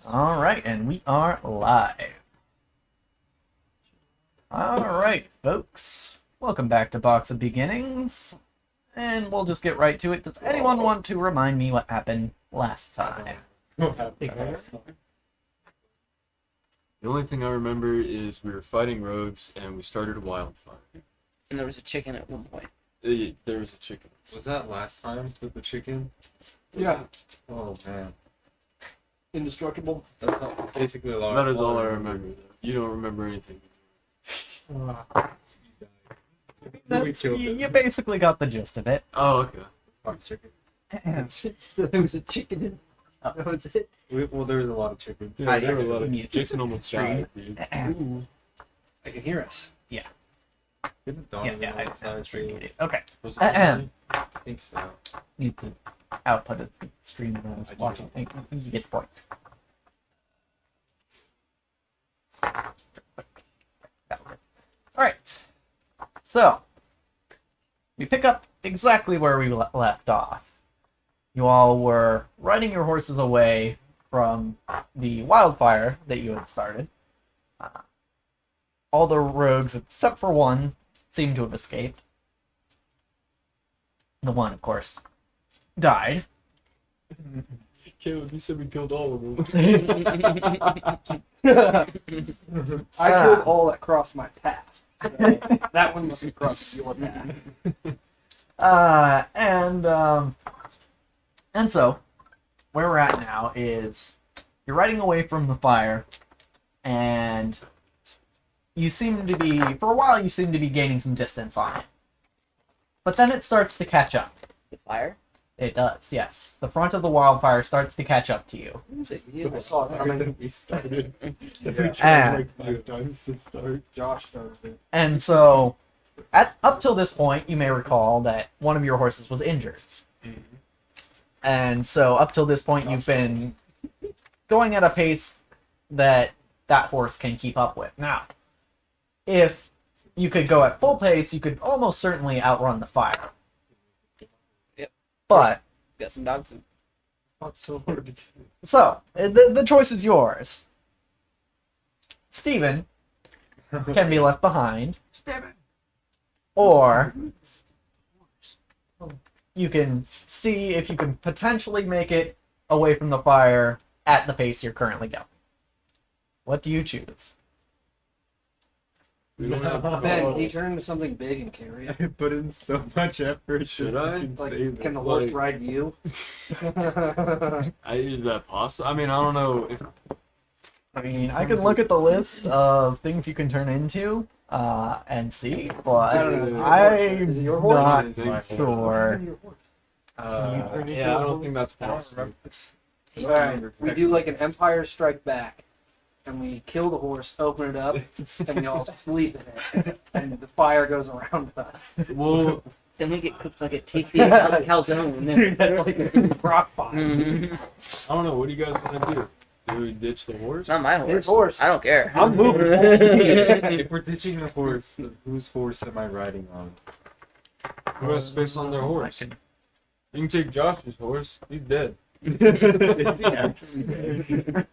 Alright, and we are live. Alright, folks. Welcome back to Box of Beginnings. And we'll just get right to it. Does anyone want to remind me what happened last time? The only thing I remember is we were fighting rogues and we started a wildfire. And there was a chicken at one point. There was a chicken. Was that last time with the chicken? Yeah. Oh man, Indestructible. that's basically a lot. That is all I remember. You don't remember anything. You basically got the gist of it. Oh, okay. Fuck chicken. So there was a chicken in. That was it. Well, there was a lot of chickens. Yeah, there were a lot of... Mute. Jason almost died, dude. I can hear us. Didn't Dawn Yeah, even I almost die, streamed too? it. Okay. Was it Ahem. I think so. Need to output of the stream that I was I do. watching. You get the point. Alright. So, we pick up exactly where we left off. You all were riding your horses away from the wildfire that you had started. All the rogues, except for one, seem to have escaped. The one, of course, died. Caleb, you said we killed all of them. I killed all that crossed my path. So that one must have crossed your path. And so, where we're at now is you're riding away from the fire, and you seem to be, for a while, you seem to be gaining some distance on it. But then it starts to catch up. The fire? It does, yes. The front of the wildfire starts to catch up to you. Is it you? I saw it coming. We started. We Yeah. tried like 5 times to start. Josh started it. And so, up till this point, you may recall that one of your horses was injured. And so, up till this point, you've been going at a pace that horse can keep up with. Now, if you could go at full pace, you could almost certainly outrun the fire. Yep. But, Got some dog food. Not so hard to get. so, the choice is yours. Steven can be left behind, or you can see if you can potentially make it away from the fire at the pace you're currently going. What do you choose? We don't have Ben, can you cars. turn into something big and carry it? I put in so much effort. Should to I? fucking Like, save can it. the horse Like- ride you? Is that possible? I mean, I don't know if... I mean, I can look at the list of things you can turn into and see, but I don't know. I'm Is it your horse? not It's my sure. yeah, I don't think that's possible. Alright, we do like an Empire Strike Back. And we kill the horse, open it up, and we all sleep in it. And the fire goes around us. Well, Then we get cooked like a tasty calzone. And then... That's like rock fire. Mhm. I don't know. What do you guys want to do? Do we ditch the horse? It's not my horse. His horse. I don't care. I'm moving. If we're ditching the horse, whose horse am I riding on? Who has space on their horse? I can- You can take Josh's horse. He's dead. Is he actually dead?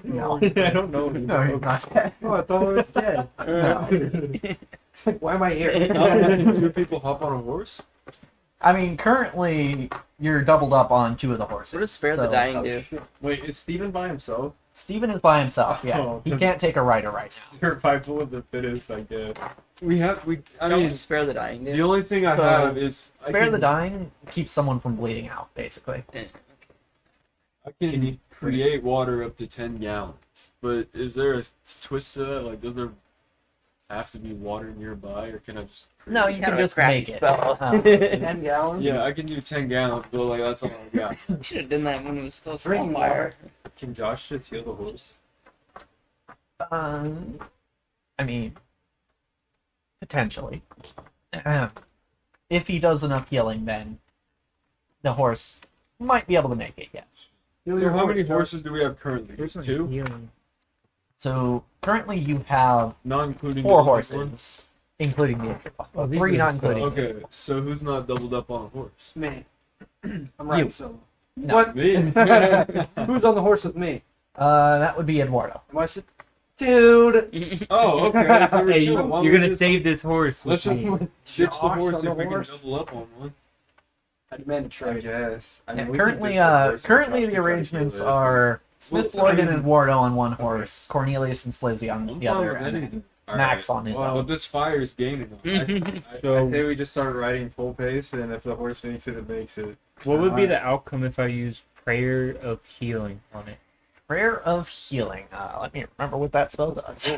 No. I don't know. No, he's not dead. Oh, I thought I was dead. It's like, why am I here? Can 2 people hop on a horse? I mean, currently, you're doubled up on 2 of the horses. What does Spare the so- Dying do? Wait, is Steven by himself? Steven is by himself, yeah. Oh. He can't take a rider right now. Survival of the fittest, I guess. I What mean, does Spare the Dying do? the only thing I So, have is... Spare the Dying keeps someone from bleeding out, basically. I can create water up to 10 gallons. But is there a twist to that? Like, does there have to be water nearby, or can I just... No, you Kind can of a just crappy make it. spell. 10 gallons? Yeah, I can do 10 gallons, but like that's all I got. Should have done that when it was still a small Drinking fire. Can Josh just heal the horse? I mean, potentially. If he does enough healing, then the horse might be able to make it, yes. How many horses do we have currently? Just 2? So, currently you have Not including 4 the injured one? horses, including the injured one. Oh, these 3 are not just- including you. Okay, so who's not doubled up on a horse? Me. I'm riding You. solo. No. What? Me? Who's on the horse with me? That would be Eduardo. Am I dude? Oh, okay. We were Hey, chilling. Why you're don't we gonna just- save this horse. Let's with just me. ditch the Josh horse on if the we can horse? double up on one. I demand a I trade. guess. I mean, Yeah, we can currently, ditch the horse and currently try the to arrangements kill it. are Smith, Well, Logan, I mean- and Eduardo on one horse, Cornelius and Slizzy on I'm the fine other, with and anything. Max on his But own. this fire is gaining on us. I say we just start riding full pace, and if the horse makes it, it makes it. What would be the outcome if I used Prayer of Healing on it? Prayer of Healing. Let me remember what that spell does.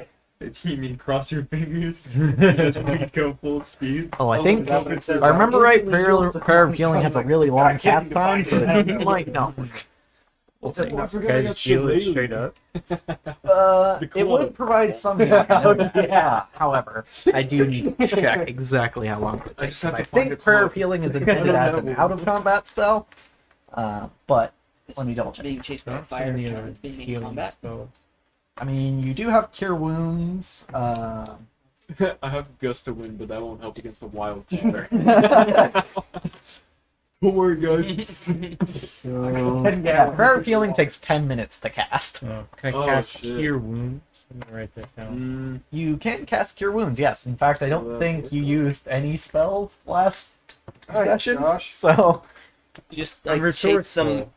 You mean cross your fingers as we go full speed? Oh, I think, That what it says? if I remember right, Instantly Prayer, heals the Prayer of Healing has a really long I can't cast time, so define it might not work. We'll see. I forgot Can I I got just heal it shillelagh. straight up? It would provide some healing. Yeah. However, I do need to check exactly how long it I takes. just have I to find think it Prayer tomorrow. of Healing is intended as an out-of-combat spell, but let me double check. Being chased by a Not fire seeing count any as being in healing combat. spells. I mean, you do have Cure Wounds. I have Gust to win, but that won't help against the wildfire. Don't worry, guys. So, yeah, Prayer of Healing takes 10 minutes to cast. Can I Oh, cast shit. Cure Wounds? I'm gonna write that down. You can cast Cure Wounds, yes. In fact, I don't think you used any spells last session. Josh. So, You just I'm like chase resourceful.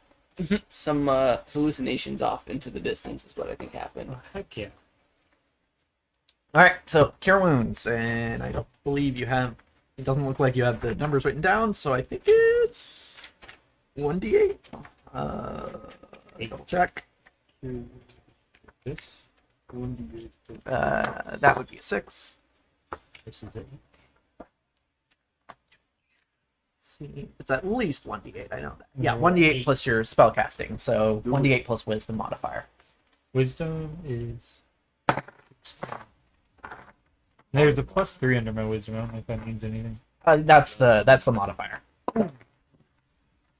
some hallucinations off into the distance is what I think happened. Oh, heck yeah. alright, so Cure Wounds, and I don't believe you have. It doesn't look like you have the numbers written down, so I think it's 1d8. Double check. This? That would be a 6. This is it. See, it's at least 1d8, I know that. Yeah, 1d8 plus your spell casting, so 1d8 plus wisdom modifier. Wisdom is 16. There's a +3 under my wisdom. I don't know if that means anything. That's the modifier.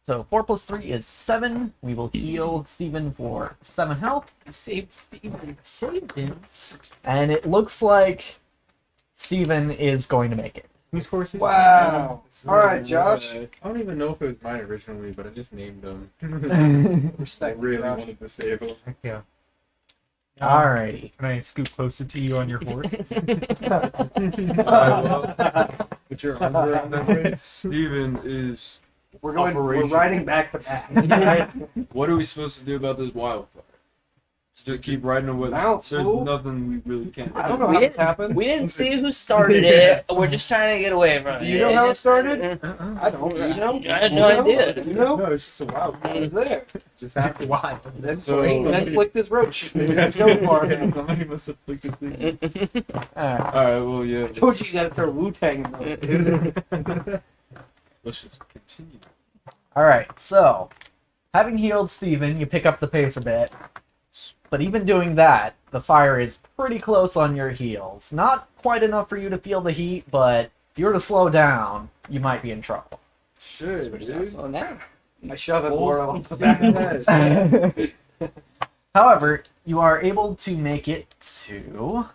So 4 plus 3 is 7. We will heal Steven for 7 health. You saved Steven. Saved him. And it looks like Steven is going to make it. Whose horse is Wow. It's All right, really Josh. good. I don't even know if it was mine originally, but I just named them. I Respect. really Josh. wanted to save them. Heck yeah. Alrighty. Can I scoot closer to you on your horse? Put your arms around that way. Steven is. We're Operation. riding back to back. What are we supposed to do about this wildfire? Just keep riding away. Bounce, There's fool. nothing we really can do. I don't know We how this didn't- happened. We didn't see who started it. We're just trying to get away from it. Do you know how it Just- started? I don't. You know? I had no idea. You know? No, it's just a wild. I was there. Just happened. Why? Then, So- then flick this roach. Yeah, so far. Somebody must have flicked this thing. Alright. Alright, well, yeah. Told you gotta start Wu-Tanging those, dude. Let's just continue. Alright, so having healed Steven, you pick up the pace a bit. But even doing that, the fire is pretty close on your heels. Not quite enough for you to feel the heat, but if you were to slow down, you might be in trouble. Shit, dude. So now, I shove it more off the back of the head. However, you are able to make it to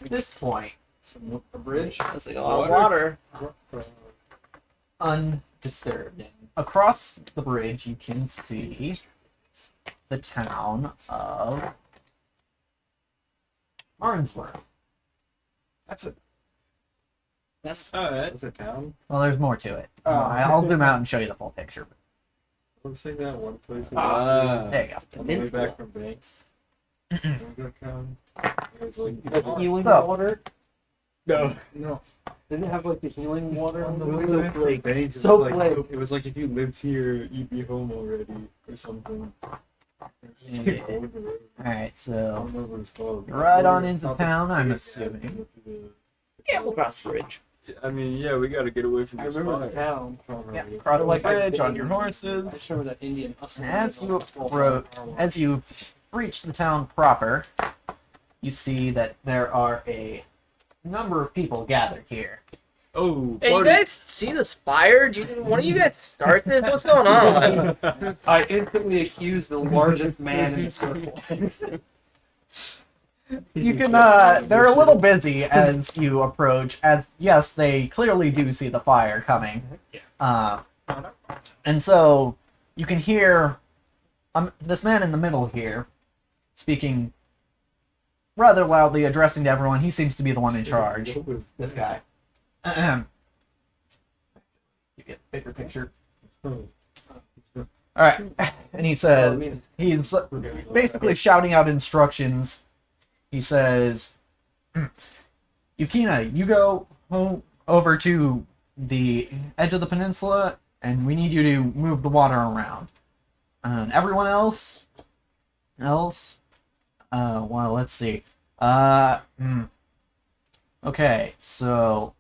this point A bridge. that's like a lot of water. undisturbed. And across the bridge, you can see the town of Arnsworth. That's a. That's Alright. That's a town. Well, there's more to it. Oh. I'll zoom out and show you the full picture. Looks like that one place. Ah. There you go. On the way Peninsula. back from Banks. Remember that town? It was like Like healing So- water. No. No. Didn't it have like the healing water on on the the way way? back from Banks. It So was like quick. it was like if you lived here, you'd be home already or something. It was just like over the road. Alright, I so don't know what it's called. right on It's into not the town, I'm big assuming. ass, yeah, we'll cross the bridge. I mean, yeah, we gotta get away from I this remember the fire. town. yeah, Yeah. cross the Like I bridge on did. your I horses. just remember that Indian And hustling. as you as you reach the town proper, you see that there are a number of people gathered here. Oh, Hey, you party. guys see this fire? One of you guys start this? What's going on? I instantly accused the largest man in the circle. You can they're a little busy as you approach, as yes, they clearly do see the fire coming. And so you can hear this man in the middle here speaking rather loudly, addressing to everyone. He seems to be the one in charge. What was This that? guy. You get a bigger picture. Oh. All right, and he Oh, it says means he's Okay. basically shouting out instructions. He says, "Yukina, you go over to the edge of the peninsula, and we need you to move the water around. And everyone else, well, let's see. Okay, so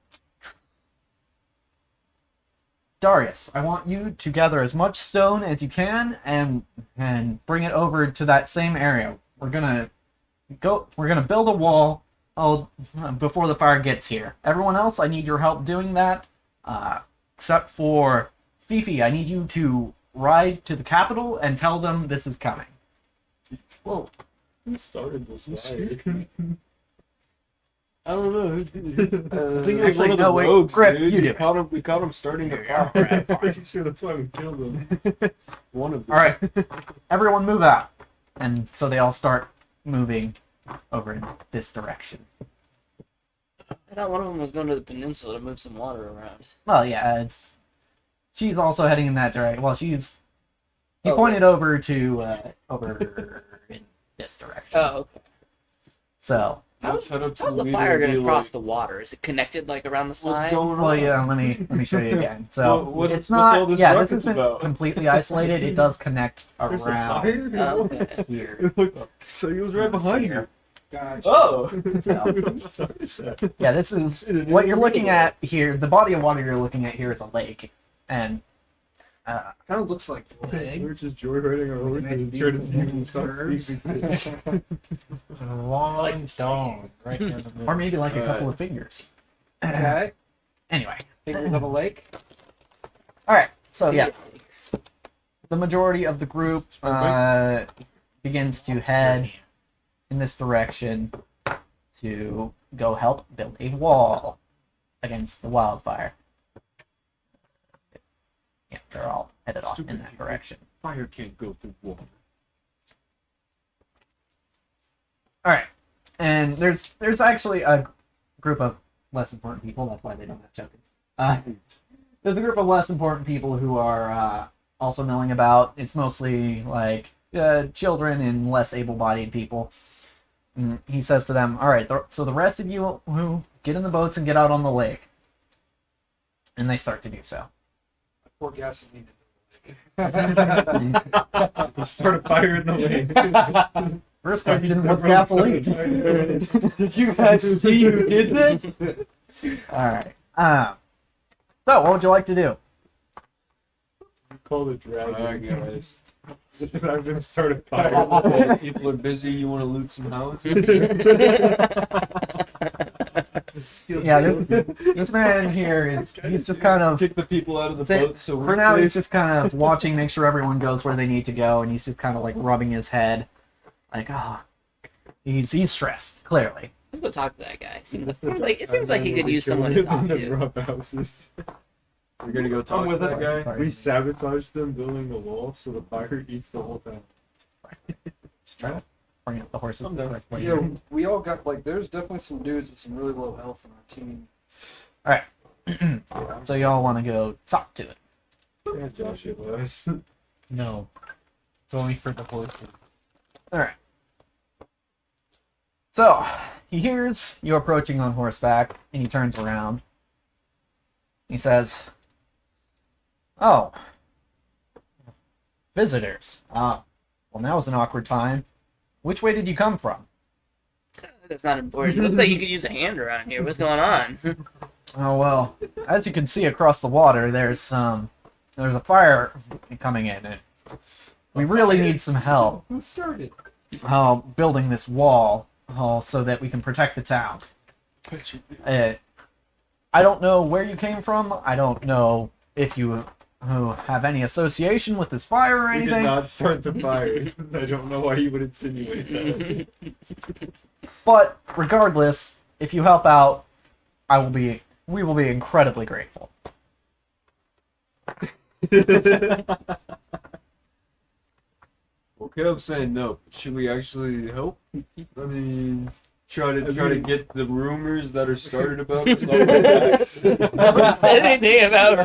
Darius, I want you to gather as much stone as you can and bring it over to that same area. We're gonna build a wall before the fire gets here. Everyone else, I need your help doing that. Except for Fifi, I need you to ride to the capital and tell them this is coming." Whoa. Who started this fire? I don't know. I think it was Actually, one of the no, wait, rogues, Griff, dude. you do it. We caught him starting the All fire. right, fine. Pretty sure that's why we killed him. One of them. All right, everyone move out, and so they all start moving over in this direction. I thought one of them was going to the peninsula to move some water around. Well, yeah, she's also heading in that direction. Well, he Oh, pointed over to over in this direction. Oh, okay. So, Let's head up to How's the the leader fire and going be to cross like, the water? Is it connected like around the what's side? going on? well, yeah, let me show you again. So What's it's not. all this Yeah, this ruckus isn't about? completely isolated. It does connect There's a around fire? Oh, okay. here. So he was right behind you. gotcha. Oh! Who started that? Yeah, this is what you're looking at here. The body of water you're looking at here is a lake, and Kind of looks like We're legs. just joyriding our horses and trying to see who can stop speaking. Long stone right there in the middle. or maybe like a couple of fingers. Okay. Anyway, Fingers of a lake. all right. So yeah, Yikes. the majority of the group begins to head in this direction to go help build a wall against the wildfire. Yeah, they're all headed off in that direction. Fire can't go through water. All right, and there's actually a group of less important people. That's why they don't have tokens. There's a group of less important people who are also milling about. It's mostly like children and less able-bodied people. And he says to them, "All right, so the rest of you who get in the boats and get out on the lake." And they start to do so. Pour gasoline We start a fire in the lake. First question, what's gasoline? Did you guys see who did this? All right. So, what would you like to do? Call the dragon. Alright, guys. I'm gonna start a fire. People are busy. You want to loot some houses? Yeah, this man here he's just kind of Kick the people out of the Say- boat. So for we're now safe. he's just kind of watching, make sure everyone goes where they need to go, and he's just kind of like rubbing his head, like he's stressed clearly. Let's go talk to that guy. It seems like he could use someone to talk to. Rough houses. We're gonna go talk to with that it. guy. Sorry. We sabotaged them building a wall so the fire eats the whole town. Just trying to bring up the horses. I'm down. the correct way. Yeah, we all got like. There's definitely some dudes with some really low health in our team. So y'all want to go talk to it? Yeah, Josh, it was. No. It's only for the horses. All right. So he hears you approaching on horseback, and he turns around. He says, "Oh, visitors. Well, now's an awkward time. Which way did you come from?" That's not important. It looks like you could use a hand around here. What's going on? Oh well, as you can see across the water, there's a fire coming in, and we really need some help Who started? building this wall so that we can protect the town. I don't know where you came from. I don't know if you have any association with this fire or We did anything. not start the fire. I don't know why you would insinuate that. But regardless, if you help out, we will be incredibly grateful. Well, Okay, I'm saying no. Should we actually help? I mean, try to get the rumors that are started about us off the I haven't said anything about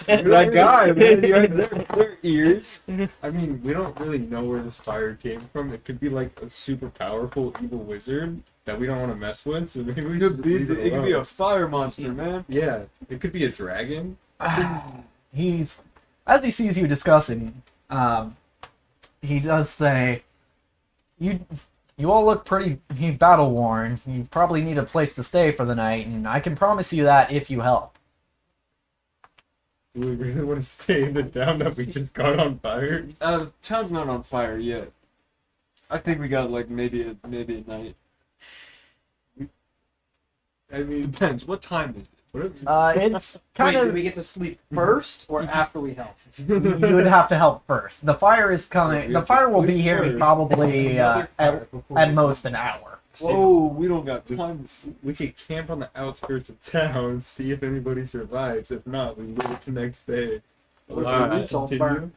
that guy, man, their ears. I mean, we don't really know where this fire came from. It could be like a super powerful evil wizard that we don't want to mess with. So maybe we should just leave it It could be alone. a fire monster, man. Yeah, it could be a dragon. He's, as he sees you discussing, he does say, you all look pretty battle worn. You probably need a place to stay for the night, and I can promise you that if you help. Do we really want to stay in the town that we just got on fire? The town's not on fire yet. I think we got like maybe a night. I mean, Depends. What time is it? what if It's kind Wait, do of we get to sleep first or after we help? you would have to help first. The fire is coming. We The have to fire will be sleep here in first. probably Another fire before at we- most an hour. Whoa, we don't got time to sleep. We could camp on the outskirts of town, see if anybody survives. If not, we wait the next day. Or Alright. does it It's all continue? burnt.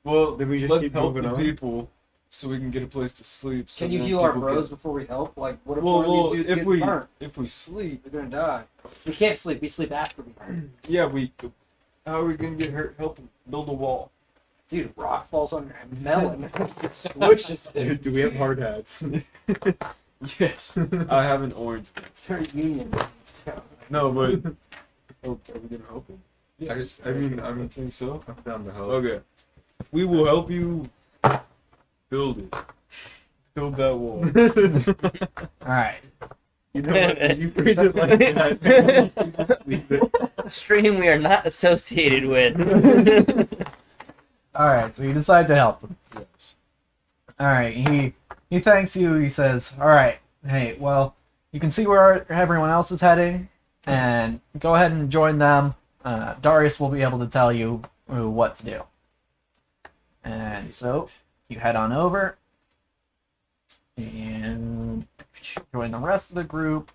Well, Then we just let's keep help moving the on? people so we can get a place to sleep. So Can you then heal our people bros can- before we help? Like, what if Well, one of these dudes if gets we burnt? if we sleep, They're gonna die. We can't sleep. We sleep after we burn. yeah, we. How are we gonna get hurt? Help build a wall. Dude, rock falls on your melon. It squishes it. Do we have hard hats? Yes, I have an orange one. Start union. No, but are we gonna help him? I mean, I think so. I'm down to help. Okay, we will help you build it. Build that wall. All right. You know what? When you phrase it like that, leave it. a stream we are not associated with. All right. So you decide to help him. Yes. All right. He thanks you. He says, "All right. Hey, well, you can see where everyone else is heading, and go ahead and join them. Darius will be able to tell you what to do." And so you head on over and join the rest of the group.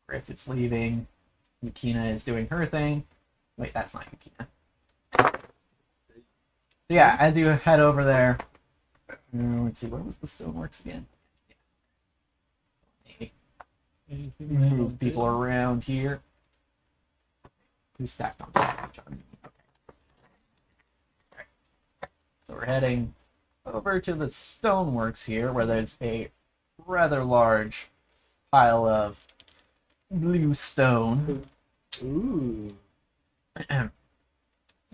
Griff is leaving. Yukina is doing her thing. Wait, that's not Yukina. So yeah, as you head over there, let's see, where was the stoneworks again? Move people around here. Who's stacked on top of each other? Okay. Alright. So we're heading over to the stoneworks here, where there's a rather large pile of blue stone. Ooh.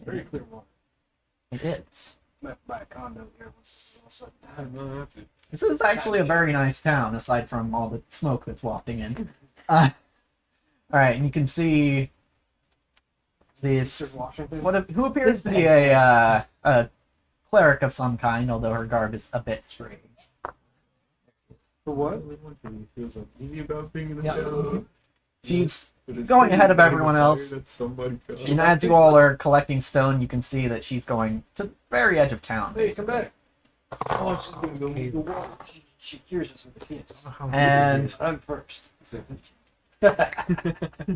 Very clear water. It is. Might have to buy a condo here once this is all said I and don't know how to. This is actually a very nice town, aside from all the smoke that's wafting in. Alright, and you can see done. this. Washington. Who appears to be a cleric of some kind, although her garb is a bit strange. For what? Only one thing feels uneasy about being in the Yeah. town. She's But it's going pretty ahead of light everyone fire else. that somebody felt. And as you all are collecting stone, you can see that she's going to the very edge of town. Hey, come basically. back. Oh, she's gonna go into the water. She cures us with a kiss. And I'm first.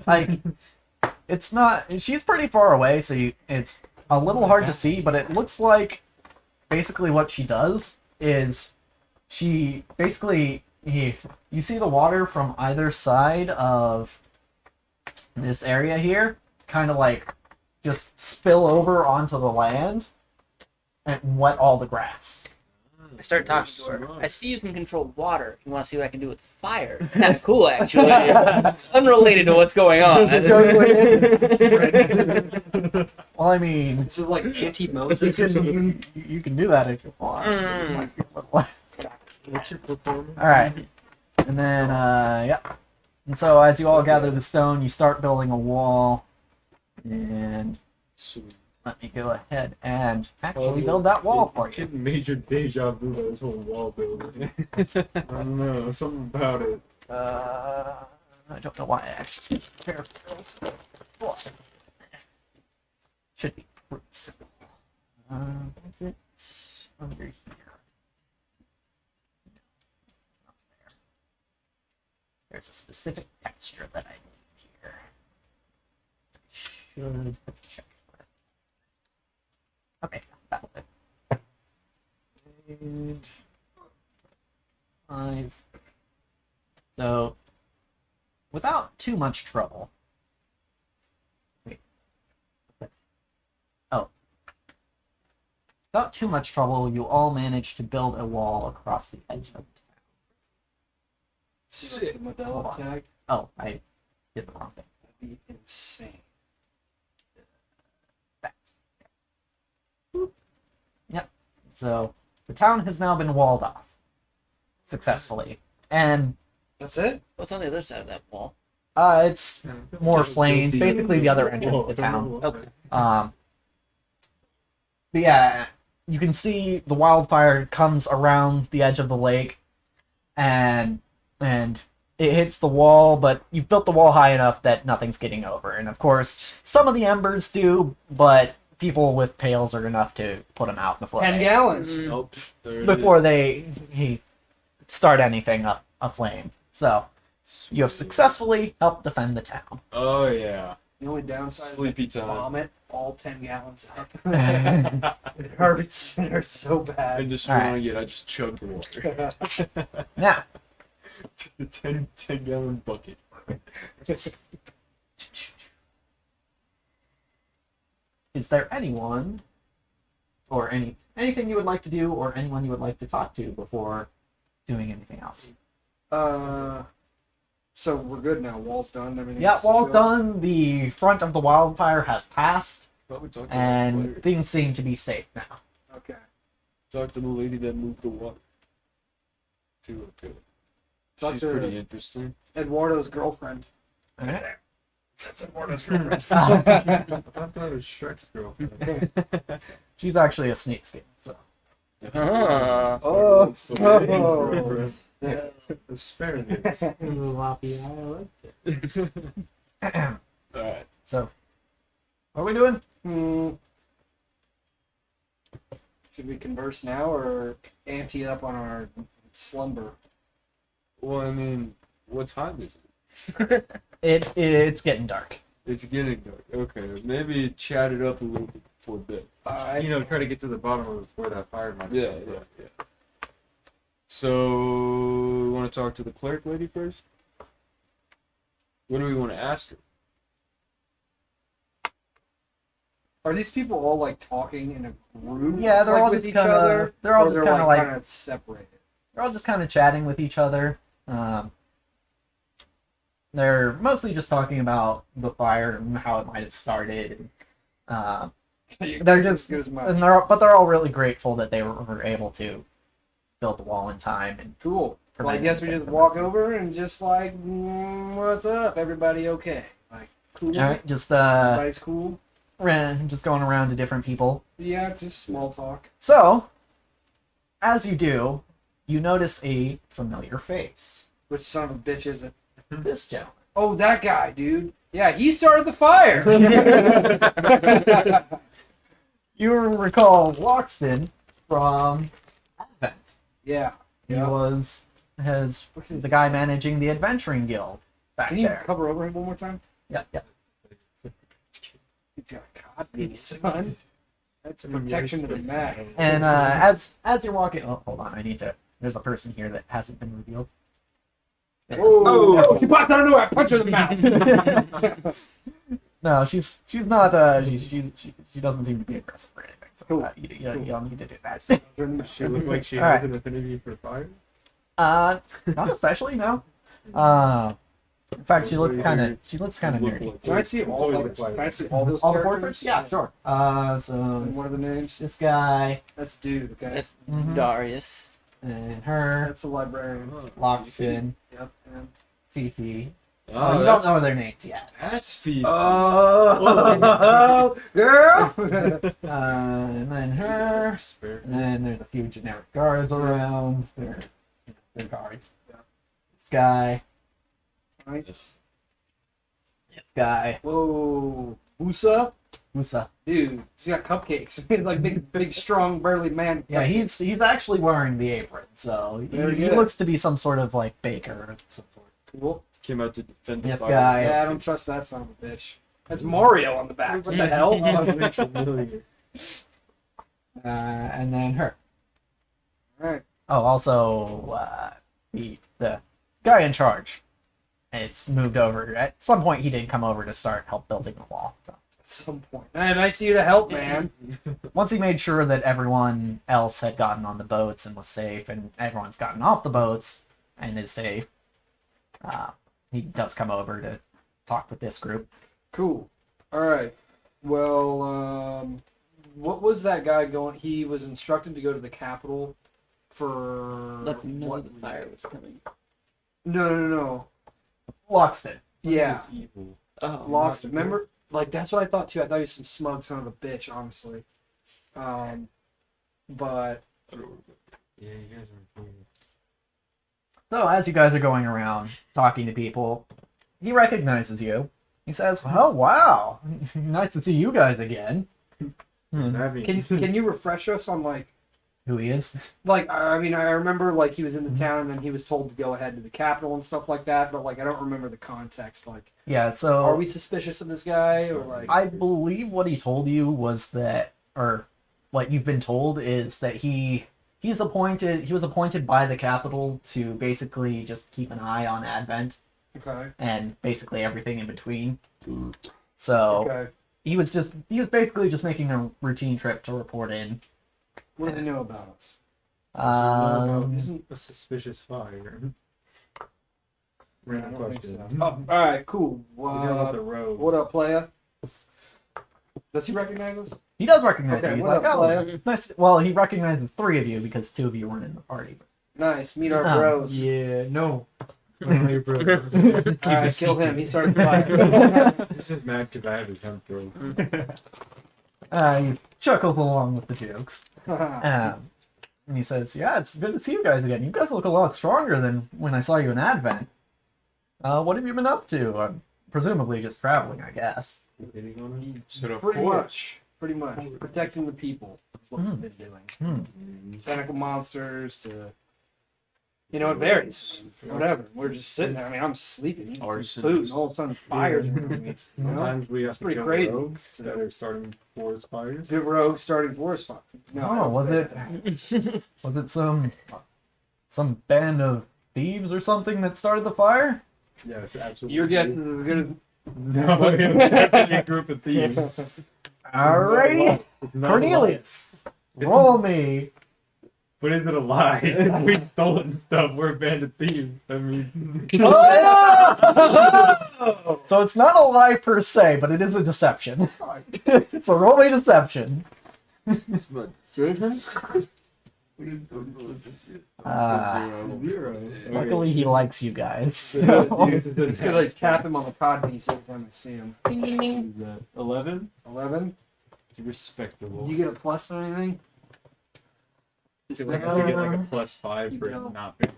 like, it's not. She's pretty far away, so it's a little hard to see. But it looks like basically what she does is she basically you see the water from either side of this area here, kind of like just spill over onto the land and wet all the grass. I start talking to her. I see you can control water. You want to see what I can do with fire? It's kind of cool, actually. It's unrelated to what's going on. Well, I mean, This is like you anti-Moses or something. can do that if you want. Mm. It might be a little- What's your performance? All right, and then yeah, and so as you all gather the stone, you start building a wall, and let me go ahead and actually build that wall for you. Getting major deja vu by this whole wall building. I don't know, something about it. I don't know why I actually prepared for this, but should be pretty simple. Is it under here? Not there. There's a specific texture that I need here. Should check. Okay, that'll do. And 5. So, without too much trouble. Wait. Oh. Without too much trouble, you all manage to build a wall across the edge of town. Sick. Hold Modelo on. tag. Oh, I did the wrong thing. That'd be insane. That. Boop. Yep. So, the town has now been walled off. Successfully. And That's it? What's on the other side of that wall? it's more plains, basically the other entrance to the town. Okay. But yeah, you can see the wildfire comes around the edge of the lake, and it hits the wall, but you've built the wall high enough that nothing's getting over. And of course, some of the embers do, but people with pails are enough to put them out before 10 they, gallons. Nope. There it before is. they start anything up aflame. So you have successfully helped defend the town. Oh yeah. The only downside Sleepy is I time. vomit all 10 gallons up. It hurts. It hurts so And bad. destroying it, I just chugged the water. Now, To the 10 gallon bucket. is there anyone or anything you would like to do or anyone you would like to talk to before doing anything else? So we're good now. Wall's done. Everything's Yeah, wall's chill. done. The front of the wildfire has passed, Thought we talked and about it later. things seem to be safe now. Okay. Talk to the lady that moved the water. Okay. Talk She's to- pretty interesting. Eduardo's girlfriend. Alright. That's Eduardo's girlfriend. I thought that was Shrek's girlfriend. She's actually a snake skin, so. Ah. Oh. Asparagus. Alright. So, what are we doing? Should we converse now or ante up on our slumber? Well, I mean, what time is it? It's getting dark. It's getting dark. Okay, maybe chat it up a little bit before bed. Try to get to the bottom of where that fire might be. Yeah. So, we want to talk to the cleric lady first? What do we want to ask her? Are these people all like talking in a group? Yeah, they're like, all with just each kinda- other? they're all Or just they're kinda like- kind of separated. They're all just kind of chatting with each other. They're mostly just talking about the fire and how it might have started. They're just, and they're all really grateful that they were able to build the wall in time. And Cool. Well, I prevent guess we anything just from walk happening. over and just like, what's up? Everybody okay? Like, cool. All right, just Everybody's cool. just going around to different people. Yeah, just small talk. So, as you do, you notice a familiar face. Which son of a bitch is it? This gentleman. Oh, that guy, dude. Yeah, he started the fire. You recall Loxton from Advent. Yeah. He Yeah. has What is the guy managing the adventuring guild back Can you there. cover over him one more time? Yeah. He's got a codpiece, son. That's protection to the max. And as you're walking, oh, hold on, there's a person here that hasn't been revealed. Oh, she pops out of nowhere. I punch her in the mouth. No, she's not. She doesn't seem to be aggressive or anything. So Cool. you don't need to do that. She looked like she All has right. an affinity for fire. Not especially, no. In fact, she looks kind of nerdy. Can I see all those? Can I see all those? All the characters? portraits? Yeah, sure. And So what are the names? this guy That's dude. Okay. That's Mhm. Darius. and her, That's the librarian. Loxton, Yep. And Fifi. Oh, Oh, you don't that's, know their names yet. that's Fifi. oh, girl. And then her, Asparagus. and then there's a few generic guards around. They're guards. Yeah. This guy, Right. Yes. this guy, Whoa. Usa. Musa. Dude, he's got cupcakes. He's like big, strong, burly man. Yeah, he's actually wearing the apron, so Very he good. looks to be some sort of like baker of some sort. Cool. Came out to defend the Yes, fire. guy. Yeah, I don't trust that son of a bitch. That's Mario on the back. What the hell? And then her. Alright. Oh, also, the guy in charge. It's moved over. At some point, he did come over to start help building the wall. So. At some point. Hey, nice of you to help, man. Once he made sure that everyone else had gotten on the boats and was safe, and everyone's gotten off the boats and is safe, he does come over to talk with this group. Cool. Alright. Well, what was that guy going? He was instructed to go to the capital for. Let them know what the reason? fire was coming. No. Loxton. Yeah. It's evil. Oh, Locks. Remember? Like, that's what I thought too. I thought he was some smug son of a bitch, honestly. But. Yeah, you guys are cool. So as you guys are going around talking to people, he recognizes you. He says, "Oh wow, nice to see you guys again." What's happening? Can you refresh us on, like, Who he is? like, I mean, I remember, like, he was in the town and then he was told to go ahead to the capital and stuff like that, but, like, I don't remember the context. Like, Yeah. So are we suspicious of this guy, or, like... I believe what he told you was that, or what you've been told is that he was appointed by the capital to basically just keep an eye on Advent Okay. and basically everything in between. So Okay. he was basically just making a routine trip to report in. What does he know about us? Isn't a suspicious fire? Random I don't think question. so. Oh, alright, cool. You know about the road. What up, playa? Does he recognize us? He does recognize Okay, you. He's what like, up, "Oh, player?" nice." Well, he recognizes 3 of you because 2 of you weren't in the party. Nice, meet our Oh, bros. Yeah, no. My brother. Alright, kill him. He started the fire. He's just mad because I have his hemp rope. He chuckles along with the jokes. And he says, "Yeah, it's good to see you guys again. You guys look a lot stronger than when I saw you in Advent. What have you been up to? Presumably just traveling, I guess." Hitting on him? So of Pretty course. much. Protecting the people is what we've been doing. Tentacle monsters to... You know, it varies. Whatever. We're just sitting there. I mean, I'm sleeping, eating some Arson. food, and all of a sudden fires are moving me. You know? Sometimes we have to pretty kill crazy. rogues that are starting forest fires. The rogue starting forest fire. No, I Oh, don't was say it? that. Was it some band of thieves or something that started the fire? Yes, absolutely. Your guess is as good as... No, it was definitely a group of thieves. Alrighty, It's not Cornelius, roll me. But is it a lie? We've stolen stuff. We're a band of thieves. I mean, So it's not a lie per se, but it is a deception. So roll me deception. zero. Luckily, he likes you guys. So. I'm just gonna like tap him on the pod piece every time I see him. Ding, ding, ding. Is that 11? 11. Respectable. You get a plus or anything? I feel like I get like a +5 for No. it not being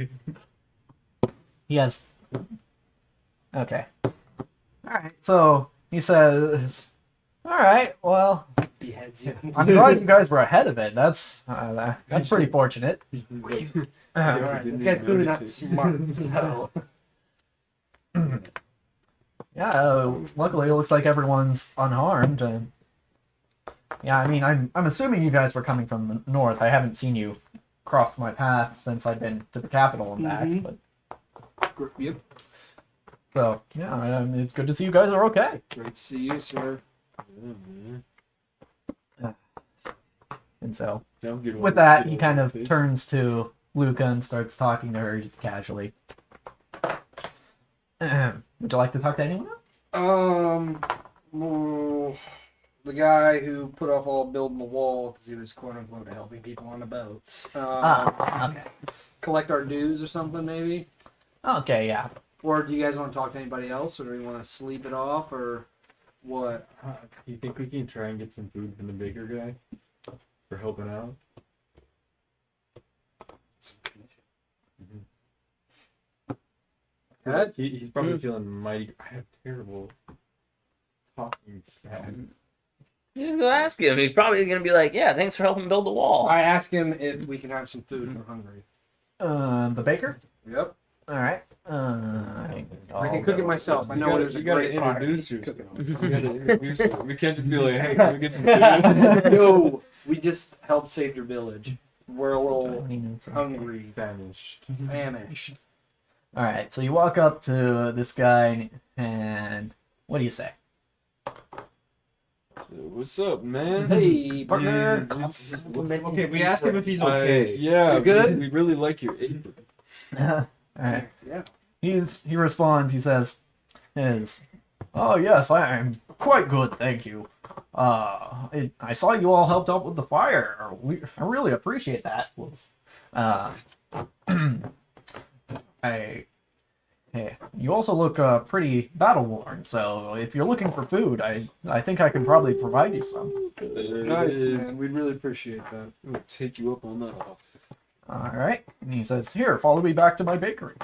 a lie. He has. Okay. Alright, so he says, "Alright, well, Beheads you. I'm glad you guys were ahead of it. That's pretty fortunate." Alright, this guy's clearly not smart. So. Yeah, luckily it looks like everyone's unharmed. And yeah, I mean, I'm assuming you guys were coming from the north. I haven't seen you cross my path since I've been to the capital and back. Mhm. But Yep. so yeah, it's good to see you guys are okay. Great to see you, sir. And so Don't get with that, he kind of turns to Luca and starts talking to her just casually. Would you like to talk to anyone else? Well, the guy who put off all building the wall because he was quote unquote helping people on the boats. Okay. Collect our dues or something, maybe. Okay, yeah. Or do you guys want to talk to anybody else, or do we want to sleep it off, or what? Do you think we can try and get some food from the baker guy for helping out? Good. He's probably feeling mighty. I have terrible talking stats. You just go ask him. He's probably gonna be like, "Yeah, thanks for helping build the wall." I ask him if we can have some food. We're hungry. The baker. Yep. All right. I can cook it myself. I know there's a You gotta great fire. introduce Cook yourself. it We gotta introduce yourself. We can't just be like, "Hey, can we get some food?" No, we just helped save your village. we're a little hungry, Vanished. famished. All right, so you walk up to this guy, and what do you say? So, what's up, man? Hey, partner. Yeah, it's- Okay, we asked him if he's I- okay. yeah, You good? We really like your apron. All right. Yeah. He responds. He says, "Oh yes, I'm quite good, thank you. I saw you all helped out with the fire. I really appreciate that. Hey, you also look pretty battle worn. So if you're looking for food, I think I can probably provide you some. There Nice, it is. man. We'd really appreciate that. I'm gonna take you up on that offer. All right." And he says, "Here, follow me back to my bakery."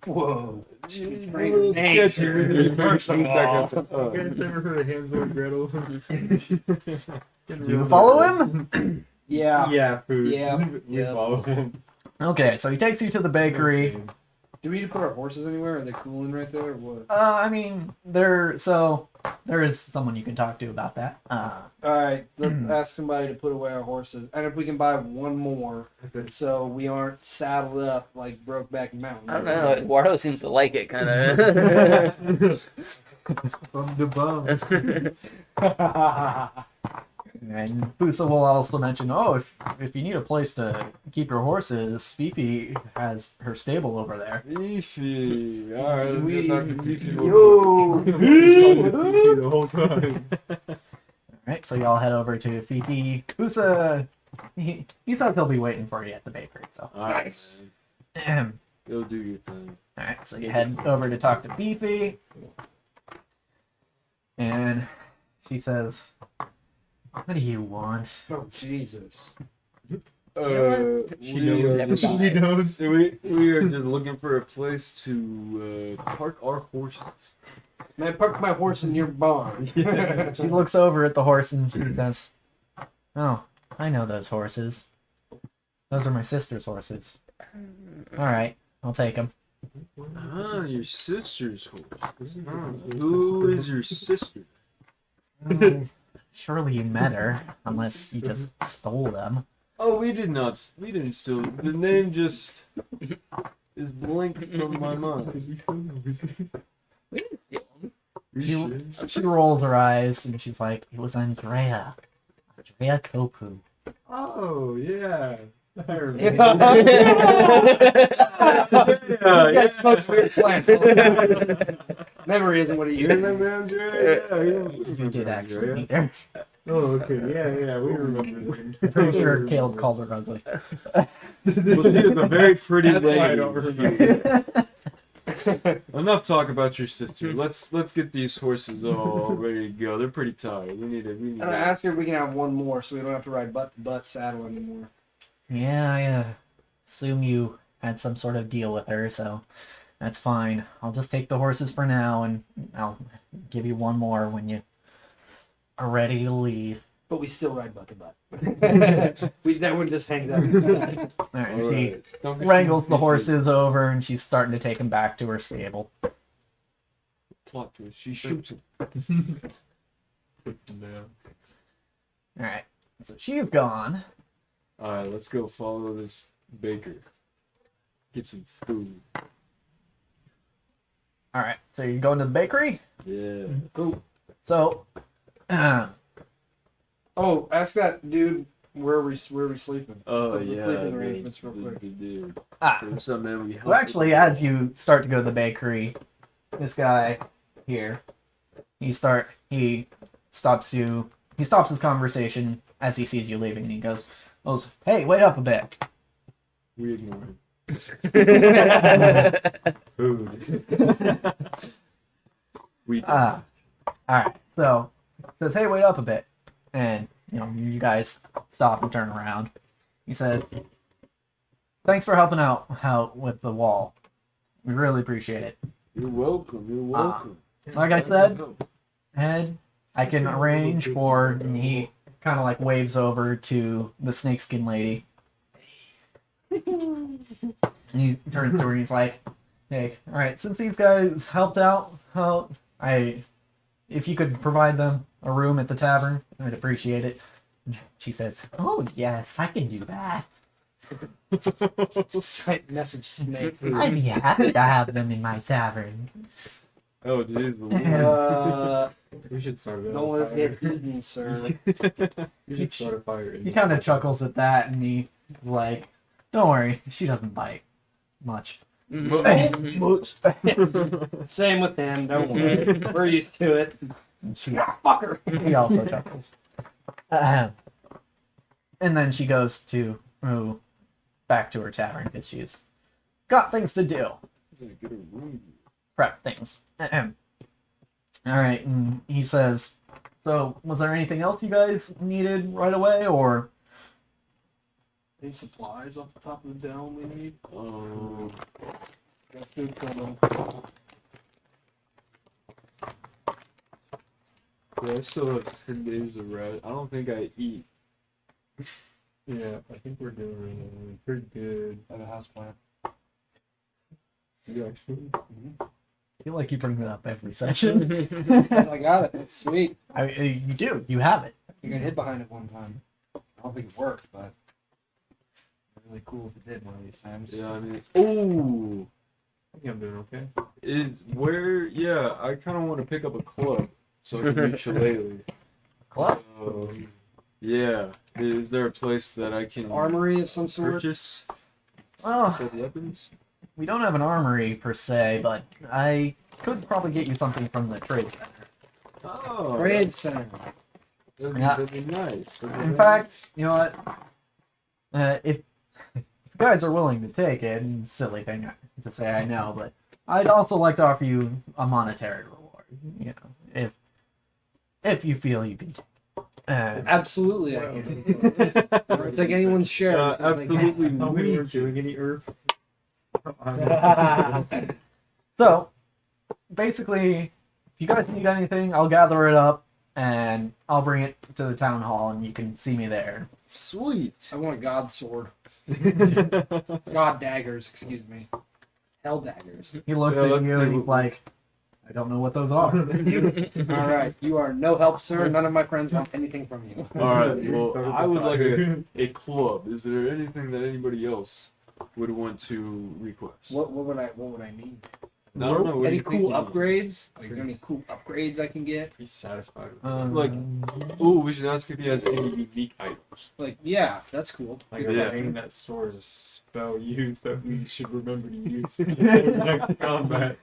Whoa. It's a Great little nature. sketchy. We need to First of move back all. up to- You guys ever heard of Hansel and Gretel? Do you follow him? Yeah. Yeah, food. Yeah. We Yeah. follow him. Okay, so he takes you to the bakery. Do we need to put our horses anywhere? Are they cooling right there or what? I mean, there is someone you can talk to about that. Alright, let's ask somebody to put away our horses. And if we can buy one more so we aren't saddled up like Brokeback Mountain. I don't know. Eduardo seems to like it, kind of. From the bum. And Busa will also mention, oh, if you need a place to keep your horses, Fifi has her stable over there. Fifi. Alright, let's go talk to Fifi. The whole time. Alright, so y'all head over to Fifi. Busa, he says he'll be waiting for you at the bakery, so. Alright, Nice. man. Go do your thing. Alright, so you head over to talk to Fifi. And she says, what do you want? Oh, Jesus. She knows. She knows. We are just looking for a place to park our horses. Man, park my horse in your barn. She looks over at the horse and she says, oh, I know those horses. Those are my sister's horses. Alright, I'll take them. Ah, your sister's horse. Who is your sister? Surely you met her, unless you just stole them. Oh, we did not. We didn't steal. The name just is blank from my mind. We didn't steal them. She rolls her eyes and she's like, it was Andrea. Andrea Kopu. Oh, yeah. I remember. Yes, smokes weird plants. Memory isn't what it You used to remember Andrea? Yeah. You did actually meet her. Oh, okay. Yeah, we remember. Pretty sure Caleb called her ugly. Well, she is a very pretty That's why I don't lady. remember. Enough talk about your sister. Let's get these horses all ready to go. They're pretty tired. We need And I asked her if we can have one more so we don't have to ride butt to butt saddle anymore. Yeah, I assume you had some sort of deal with her, so that's fine. I'll just take the horses for now, and I'll give you one more when you are ready to leave. But we still ride butt to butt. That one just hangs out. All right, All she right. Don't get wrangles the too horses over, and she's starting to take them back to her stable. Plot twist. She shoots him. All right, so she's gone. All right, let's go follow this baker. Get some food. All right, so you're going to the bakery. Yeah. Cool. So, Oh, ask that dude where we sleeping. Oh So the yeah. sleeping arrangements real quick. The dude. ah, So what's up, man? We so help actually, as you start to go to the bakery, this guy here, he stops his conversation as he sees you leaving, and he goes, "Hey, wait up a bit." We ignore him. Food. We All right. So says, "Hey, wait up a bit," and you guys stop and turn around. He says, "Thanks for helping out with the wall. We really appreciate it. You're welcome. You're welcome. Like I said, Ed, I can arrange for." And he kind of like waves over to the snakeskin lady. And he turns to her and he's like, "Hey, all right, since these guys helped out, if you could provide them a room at the tavern, I'd appreciate it." She says, "Oh yes, I can do that." Giant massive snake. I'd be happy to have them in my tavern. Oh, jeez. We should start a Don't let us fire. get eaten, sir. We should start a fire. He kind of chuckles at that, and he's like, "Don't worry, she doesn't bite much." Same with him. Don't worry. We're used to it. She, Fucker. he also chuckles. And then she goes to back to her tavern because she's got things to do. Prep things. All right, and he says, "So, was there anything else you guys needed right away, or?" Any supplies off the top of the dome we need? Got food coming. Yeah, I still have 10 days of rest. I don't think I eat. Yeah, I think we're doing pretty good. I have a house plant. You actually? I feel like you bring that up every session. I got it. It's sweet. You do. You have it. I got hid behind it one time. I don't think it worked, but really cool if it did one of these times. Yeah, I mean, oh, I think I'm doing okay. is where? Yeah, I kind of want to pick up a club so I can do shillelagh. Club? So, yeah, is there a place that I can Armory of some sort. purchase Oh. said weapons? We don't have an armory per se, but I could probably get you something from the trade center. Oh, Trade center. that'd be nice. That'd be In very fact, you know what? If you guys are willing to take it, and silly thing to say, I know, but I'd also like to offer you a monetary reward. You know, if you feel you can. Absolutely, I can. I'll take anyone's share. absolutely Oh, we weak. weren't doing any herb. So, basically, if you guys need anything, I'll gather it up and I'll bring it to the town hall, and you can see me there. Sweet. I want a god sword. God daggers, excuse me. Hell daggers. He looks Yeah, at let's you and do he's it. like, "I don't know what those are." All right, you are no help, sir. None of my friends want anything from you. All right. Well, I would like a club. Is there anything that anybody else would want to request? What would I need? I don't know. What do Any you think cool you need? upgrades? Like, is there any cool upgrades I can get? Be satisfied with Like, ooh, we should ask if he has any unique items. Like, yeah, that's cool. like Yeah. a thing that stores a spell used that we should remember to use in the next combat.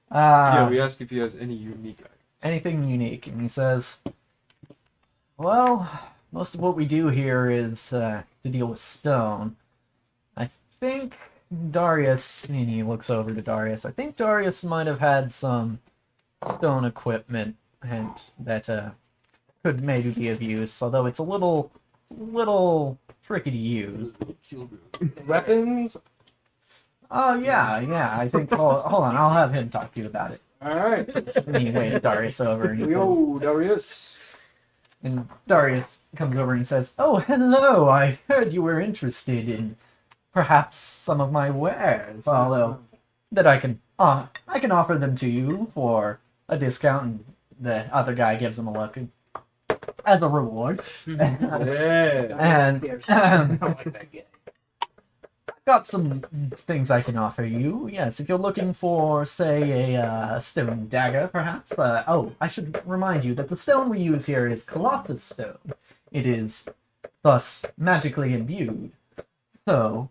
Yeah, we ask if he has any unique items. anything unique, and he says, "Well, most of what we do here is to deal with stone. I think Darius," and he looks over to Darius, "I think Darius might have had some stone equipment and that could maybe be of use, although it's a little tricky to use." Weapons? Oh, yeah, I think, hold on, I'll have him talk to you about it. All right. And he waves Darius over, and he says, Yo, Darius. and Darius comes over and says, "Oh, hello, I heard you were interested in perhaps some of my wares, although that I can offer them to you for a discount," and the other guy gives him a look as a reward. Yeah. And I don't like that guy. got some things I can offer you. Yes, if you're looking for, say, a stone dagger, perhaps. I should remind you that the stone we use here is Colossus stone. It is thus magically imbued. So,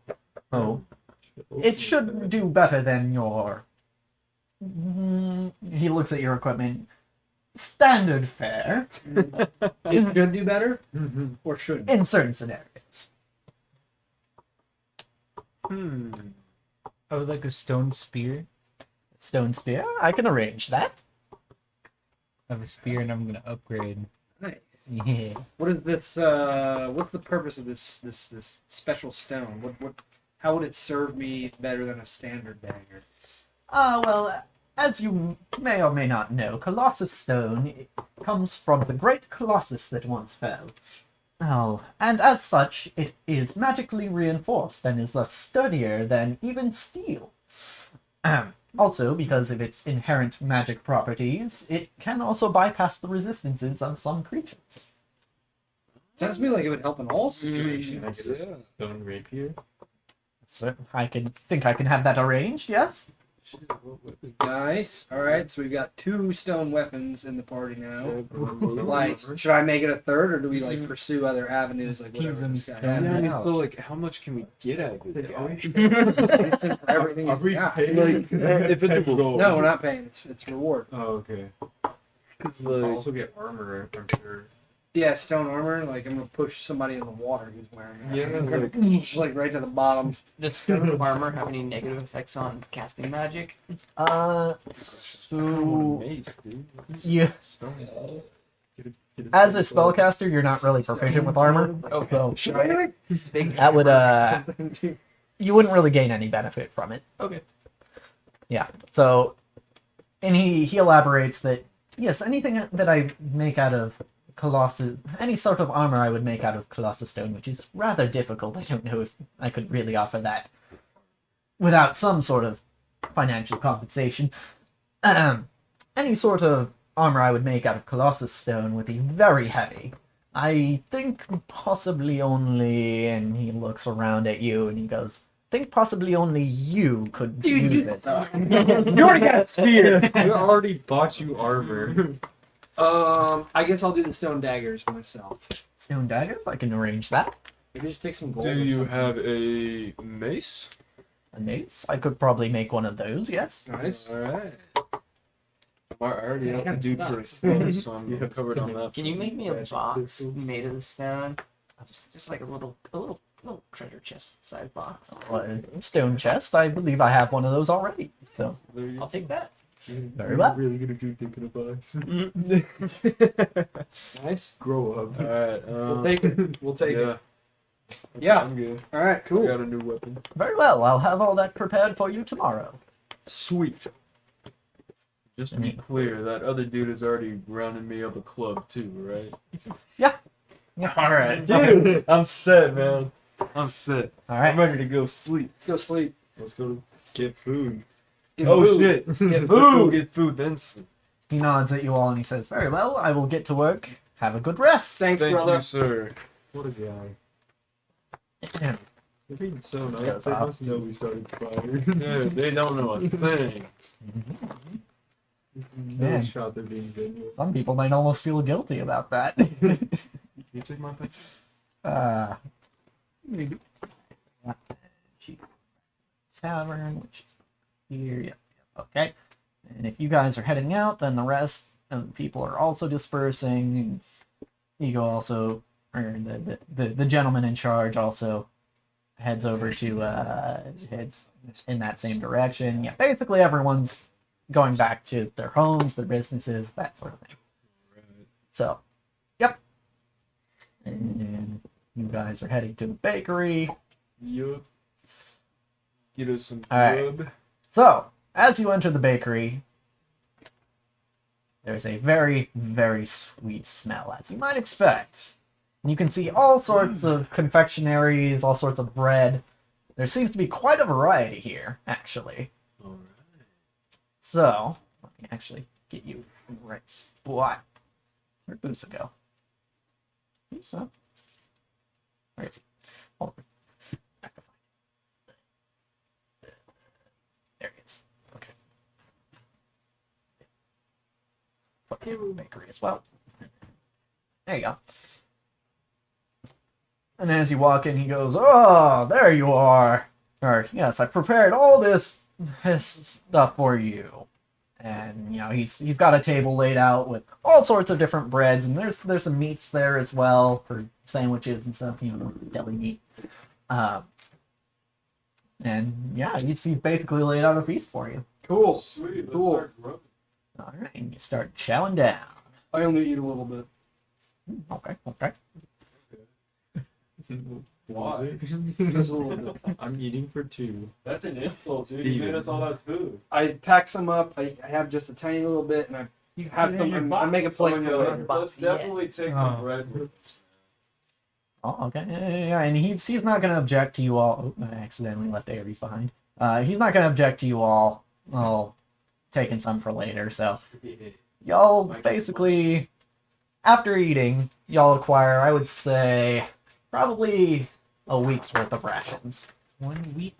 it should do better than your. He looks at your equipment. Standard fare It should do better, or should? in certain scenarios. I would like a stone spear. Stone spear, I can arrange that. I have a spear and I'm gonna upgrade. Nice. Yeah. What is this? What's the purpose of this special stone? What? How would it serve me better than a standard dagger? Well, as you may or may not know, Colossus Stone comes from the great Colossus that once fell. Oh, and as such, it is magically reinforced and is thus sturdier than even steel. Also, because of its inherent magic properties, it can also bypass the resistances of some creatures. Sounds to me like it would help in all situations. Can I get a stone rapier? So I think I can have that arranged. Yes. Nice. All right, so we've got 2 stone weapons in the party now. Like, should I make it a third, or do we like pursue other avenues, like whatever this guy Yeah, has? so like, how much can we get out of it? For everything Are he's we got. paying? Like, if it's a goal. No, we're not paying. It's reward. Oh, okay. Because I'll like, also get armor, I'm sure. Yeah, stone armor. Like I'm gonna push somebody in the water who's wearing it. Yeah, like- Just like right to the bottom. Does stone armor have any negative effects on casting magic? So mace, dude. you, as a spellcaster, you're not really proficient with armor. Okay. So Big that would you wouldn't really gain any benefit from it. Okay. Yeah. So, and he elaborates that yes, anything that I make out of Colossus, any sort of armor I would make out of Colossus stone, which is rather difficult. I don't know if I could really offer that without some sort of financial compensation. Any sort of armor I would make out of Colossus stone would be very heavy. I think possibly only, and he looks around at you and he goes, I think possibly only you could use it. You already got a spear. We already bought you armor. I guess I'll do the stone daggers myself. Stone daggers? I can arrange that. Maybe just take some gold. Do or you something. have a mace? A mace? I could probably make one of those, yes. Nice. All right. I already have to That's do for nuts. explode, so I'm Yeah. covered on that. Can you make me a That's box cool. made of the stone? Just like a little treasure chest size box. Stone chest, I believe I have one of those already. So, There you I'll take that. very well. Really gonna do thinking about Nice. Grow up. All right. We'll take it. We'll take it. Yeah. Yeah. I'm good. All right. I Cool. got a new weapon. Very well, I'll have all that prepared for you tomorrow. Sweet. Just to be clear, that other dude is already rounding me up a club too, right? Yeah. All right, dude. I'm set, man. I'm set. All I'm right. ready to go sleep. Let's go sleep. Let's go get food. Get Oh food. shit! Get Let's go food. get food, then sleep. He nods at you all and he says, very well, I will get to work. Have a good rest. Thanks, Thank brother. you, sir. What a guy. Yeah. They're being so nice. Yeah, They Bob. must know we started fire. Dude, they don't know a thing. No Man. shot they're being good with. Some people might almost feel guilty about that. You take my picture? Maybe. Tavern, which is here. Yeah. Okay. And if you guys are heading out, then the rest of the people are also dispersing. And Ego also, or the gentleman in charge also heads over to heads in that same direction. Yeah, basically everyone's going back to their homes, their businesses, that sort of thing. So, yep. And you guys are heading to the bakery. Yup. Get us some All right. grub. So, as you enter the bakery, there's a very, very sweet smell, as you might expect. And you can see all sorts of confectionaries, all sorts of bread. There seems to be quite a variety here, actually. Alright. So, let me actually get you in the right spot. Where'd Boosa go? Boosa? Where is he? Hold on. There he is. Okay. Put him in the bakery as well. There you go. And as you walk in, he goes, "Oh, there you are. Or, yes, I prepared all this stuff for you." And, you know, he's got a table laid out with all sorts of different breads, and there's some meats there as well for sandwiches and stuff, you know, deli meat. And yeah, he's basically laid out a feast for you. Cool. Sweet. Let's Cool. start grubbing. All right, and you start chowing down. I only eat a little bit. Okay, okay. Why? Just a little bit. I'm eating for 2. That's an insult, dude. You made us all that food. I pack some up. I have just a tiny little bit, and I have some. I make a plate for later. Let's definitely take the bread with us. Oh, okay. Yeah, and he's not gonna object to you all. Oh, I accidentally left Aries behind. He's not gonna object to you all taking some for later. So y'all basically, after eating, y'all acquire, I would say, probably a week's worth of rations. 1 week.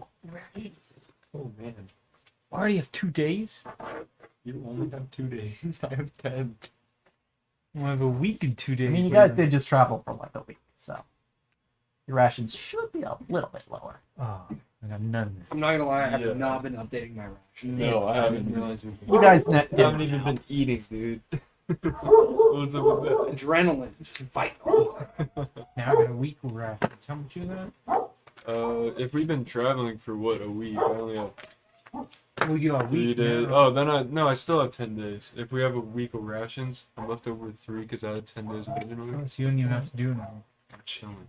Oh man, I already have 2 days. you only have 2 days. I have 10. I have a week and 2 days. I mean, you What do guys did just travel for like a week, so your rations should be a little bit lower. Oh, I got none. I'm not gonna lie, I have Yeah. not been updating my ration. No, I haven't realized You guys I did. haven't even been eating, dude. What's up with that? Adrenaline, just fight. Now I got a week of rations. How much is that? If we've been traveling for what, a week? I only have We get a 3 week. days. now. Oh, then I still have 10 days. If we have a week of rations, I'm left over with 3 because I had 10 days originally. So you don't even have to do it now. I'm chilling.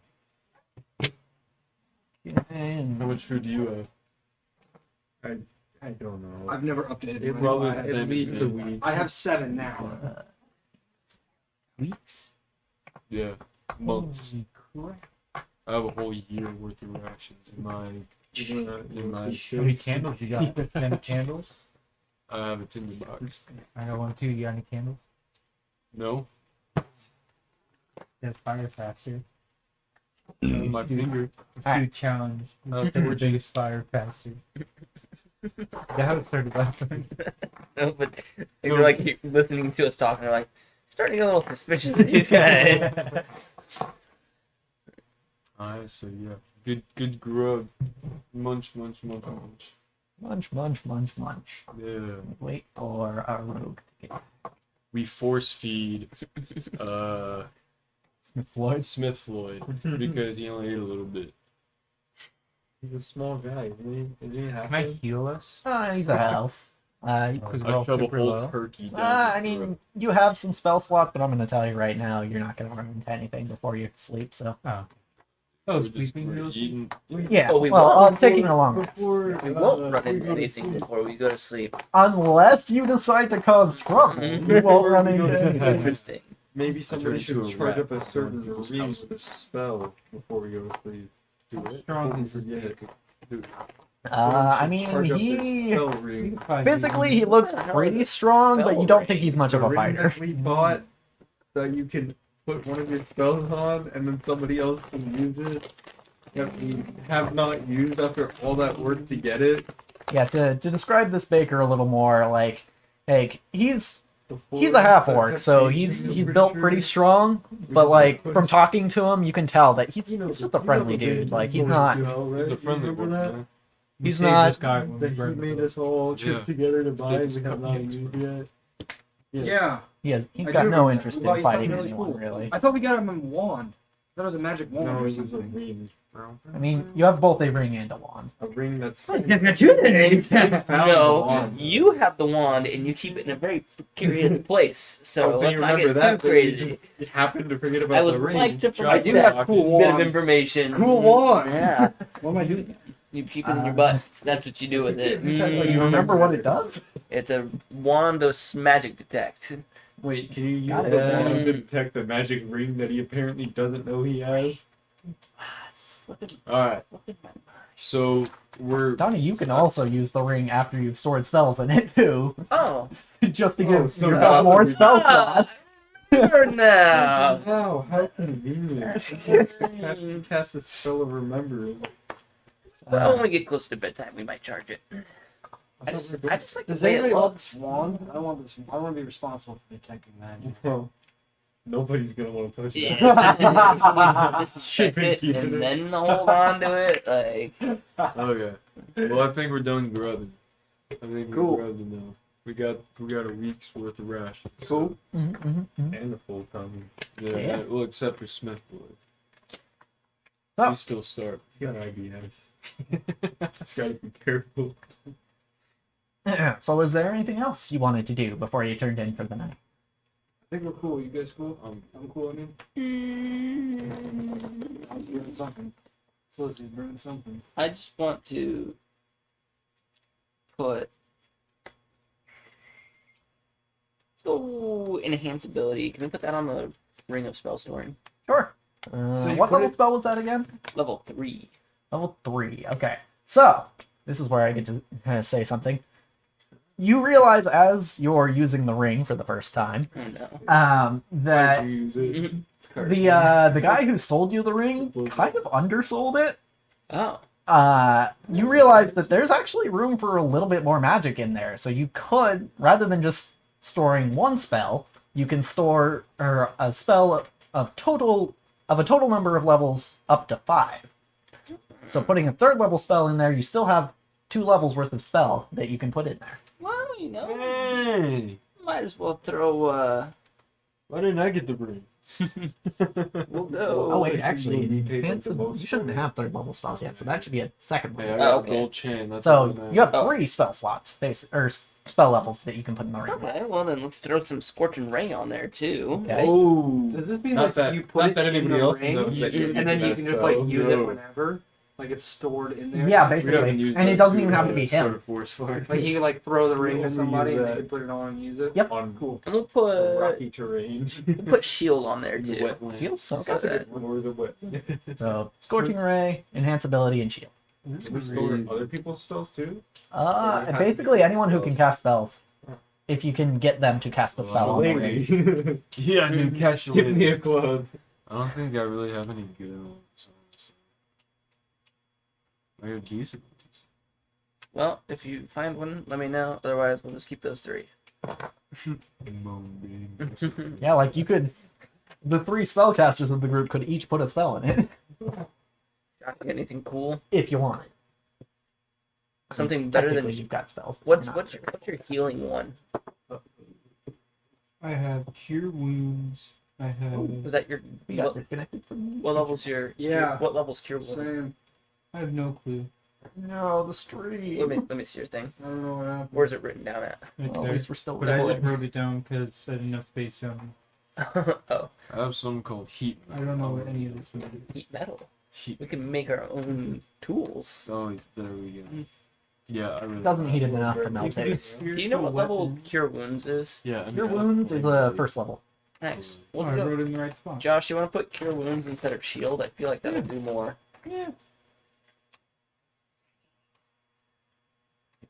And How much food do you have? I don't know. I've never updated It my probably ration. the same At least as a me. week. I have 7 now. Weeks? Yeah, months. Holy crap. I have a whole year worth of rations in my. How many candles you got? Any candles? I have a tinder box. I got one too. You got any candles? No, That's fire faster. my finger. Food challenge. What's the biggest fire faster? Is that how it started last time? No, but they're like you're listening to us talking. They're like starting to get a little suspicious of these guys. Alright, so yeah, good grub. Munch. munch. Yeah, Wait for our rogue to get we force feed Smith Floyd because he only ate a little bit. He's a small guy, isn't he? Isn't he half Can I heal us? He's a health. Because we're I all shove a super whole low. turkey down. I his mean, throat. you have some spell slots, but I'm going to tell you right now, you're not going to run into anything before you sleep. So Oh, We're just- sleeping we're heals? eating. yeah, Oh, we well, won't. I'm taking a long rest. Before We won't run we into go to anything sleep, before we go to sleep. Unless you decide to cause trouble, you won't run into anything. Interesting. maybe somebody Turn into should a charge rat. up a certain Someone goes ring house. with a spell before we go to sleep. Do it. Strong Before we is forget. I mean, he Spell ring. physically he looks What the hell pretty is a strong, but you spell don't think ring? he's much of The a ring fighter. that we bought that you can put one of your spells on and then somebody else can use it. That we have not used after all that work to get it. Yeah, to describe this baker a little more, like he's The a forest half that orc, kept so changing, he's I'm built sure. pretty strong. But like from talking to him, you can tell that he's You know, just a friendly dude. Like he's forest not. spell, right? He's a friendly You remember one, that? man. He's not. That he made us all trip Yeah. together to buy and Let's we have go not get used some. yet. Yeah. He's I got do no remember interest that. We in bought fighting something really anyone, cool. really. I thought we got him a wand. I thought it was a magic wand No, or it was a something. ring. I mean, you have both a ring and a wand. A ring that's. This guy's got 2 things. No, you have the wand and you keep it in a very precarious place. So let's not get too crazy. You happened to forget I about the would ring. like to I provide do that have cool bit of wand. information. Cool wand. Yeah, What am I doing? you keep it in your butt. That's what you do with it. Do you remember what it does? It's a wand of magic detect. Wait, can you use Got the it. wand to detect the magic ring that he apparently doesn't know he has? Alright, so we're. Donnie, you can also use the ring after you've stored spells in it too, Oh, just to Oh, give so yourself now more that we- spell slots. here now. Wow, how convenient. He cast a spell of remembering. Well, when we get close to bedtime, we might charge it. I just like to Does say it anybody want looks. this wand? I don't want this. I want to be responsible for detecting magic. Well, nobody's gonna want to touch that. Yeah, disinfect Shipping it keep and it. then hold on to it. Like, Okay. Well, I think we're done grubbing. I think we're Cool. grubbing now. We got a week's worth of rations. Cool. And a full tummy. Yeah, Yeah. we'll accept for Smith boy. So- He's still starving. He's got IBS. He's gotta be careful. So, was there anything else you wanted to do before you turned in for the night? I think we're cool. You guys cool? I'm cool. I mean, I'm doing something. Slizzy doing something. I just want to put. Let's go enhance ability. Can we put that on the ring of spell storing? Sure. you What put level it- spell was that again? Level 3. Level 3. Okay. So, this is where I get to say something. you realize as you're using the ring for the first time, Oh no. Why'd that you use it? the guy who sold you the ring kind of undersold it. Oh. You realize that there's actually room for a little bit more magic in there. So you could, rather than just storing one spell, you can store a spell of a total number of levels up to 5. So putting a 3rd level spell in there, you still have 2 levels worth of spell that you can put in there. Well, you know, Hey, might as well throw. why didn't I get the ring? We'll go. Oh wait, should actually, be paid like you the most shouldn't for it. have 3rd level spells yet, so that should be a 2nd Hey, I level. got Oh, a okay. gold chain. That's all that So matters. you have Oh. 3 spell slots, or spell levels that you can put in the ring. Okay, well then let's throw some scorching ray on there too. Okay. Oh, Does this mean Not like that- you put not it that in anybody the else ring, knows that you're and then using you that can just like spell? use No. it whenever? Like it's stored in there? Yeah, we haven't basically, used and that it doesn't to, even have to be start him. a forest fire. Like he could like throw the ring only to use somebody and they that could put it on and use it? Yep. On Cool. And we'll put rocky terrain. shield on there In the too. wetland. Shield, so That's it. Or the wet. So scorching ray, enhance ability, and shield. That's We store crazy. other people's spells too? And basically anyone who can cast spells, if you can get them to cast the spell on the ring. Lady. Yeah, dude, catch the Give me lid. a club. I don't think I really have any good ones. Honestly. I have decent ones. Well, if you find one, let me know. Otherwise, we'll just keep those 3. Moonbeam. Yeah, like you could, the 3 spellcasters of the group could each put a spell in it Anything cool? if you want it. Something better than. Technically, you've got spells. but What's you're not. what's your healing one? I have cure wounds. I have. Was that your? We got What, disconnected from what level's your? Yeah. What level's cure wound? Same. I have no clue. No, the stream. Let me see your thing. I don't know what happened. Where's it written down at? Right Well, at there. least we're still But I recording. just wrote it down because I didn't have space on. Oh, I have some called heat. I don't know what any of this was. heat metal. Heat. We can make our own tools. Oh, there we go. Yeah, I really. Doesn't heat it enough to melt it. Do you know what level cure wounds is? Yeah, I mean, Your I have wounds is flame a blade. 1st level. Nice. Oh, We'll I go. wrote it in the right spot. Josh, you want to put cure wounds instead of shield? I feel like that would do more. Yeah.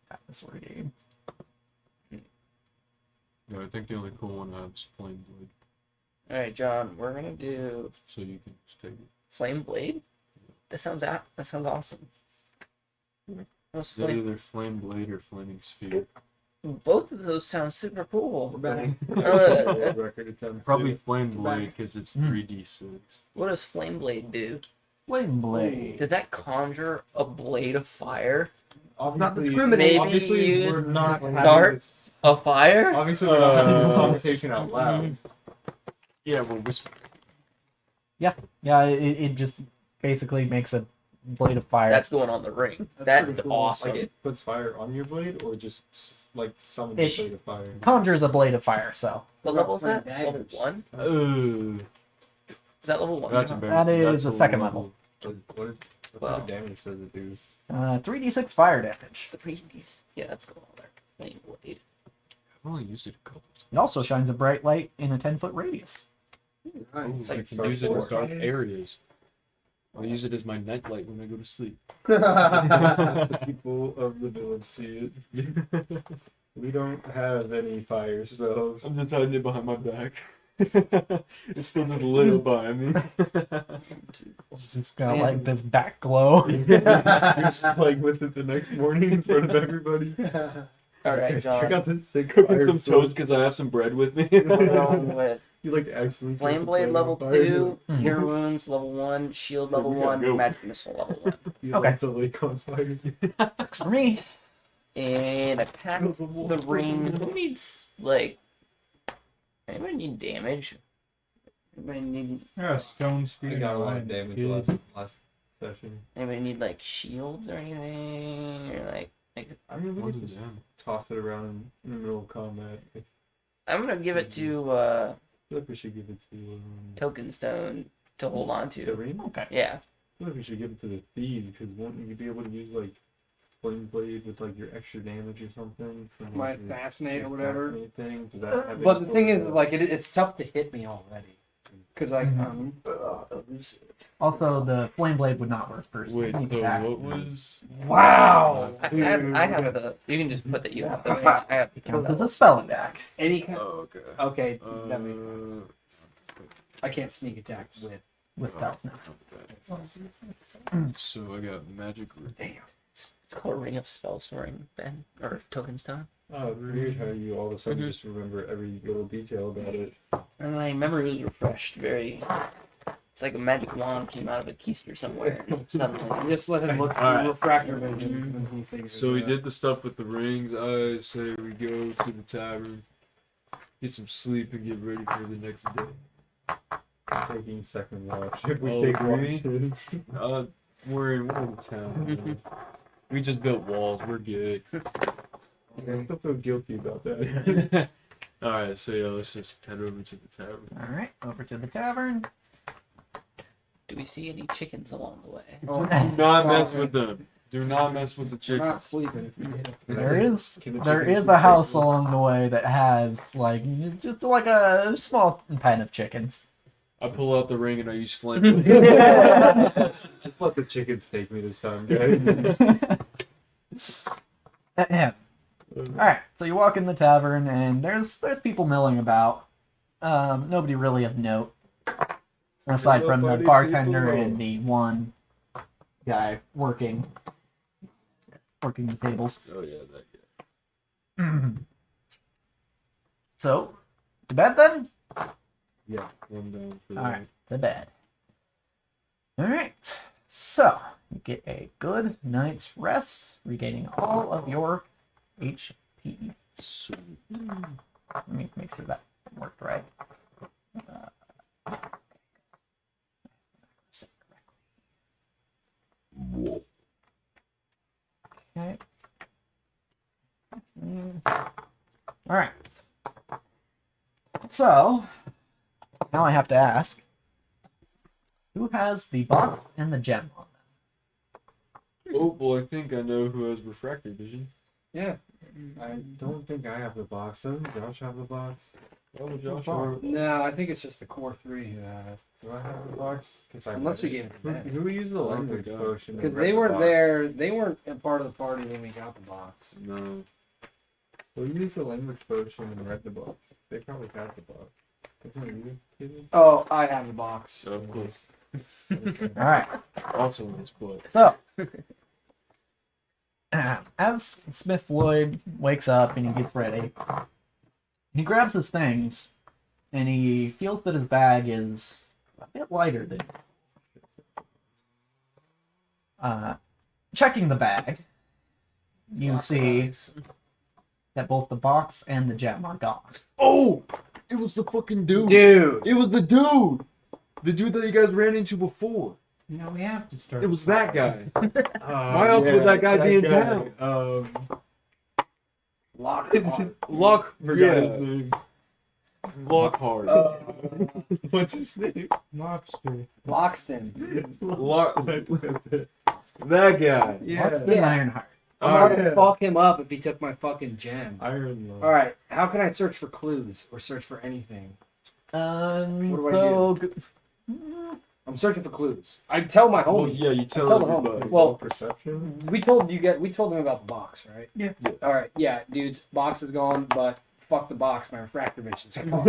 Dinosaur game. No, I think the only cool one I have is flame blade, All right, John, we're gonna do so you can just take it. flame blade. That sounds awesome. What's Is that flame? either flame blade or flaming sphere? Both of those sound super cool. Bang. Uh, Record attempt. Probably flame blade because it's Mm. 3d6. What does flame blade do? Flame blade. Does that conjure a blade of fire? Not Maybe obviously use we're not having start this- a fire? Obviously we're not having this conversation out loud. Yeah, well, whisper. Yeah, it just basically makes a blade of fire. That's going on the ring. That's That pretty is cool. awesome. Like it puts fire on your blade, or just like summons It- a blade of fire. conjures a blade of fire. So What level is that? Flame Level daggers. 1? Oh, Is that level 1? that's embarrassing. That is That's a low 2nd level. What Wow. type of damage does it do? 3d6 fire damage. 3D. Yeah, that's going on there. Flame blade. I've only used it a couple times. It also shines a bright light in a 10-foot radius. It's I like can use it in Star dark Wars. areas. I'll use it as my nightlight when I go to sleep. The people of the village see it. We don't have any fire spells. I'm just hiding it behind my back. It's still just lit behind me. Just got Man. like this back glow. You're just playing with it the next morning in front of everybody. All right, Check John. out this sick Cooking fire some spell. toast because I have some bread with me. We're going with You like actually Flame catch Blade a level flame on fire. 2, Mhm. Cure Wounds level 1, Shield So level we gotta 1, go. Magic Missile level 1. You Okay. light the lake on fire. Works for me. And I passed the ring. Who needs, like, anybody need damage? Anybody need, Yeah, stone spear. I got a lot of and damage good. last session. anybody need, like, shields or anything? Or, like I mean, we What could is just that? toss it around in the middle of combat. I I'm gonna give it to feel like we should give it to Token Stone to hold on the to. ring. Okay. Yeah. I feel like we should give it to the thief because won't you be able to use like flame blade with like your extra damage or something? From, My like, your assassinate or your whatever. assassinate thing? Does that have But any the thing is, sort of- like, it's tough to hit me already. Because elusive. Also, the flame blade would not work for Wait, sneak so attack. what was? Wow. I have the. You can just put that you have the. I have the. Counts as a spell attack. Any kind. Oh, okay. Okay, that makes sense. I can't sneak attack With spells now. So I got magic. Damn. It's called a ring of spell storing, Ben, or token stone. Oh, it's weird how you all of a sudden just remember every little detail about it. And my memory was refreshed. Very. It's like a magic wand came out of a keister somewhere, and suddenly. Just let him look Alright. through refractor vision and he figures So we it out. did the stuff with the rings. I say we go to the tavern, get some sleep, and get ready for the next day. Taking second watch. If we Oh, take really? watches. We're in town. We just built walls. We're good. I still feel guilty about that. All right, so yeah, let's just head over to the tavern. All right, over to the tavern. Do we see any chickens along the way? Oh, Do not mess with them. Do not mess with the we're not chickens. sleeping if we get it. There is Can the there chickens is be a house taken? along the way that has like just like a small pen of chickens. I pull out the ring and I use flame. Just let the chickens take me this time, guys. Ahem. All right, so you walk in the tavern and there's people milling about. Nobody really of note, aside from the Nobody bartender people. and the one guy working the tables. Oh yeah, that guy. So, to bed then? Yeah, I'm down for that. All right, to bed. All right, so you get a good night's rest, regaining all of your HP. Sweet. Let me make sure that worked right. Okay. All right. So now I have to ask, who has the box and the gem on them? Oh, well, I think I know who has refractor vision. Yeah. I don't think I have the box. Doesn't Josh have the box? Oh, Josh. No, I think it's just the core three who have it. Do I have the box? Unless we gave it to them. Who used the Oh my language God. potion? and Because read they the weren't box? there. They weren't a part of the party when we got the box. No. Who used the language potion and read the box? They probably had the box. Isn't it you, Kitty? Oh, I have the box. Of course. All right. Also in this book. So, as Smith Floyd wakes up and he gets ready, he grabs his things and he feels that his bag is a bit lighter than. Checking the bag, you see that both the box and the gem are gone. Oh! It was the fucking dude. Dude. It was the dude. The dude that you guys ran into before. You know, we have to start. It was that guy. Why else would that guy be in town? Luck forgot Yeah. his name. Lockhart. What's his name? Lobster. Loxton. That's it. That guy. Yeah. The Ironheart. I'm Alright. gonna fuck him up if he took my fucking gem. Iron Lung. Alright, how can I search for clues or search for anything? What do I So, I'm searching for clues. I tell my Well, homies. yeah, you I tell tell the everybody. homies. Well, Perception. we told them about the box, right? Yeah. Alright, yeah, dudes, box is gone, but fuck the box, my refractor vision's gone.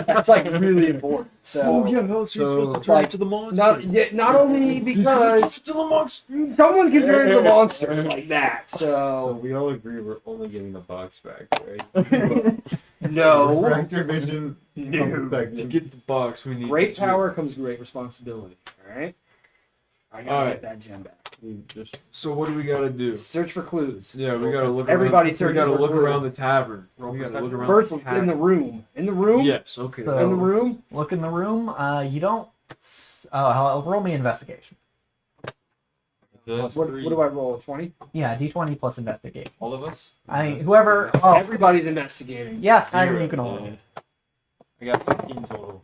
That's like really important. So hell, so, turn like, into the monster. not only because to the monster. someone can turn into a monster like that. So So we all agree we're only getting the box back, right? no. Refractor vision. No. To get the box, we need Great the gem. power comes great responsibility. Alright? I gotta Alright. get that gem back. So what do we gotta do? Search for clues. Yeah, we gotta look. Everybody around. We searches gotta for look clues. around the tavern. Roll We gotta perception. look around. First, the it's tavern. in the room. In the room? Yes. Okay. So- In the room? look in the room. You don't. Oh, roll me investigation. That's What three. do I roll? 20? Yeah, d20 plus investigation. All of us. Whoever. Oh, Everybody's investigating. yes, Zero. you can roll. I got 15 total.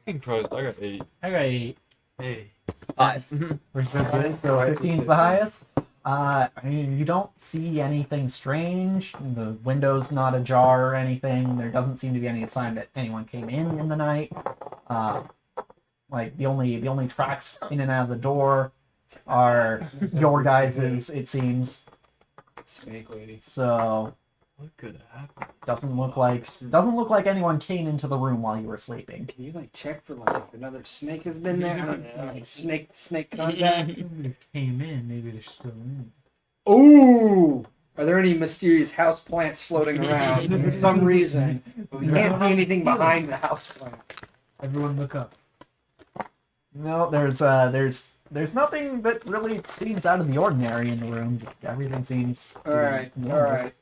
Fucking Christ, I got 8. I got 8. Hey. 5. We're so good. So 15's the highest. I mean, you don't see anything strange. The window's not ajar or anything. There doesn't seem to be any sign that anyone came in the night. Like the only tracks in and out of the door are your guys's, it seems. Snake lady. So What could happen? doesn't look like anyone came into the room while you were sleeping. Can you like check for like if another snake has been there? I don't know, like snake contact. They came in, maybe they're still in. Ooh! Are there any mysterious house plants floating around for some reason? We can't see anything behind the house plant. Everyone look up. No, there's nothing that really seems out of the ordinary in the room. Everything seems All right, normal. all right.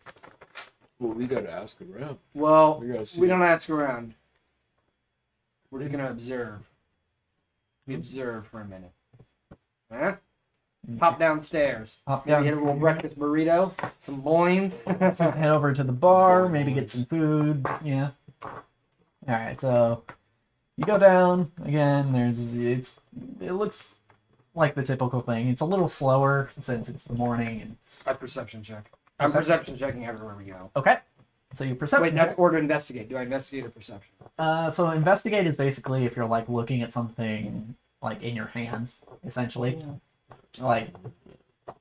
Well, we gotta ask around. Well, We gotta see. we don't ask around. We're just gonna observe. We observe for a minute. Huh? Pop downstairs. Up, Maybe down, get a little breakfast burrito, some loins. head over to the bar, maybe get some food. Yeah. All right, so you go down again. It looks like the typical thing. It's a little slower since it's the morning. And I perception check. I'm perception checking everywhere we go. okay, so you perception. Wait, that's order investigate. Do I investigate or perception? So investigate is basically if you're like looking at something like in your hands, essentially. Like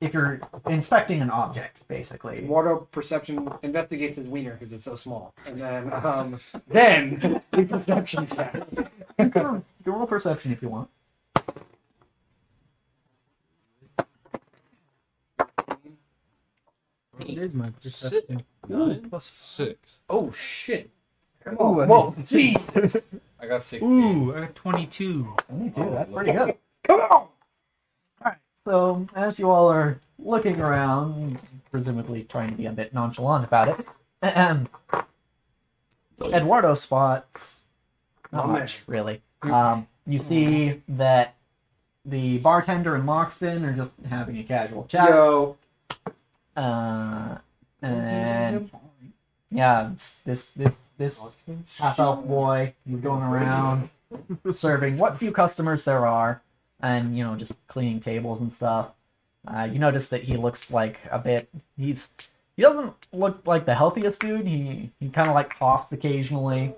if you're inspecting an object, basically. Water perception investigates his wiener because it's so small, and then we perception check. You can roll perception if you want. It is my perception. 9 + 6. Oh shit! Come Ooh, on, whoa, Jesus! I got 16. Ooh, I got 22. 22, that's pretty good. Come on! So, as you all are looking around, presumably trying to be a bit nonchalant about it, Eduardo spots not Oh, man. much, really. You see that the bartender and Loxton are just having a casual chat. Yo, And yeah, it's this half-elf boy, he's going around serving what few customers there are, and just cleaning tables and stuff. You notice that he looks like a bit. He doesn't look like the healthiest dude. He kind of like coughs occasionally,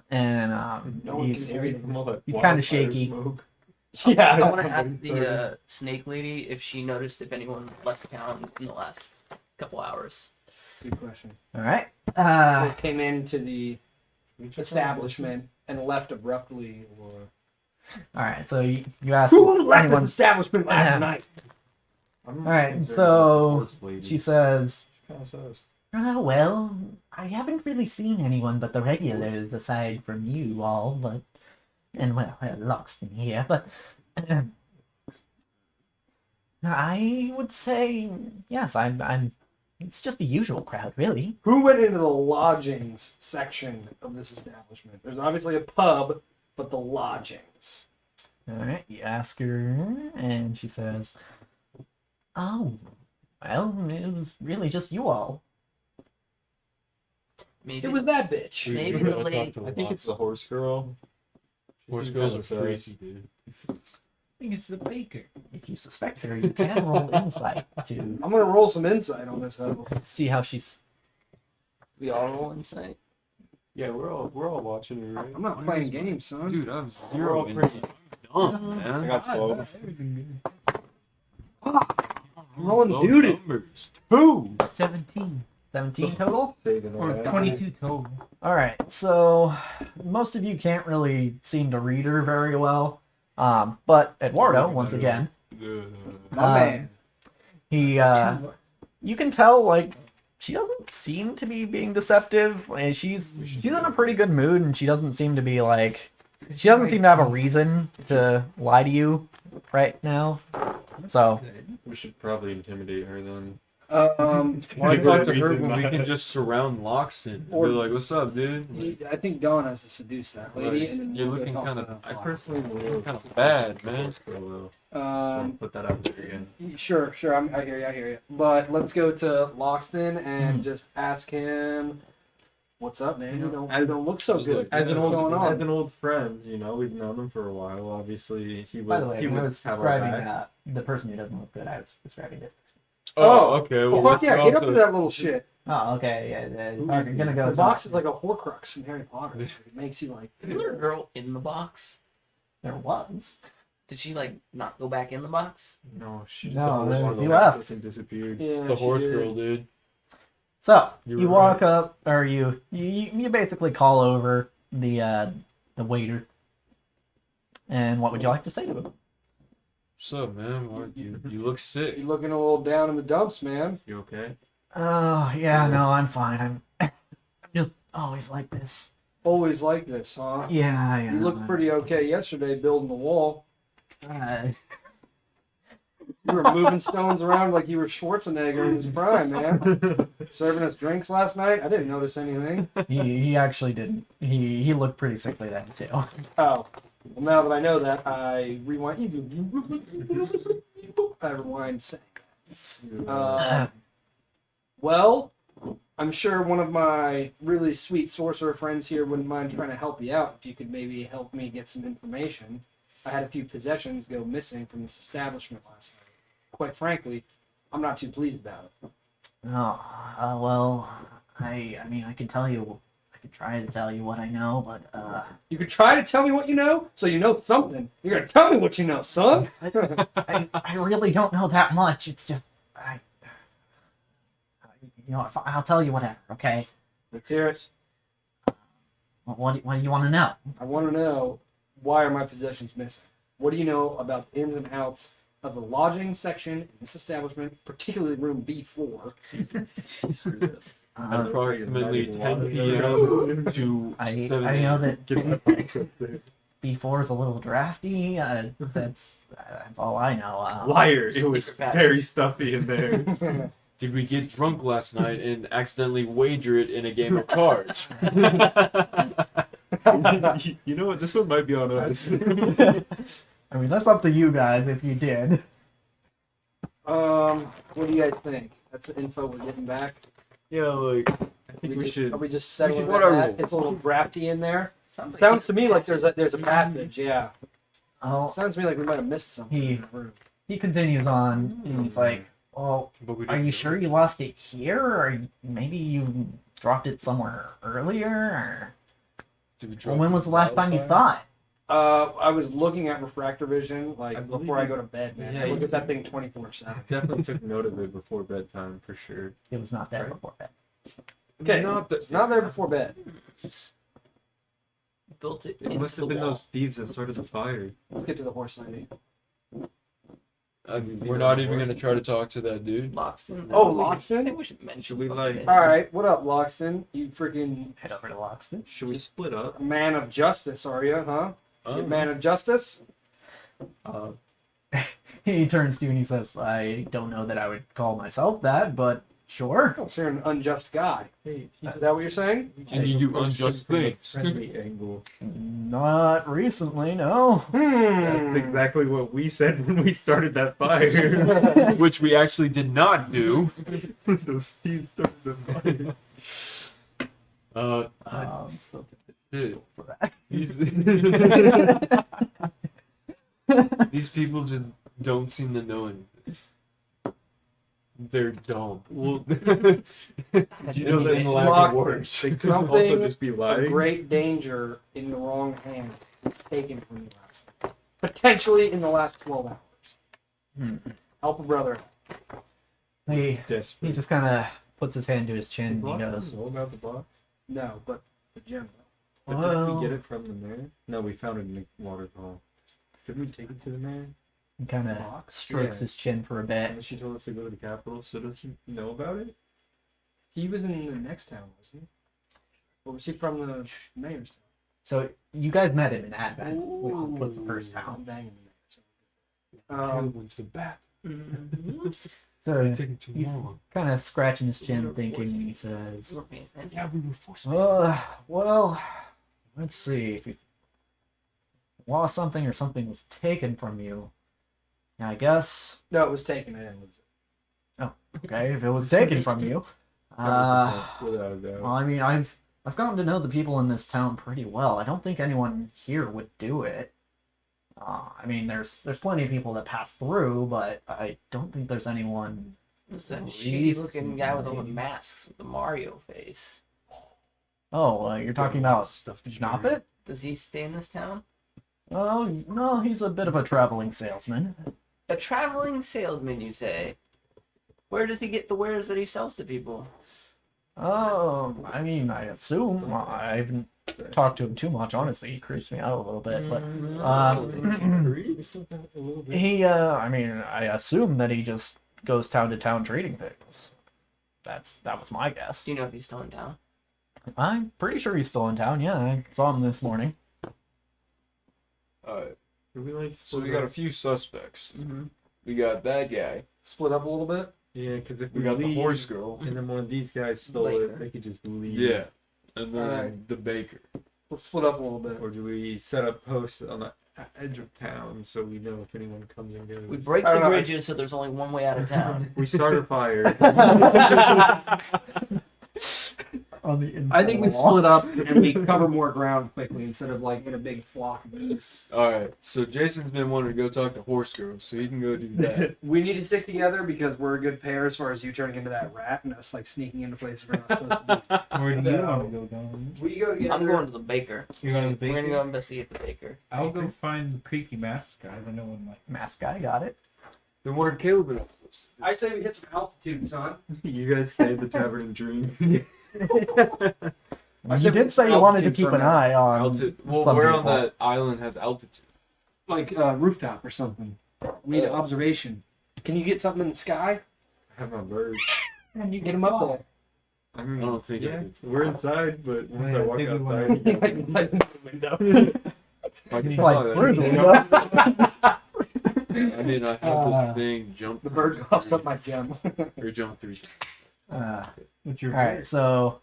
and he's kind of shaky. I yeah. want to ask the snake lady if she noticed if anyone left town in the last couple hours. Good question. All right. Who came into the establishment and left abruptly, or All right. So you ask who left anyone. the establishment last night? All right. So she says, "Oh, well, I haven't really seen anyone but the regulars aside from you all, but and Loxton here, but I would say yes. I'm. It's just the usual crowd, really." Who went into the lodgings section of this establishment? There's obviously a pub, but the lodgings. All right. You ask her, and she says, "Oh, well, it was really just you all." Maybe It was that bitch. Maybe the lady. I think it's the horse girl. Horse girls are crazy, dude. I think it's the baker. If you suspect her, you can roll insight to I'm gonna roll some insight on this hoe. see how she's. We all roll insight. Yeah, we're all watching her, right? I'm not playing games, son. Dude, I have 0 insight. Dumb, man. I got 12. I'm rolling Low dude. numbers. 2. 17. 17 total? Saving all Or that. 22 total. All right, so most of you can't really seem to read her very well. But Eduardo, once again, My man. he, you can tell, like, she doesn't seem to be being deceptive. Like, she's in a pretty good mood, and she doesn't seem to be, like, she doesn't seem to have a reason to lie to you right now. So, We should probably intimidate her then. Well, Give her to her when we can just surround Loxton. Or- Be like, what's up, dude? I think Dawn has to seduce that lady, Right. and then You're we'll go looking talk kind to of. the I boss. personally look kind of bad, man. Put that out there again. Sure. I hear you. But let's go to Loxton and just ask him. What's up, man? You You know, don't look so just good. like- As What's going on? an old friend, you know, we've known him for a while. Obviously, he would. By the way, he when I would was have our describing backs. the person who doesn't look good, I was describing this. Oh, okay. Well, Well, fuck yeah, get up to that little shit. Oh, okay, yeah. Who You're is he? gonna go. The box is like a Horcrux from Harry Potter. It makes you like. Isn't there a girl in the box? There was. Did she like not go back in the box? No, she's No, the horse he girl left. and disappeared. Yeah, the she horse did. girl, dude. So You you were walk right. up, or you basically call over the waiter. And what would you like to say to him? What's up, man? What, you look sick. You're looking a little down in the dumps, man. You okay? Oh yeah, no, I'm fine. I'm just always like this. Always like this, huh? Yeah, You looked pretty okay yesterday building the wall. You were moving stones around like you were Schwarzenegger in his prime, man. Serving us drinks last night. I didn't notice anything. he actually didn't. He looked pretty sickly then too. Oh. Well, now that I know that, I rewind. I rewind. Well, I'm sure one of my really sweet sorcerer friends here wouldn't mind trying to help you out if you could maybe help me get some information. I had a few possessions go missing from this establishment last night. Quite frankly, I'm not too pleased about it. Oh, well, I mean, I can tell you, I can try to tell you what I know, but You could try to tell me what you know, so you know something. You're gonna tell me what you know, son. I really don't know that much. It's just I'll tell you whatever. Okay. Let's hear it. What do you want to know? I want to know, why are my possessions missing? What do you know about the ins and outs of the lodging section in this establishment, particularly room B4? Approximately 10 p.m. to I 7 know a.m. that Get my box up there. B4 is a little drafty. That's all I know. Liar! It was He's fat. very stuffy in there. Did we get drunk last night and accidentally wager it in a game of cards? You know what? This one might be on us. I mean, that's up to you guys if you did. What do you guys think? That's the info we're getting back. Yeah, like I think we should. Are we just settling what on are that? we? It's a little drafty in there. Sounds like Sounds to me like there's a passage. Yeah. Oh, Sounds to me like we might have missed something. He- in the room. he continues on, and he's like, "Well, but we are didn't you sure you lost it here, or maybe you dropped it somewhere earlier? Or Did we well, drop when was the last time you saw it? I was looking at refractor vision I like believe before I you- go to bed, man. Yeah, I look you- at that thing 24/7. Definitely took note of it before bedtime for sure. It was not there Right. before bed. Okay, Not it's not there before bed. built it. It into must have the been wall. those thieves that started the fire. Let's get to the horse lady. I mean, we're not even gonna try to talk to that dude. Loxton. Oh, I Loxton? think we should mention Should we, something. like- All right, what up, Loxton? You freaking Head over to Loxton. Should we split up? man of justice, are you, huh? You Oh. man of justice? He turns to you and he says, "I don't know that I would call myself that, but sure." Oh, so you're an unjust guy. Hey, Is that what you're saying? And you do unjust things. Friendly angle. Not recently, no. That's exactly what we said when we started that fire. Which we actually did not do. Those thieves started the fire. So Shit. for that. These people just don't seem to know anything. They're dumb. Well, you know that in the lack of Locked. words. they could Something also just be A lying. great danger in the wrong hands is taken from you last. Potentially in the last 12 hours. Hmm. Help a brother. He Desperate. just kind of puts his hand to his chin and he Lost goes, know about the box? No, but the gem. But didn't Well- we get it from the mayor? No, we found it in the waterfall. Didn't we take it to the mayor? and kind of strokes Yeah. his chin for a bit. And she told us to go to the capital, so does he know about it? He was in the next town, wasn't he? Or was he from the mayor's town? So you guys met him in Advent, which was the first I'm town. banging the mayor. When's the bat? So Taking too he's long. kind of scratching his chin, thinking. And he says, Yeah, we were forced. well, let's see. If you lost something or something was taken from you, I guess. No, it was taken. I didn't lose it. Okay, if it was taken from you, 100%, without a doubt. well, I mean, I've I've gotten to know the people in this town pretty well. I don't think anyone here would do it. I mean, there's plenty of people that pass through, but I don't think there's anyone. Who's that Please. shady-looking guy with all the masks with the Mario face? Oh, you're talking about stuff. Schnoppet? Does he stay in this town? Oh, no, he's a bit of a traveling salesman. A traveling salesman, you say? Where does he get the wares that he sells to people? Oh, I mean, I assume. I haven't talked to him too much, honestly. He creeps me out a little bit, but I mean, I assume that he just goes town to town trading things. That was my guess. Do you know if he's still in town? I'm pretty sure he's still in town. Yeah, I saw him this morning. Alright, Can we like so we got a few suspects. Mm-hmm. We got that guy. Split up a little bit. Yeah, because if We we got leave, the horse girl. and then one of these guys stole Later. it, they could just leave. Yeah. And then Alright. the baker. Let's split up a little bit. Or do we set up posts on the edge of town so we know if anyone comes and goes? We break I the don't know. bridges so there's only one way out of town. We start a fire. On the inside I think we split up and we cover more ground quickly instead of like in a big flock of geese. Alright, so Jason's been wanting to go talk to horse girl, so he can go do that. We need to stick together because we're a good pair as far as you turning into that rat and us like sneaking into places we're not supposed to be. Where do you So- want to go down? We go together. I'm going to the baker. You're going to the We're gonna bakery? go investigate the baker. I'll go find the creaky mask guy. I know one like. Mask guy, got it. Then what are Caleb and I supposed to do? I say we hit some altitude, son. You guys stay at the tavern and dream. I You said did say you wanted to altitude keep for an now. eye on. Altitude. Well, some where on people. that island has altitude? Like rooftop or something. We need an observation. Can you get something in the sky? I have my bird. And you get them up there. I I mean, don't think I yeah, can. we're inside, but once I I walk think we outside, He like flies into the window. I can Flies fly through the that. window. I mean, I have Uh, this thing jump. The bird coughs up my gem. Or jump through. What's your All right, so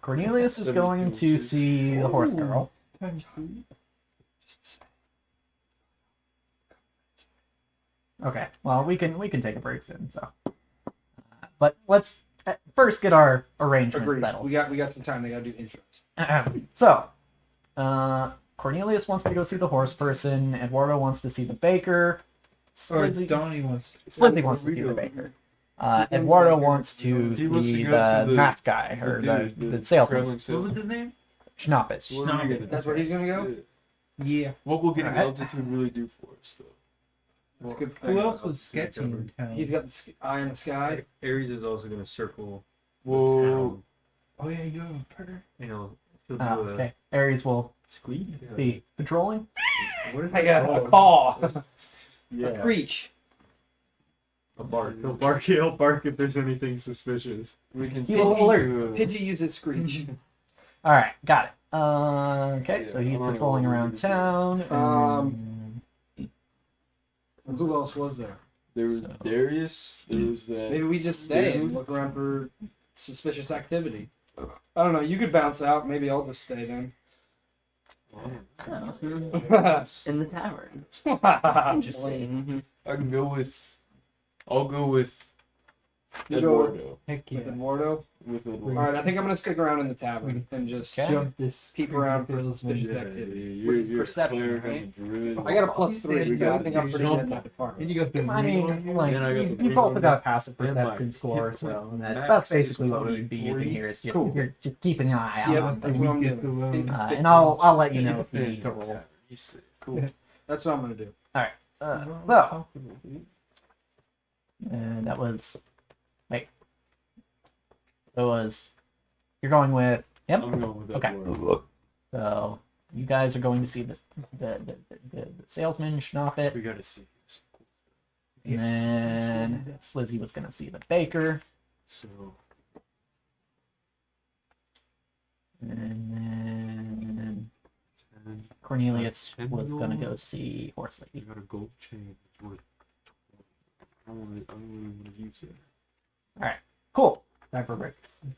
Cornelius is 72 going to inches. see the horse girl. Okay, well we can take a break soon. So, but let's first get our arrangements Agreed. settled. We got some time. They gotta do intros. So, Cornelius wants to go see the horse person. Eduardo wants to see the baker. Or Slizzy, Donnie wants. Slizzy wants to see the baker. Eduardo wants to He wants to see go the to the- mask guy or the salesman. Traveling What was salesman. his name? Schnoppet. So what are we gonna do? That's where he's gonna go. Yeah. What will getting Alright. altitude really do for us, though? That's a good Who point. else was sketchy in town? He's got the eye in the sky. Ares is also going to circle Whoa. town. Oh yeah, you have a partner. You know, he'll do Oh, a okay. Ares will squeak. be patrolling. What is I that got a called? call. Yeah, A screech. a bark. He'll bark. He'll bark if there's anything suspicious. We can He will alert. Pidgey uses screech. All right, got it. Okay, Yeah, so he's I don't know patrolling what we're around gonna do. town. Who else was there? There was Darius. There was that. Maybe we just stay and look around for suspicious activity. I don't know. You could bounce out. Maybe I'll just stay then. In the tavern. Interesting. I can go with. I'll go with You go Eduardo. Heck yeah. with Eduardo. With All Eduardo. right, I think I'm gonna stick around in the tavern and just Okay. Jump this. peep around for suspicious Yeah, activity. you're Perception, a cleric, right? I'm a druid. I got a +3, so I think I'm pretty good in that And department. you got the. I mean, like, Then I got you, the you both got a passive Then my perception score, hit so point that's max basically is what we'd be using 40. here. Is just, Cool. you're just keeping an eye out Yep, on that's things. what I'm Weakest doing. of all. Inconspicuous. And I'll let you know if you There need you to go. roll. He's sick. Cool. That's what I'm gonna do. So, and that was. Wait. It was. You're going with him? I'm going with Okay. Eduardo. So, you guys are going to see the salesman, Schnoppet. We gotta see this. And then Slizzy was going to see the baker. So And then 10. Cornelius $10 was going to go see Horse You Lady. got a gold chain. It's worth 20. I don't really want to use it. Cool. Time for a break.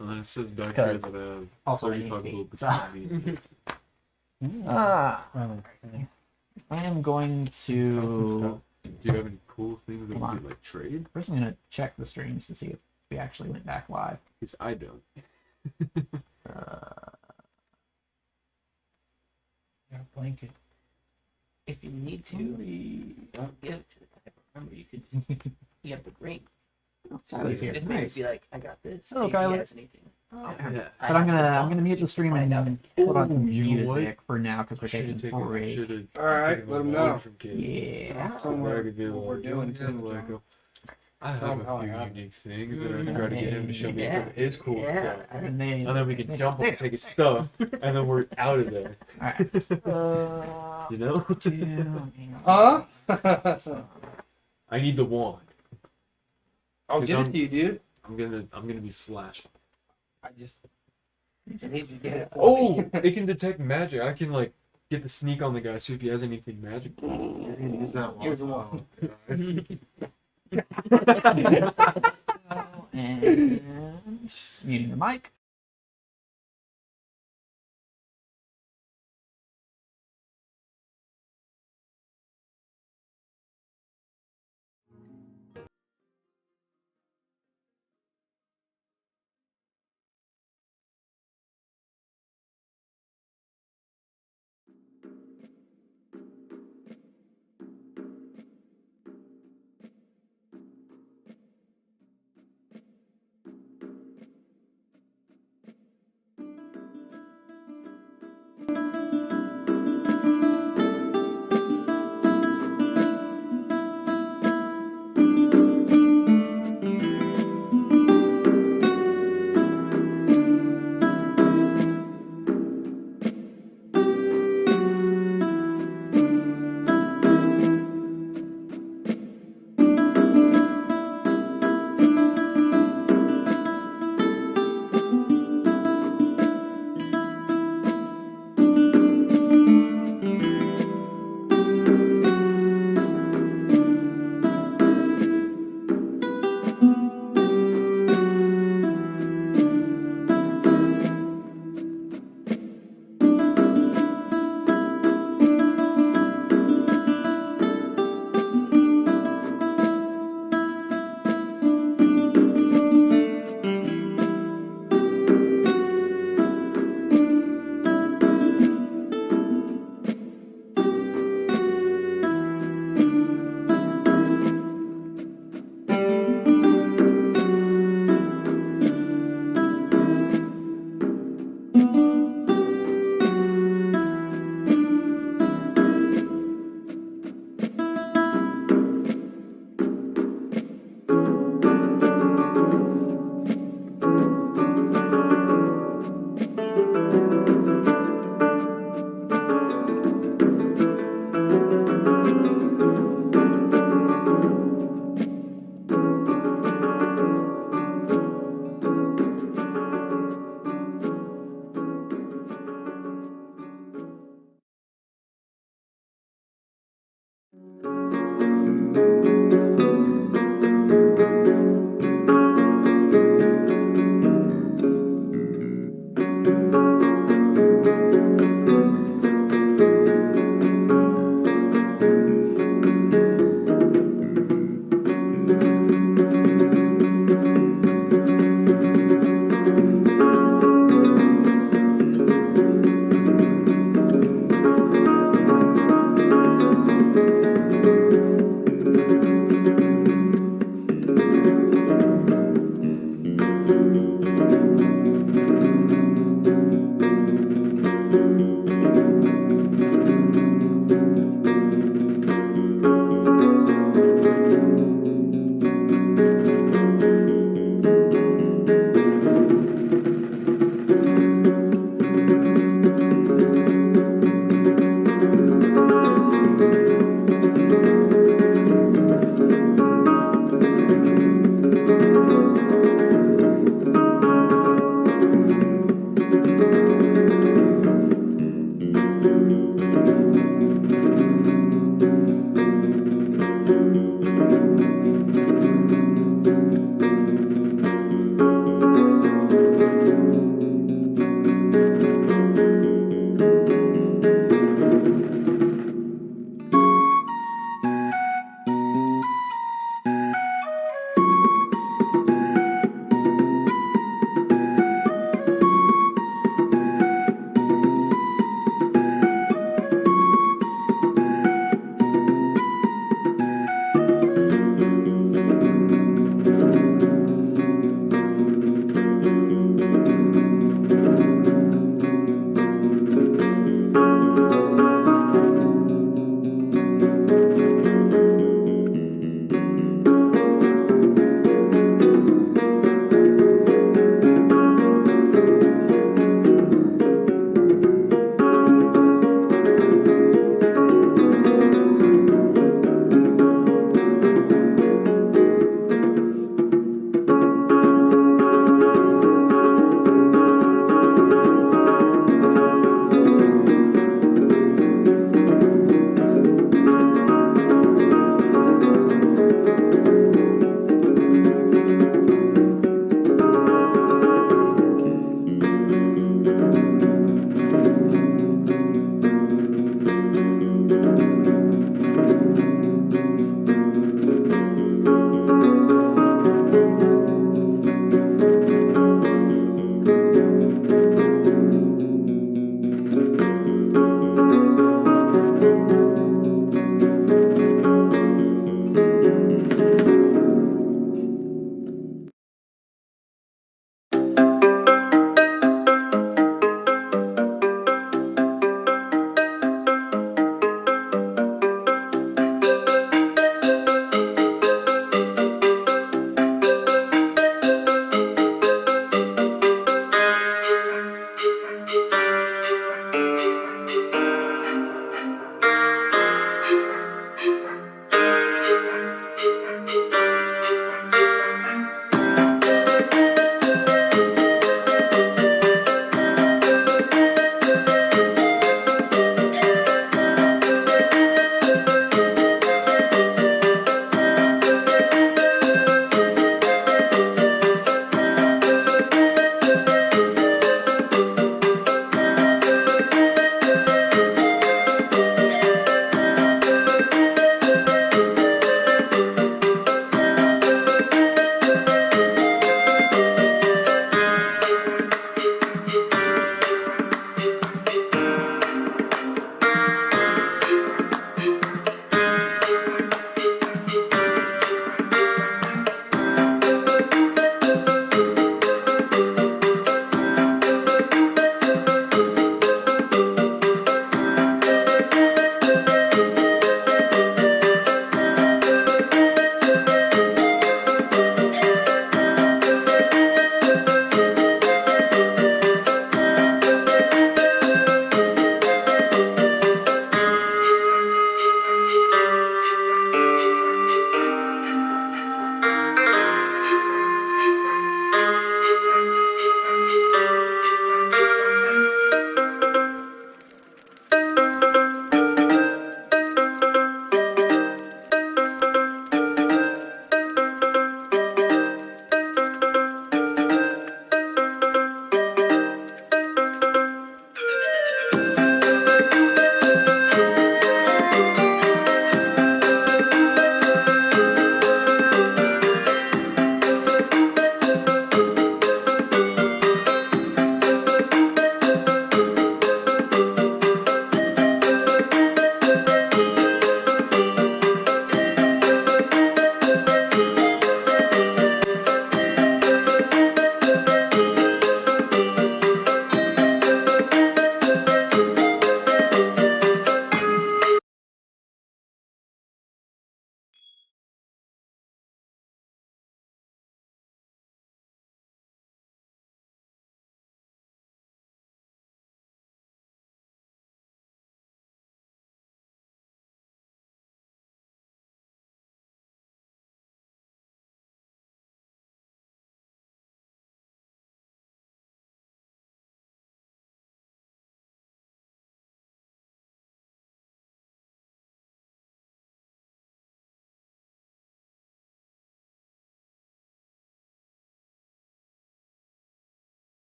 And then it says back here Because that I have also I need 35 to gold eat, between me. I am going to. Do you have any cool things that we Come on. could like trade? First, I'm going to check the streams to see if we actually went back live. Because I don't. blanket. If you need to, don't give it to the guy. But remember, you could. You have the ring. Tyler's here. Just maybe Nice. be like, I got this. Hello, See if he Kyler. has anything. Yeah. But I'm gonna mute the stream and put on some you know what? music for now because I we're should taking have a taken. I break. should have. All right, let him know. Yeah. Tell him I what could be we're like, doing yeah, too. like, I Tell him have how a I few have it. unique things, and I try to get him to show me Yeah. some of his cool Yeah. stuff. And then, And then we can jump up and take his stuff, and then we're out of there. Alright. You know? Huh? I need the wand. I'll 'Cause give it I'm- to you, dude. I'm gonna be Flash. I need you to get it. for Oh, me. it can detect magic. I can like get the sneak on the guy, see if he has anything magic. Use that one. Here's the wand. And muting the mic.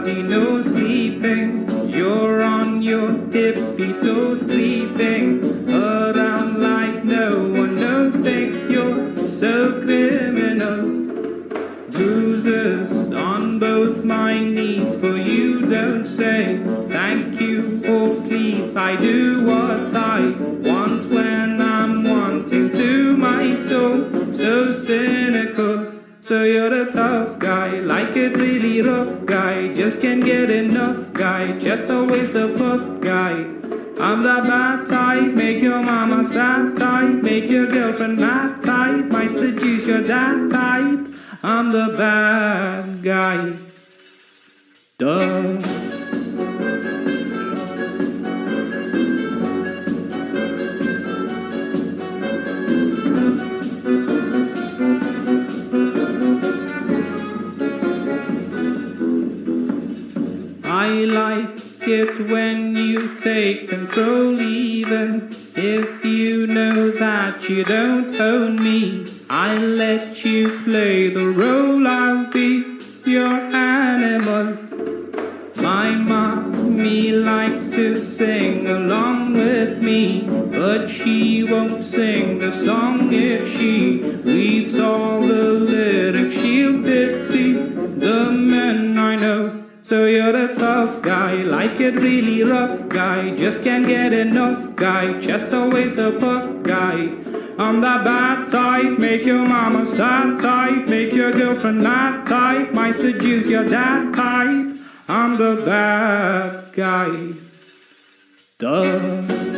be no sleeping. You're on your tippy toes creeping around like no one knows. Think you're so criminal. Bruises on both my knees for you. Don't say thank you or please. I do what I want when I'm wanting to. My soul so cynical. So you're a tough guy, like it really rough guy. Just can't get enough guy, just always a puff guy. I'm the bad type, make your mama sad type, make your girlfriend mad type, might seduce your dad type. I'm the bad guy. Duh. I like it when you take control, even if you know that you don't own me. I let you play the role, I'll be your animal. My mommy likes to sing along with me, but she won't sing the song if she reads all the lyrics. She'll pity the men I know. So you're a tough guy, like it really rough guy, just can't get enough guy, just always a puff guy. I'm that bad type, make your mama sad type, make your girlfriend mad type, might seduce your dad type. I'm the bad guy. Duh.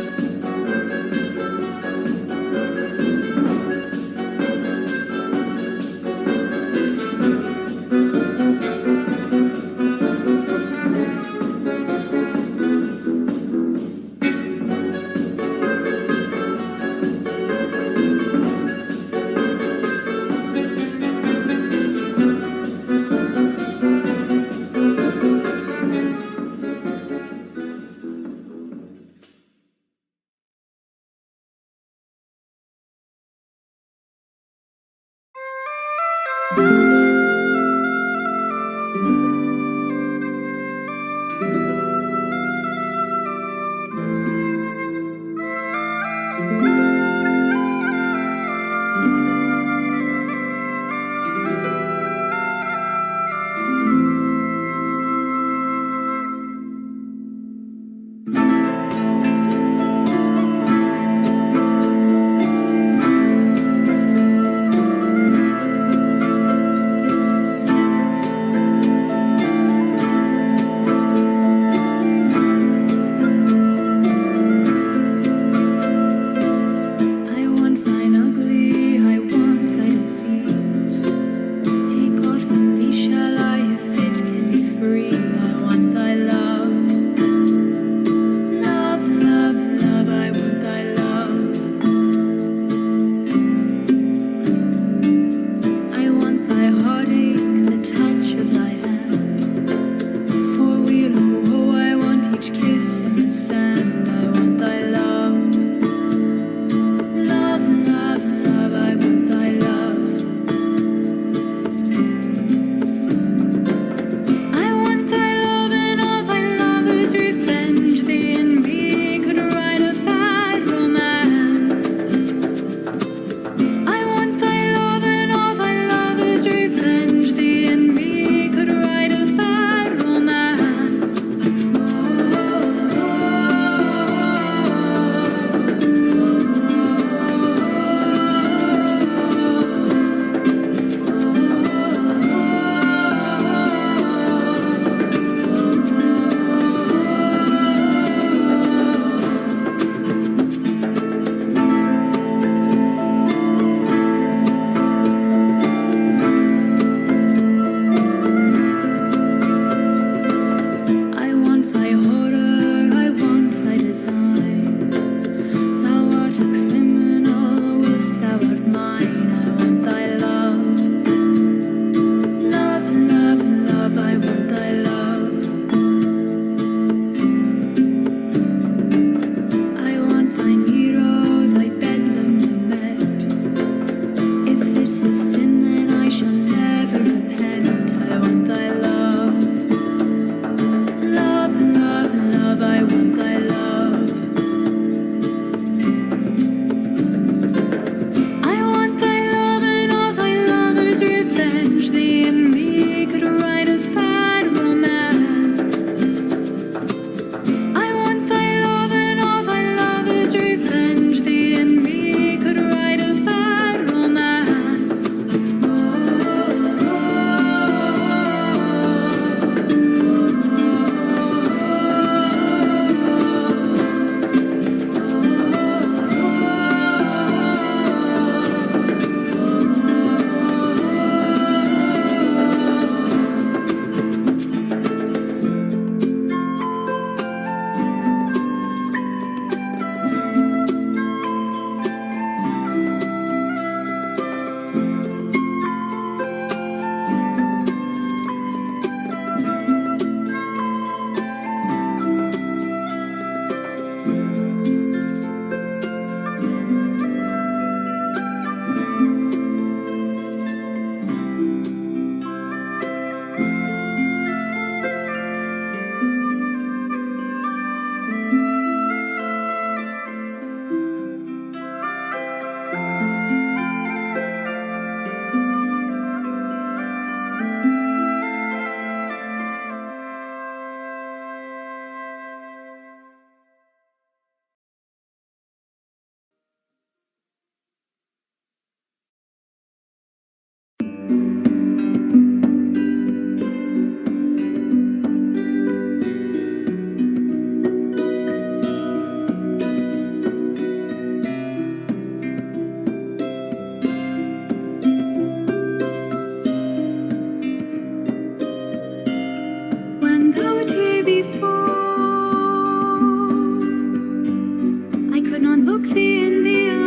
look thee in the eye,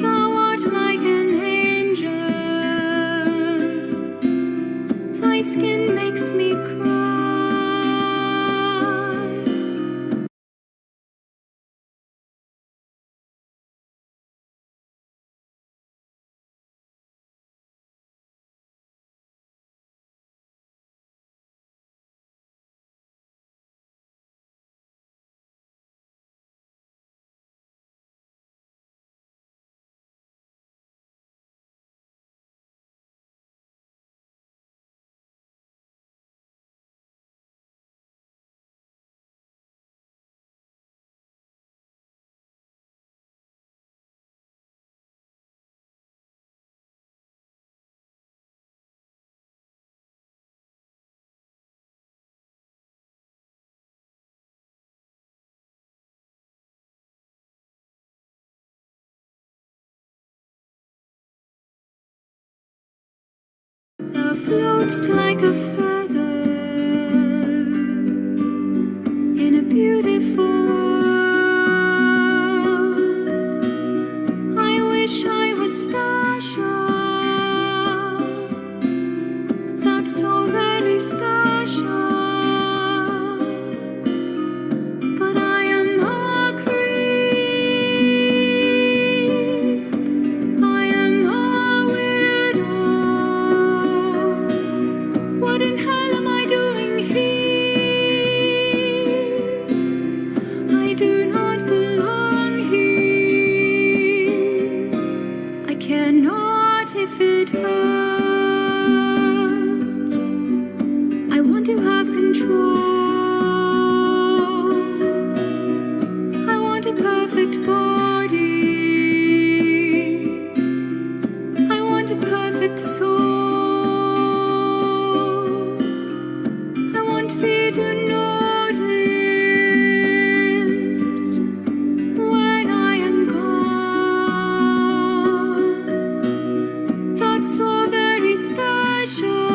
thou art like an angel. Thy skin makes me cry. Thou floatst like a feather in a beautiful world. I wish I was special, that's so very special. But I am a creep, I am a weirdo. What in hell am I doing here? I do not belong here. I cannot if it hurts. I want to have control. I want a perfect body. I want a perfect soul. I want thee to notice when I am gone. That's so very special.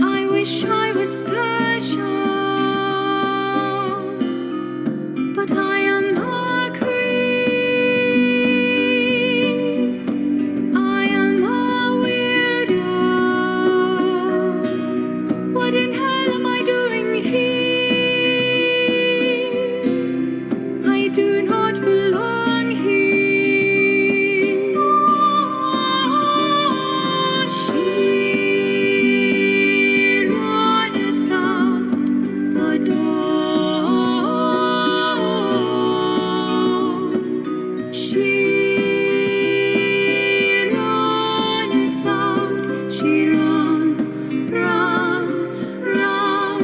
I wish I was special, but I am a creep. I am a weirdo. What in hell am I doing here? I do not belong here. She runneth out the door. She runneth out, she run, run, run,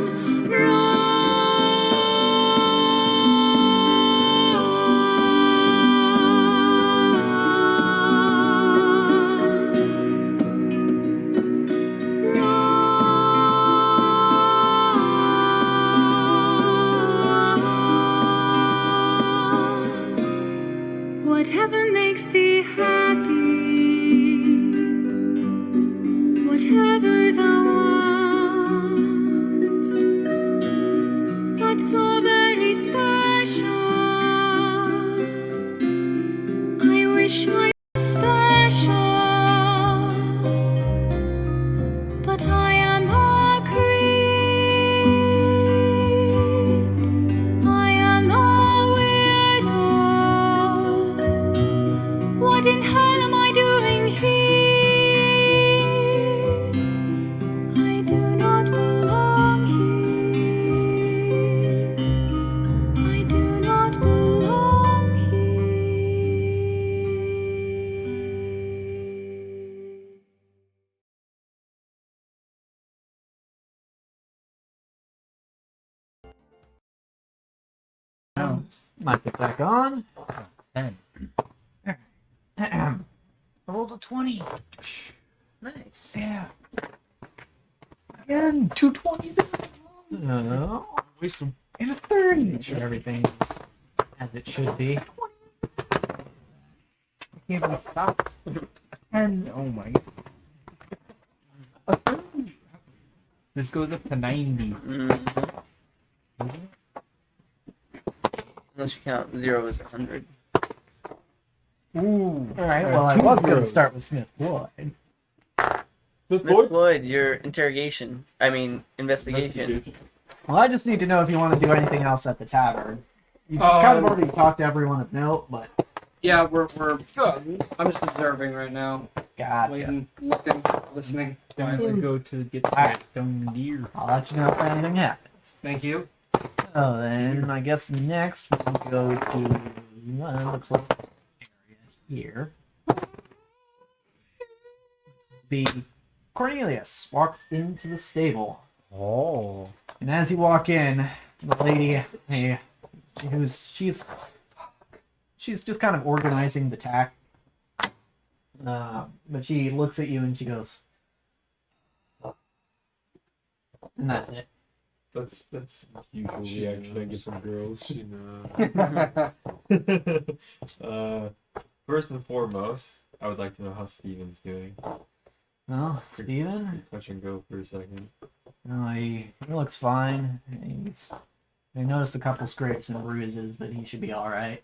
run. Whatever makes thee happy, whatever thou wants, that's so very special. I wish I was special, but I am a creep. I am a weirdo. What in hell am I doing here? I do not belong here. I do not belong here. Might get back on. 10. Ahem. I rolled a 20. Nice. Yeah. Again, 220. Waste them. And a 30. Make sure everything's as it should be. I can't be stopped. And oh my. This goes up to 90. Unless you count 0 as 100. Ooh. All right. Well, I was going to start with Smith Floyd. Smith Floyd, your interrogation. I mean, investigation. Well, I just need to know if you want to do anything else at the tavern. You've kind of already talked to everyone of note, but Yeah, we're good. I'm just observing right now. gotcha. Waiting, looking, listening. Then we go to get the Alright. stone deer. I'll let you know if anything happens. Thank you. So then, I guess next we'll go to the closest area here. Be Cornelius walks into the stable, Oh. and as you walk in, the lady, she's just kind of organizing the tack. But she looks at you and she goes, and that's it. That's usual reaction I get from girls. First and foremost, I would like to know how Steven's doing. Oh, Steven? Touch and go for a second. No, he looks fine. I noticed a couple scrapes and bruises, but he should be all right.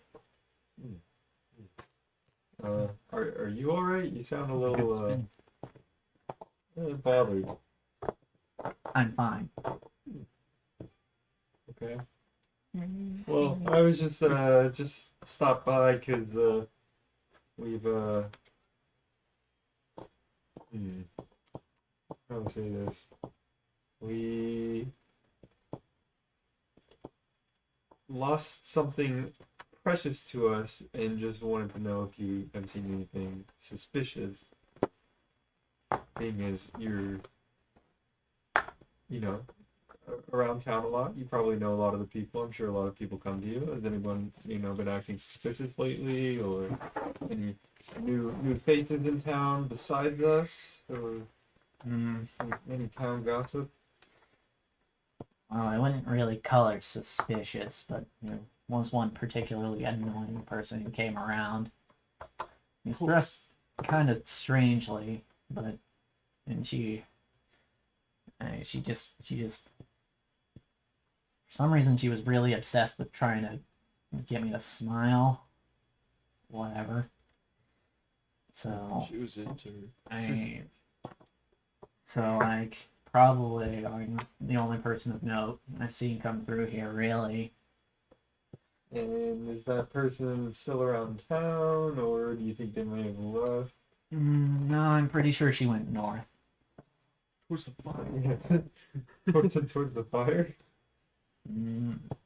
Are you all right? You sound a little bothered. I'm fine. Okay. Well, I was just stopped by because we've how do I say this? We lost something precious to us and just wanted to know if you have seen anything suspicious. Being as you're, around town a lot, you probably know a lot of the people. I'm sure a lot of people come to you. Has anyone, been acting suspicious lately, or any new faces in town besides us, or any town gossip? Well, I wouldn't really call her suspicious, but there was one particularly annoying person who came around. He's dressed kind of strangely, and she just, for some reason, she was really obsessed with trying to get me to smile. Whatever. So, She was into probably I'm the only person of note I've seen come through here, really. And is that person still around town, or do you think they may have left? No, I'm pretty sure she went north. Who's the fire? Towards the fire?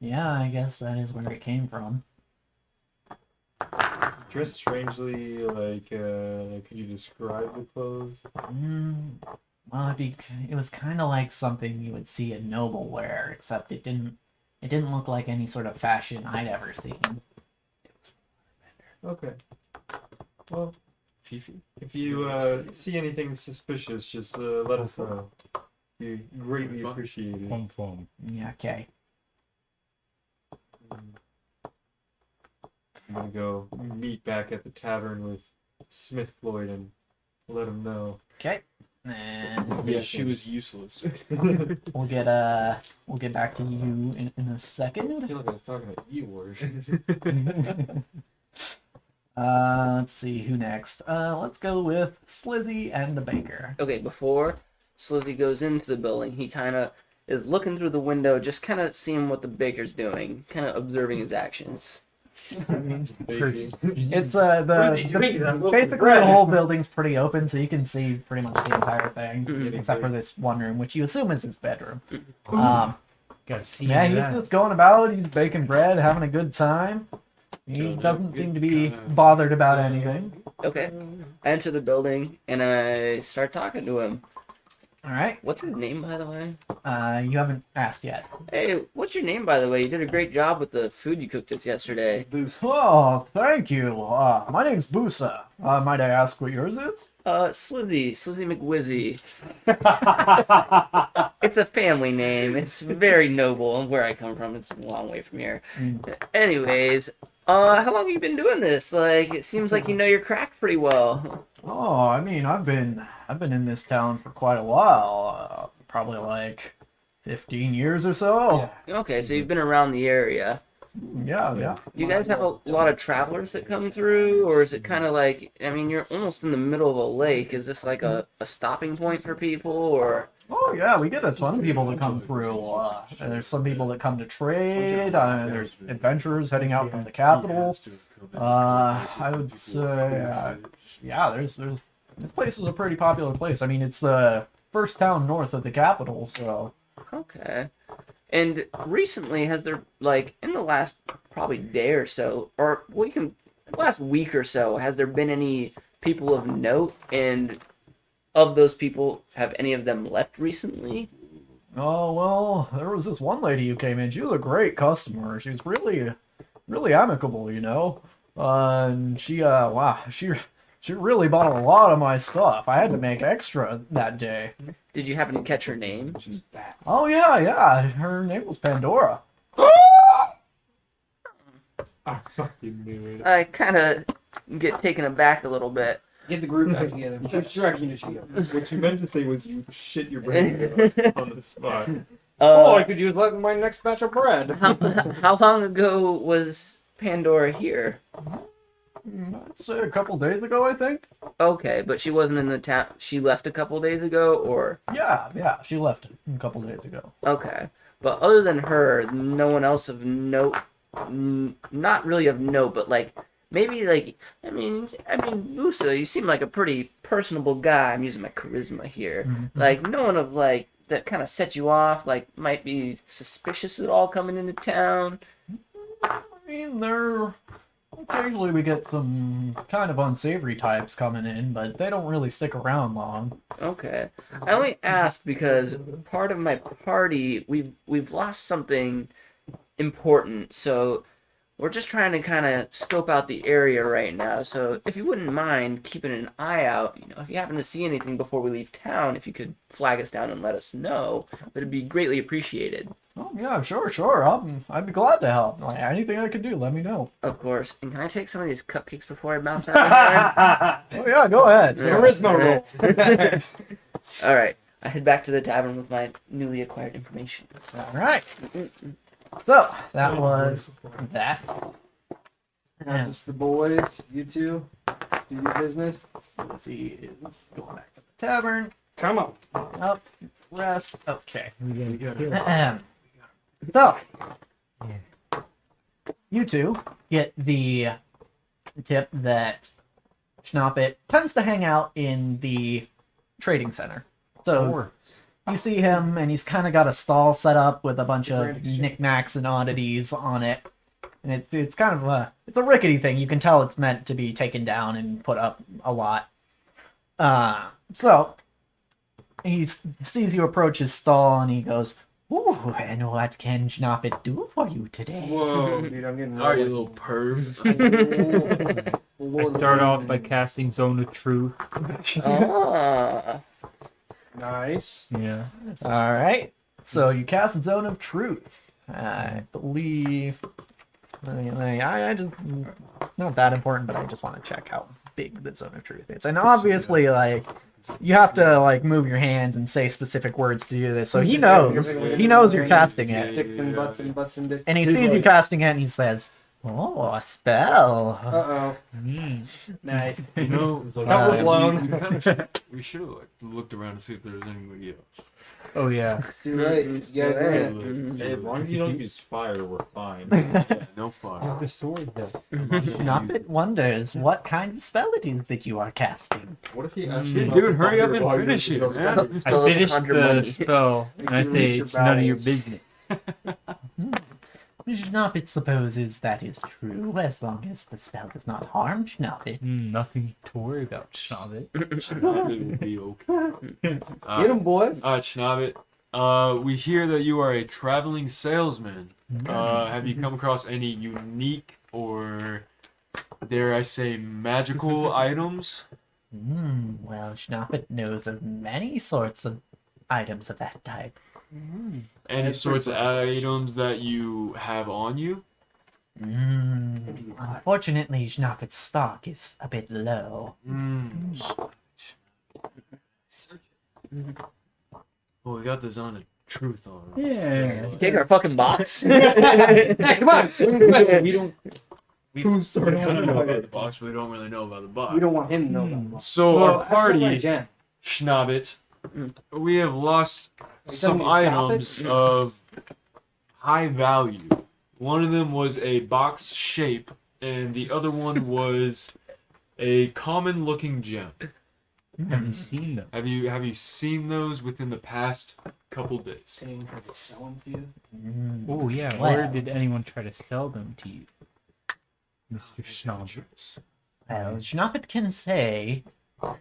Yeah, I guess that is where it came from. Dressed strangely, could you describe the clothes? Well, it was kind of like something you would see a noble wear, except it didn't look like any sort of fashion I'd ever seen. Okay. Well, Fifi? if you see anything suspicious, just let us know. We greatly appreciate it. Fum fum. Yeah, okay. I'm gonna go meet back at the tavern with Smith Floyd and let him know. Okay. And Yeah, she was useless. we'll get back to you in a I second. feel like I was talking about you, Wars. Let's see who next. Let's go with Slizzy and the baker. Okay, before Slizzy goes into the building, he kind of is looking through the window, just kind of seeing what the baker's doing, kind of observing his actions. It's basically the whole building's pretty open, so you can see pretty much the entire thing, except for this one room, which you assume is his bedroom. Gotta see Yeah, he's that. just going about. He's baking bread, having a good time. He doesn't seem to be bothered about anything. Okay, I enter the building and I start talking to him. All right. What's his name, by the way? You haven't asked yet. Hey, what's your name, by the way? You did a great job with the food you cooked us yesterday. Oh, thank you. My name's Boosa. Might I ask what yours is? Slizzy McWizzy. It's a family name. It's very noble, and where I come from, it's a long way from here. Anyways, how long have you been doing this? Like, it seems like you know your craft pretty well. Oh, I mean, I've been in this town for quite a while. Probably like 15 years or so. Okay, so you've been around the area. Yeah, yeah. Do you guys have a lot of travelers that come through, or is it kind of like, I mean, you're almost in the middle of a lake. Is this like a stopping point for people, or? Oh yeah, we get a ton of people that come through. And there's some people that come to trade. There's adventurers heading out from the capital. I would say, yeah, this place is a pretty popular place. I mean, it's the first town north of the capital, so. Okay. And recently, has there, like, in the last probably day or so, or last week or so, has there been any people of note? And of those people, have any of them left recently? Oh, well, there was this one lady who came in. She was a great customer. She was really, really amicable, you know? And she, wow, she really bought a lot of my stuff. I had to make extra that day. Did you happen to catch her name? Oh, yeah. Her name was Pandora. I fucking knew it. I kind of get taken aback a little bit. Get the group back together. Which direction did she go? What you meant to say was you shit your brain on the spot. I could use that in my next batch of bread. How long ago was Pandora here? I'd say a couple days ago, I think. Okay, but she wasn't in the town. She left a couple days ago, or? Yeah, she left a couple days ago. Okay. But other than her, no one else of note, not really of note, but like, maybe like, I mean, Musa, you seem like a pretty personable guy. I'm using my charisma here. Mm-hmm. Like, no one of like, that kind of set you off, like, might be suspicious at all coming into town. I mean, occasionally we get some kind of unsavory types coming in, but they don't really stick around long. Okay. I only ask because part of my party, we've lost something important, so we're just trying to kind of scope out the area right now. So if you wouldn't mind keeping an eye out, you know, if you happen to see anything before we leave town, if you could flag us down and let us know, it'd be greatly appreciated. Oh yeah, sure. I'd be glad to help. Like, anything I could do, let me know. Of course. And can I take some of these cupcakes before I bounce out of here? Oh yeah, go ahead. Charisma roll. All right. I head back to the tavern with my newly acquired information. All right. So that was that. And Just the boys, you two, do your business. Slizzy is going back to the tavern. Come on. Up, rest. Okay. So, you two get the tip that Schnappet tends to hang out in the trading center. So, you see him, and he's kind of got a stall set up with a bunch of knickknacks and oddities on it. And it's kind of it's a rickety thing. You can tell it's meant to be taken down and put up a lot. So, he sees you approach his stall, and he goes, "Ooh, and what can Schnappet do for you today?" Whoa, dude, I'm getting Are you a little perv? I start off by casting Zone of Truth. Ah. Nice. Yeah. All right. So you cast Zone of Truth. I believe. I just. It's not that important, but I just want to check how big the Zone of Truth is. And obviously, like, you have to like move your hands and say specific words to do this. So he knows. He knows you're casting it. Dicks and butts and butts and dicks. And he sees you casting it, and he says, "Oh, a spell." Uh-oh. Nice. You know, Cover blown. we should have like looked around to see if there was anybody else. Oh yeah. It's too late. You guys too know late. it. Hey, as long as you don't use fire, we're fine. Yeah, no fun. The sword though. Schnappet wonders what kind of spell it is that you are casting. What if he asks Dude, you about hurry the up and fire finish it, while man. you're Spell I of finished conjure the money. spell, and I say Release your it's none of your bowels. business. Schnappet supposes that is true, as long as the spell does not harm Schnappet. Nothing to worry about, Schnabbit. Schnabbit will be okay. Get him, boys. Alright, Schnabbit. We hear that you are a traveling salesman. Have you come across any unique or, dare I say, magical items? Well, Schnappet knows of many sorts of items of that type. Any sorts of items that you have on you? Unfortunately, Schnappet's stock is a bit low. Well, we got the Zone of truth on it. Yeah. Take our fucking box. Hey, come on. We don't. Who's starting kind of know about the fire? box, but we don't really know about the box. We don't want him to know about it. So Well, our that's not my party, jam. Schnobbit, we have lost telling some me to stop items it? of high value. One of them was a box shape, and the other one was a common-looking gem. Have you seen them? Have you seen those within the past couple days? Anyone try to sell them to you? Oh yeah. Well. Where did anyone try to sell them to you, Mr. Schnauzer? Well, Schnoppet can say,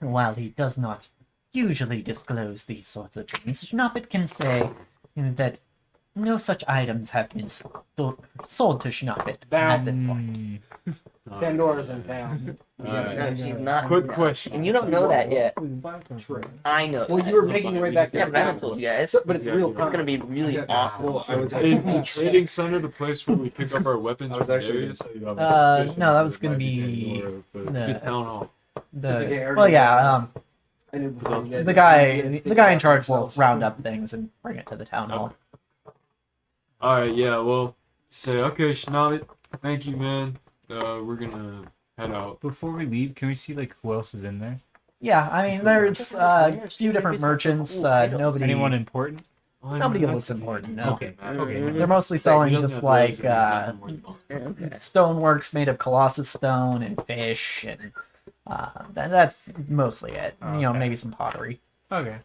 while he does not usually disclose these sorts of things, Schnoppet can say that no such items have been sold to Schnoppet at Bounce. this point. Pandora's in town. Alright. No, she's not. Quick question. And you don't know that yet. True. I know. Well, that. you were making your way back Yeah, there. but I haven't told you guys. But it's real It's gonna be really awesome. Well, I was Is the trading center the place where we pick up our weapons I was from actually going various? to tell you about my suspicions No, that was it gonna might be Pandora, but- The The, town hall. well, yeah, I knew before you guys the guy in charge will round up things and bring it to the town hall. Alright, yeah, well, say, okay, Schnobbit, thank you, man. We're gonna head out. Before we leave, can we see like who else is in there? Yeah, I mean, there's a few different merchants. Nobody, Anyone important? nobody looks important. No, Okay. Okay. they're mostly selling just like stoneworks made of colossus stone and fish, and that's mostly it. You know, Okay. maybe some pottery. Okay.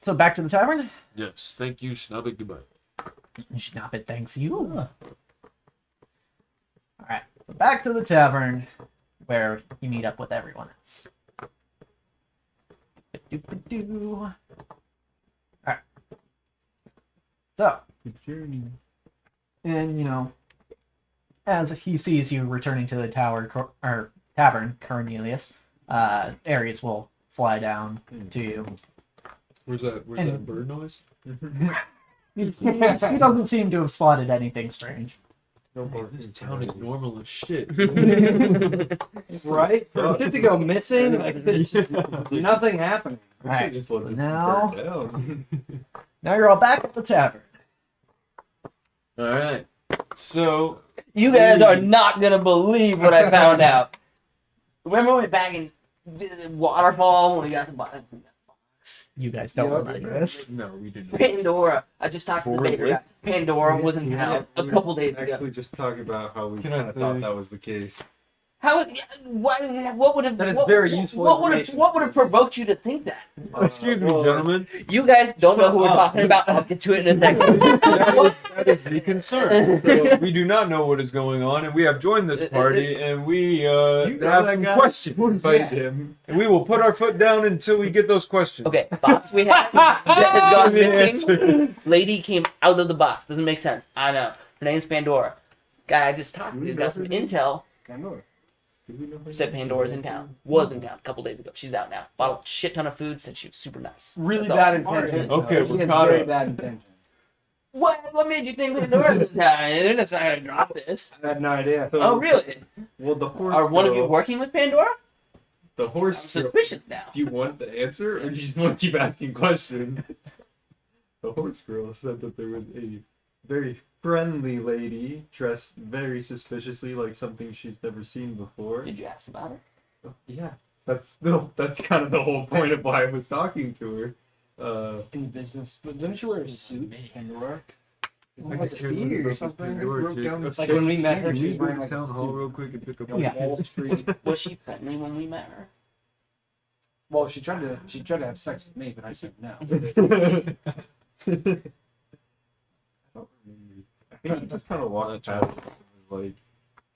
So back to the tavern. Yes, thank you, Schnobbit, goodbay. Schnoppet thanks you. All right, so back to the tavern where you meet up with everyone else. All right. So, Good journey. and you know, as he sees you returning to the tavern, Cornelius, Ares will fly down to you. Where's that And- bird noise? He doesn't seem to have spotted anything strange. This town is normal as shit. Right? For shit to go missing, like there's nothing happening. We Alright, should just let this now- burn down. Now you're all back at the tavern. Alright, so, You guys are not gonna believe what I found out. Remember we went back in the waterfall when we got the box? You guys don't Yeah, remember this. no, we didn't. Pandora. I just talked to the baker. guy. Pandora was in town a couple days ago. Actually, just talk about how we Can I kind of thought say- that was the case. How? What would have? That is what, very useful What would have? information. What would have provoked you to think that? Excuse me, gentlemen. You guys don't know who we're talking about. I'll get to it in a second. That is the concern. So we do not know what is going on, and we have joined this party, and we You know have that some guy? questions. Fight him. And we will put our foot down until we get those questions. Okay, box we have that has gone Give me the missing. Lady came out of the box. Doesn't make sense. I know. Her name's Pandora. Guy I just talked to got some intel. Pandora. Do we know her Said name? Pandora's in town. Was in town a couple days ago. She's out now. Bought a shit ton of food. Said she was super nice. Really That's all. bad intentions. Okay, She we're has caught very up. bad intentions. What made you think Pandora's in town? They're just not gonna drop this. I had no idea. So- Oh, really? Well, the horse. Are one of you girl- working with Pandora? The I'm horse. girl- suspicious now. Do you want the answer, or do you just want to keep asking questions? The horse girl said that there was a very friendly lady dressed very suspiciously, like something she's never seen before. Did you ask about it? Yeah, that's kind of the whole point of why I was talking to her. In business. But didn't she wear a suit, Pandora? I Like can a hear ski this or about something? Pandora, Broke too. down the- Let's like go- when we met her, Can she we was go wearing to like town a hall suit. real quick and pick up On Yeah. Wall Street. Was she friendly when we met her? Well, she tried to have sex with me, but I said no. I think she just kind of walked past us and was like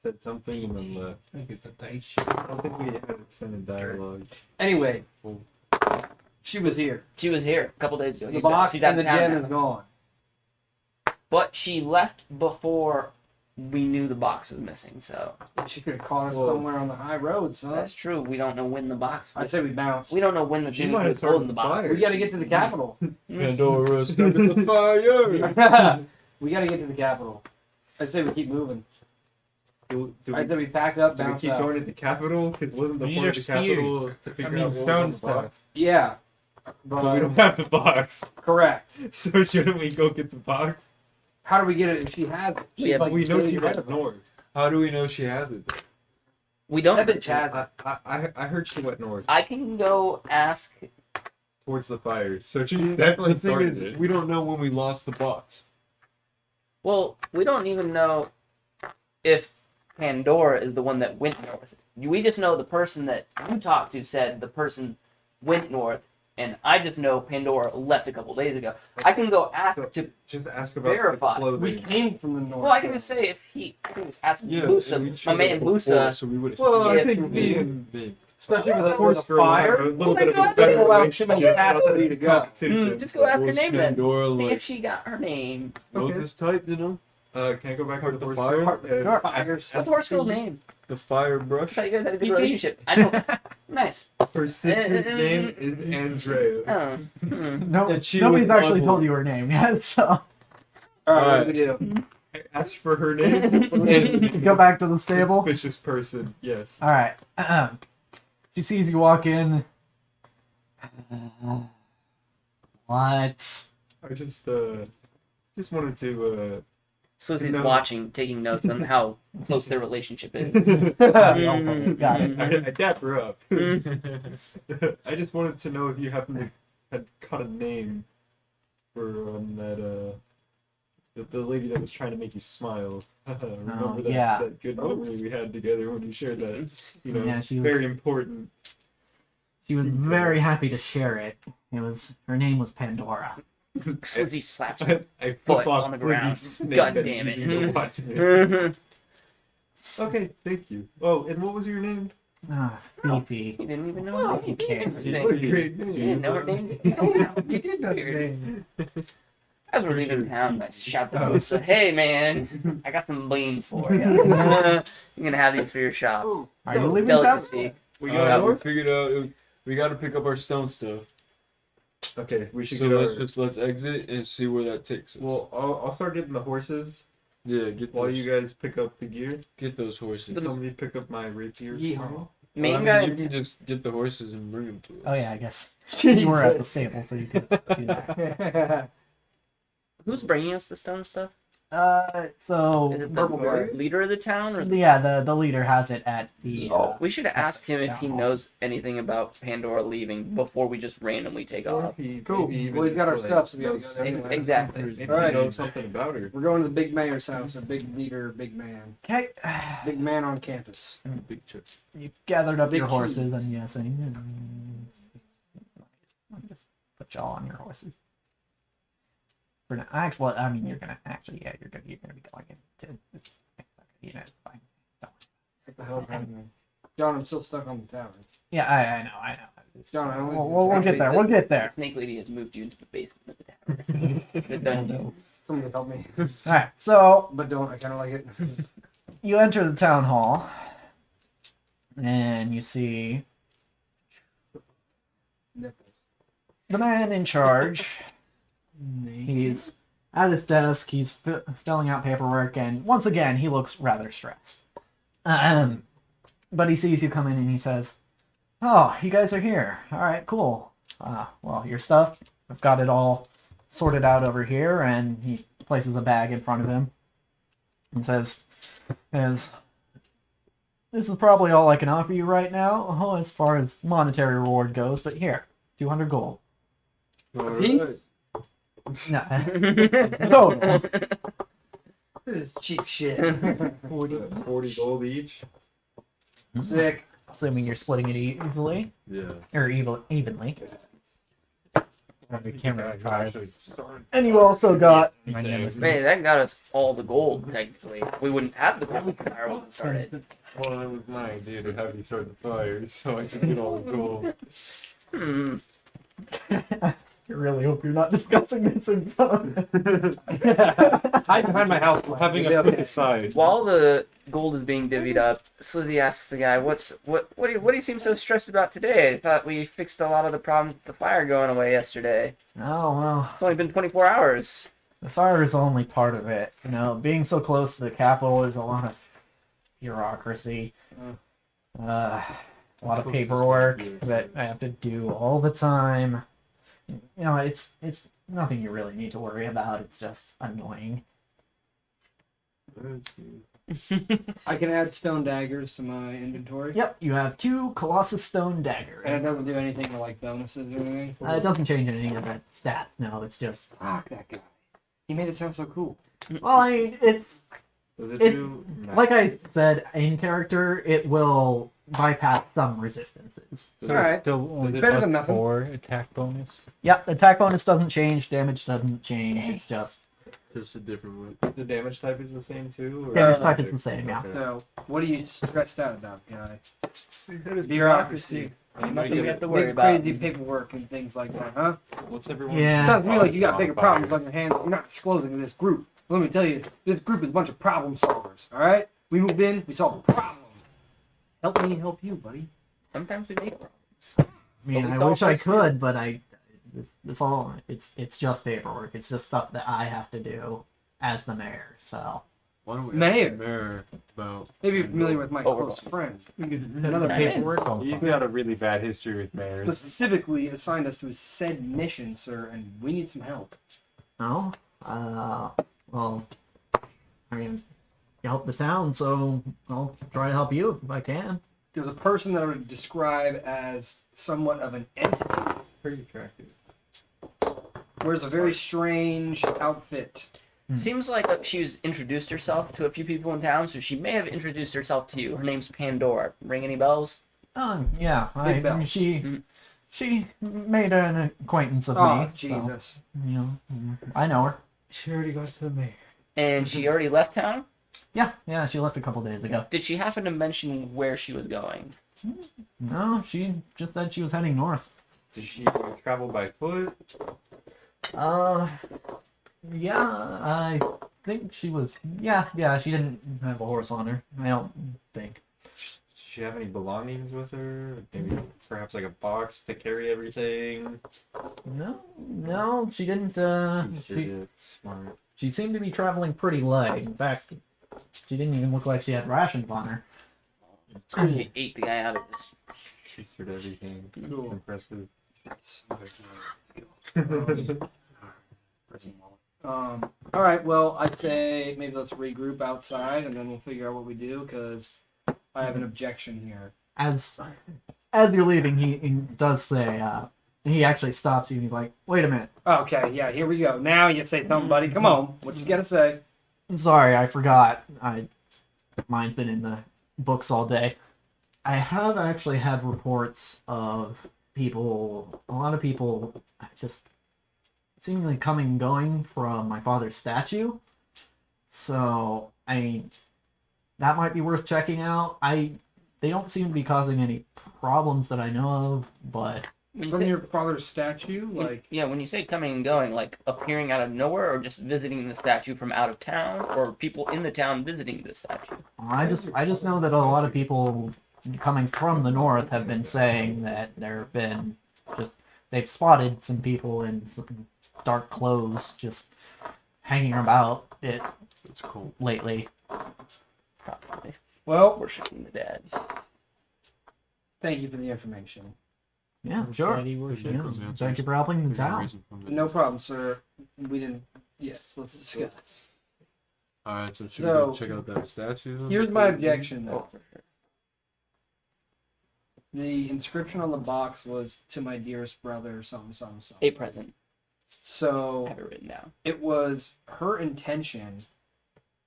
said something and then left. I don't think we had extended dialogue. Anyway, she was here. She was here a couple days ago. The box She's out and the of town gem now. is gone. But she left before we knew the box was missing, so She could have caught us Well- somewhere on the high road, son. that's true. We don't know when the box I was. say we bounce. We don't know when the She dude might have was holding started the the box. fire. We gotta get to the capital. Pandora started the fire. We gotta get to the capital. I say we keep moving. Do I we, say we pack up, do we bounce keep out. going to the capital? Because wasn't the We need point our of the capital to figure out what was on stone the stuff. box? Yeah. But we don't But have the box. correct. So shouldn't we go get the box? How do we get it if she has it? She's Yeah, like We know days she ahead went of us. north. How do we know she has it? We don't. That bitch has it. I heard she went north I can go ask. towards the fire. So she The definitely thing started is, it. we don't know when we lost the box. Well, we don't even know if Pandora is the one that went north. We just know the person that you talked to said the person went north, and I just know Pandora left a couple days ago. I can go ask So- to. Just ask about Verify. the clothing. We came from the north. Well, I can just say if he. I can just ask and we Musa, my showed man up before, Musa. So we would have Well, I Yeah, think me and big. Especially with a horse girl girl have fire. a Oh little my bit of God, a better don't allow too many relationship. paths for you to go. Competition. Just go ask her Was name then. Pandora, See like, if she got her name. Okay. this type, you know? Can I go back Part to of the the horse fire? girl? Sure. What's the horse girl's name? The fire I brush. thought you guys had a good Fifi? relationship. I know. Nice. Her sister's name is Andrea. Oh. No, And she nobody's was actually ugly. told you her name yet, so All right, what do we do? I asked for her name. and go back to the stable. Suspicious person. Yes. All right. She sees you walk in. What? I just wanted to. Slizzy's No. watching, taking notes on how close their relationship is. Got it. I dap her up. I just wanted to know if you happened to had caught a name for that the lady that was trying to make you smile. Remember that, yeah. that good memory we had together when you shared that, you know, Yeah, she was- very important. She was very happy to share it. Her name was Pandora. Slizzy slaps her I foot flip off on the Slizzy's ground. snake God that damn he's it. using to watch me. Okay, thank you. Oh, and what was your name? Ah, Fifi. He didn't even know Oh, her name. cares? He What a didn't great he name. didn't know her name. You did know your name. As we're leaving town, I shout to Musa, "Hey man, I got some beans for you. You're gonna have these for your shop. Are you leaving town? Delicacy." We We going north? figured out we got to pick up our stone stuff. Okay, we should So get let's exit and see where that takes us. Well, I'll start getting the horses yeah, get while those, you guys pick up the gear. get those horses. Tell me to pick up my rapier. Yeehaw. Main I mean, guy. you can just get the horses and bring them to us. Oh yeah, I guess you were at the stable, so you could do that. Who's bringing us the stone stuff? So Is it the Bears? leader of the town, or yeah, the leader has it at the. we should have asked him if he knows anything about Pandora leaving before we just randomly take off. Cool. Well, he's got our stuff, so we gotta go there anyway. Exactly. Maybe Alright. you know something about her. We're going to the big mayor's house, a big leader, big man. Okay. Big man on campus. Big chip. You gathered up Big your horses, cheese. and yes, I'll just put y'all on your horses. For now, actually, well, I mean, you're gonna be going into. You know, it's fine. Don't worry. What the hell's happening? John, I'm still stuck on the tower. Yeah, I know. John, I don't We'll get there. We'll get there. The snake lady has moved you into the basement of the tower. The dungeon. Somebody help me. All right, so But don't, I kind of like it. you enter the town hall, and you see Nipples. the man in charge. He's at his desk. He's filling out paperwork, and once again, he looks rather stressed. But he sees you come in, and he says, "Oh, you guys are here. All right, cool. Well, your stuff. I've got it all sorted out over here." And he places a bag in front of him and says, "This is probably all I can offer you right now, as far as monetary reward goes. But here, 200 gold." Alright. No, total. This is cheap shit. 40 gold each. Sick. Assuming you're splitting it easily Yeah. or evenly. The camera car. And you also got My name is Man, that got us all the gold, technically. We wouldn't have the gold if the fire wasn't started. Well, it was my idea to have you start the fire, so I could get all the gold. I really hope you're not discussing this in front. Hide behind my house. Having a put aside. While the gold is being divvied up, Slizzy asks the guy, what do you seem so stressed about today? I thought we fixed a lot of the problems with the fire going away yesterday. Oh, well, It's only been 24 hours. the fire is only part of it. You know, being so close to the capital, there's a lot of bureaucracy. A lot of paperwork that I have to do all the time. it's nothing you really need to worry about. It's just annoying. I can add stone daggers to my inventory. Yep, you have 2 Colossus Stone daggers. And it doesn't do anything to like bonuses or anything. It doesn't change any of the stats. No, it's just. Fuck that guy. He made it sound so cool. Well, I mean, it's Does It- do like I said in character. It will bypass some resistances. So Alright. it's still only Better plus than nothing. 4 attack bonus. Yep, the attack bonus doesn't change. Damage doesn't change. It's just Just a different way. the damage type is the same too? Or damage type is the same. Yeah. Okay. So, what are you stressed out about, guy? Bureaucracy. Nothing you have to worry Big about. crazy paperwork and things like that, huh? What's everyone? Yeah. Sounds to me like you got bigger problems on your hands. You're not disclosing to this group. Let me tell you, this group is a bunch of problem solvers. All right? We moved in, we solved problems. Help me help you, buddy. Sometimes we make problems. I mean, But we I don't wish I first do- could, but it's all. It's just paperwork. It's just stuff that I have to do as the mayor. So. Why don't we Mayor. ask the mayor about? Maybe you're familiar with my Oh, we're close going. friend. Another Yeah. paperwork. Oh, He's got a really bad history with mayors. Specifically assigned us to a said mission, sir, and we need some help. No. Well. I mean, you help the town, so I'll try to help you if I can. There's a person that I would describe as somewhat of an entity. Pretty attractive. Wears a very strange outfit. Seems like she's introduced herself to a few people in town, so she may have introduced herself to you. Her name's Pandora. Ring any bells? Yeah. Big bell. She made an acquaintance of Oh, me. Jesus. So, you know, I know her. she already got to the mayor. And she already left town? Yeah. She left a couple days ago. Did she happen to mention where she was going? No, she just said she was heading north. Does she travel by foot? Yeah, I think she was. Yeah, she didn't have a horse on her. I don't think. Does she have any belongings with her? Maybe perhaps like a box to carry everything? No, she didn't. Smart. She seemed to be traveling pretty light. In fact, she didn't even look like she had rations on her. It's because she ate the guy out of this. She stood everything. Cool. Impressive. All right, well, I'd say maybe let's regroup outside and then we'll figure out what we do because I have an objection here. As you're leaving, he does say. He actually stops you and he's like, "Wait a minute. Okay, yeah, here we go. Now you say something, buddy. Come on. What you gotta say? Sorry, I forgot. Mine's been in the books all day. I have actually had reports of a lot of people just seemingly coming and going from my father's statue. So, I mean, that might be worth checking out. They don't seem to be causing any problems that I know of, but When you From say- your father's statue? when- Like, yeah, when you say coming and going, like appearing out of nowhere, or just visiting the statue from out of town, or people in the town visiting the statue. I just know that a lot of people coming from the north have been saying that there have been they've spotted some people in some dark clothes just hanging about it It's cool. lately. Probably well, worshiping the dead. thank you for the information. Yeah, sure. Daddy worship. Yeah, thank you for helping us out. No problem, sir. We didn't. Yes, let's discuss. Alright, so should So, we go check out that statue? Here's my objection, Oh, though. for sure. The inscription on the box was "To my dearest brother," something. A present. I So have it written down. it was her intention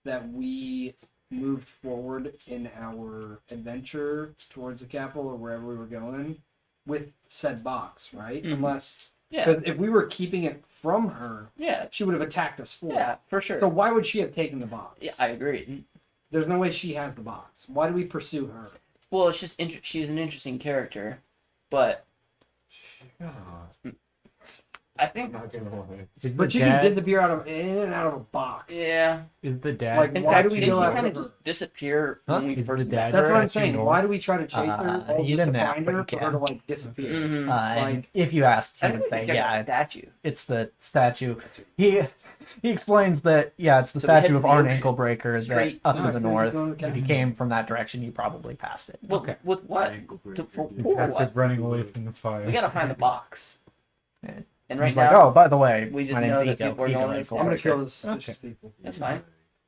that we moved forward in our adventure towards the capital or wherever we were going with said box, right? Mhm. Unless, Yeah, because if we were keeping it from her, yeah, she would have attacked us for yeah, it. for sure. So why would she have taken the box? Yeah, I agree. There's no way she has the box. Why do we pursue her? Well, it's just she's an interesting character, but I I'm think not gonna lie. Is the But she can dad? disappear in and out of a box. yeah. Is the dad? Like, And why do did we he go after kind of her? just disappear Huh? when we Is first the met dad- That's what I'm Actually, saying. no. Why do we try to chase her? You All just didn't to ask, find but her you for her can. to like disappear. Mhm. And Like- if you asked, he I would think say, we check out "Yeah, the statue. it's the statue." He explains that it's the So we head statue to of the Arn ocean. Anklebreaker that Straight up No, to it's the gonna north. go to the If you cabin. came from that direction, you probably passed it. With, Okay. with what? Ankle break. For After what? running away from the fire. We gotta find the box. And right He's now, like, oh, by the way, we just my name's know that Ego. people are Ego, going to like, the I'm gonna statue. kill the suspicious people. That's fine.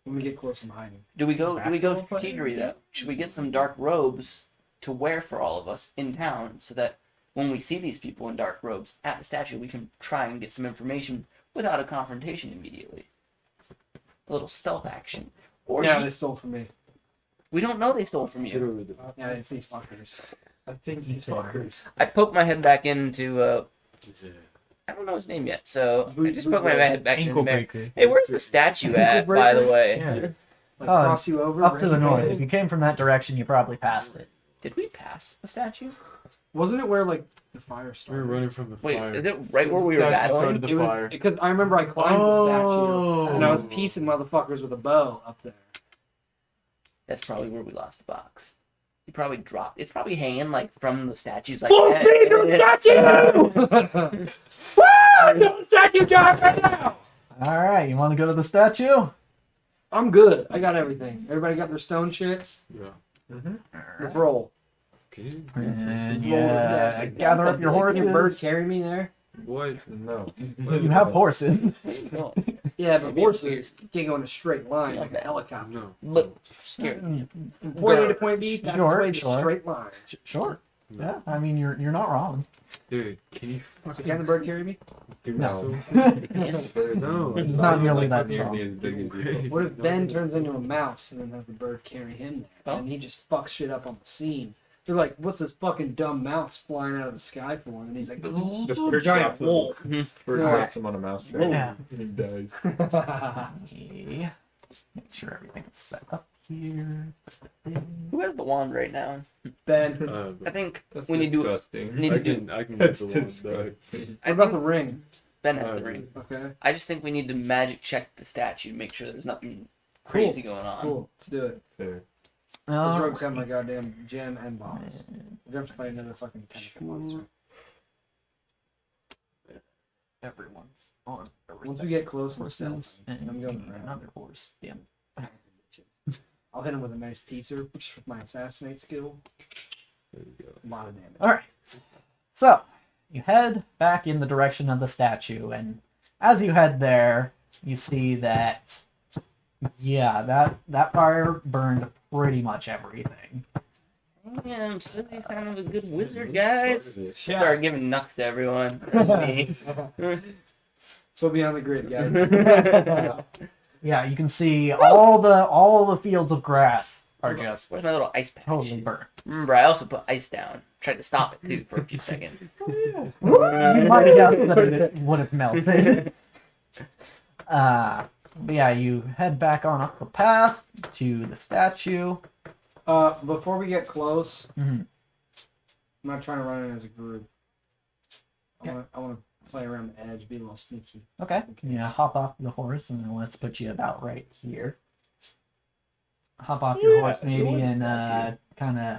When we get close, I'm hiding. Do we go Basketball player? strategery though? Should we get some dark robes to wear for all of us in town so that when we see these people in dark robes at the statue, we can try and get some information without a confrontation immediately? A little stealth action. Or Yeah, they stole from me. we don't know they stole from Get you. over there. Yeah, it's these fuckers. I think these fuckers. I poked my head back into Yeah. I don't know his name yet, so I just poked my head back Ankle into there. breaker. Hey, where's the statue at, by the way? Yeah. Like Oh, cross you over. Up to the right? north. If you came from that direction, you probably passed it. Did we pass the statue? Wasn't it where like the fire We were started? running from the Wait, fire. is it right where we were Statue battling? started the It was fire. because I remember I climbed the statue and I was Oh. piecing motherfuckers with a bow up there. That's probably where we lost the box. You probably dropped. It's probably hanging like from the statues. Like Statue job right now. All right, you want to go to the statue? I'm good. I got everything. Everybody got their stone shit. Yeah. Let's roll. Okay. And Roll yeah, with that. gather up your Can your bird horses. carry me there? What? No. You have horses. Yeah, but horses can't go in a straight line like a helicopter. No. But scary. From point A to point B, that's Sure, always sure. a straight line. Sure. Yeah, I mean you're not wrong. Dude, can you So fucking can the bird carry me? do No. No. It's not nearly that nearly strong. as big as you. What if Ben turns into a mouse and then has the bird carry him there? Oh. And he just fucks shit up on the scene. They're like, what's this fucking dumb mouse flying out of the sky for? And he's like, The a bird giant drops him. wolf. Bird Yeah. drops him on a mouse trap. Yeah. And he dies. Yeah. Make sure everything's set up here. Who has the wand right now? Ben, I think That's we need to. disgusting. need to I do- can get That's the one back. disgusting. what about the ring? Ben has the ring. Okay, I just think we need to magic check the statue, make sure there's nothing crazy going on. cool. Let's do it. There. Those Oh, rogues have my goddamn gem and bombs. We're gonna have to fight another fucking tentacle monster. everyone's on. Once we get close to the Horses stealth, and I'm going around. another horse. Damn. I'll hit him with a nice piecer with my assassinate skill. There we go. A lot of damage. All right. So you head back in the direction of the statue, and as you head there, you see that that fire burned pretty much everything. Damn, Slizzy's kind of a good wizard, guys. Part of it. Start giving nucks to everyone. So be on the grid, guys. Yeah, you can see all the fields of grass are just Where's my little ice patch? totally burnt. Remember, I also put ice down. Tried to stop it too for a few seconds. You might guess that it would have melted. But yeah, you head back on up the path to the statue. Before we get close, Mhm. I'm not trying to run in as a group. I want to play around the edge, be a little sneaky. Okay. Yeah, hop off the horse and then let's put you about right here. Hop off your horse maybe and kind of.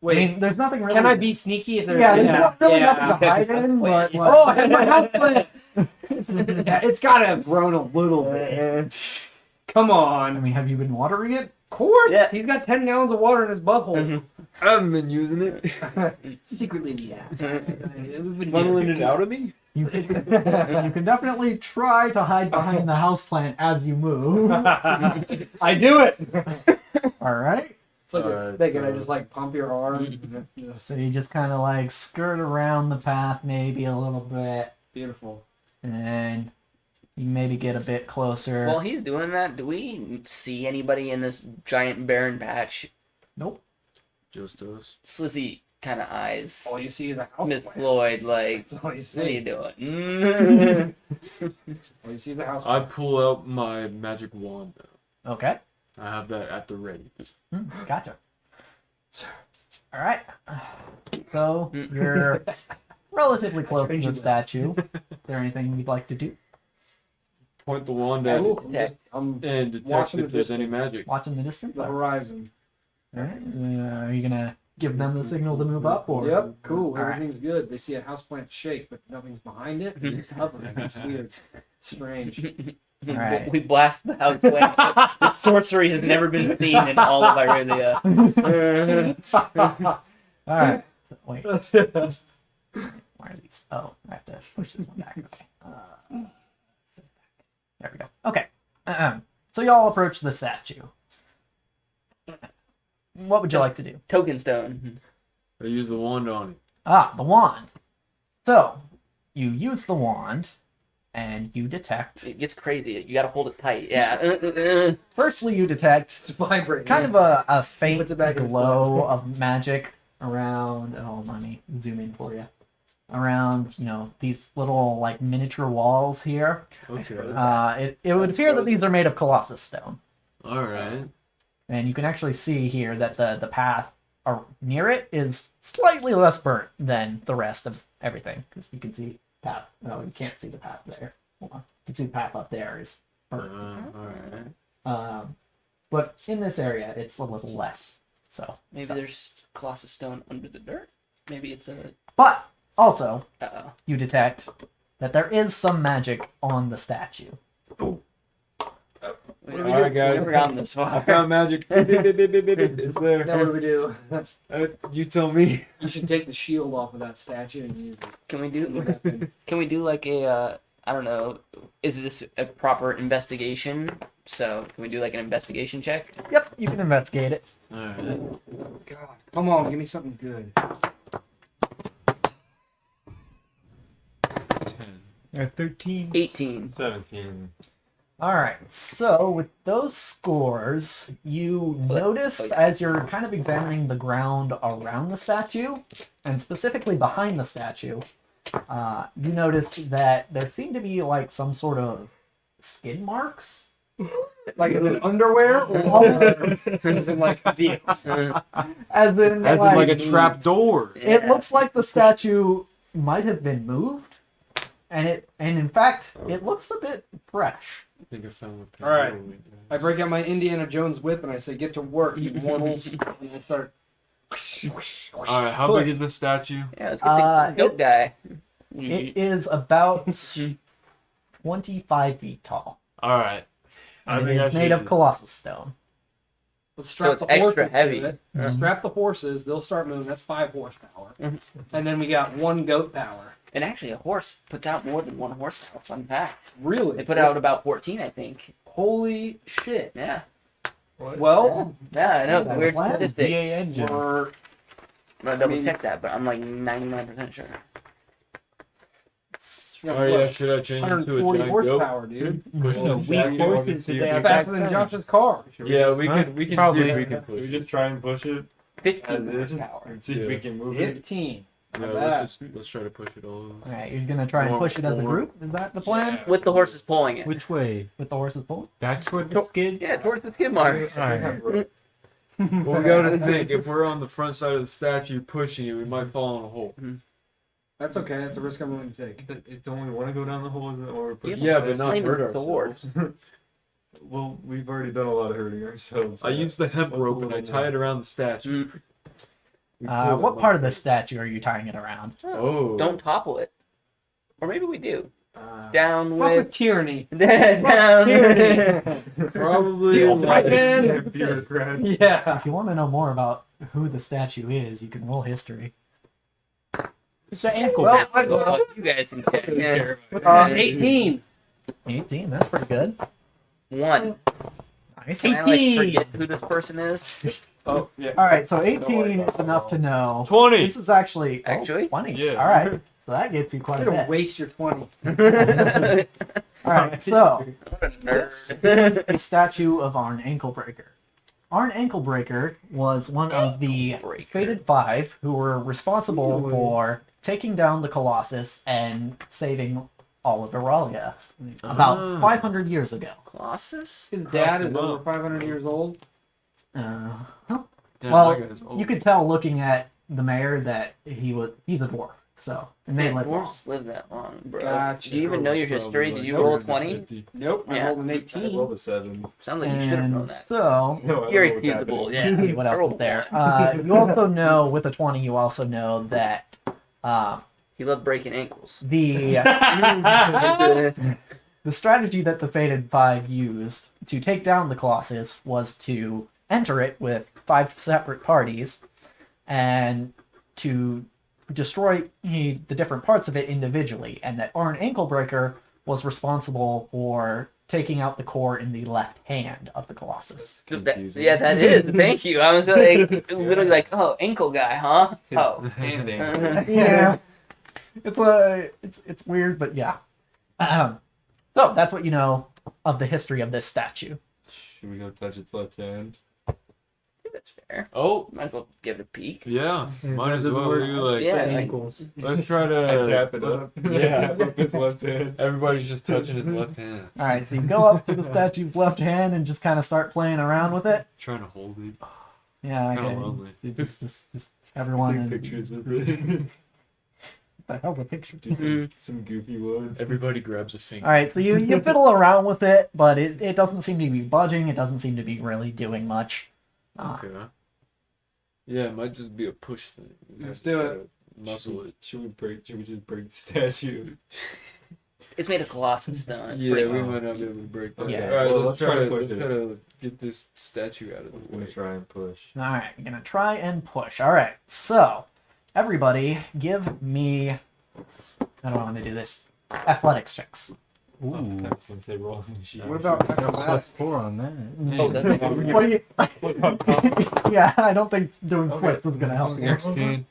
Wait, I mean, there's nothing really. can I be sneaky if there's Yeah, there's not really nothing to hide in, but Oh, I have my house plant. Yeah, it's gotta have grown a little bit. Come I on. mean, have you been watering it? Of course. Yeah. He's got 10 gallons of water in his butthole. I haven't been using it. Secretly, yeah. We've been Funneling it out of me? You can definitely try to hide behind the houseplant as you move. I do it. All right. It's like a Alright, thing, and I so- just like pump your arm. So you just kind of like skirt around the path maybe a little bit, Beautiful. and you maybe get a bit closer. While he's doing that, do we see anybody in this giant barren patch? Nope. Just us. Slizzy kind of eyes. All you see is a house Smith plant. Floyd, like, That's all you what are you see. doing? All you see is a house I plant. pull out my magic wand though. Okay. I have that at the ready. Gotcha. All right. So you're relatively close to the statue. Is there anything you'd like to do? Point the wand I at will it detect. I'm and detect Watching if the there's any distance. magic. Watching the distance. the All horizon. right. Are you gonna give them the signal to move up, or? Yep, cool. All right. Everything's good. They see a houseplant shake, but nothing's behind it. It's just hovering. It's weird. It's strange. All right. We blast the house plant. The sorcery has never been seen in all of Irelia. All right. So, wait. Where are these? Oh, I have to push this one back. Okay. There we go. Okay. So y'all approach the statue. What would you like to do? Token stone. I use the wand on it. Ah, the wand. So, you use the wand, and you detect. It gets crazy. You gotta hold it tight. Yeah. Firstly, you detect It's vibrating. kind of a faint Puts it back in its glow of magic around. Oh, let me zoom in for you. Around, these little like miniature walls here. Okay. It would appear that these are made of Colossus stone, All right. and you can actually see here that the path near it is slightly less burnt than the rest of everything, because you can see path. No, you can't see the path there. Hold on. You can see the path up there is burnt. All right. But in this area, it's a little less. Maybe there's Colossus stone under the dirt. Maybe it's a. But also, Uh-oh. you detect that there is some magic on the statue. We All right, guys. never gotten this I far. found magic. It's there. Now what do we do? You tell me. You should take the shield off of that statue and use it. Can we do like a I don't know, is this a proper investigation? So can we do like an investigation check? Yep, you can investigate it. All right. God, come on, give me something good. 10. 13. 18. 17. All right, so with those scores, you notice as you're kind of examining the ground around the statue, and specifically behind the statue, you notice that there seem to be like some sort of skid marks. Like is it underwear or is it like a vehicle? As in Like a trap door. It looks like the statue might have been moved, and in fact, it looks a bit fresh. I think I found the All right. I break out my Indiana Jones whip and I say, "Get to work, you mortals!" And I start. All right. How big is this statue? Yeah, let's get the goat guy. It is about 25 feet tall. All right. And it is made of Colossus stone. Let's strap it's the extra horses heavy. to it. Strap the horses; they'll start moving. That's 5 horsepower, and then we got 1 goat power. And actually, a horse puts out more than 1 horsepower. Fun fact. Really? They put out about 14, I think. Holy shit! Yeah. Well, Yeah, I know. That's Weird a statistic. VA engine. we're I'm gonna double check that, but I'm like 99% sure. Oh yeah. Should I change it to a 140 giant goat? horsepower, dude. Push Oh, the weak statue horses up and see did if they we have can- Faster than Josh's car. Yeah, we Huh? can see Probably. if we can Should push we it. just try and push it as 15 is horsepower. and see if we Yeah. can move it? 15. Yeah, Not let's try to push it all. All right, you're gonna try and push it as a group. Is that the plan? With the horses pulling it. Which way? With the horses pulling? Back toward the skid? Yeah, towards the skid marks. Alright. Well, we gotta think. If we're on the front side of the statue pushing it, we might fall in a hole. That's okay. That's a risk I'm willing to take. Don't we want to go down the hole is it, or push Yeah, it? but not Flaming hurt sword. ourselves. Well, we've already done a lot of hurting ourselves. I use the hemp rope and I tie it around the statue. We pull it What like part of the this. statue are you tying it around? Oh. Don't topple it. Or maybe we do. Uh, Down Fuck with with. tyranny. Down Probably. Right, man. bureaucrats. Yeah. If you want to know more about who the statue is, you can roll history. It's an ankle. Well, Well, you guys can check. Yeah. 18. 18, that's pretty good. 1. Nice. Can I like forget who this person is? Oh, yeah. All right, so 18 is enough to know. 20. This is actually Actually? 20. Yeah. All right, so that gets you quite a You're gonna bit. waste your 20. All right, so What a this nerd. is a statue of Arn Anklebreaker. Arn Anklebreaker was one of the Breaker. Fated Five who were responsible for taking down the Colossus and saving all of Auralia about 500 years ago. Colossus? His dad is them over up. 500 years old. Huh? Damn, Well, that guy's old. you could tell looking at the mayor that he's a dwarf. So, and they Yeah, live long. dwarves live that long, bro. Gotcha. Do you even know your history? Did you roll a 20? Nope, I Yeah. rolled an I 18. rolled a 7. Sounds like you should have known And that. so, No, I You're don't know what's excusable, happening. yeah. let's see what I else rolled is there. a You also know with a 20, you also know that He loved breaking ankles. the the strategy that the Fated Five used to take down the Colossus was to enter it with 5 separate parties and to destroy the different parts of it individually, and that Arn Anklebreaker was responsible for taking out the core in the left hand of the Colossus. Yeah, that is. Thank you. I was like, literally like, oh, ankle guy, huh? His Oh. hand ankle. Yeah, it's weird, but yeah. So that's what you know of the history of this statue. Should we go touch its left hand? I think that's fair. Oh, Might as well give it a peek. yeah. Might as well. We like, Yeah, The like, ankles. let's try I to. tap it up. Yeah. Tap up his left hand. Everybody's just touching his left hand, All right, so you go up to the statue's left hand and just kind of start playing around with it. trying to hold it. Yeah, Kinda okay. lonely. Just everyone Take is. pictures of it. What the hell's a picture? Do some goofy ones. Everybody grabs a finger. All right, so you fiddle around with it, but it doesn't seem to be budging. It doesn't seem to be really doing much. Okay. Yeah, it might just be a push thing. We Let's have do to it. Muscle it. Should we just break the statue? it's made of Colossus stone. It's Yeah, pretty we might not be able to break that. Yeah. All right, Well, let's let's try to try push to it. get this statue out of I'm the gonna way. try and push. All right, you're gonna try and push. All right, so everybody, give me. How do I want to do this? Athletics checks. Ooh. Since they roll in the sheet. What about Plus 4 on that. Oh, that's What do you? Yeah, I don't think doing Okay. flips is gonna help you. 16.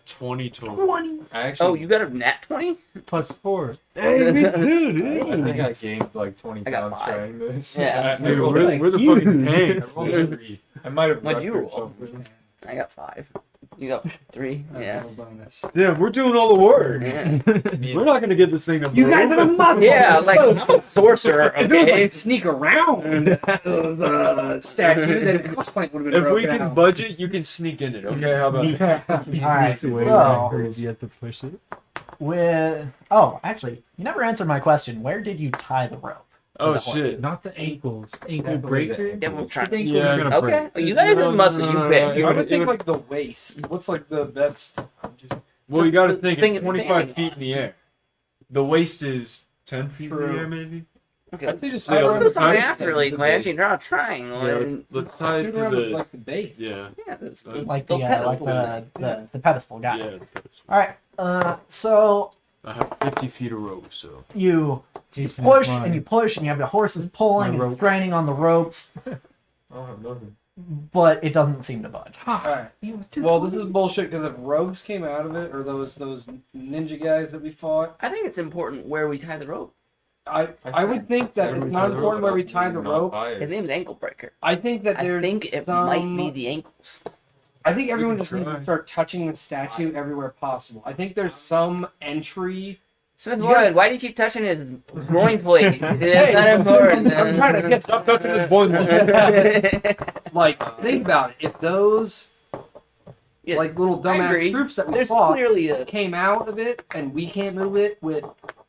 20 total. 20. I actually. Oh, you got a nat 20? Plus 4. Hey, me too, I think I Nice. gained like 20 I got pounds 5. trying this. Yeah. I Dude, rolled we're, like- we're the fucking tanks. I rolled a 3. I might have What'd you ruptured roll? something. I got 5. You got 3? Yeah. No bonus. Yeah, we're doing all the work. Yeah, We're not gonna get this thing to You guys are the muscle. yeah like, I'm a sorcerer, If it was okay? like sneak around the statue, then the plank would have been If we broken can out. budget, you can sneak in it. Okay, how about that? All right, Way so backwards, you have to push it. actually, you never answered my question. Where did you tie the rope? Oh the horse. shit. Not the ankles. Ankle Definitely breaker? Yeah, we'll try. I think Yeah. we're gonna break. Okay, you guys are muscle, you pick. It I would- would it think would- like the waist. What's like the best? Well, you got to The think thing it's is 25 very feet in the air. The waist is 10 feet in True. the air, maybe. Okay, I'd say just Yeah, around let's the not base. naturally, The Clancy. base. Draw a triangle. Yeah, and- let's tie it shoot to around the. like the base. Yeah. yeah, that's Like the the pedestal thing. the pedestal guy. Yeah. All right. So I have 50 feet of rope, so. you Jason, push mine. and you push and you have the horses pulling My and rope. grinding on the ropes, I don't have nothing. but it doesn't seem to budge. Alright. Well, this is bullshit because if rogues came out of it, or those ninja guys that we fought, I think it's important where we tie the rope. I would think that Where it's we not tie the important rope, where we tie the not rope. fire. His name is Ankle Breaker. I think that I there's think it some, might be the ankles. I think everyone can just needs try. to start touching the statue everywhere possible. I think there's some entry. Smith You gotta- Wood, why do you keep touching his groin plate? It's not important. I'm trying to get Stop touching this boy's like think about it. If those Yes, like little I dumbass agree. troops that we There's fought clearly a. came out of it and we can't move it with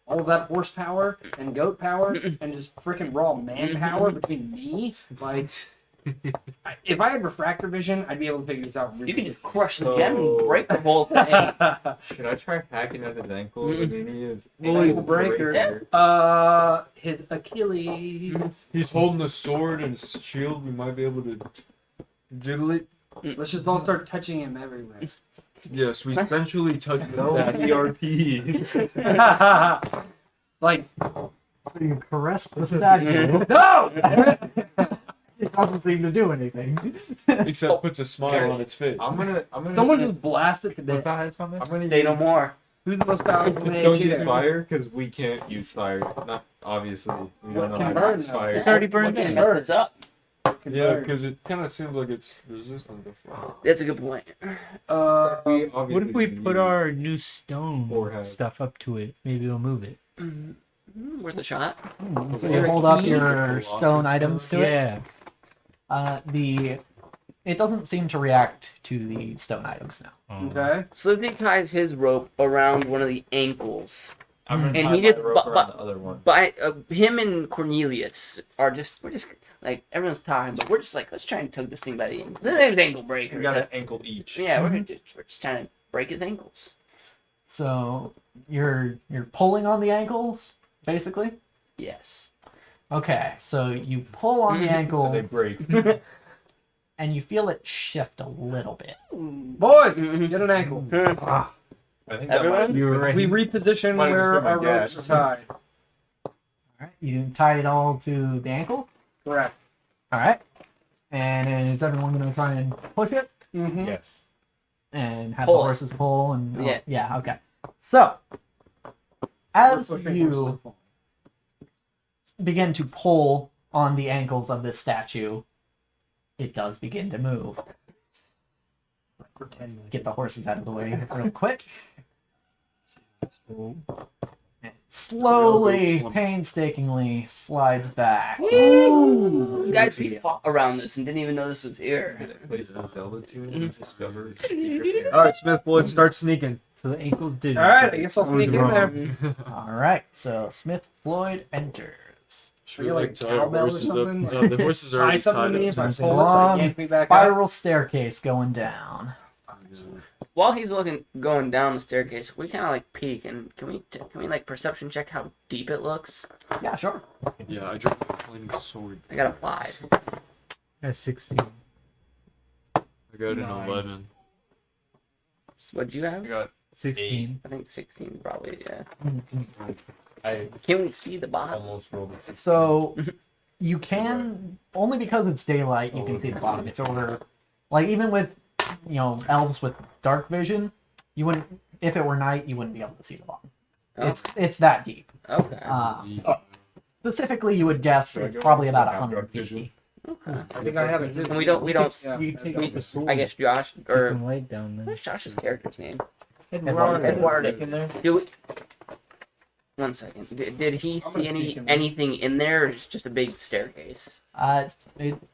all that horsepower and goat power and just freaking raw manpower between me, like if I had refractor vision, I'd be able to figure this out. You Really can just crush the gem and break the whole thing. Should I try hacking at his ankle? I mean, he is Well, ankle breaker. Yeah. His Achilles. He's holding a sword and a shield. We might be able to jiggle it. Let's just all start touching him everywhere. Yes, we essentially touch No that. ERP. Like So you caress the statue. no. It doesn't seem to do anything. Except puts a smile on its face. I'm gonna. Someone just blast it to Was death. that something? I'm gonna Say use, no more. Who's the most powerful Just mage don't use here? fire because we can't use fire. Not obviously. We don't know Can how to burn use though. fire. It's already burned in. Mess this up. Yeah, because it kind of seems like it's resistant to fire. That's a good point. We What if we can put use- our new stone Forehead. stuff up to it? Maybe it'll move it. Worth a shot. So you hold up your stone items to it. Yeah. It doesn't seem to react to the stone items now. Okay. Slizzy ties his rope around one of the ankles. I'm gonna And tie he my just rope bu- around bu- the other one. But him and Cornelius we're just like everyone's talking, but we're just like let's try and tug this thing by the ankle. His name's Ankle Breaker. We got an ankle each. Yeah, we're just trying to break his ankles. So you're pulling on the ankles, basically. Yes. Okay, so you pull on the And they ankles, break. and you feel it shift a little bit. Boys, get an ankle. I think that Everyone? might You were right. We reposition Might have where just been our my ropes guess. are tied. All right, you tie it all to the ankle. Correct. All right, and is everyone going to try and push it Mm-hmm. Yes. and have Pull the it. horses pull and Yeah. yeah, okay. So as you begin to pull on the ankles of this statue, it does begin to move. Get the horses out of the way real quick. And slowly, painstakingly slides back. You guys fought around this and didn't even know this was here. Plays the Zelda tune Mhm. and discover. All right, Smith Floyd, start sneaking. So the ankles did. All right, I guess I'll I was sneak in wrong. there. All right, so Smith Floyd enters. Should Are you we like tie our cowbell or horses up? something? No, the horses are Tie already something tied to me up. if I There's a pull it, like long yank me back up. spiral staircase going down. While he's going down the staircase, we kind of like peek and can we like perception check how deep it looks? Yeah, sure. Yeah, I dropped a flaming sword. I got a 5. That's 16. I got an 9. 11. So what'd you have? I got 16. I think 16 probably. Yeah. I Can we see the bottom? almost rolled a 16. So you can only because it's daylight you can see the bottom. It's over, like even with elves with dark vision, you wouldn't. If it were night, you wouldn't be able to see the bottom. It's that deep. Okay. Specifically, you would guess it's probably about 100 feet. Okay. I think I have it too. And we don't. Yeah. You take we- out the sword. I guess Josh Put or some light down there. what's Josh's character's name? Edward. Edward. Do we, one second. Did he see sneak in. anything in there, or is it just a big staircase?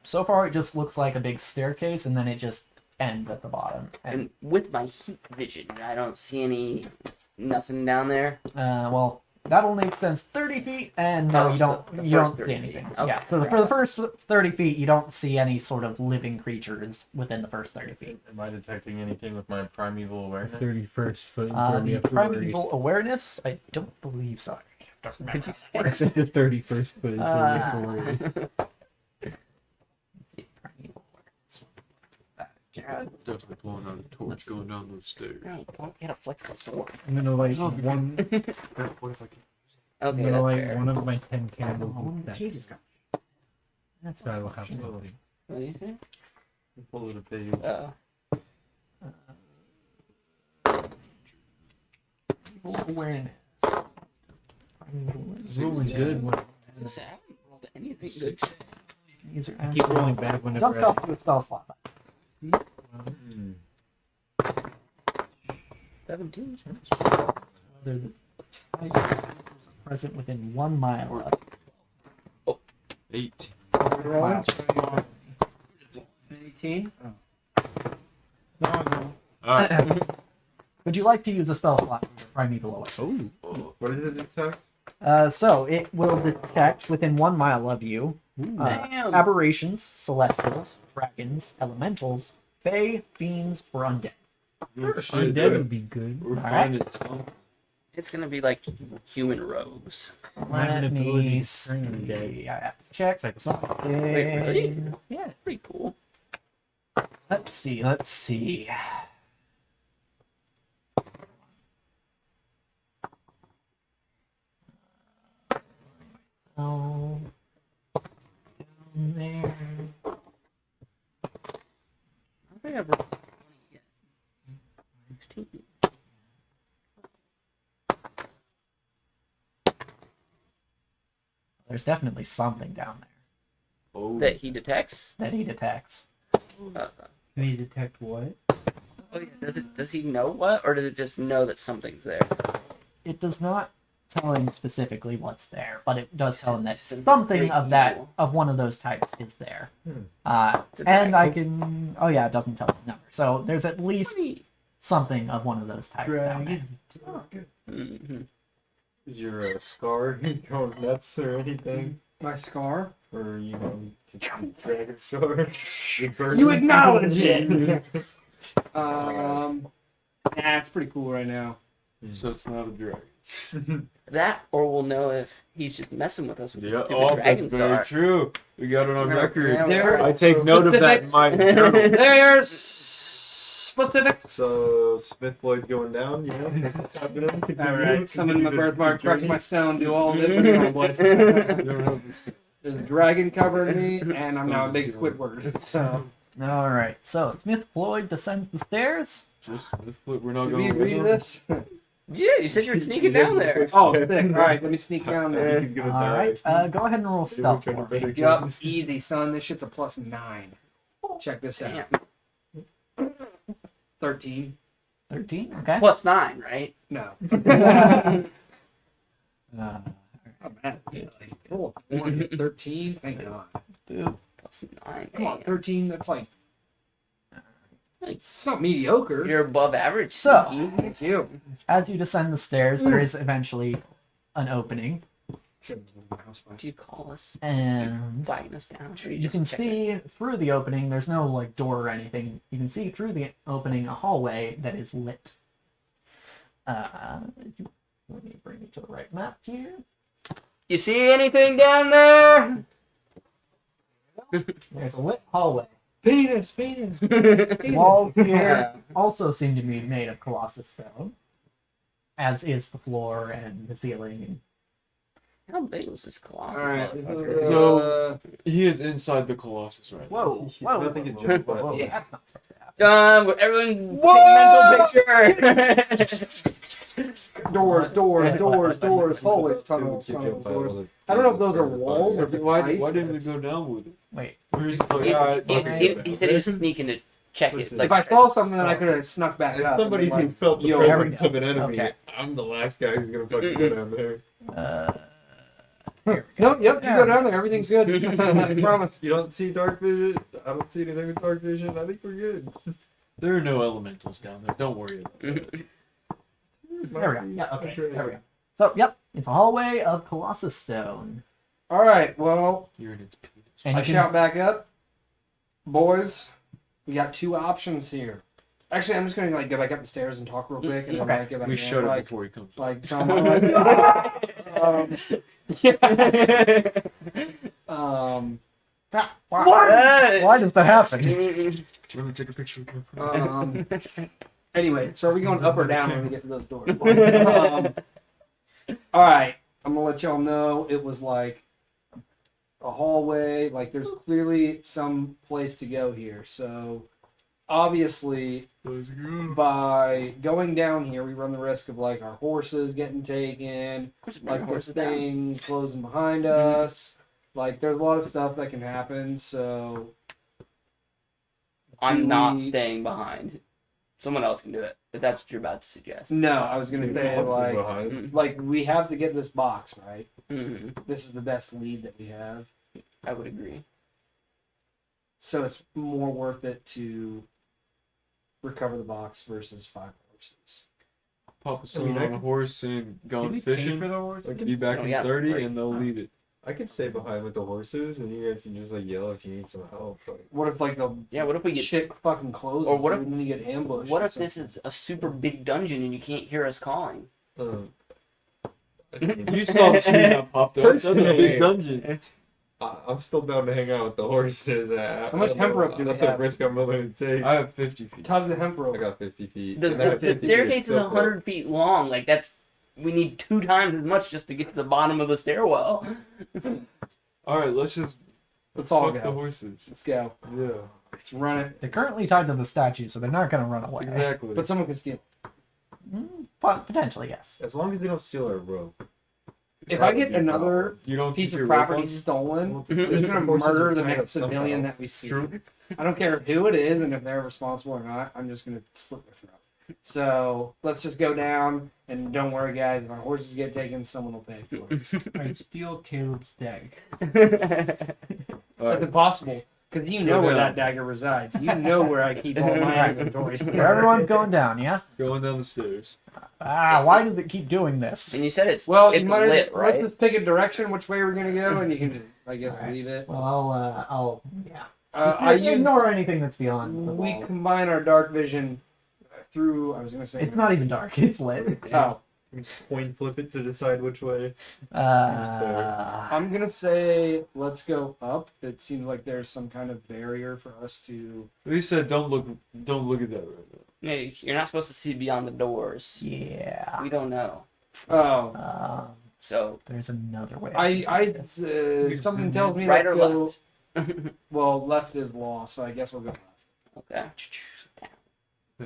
So far, it just looks like a big staircase, and then it just ends at the bottom. And with my heat vision, I don't see nothing down there. Well, that only extends 30 feet, and no, Oh, you so don't. the You don't first see 30 anything. feet. Okay. Yeah. So for the first 30 feet, you don't see any sort of living creatures within the first 30 feet. Am I detecting anything with my primeval awareness? 31st foot. is where we The have to worry. primeval awareness, I don't believe so. I don't remember. Could you say? I said the 31st foot is where we have to worry. Let's see, primeval awareness. Definitely pulling out a torch going down those stairs. No, you gotta flex the sword. I'm gonna light one. What if I can? I'm Okay, gonna that's light fair. one of my 10 candles Oh, with that. pages. That's So I will have something. What do you say? Pull it a page. awareness. Really good one. I was gonna say, I haven't rolled anything good. User I keep rolling back Don't whenever spell through a spell slot. 17. They're present within 1 mile of 8. Rolling. 18. Alright. Would you like to use a spell slot for primeval awareness? What does it detect? So it will detect within 1 mile of you Damn. aberrations, celestials, dragons, elementals, fae, fiends, or undead. Undead would be good. We're Alright. finding something. It's gonna be like human robes. I have an Let ability me to turn undead. see. I have to check. It's like something. Wait, really? Yeah. Pretty cool. Let's see. Let's see. Oh, down there. I don't think I've rolled 20 yet. 16. There's definitely something down there Oh. That he detects. that he detects. Uh, Can you detect what? oh yeah. Does he know what, or does it just know that something's there? It does not tell him specifically what's there, but it does tell him that Some something great of that evil. of one of those types is there. It's a And I dragon. can. Oh yeah, it doesn't tell the number. So there's at least Sweet. something of one of those types down there. Mhm. Is your scar going nuts or anything? My scar. Or, dragon sword? You acknowledge it. Nah, it's pretty cool right now. So it's not a dragon. That, or we'll know if he's just messing with us with Yeah, the stupid that's dragon's very dart. true. We got it on Yeah, record. yeah, There- I take note of that in my journal. There's specifics. So Smith Floyd's going down. Yeah, that's what's happening. Continue, All right, summon continue my the birthmark, crush journey. my stone, do all of it. Put it on, boys. You don't have this- There's a dragon covering me, and I'm now a big Squidward. So, All right. So Smith Floyd descends the stairs. Just this foot. We're not did we going. agree to this? Yeah, you said you were sneaking down there. Oh, sick. All right, let me sneak down I there. think he's gonna All die. right. Go ahead and roll stealth Trying to for me. better Yup, guns. easy, son. This shit's a +9. Check this out. Damn. 13. 13. Okay. +9, right? No. Uh, Not bad. Roll a 1, 13. Thank God. boop. +9. Come on, Damn. 13. That's like, It's- it's not mediocre. You're above average. So- Sneaky. Thank you. As you descend the stairs, there is eventually an opening, Should've been in my house, Do you call us? and Flagging us down? Should you can see through the opening. There's no like door or anything. You can see through the opening a hallway that is lit. Let me bring it to the right map here. You see anything down there? There's a lit hallway. Penis. Walls here also seem to be made of colossus stone, as is the floor and the ceiling. How big was this Colossus? All right. This motherfucker? is, He is inside the Colossus right now. Whoa! He's Whoa! about to get whoa, jumped whoa, by whoa, the- that's not supposed to happen. Done. Everyone, take mental picture. doors, hallways, tunnels, doors. I don't know if those are walls or if it's Why ice. didn't we go down with it? Wait. We were just like, He- alright, he- fuck he- it. he said he was sneaking to check it. Listen, Like, If I saw something, then I could have snuck back As up. somebody and been who like, felt the yo, presence we of an enemy, Okay. I'm the last guy who's gonna fucking go down there. Here we No, go. yep, you go down there. Everything's good. I promise. You don't see dark vision. I don't see anything with dark vision. I think we're good. There are no elementals down there. Don't worry about it. There we go. Yeah. Okay. There we go. So, yep, it's a hallway of colossus stone. All right, well, You're in its penis. And I you can- shout back up. Boys, we got 2 options here. Actually, I'm just going to like go back up the stairs and talk real quick. And then, Okay. like, get back We in, shut it like, before he comes. like, tell him, Why does that happen? Let me take a picture. Anyway, so are we going up or down when we get to those doors? All right, I'm gonna let y'all know it was like a hallway. Like there's clearly some place to go here. So obviously, Let's go. by going down here, we run the risk of like our horses getting taken, like this thing closing behind us. Like there's a lot of stuff that can happen. So I'm do not we- staying behind. Someone else can do it, if that's what you're about to suggest. no, I was gonna say like we have to get this box right. Hmm. This is the best lead that we have. I would agree. So it's more worth it to recover the box versus 5 horses. Pop a I son mean, I on a could- horse and gone fishing. the horse? Be back Oh, in yeah, 30 right. and they'll leave it. I could stay behind with the horses, and you guys can just like yell if you need some help. Like, What if like the Yeah, what if we get shit fucking closes? Or what if- and then you get ambushed? What or if this something? is a super big dungeon and you can't hear us calling? You saw the screen that popped up. That's a big dungeon. I'm still down to hang out with the horses. How much hemp rope do we That's have? a risk I'm willing to take. I have 50 feet. Tug the hemp I rope? got 50 feet. The, And I the, have the 50 feet of staircase is silk rope. 100 feet long. Like that's we need 2 times as much just to get to the bottom of the stairwell. Alright, let's just Let's all fuck the go. horses. Let's go. Yeah, Let's run it. They're currently tied to the statue, so they're not going to run away. exactly. But someone can steal. But potentially, yes. As long as they don't steal our rope. If I get another You don't piece keep of your rope property on you? stolen, Mhm. I'm gonna Horses are murder the tied up next civilian somehow. that we see. True. I don't care who it is and if they're responsible or not. I'm just gonna slit their throat. So let's just go down and don't worry, guys. If our horses get taken, someone will pay for it. I steal Caleb's dag. That's Alright, impossible because you know where that dagger resides. You know where I keep all my inventory. So everyone's going down, yeah? going down the stairs. Why does it keep doing this? And you said it's Well, it's you might lit, let's right? just pick a direction which way we're gonna go, and you can just, I guess, Alright. leave it. Well, yeah. I use ignore anything that's beyond the we walls. combine our dark vision through. I was gonna say It's not even dark. It's lit. Oh, Just coin flip it to decide which way. I'm gonna say let's go up. It seems like there's some kind of barrier for us to. He said, "Don't look at that right now." Hey, you're not supposed to see beyond the doors. Yeah. We don't know. Oh, So There's another way. something tells me right let's or go. left? Well, left is law, so I guess we'll go left. Okay.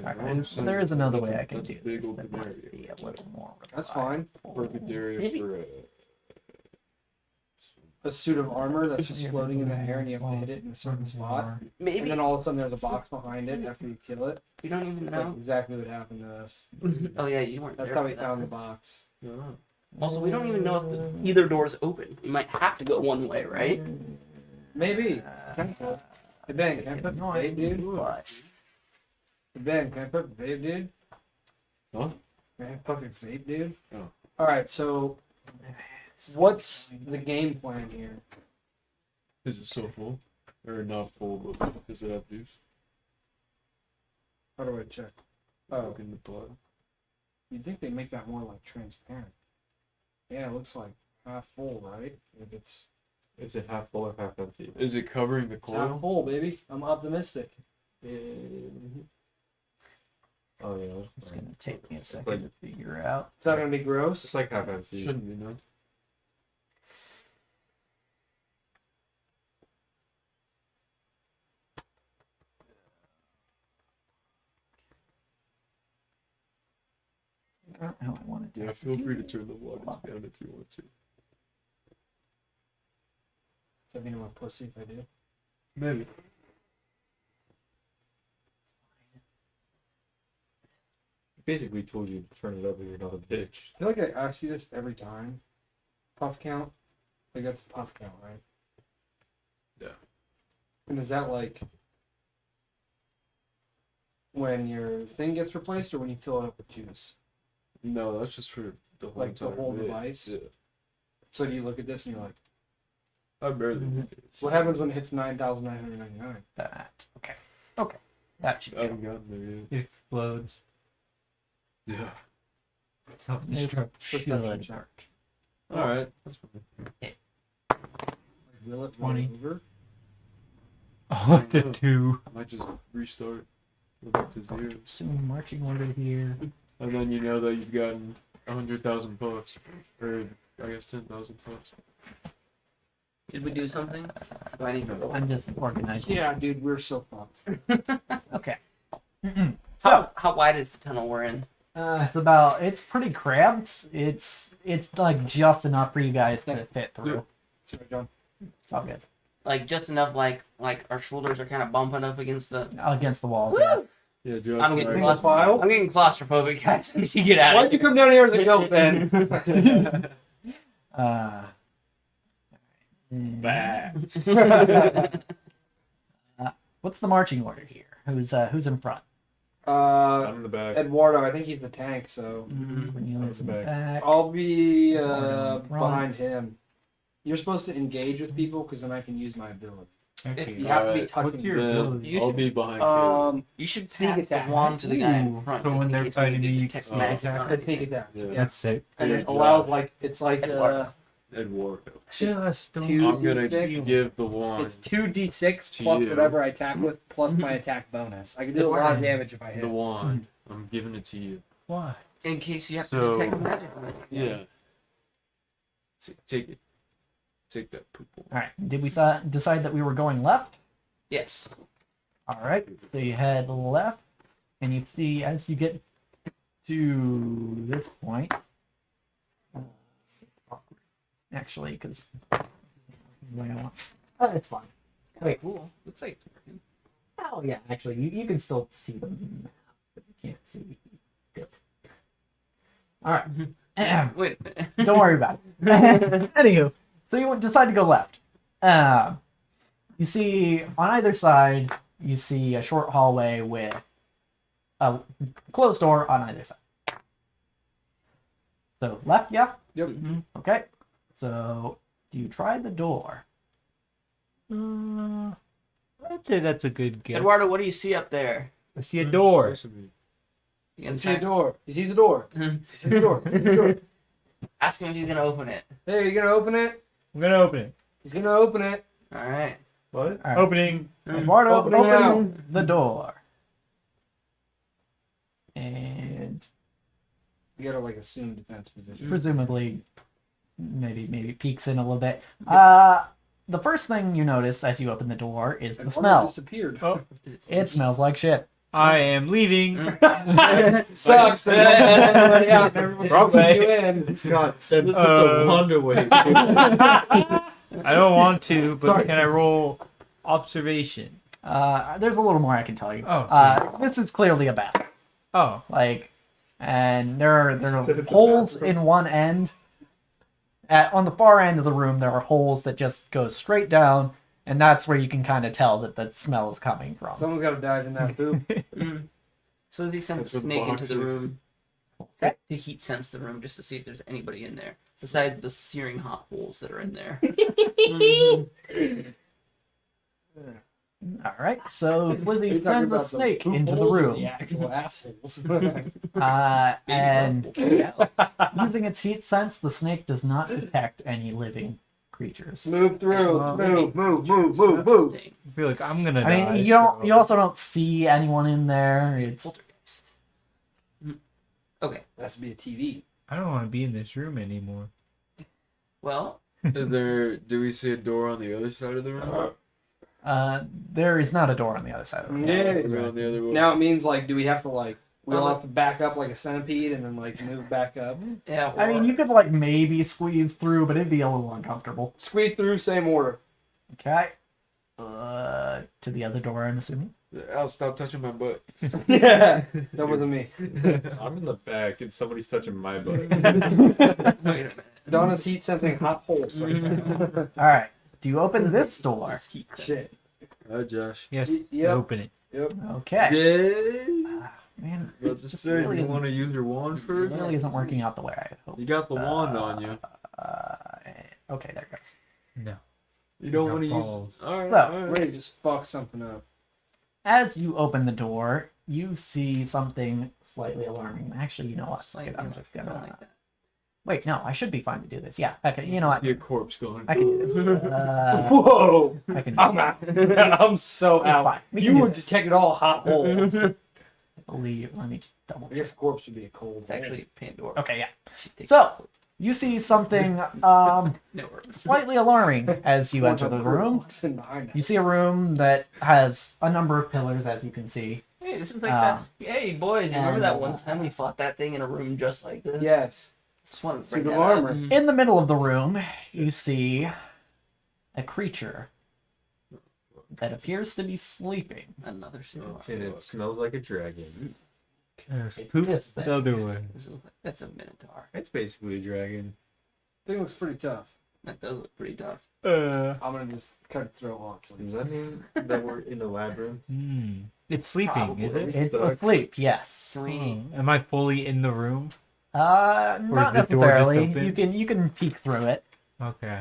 Alright, so there is another way I can That's do a big this. open That might area. be a little more That's fine. Perfect area Maybe. for A suit of armor that's just floating in the air, and you have to hit it in a certain spot. And Maybe then all of a sudden, there's a box behind it after you kill it. we don't even That's like know. exactly what happened to us. Oh yeah, you weren't That's there. how for we that. found the box. Also, we don't even know if either door is open. You might have to go one way, right? Maybe. Hey Ben, can I put No vape, dude? But Hey Ben, can I put vape, dude? Huh? Can I fucking vape, dude? Oh. Alright, so what's the game plan here? Is it so full or not full? But does it have juice? How do I check? Oh, Look in the blood. you'd think they make that more like transparent. Yeah, it looks like half full, right? If it's Is it half full or half empty? Is it covering the It's half coil? full, baby. I'm optimistic. Oh yeah. it's That's gonna fine. take me a second to figure out. It's not gonna be gross. It's like half empty. Shouldn't be, no. Figure out how I want to Yeah, feel free to turn the water down if you want to. Does that mean I'm a pussy if I do? Maybe. Basically told you to turn it up, but you're not a bitch. I feel like I ask you this every time. Puff count? Like that's a puff count, right? Yeah. And is that like when your thing gets replaced or when you fill it up with juice? No, that's just for the whole Like the entire whole bit. device? Yeah. So do you look at this and you're like, I barely Mhm. look at it. what happens when it hits 9,999? That. Okay. Okay. That should I haven't gotten there It explodes. yet. Yeah. Self-destruct. should Perception work. Alright, that's fine. Like, will it 20. roll over? Oh, the 2. I might just restart. Go back to zero. Assume marching order here. And then you know that you've gotten 100,000 bucks. Or, I guess 10,000 bucks. Did we do something? Do I need to go? I'm just organizing. Yeah, dude, we're so fucked. Okay. How wide is the tunnel we're in? It's pretty cramped. It's like just enough for you guys to fit through. Sorry, John. It's all good. Like just enough, like our shoulders are kind of bumping up against the. Against the walls. Yeah. Yeah, Josh. I'm getting, right. I'm getting claustrophobic, guys. I need to get out Why'd of you here. come down here as a goat, Ben? What's the marching order here? Who's in front? I'm in the back. Eduardo, I think he's the tank, so Cornelius in the back. back. I'll be Eduardo in front. behind him. You're supposed to engage with people because then I can use my ability. Okay. You have to be Alright. touching. What's your Then ability? You I'll should- be behind Caleb. You should Sneak pass the attack. wand to the guy in Ooh, front. so just when in they're case we fighting need to me, detect oh, magic okay. on Let's it. sneak attack. Yeah. Yeah. That's sick. And Yeah, it allows like it's like Eduardo. Eduardo. Just Two I'm gonna D6. give the wand. It's 2d6 To plus you. whatever I attack with plus my attack bonus. I can do a lot of damage if I hit. The wand. I'm giving it to you. Why? In case you have So- to detect magic on it. Yeah. Take it. Take that poop. All right. Did we decide that we were going left? Yes. All right. So you head left, and you see as you get to this point. Actually, because the way I want. It's fine. Wait. Cool. Looks like it's working. Oh yeah. Actually, you can still see the map, but you can't see. Good. All right. Wait. Don't worry about it. Anywho, so you decide to go left. You see on either side, you see a short hallway with a closed door on either side. So left, yeah? Yep. Okay. So do you try the door? I'd say that's a good guess. Eduardo, what do you see up there? I see a door. Sesame. You I gonna see a try- door. He sees a door. He sees a door. He sees a door. Ask him if he's gonna open it. Hey, are you gonna open it? I'm gonna open it. He's gonna open it. All right. What? All right. Opening. Eduardo, Opening open the door. And You gotta like assume defense position. presumably, maybe peeks in a little bit. The first thing you notice as you open the door is the Eduardo smell. disappeared. Oh, Is it It stinky? smells like shit. I am leaving. Sucks. Everybody out. Everyone's Wrong pushing way. you in. God, that's Uh, the wand away. I don't want to, but Sorry. can I roll observation? There's a little more I can tell you. Oh, This is clearly a bath. Oh, Like, and there are holes in one end. On the far end of the room, there are holes that just go straight down, and that's where you can kind of tell that the smell is coming from. Someone's gotta dive in that poop. So he sends That's a what snake into box the is. room to heat sense the room just to see if there's anybody in there besides the searing hot holes that are in there. All right, so Slizzy You're talking sends a about the snake poop into the holes or room, The actual assholes. and using its heat sense, the snake does not detect any living creatures. Move through. Well, Move. I feel like I'm gonna I die. mean, you don't. so- You also don't see anyone in there. It's Poltergeist. Okay. Has to be a TV. I don't want to be in this room anymore. Well, Do we see a door on the other side of the room? there is not a door on the other side of the room. Yeah. Around the other way. Now it means like, do we have to like, we all Well, have to back up like a centipede and then like move back up? yeah. I mean, you could like maybe squeeze through, but it'd be a little uncomfortable. Squeeze through, same order. Okay. To the other door, I'm assuming. Al, stop touching my butt. Yeah, that wasn't me. I'm in the back and somebody's touching my butt. Wait a minute. Donna's heat sensing hot holes. Right now. All right. Do you open this door? It's heat sense. Shit. Hi, Josh. Yes, Yep. open it. Yep. Okay. Yeah. Man, Let's this just say, really you isn't- want to use your wand it first? really isn't working out the way I had hoped. You got the wand on you. Okay, there it goes. No. You don't got want to use. balls. Alright, So- alright. Ready to just fuck something up. As you open the door, you see something slightly alarming. Actually, you know what? Slightly I'm just don't gonna. like that. Wait, no, I should be fine to do this. Yeah, okay. You know what? See a corpse going. I can do this. Whoa! I can do I'm this. out. I'm so It's out. fine. We can You do have this. detected all hot holes. Let me just double I guess check. a corpse would be a cold. It's actually Pandora. Okay, yeah. She's taking So, you see something no worries. slightly alarming as you enter the room. You see a room that has a number of pillars, as you can see. Hey, this is like that. Hey, boys, you remember and, that one time we fought that thing in a room just like this? Yes. Just wanted to Suit bring of that armor. up. In the middle of the room, you see a creature that appears to be sleeping. Another super. And it smells like a dragon. There's It's poop this the thing. other way. That's a Minotaur. It's basically a dragon. Thing looks pretty tough. That does look pretty tough. I'm gonna just cut its throat honestly. Does that mean that we're in the lab room? It's sleeping, is Probably. it? It's asleep, yes. Can we? Oh, am I fully in the room? Not the door just necessarily. open? You can peek through it. Okay.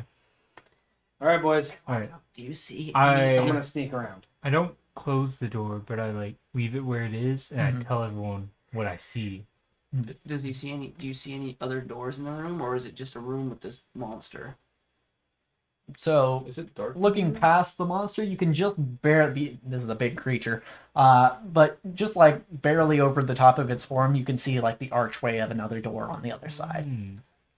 All right, boys. All right. Do you see? I'm gonna sneak around. I don't close the door, but I like leave it where it is, and I tell everyone what I see. Does he see any? Do you see any other doors in the room, or is it just a room with this monster? So, Is it dark? looking past the monster, you can just barely. This is a big creature, but just like barely over the top of its form, you can see like the archway of another door on the other side.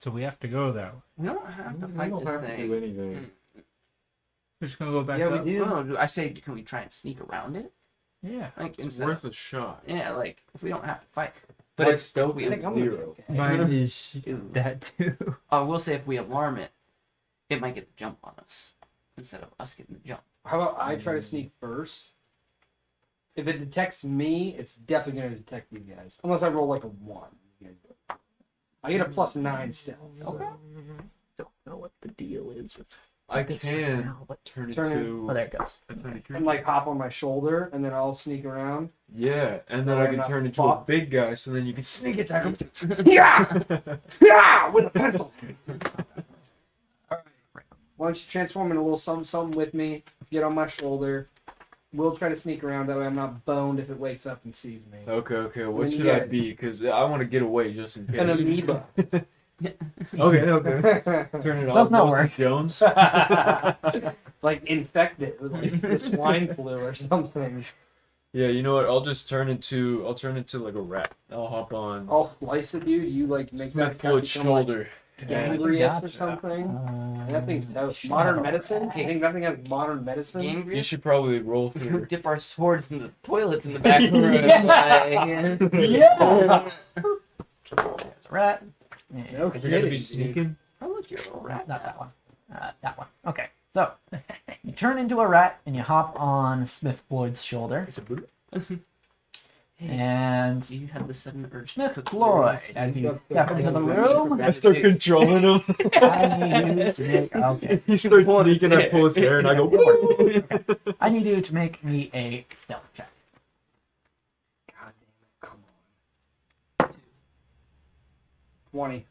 So we have to go that way. We don't have to We fight don't this have to do thing. anything. We're just gonna go back Yeah, up. we do. No, I say, can we try and sneak around it? Yeah. Like It's instead. worth a shot. Yeah, like if we don't have to fight. But But it's if stealth we, is I'm gonna be zero. okay. Mine is Ew. that too. I will say if we alarm it, it might get the jump on us instead of us getting the jump. How about I try to sneak first? If it detects me, it's definitely gonna detect you guys. Unless I roll like a 1. I get a +9 still. Okay. Don't know what the deal is with I this can right now, but turn Turn it- into oh, there it goes. a tiny creature. And like hop on my shoulder, and then I'll sneak around. Yeah, and then Or I can not turn into a fucked. big guy, so then you can sneak attack him. Yeah! Yeah! With a pencil! Alright. Why don't you transform into a little something with me? Get on my shoulder. We'll try to sneak around. That way I'm not boned if it wakes up and sees me. Okay. What When should you I guys- be? Because I want to get away just in case. An amoeba. Okay. Turn it off. Does not Joseph work. Jones. Like infected with like the swine flu or something. Yeah, you know what? I'll turn into like a rat. I'll hop on I'll slice it, dude. You like make that Smith guy Floyd's become, like, shoulder. gangrenous or Gotcha. something. That thing's toast. Modern medicine? You think nothing has modern medicine? You Gangrenous? should probably roll We for. dip our swords in the toilets in the back room. Yeah. There's a rat. No If you're gonna kidding, be dude. sneaking. Oh, look, you're a little rat. Not that one. That one. Okay. So, you turn into a rat and you hop on Smith Floyd's shoulder. It's a boot. And Do you have the sudden urge to Smith cook Floyd, food? as you step into the room, I start controlling him. I need you to make. Okay. He starts sneaking. I pull his hair and I go. Woo! I need you to make me a stealth check. God damn it, come on. 20.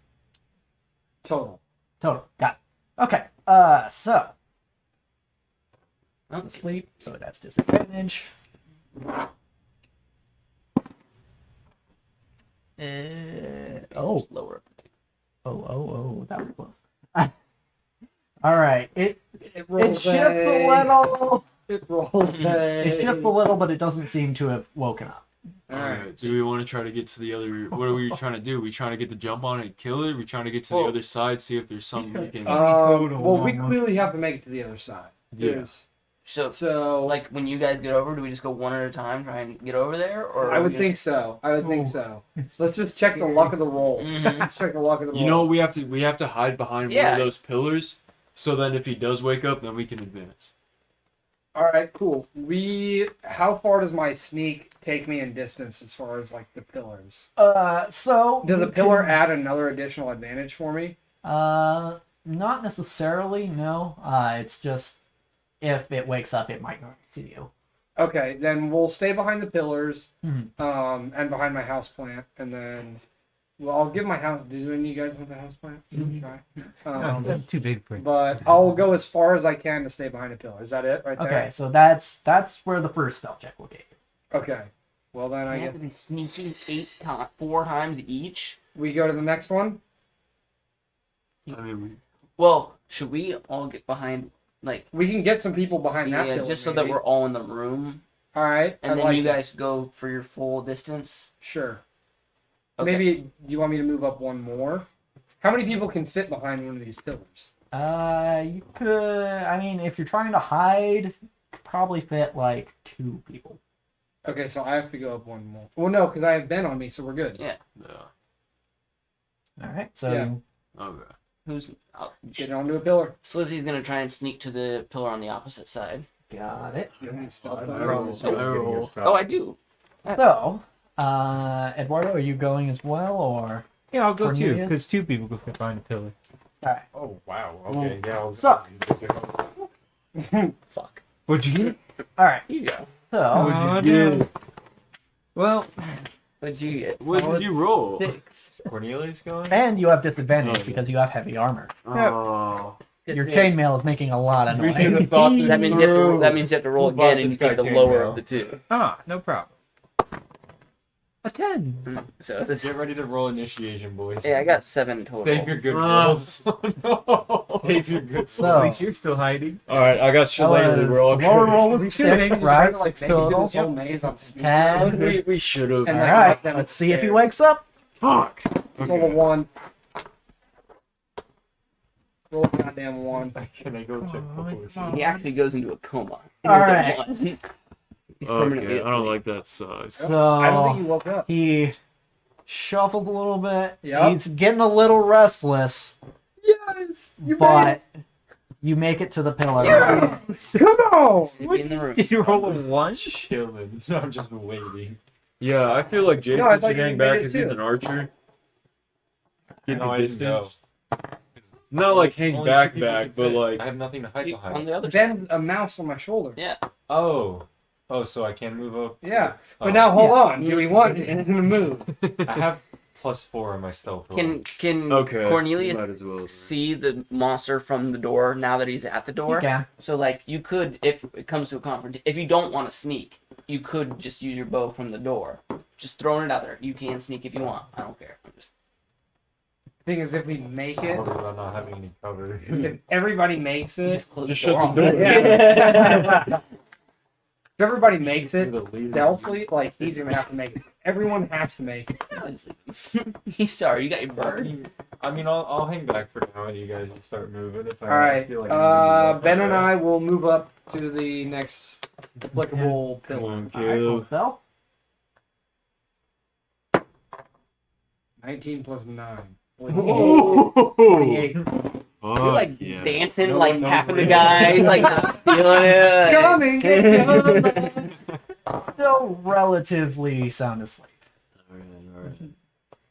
Total. Total. Got it. Okay. So Okay. sleep. So that's disadvantage. Oh. Lower. Oh, that was close. All right. It rolls shifts a little. It rolls It shifts a little, but it doesn't seem to have woken up. Alright, do we want to try to get to the other? What are we trying to do? We trying to get the jump on it and kill it? We trying to get to the Well- other side, see if there's something we can. Well, we clearly have to make it to the other side. Yeah. There's- So, like, when you guys get over, do we just go one at a time, try and get over there? Or I would think so. So let's just check the luck of the roll. Mhm. Let's check the luck of the roll. You know, we have to hide behind one Yeah. of those pillars, so then if he does wake up, then we can advance. All right, cool. How far does my sneak take me in distance as far as like the pillars? So Does the you pillar can- add another additional advantage for me? Not necessarily. No. It's just if it wakes up, it might not see you. Okay, then we'll stay behind the pillars, Mhm. and behind my house plant, and then, well, I'll give my house. Do any of you guys want the house plant? Try. I'm too big for it. But I'll go as far as I can to stay behind a pillar. Is that it right there? Okay, so that's where the first stealth check will get you. Okay. Well, then I I have guess to be sneaky 4 times each. we go to the next one. I mean, Well, should we all get behind, like, We can get some people behind that yeah, pillar. just so that maybe. we're all in the room, All right. and I then like you it. guys go for your full distance? Sure. Okay. Maybe do you want me to move up one more? How many people can fit behind one of these pillars? You could. I mean, if you're trying to hide, you could probably fit like 2 people. Okay, so I have to go up one more. Well, no, because I have Ben on me, so we're good. Yeah. All right. So Yeah. Okay. Who's... Get onto a pillar. Slizzy's gonna try and sneak to the pillar on the opposite side. got it. You don't need stealth I'm dice. probably Oh. getting a spell. Oh, I do. So, Eduardo, are you going as well, or? Yeah, I'll go too, Cornelius? because 2 people could fit behind a pillar. All right. Oh wow. Okay. Yeah. I'll- So- Fuck. What'd you get? All right. You go. So, Oh, no. Well, What'd you get? What did you roll? 6. Cornelius going? and you have disadvantage Oh, because you have heavy armor. Oh. Your chainmail is making a lot of We noise. should have thought this That means you have to, through. that means you have to roll Who bought again, and this you take guy the lower chainmail? of the 2. no problem. A 10. So this, Get ready to roll initiation, boys. yeah, I got 7 total. Save your good Oh, rolls. no. Save your good So- rolls. At least you're still hiding. All right, I got shillelagh. We're all lower good. roll was We 6, should have right? to, like, 6 make you do total. this whole maze on sneak 10. mode. We should have. And All like, right. knock them Let's see if he upstairs. wakes up. Fuck. Roll a Okay. 1. Roll a goddamn 1. Can I go check the boys? He actually goes into a coma. All right. He's permanently Okay, I don't asleep. like that size. So I don't think he woke up. he shuffles a little bit. Yep. He's getting a little restless, Yes! but you make it to the pillar. Come on! Sleepy in the room. Did you roll a 1? Chilling. I'm just waiting. Yeah, I feel like Jason No, I should thought you hang made back it because he's too. an archer. Get No, the I didn't go. distance. Not like hang Only back, two people can but fit. like I have nothing to hide On behind. the other side. Ben's a mouse on my shoulder. Yeah. Oh. Oh, so I can move up? Yeah. But Oh. now hold Yeah. on. Do we want it to move? I have +4 on my stealth roll. Can Okay. Cornelius Might as well. see the monster from the door now that he's at the door? You can. So like you could, if it comes to a confrontation, if you don't want to sneak, you could just use your bow from the door. Just throwing it out there. You can sneak if you want. I don't care. I'm just Thing is, if we make it, Probably about not having any cover. if everybody makes it, just close Just the door. shut the door. Yeah. If everybody makes it The leader. stealthily, like he's gonna have to make it. Everyone has to make it. I just leave. He's sorry. You got your bird. I mean, I'll hang back for now, and you guys can start moving if I All right. feel like I'm busy. Ben and I will move up to the next applicable Come pillar. on, Alright, cool Caleb. spell. 19 plus 9. Oh, 28. You're like yeah. dancing, No like one knows tapping what the it guy, like not feeling it. Coming, get coming. Still relatively sound asleep. Alright.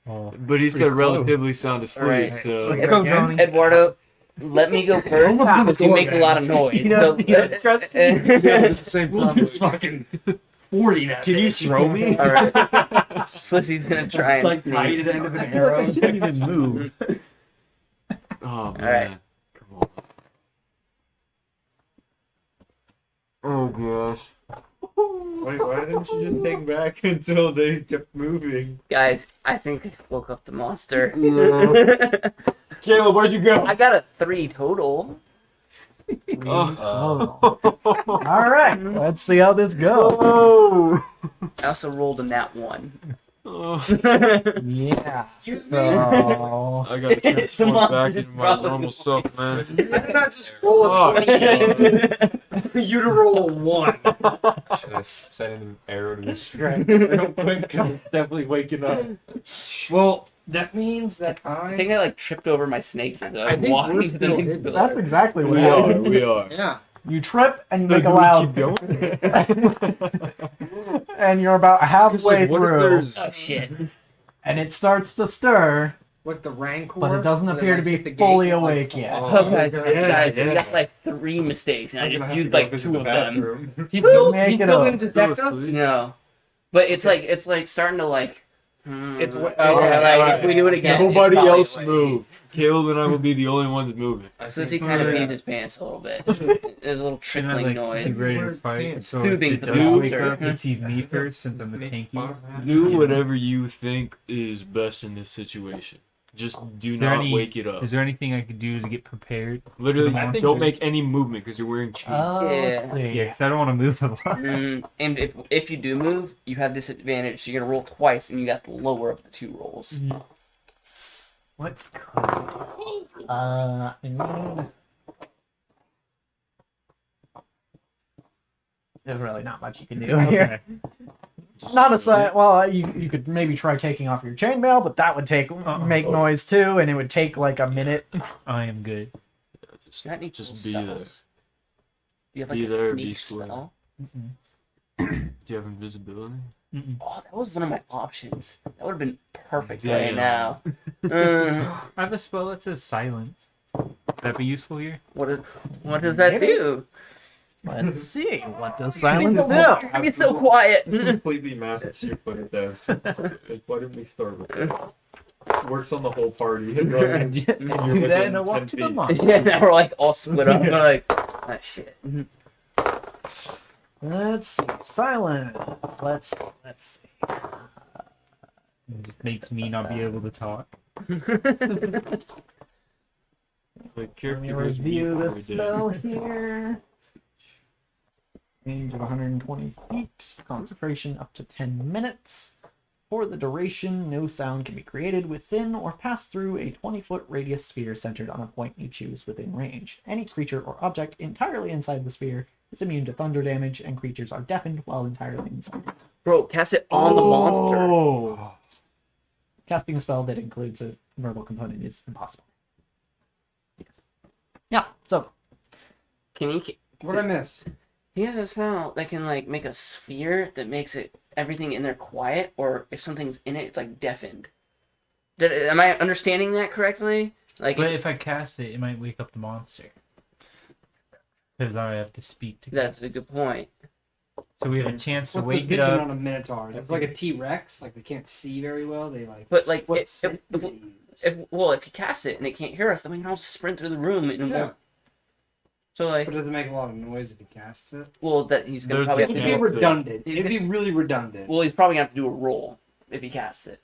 Oh, But he said close. relatively sound asleep, Alright. so. Let's go, Johnny. Eduardo, let me go first because you make a lot of noise. He doesn't- he doesn't trust Yeah, but at the same We'll time, just fucking 40 that can you bitch. throw me? All right, Slizzy's gonna try and Like sneak. tied to the end of an arrow. You can't even move. Oh man. Alright. Come on. Oh gosh. Wait, why didn't you just hang back until they kept moving? Guys, I think I woke up the monster. Caleb, where'd you go? I got a 3 total. Oh. All right, let's see how this goes. Oh. I also rolled a nat 1. Oh. Yeah. So, I gotta The transform back monster's into my probably- normal self, man. I did not just roll Oh, for you to roll a 1. Should I send an arrow to the strike real quick? 'Cause it's definitely waking up. Well, that means that I think I like tripped over my snakes as I was think walking we're to the still next in. pillar. that's exactly what We happened. are, we are. Yeah. You trip and you So make do a we loud, keep going? and you're about halfway Like, what if through, there's Oh shit. and it starts to stir, Like the rancor. but it doesn't where they, appear to like, be hit the gate fully and, like, awake yet. Oh, guys, yeah, guys, we yeah. got like 3 mistakes, and I I'm gonna just have used to go like visit 2 the of them. bathroom. He's still, Make He's it still up. gonna detect Still us? asleep. no, but it's like starting to like. It's yeah, what- like alright, if we do it again, it's Nobody probably else awake. move. Caleb and I will be the only ones moving. Slizzy kind of peed his pants a little bit. There's a little Can I, trickling be noise. ready to fight? It's So soothing if for it the does wake monster. up, it sees me first since I'm the tanky. Do whatever you think is best in this situation. Just do Is there not any- wake it up. Is there anything I could do to get prepared? Literally, I think don't there's- make any movement because you're wearing chains. Let's see. Yeah, because I don't want to move a lot. And if you do move, you have disadvantage. So you're gonna roll twice, and you got the lower of the 2 rolls. What could I need... There's really not much you can do here. Okay. Not a sign. Well, you could maybe try taking off your chainmail, but that would make noise too, and it would take like a minute. I am good. Just, Do you have any just cool be there. spells? Do you have like Be a there, sneak be square. spell? Do you have invisibility? Oh, that was one of my options. That would have been perfect Damn. right now. I have a spell that says silence. Would that be useful here? What does that Maybe. do? Let's see. What does silence do? Why are you so quiet? Completely masks your footsteps. Why didn't we start with that? Works on the whole party. And And you're do that and within I walk 10 to the feet. monster. Yeah, now we're like all split up. We're like, ah, shit. Let's see. Silence. Let's see. It just makes me not be able to talk. It's like Let character me goes review mute the every day. spell here. Range of 120 feet. Concentration up to 10 minutes. For the duration, no sound can be created within or pass through a 20-foot radius sphere centered on a point you choose within range. Any creature or object entirely inside the sphere is immune to thunder damage, and creatures are deafened while entirely inside it. Bro, cast it on the monster. Oh. Casting a spell that includes a verbal component is impossible. Yes. Yeah, so Can he? What'd I miss? He has a spell that can like make a sphere that makes it everything in there quiet, or if something's in it, it's like deafened. Am I understanding that correctly? Like, But if I cast it, it might wake up the monster. Because I have to speak to that's a good point. So we have a chance to What's the wake it vision up. on a minotaur? It's like a T-Rex. Like they can't see very well. They like. But like, What if scent do they use? if he casts it and it can't hear us, then we can all just sprint through the room and it Yeah. won't. So like, But does it make a lot of noise if he casts it? well, that he's gonna There's probably the have to It'd do. be redundant. He's It'd be really redundant. Well, he's probably gonna have to do a roll if he casts it,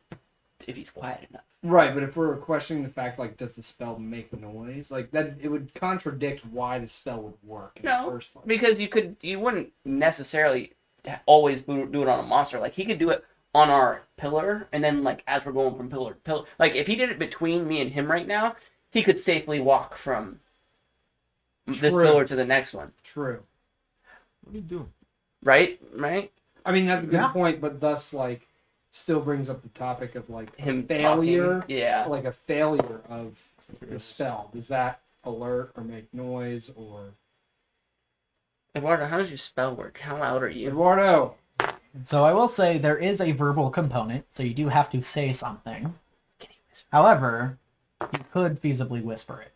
if he's quiet enough. Right, but if we're questioning the fact, like, does the spell make noise? Like that, it would contradict why the spell would work in No, the first place. Because you wouldn't necessarily always do it on a monster. Like he could do it on our pillar, and then like as we're going from pillar to pillar. Like if he did it between me and him right now, he could safely walk from this True. pillar to the next one. True. What are you doing? Right? Right? I mean, that's a good Yeah. point, but thus, like, still brings up the topic of like Him failure. talking. Yeah. Like a failure of the spell. Does that alert or make noise or? Eduardo, how does your spell work? How loud are you? Eduardo. So I will say there is a verbal component, so you do have to say something. Can you whisper? However, you could feasibly whisper it.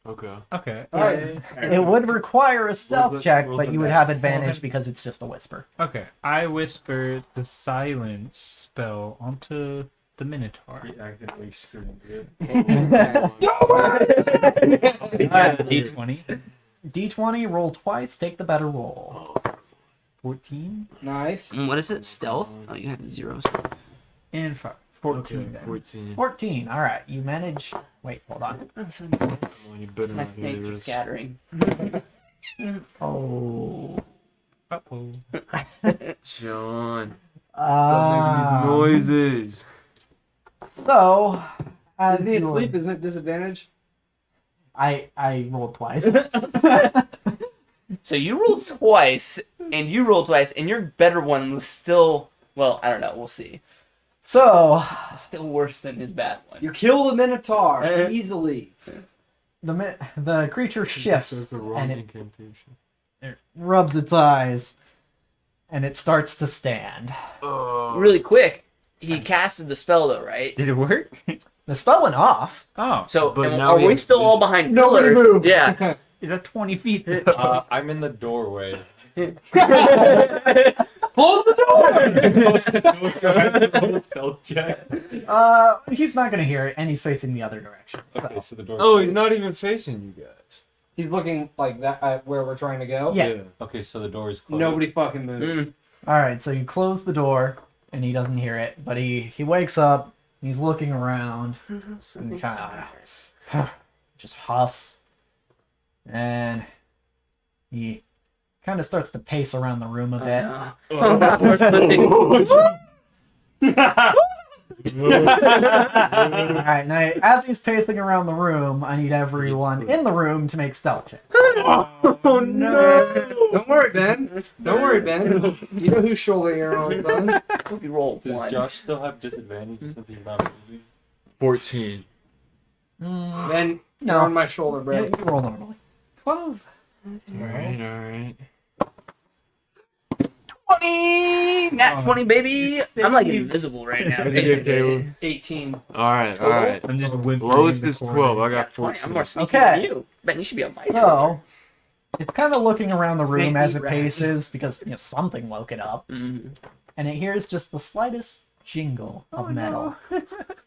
Okay. Okay. All right. It would require a stealth the- check, where's but the you would map? have advantage because it's just a whisper. Okay. I whisper the silence spell onto the Minotaur. He accidentally screamed it. D20. D20, roll twice, take the better roll. 14 Nice. And what is it? Stealth? Oh, you have zeros. and 5. 14 Okay, then. 14. 14, alright, you manage. Wait, hold on. Oh, so nice. Well, you better My not hear snakes are this. scattering. Oh. Uh-oh. John, stop making these noises. So, as Is he you- asleep? Isn't it disadvantage? I rolled twice. So you rolled twice, and you rolled twice, and your better one was still, well, I don't know, we'll see. So, Still worse than his bad one. You kill the Minotaur easily. the creature shifts That's the wrong and it incantation. rubs its eyes, and it starts to stand. Really quick, he casted the spell though, right? Did it work? The spell went off. Oh. So But and now are we we have still all vision. behind Nobody pillars? moved. Yeah. Is that 20 feet? I'm in the doorway. Close the door. He's not gonna hear it, and he's facing the other direction. So. Okay, so the door. Oh, he's not even facing you guys. He's looking like that at where we're trying to go. Yeah. Okay, so the door is closed. Nobody fucking moved. Mm. All right, so you close the door, and he doesn't hear it, but he wakes up, and he's looking around, and kind of just huffs, and he kind of starts to pace around the room a bit. Oh, God, we're slipping. Alright, now as he's pacing around the room, I need everyone in the room to make stealth checks. Oh no! Don't worry, Ben. Don't worry, Ben. You know whose shoulder you're on, son. Hope you roll Does one. Josh still have disadvantage since he's not moving? 14. Ben, No. you're on my shoulder, Yeah, bro. you roll normally. 12. Alright, alright. 20! Nat 20, baby! I'm like invisible right now. What'd you get, Caleb? 18. Alright, alright. I'm just whimpering. Lowest in the is corner. 12. I got I'm 14. more sneaky Okay. than you. Ben, you should be on my shoulder. So, it's kind of looking around the room Snake as eat it rat. paces, because, something woke it up, Mhm. and it hears just the slightest jingle of metal.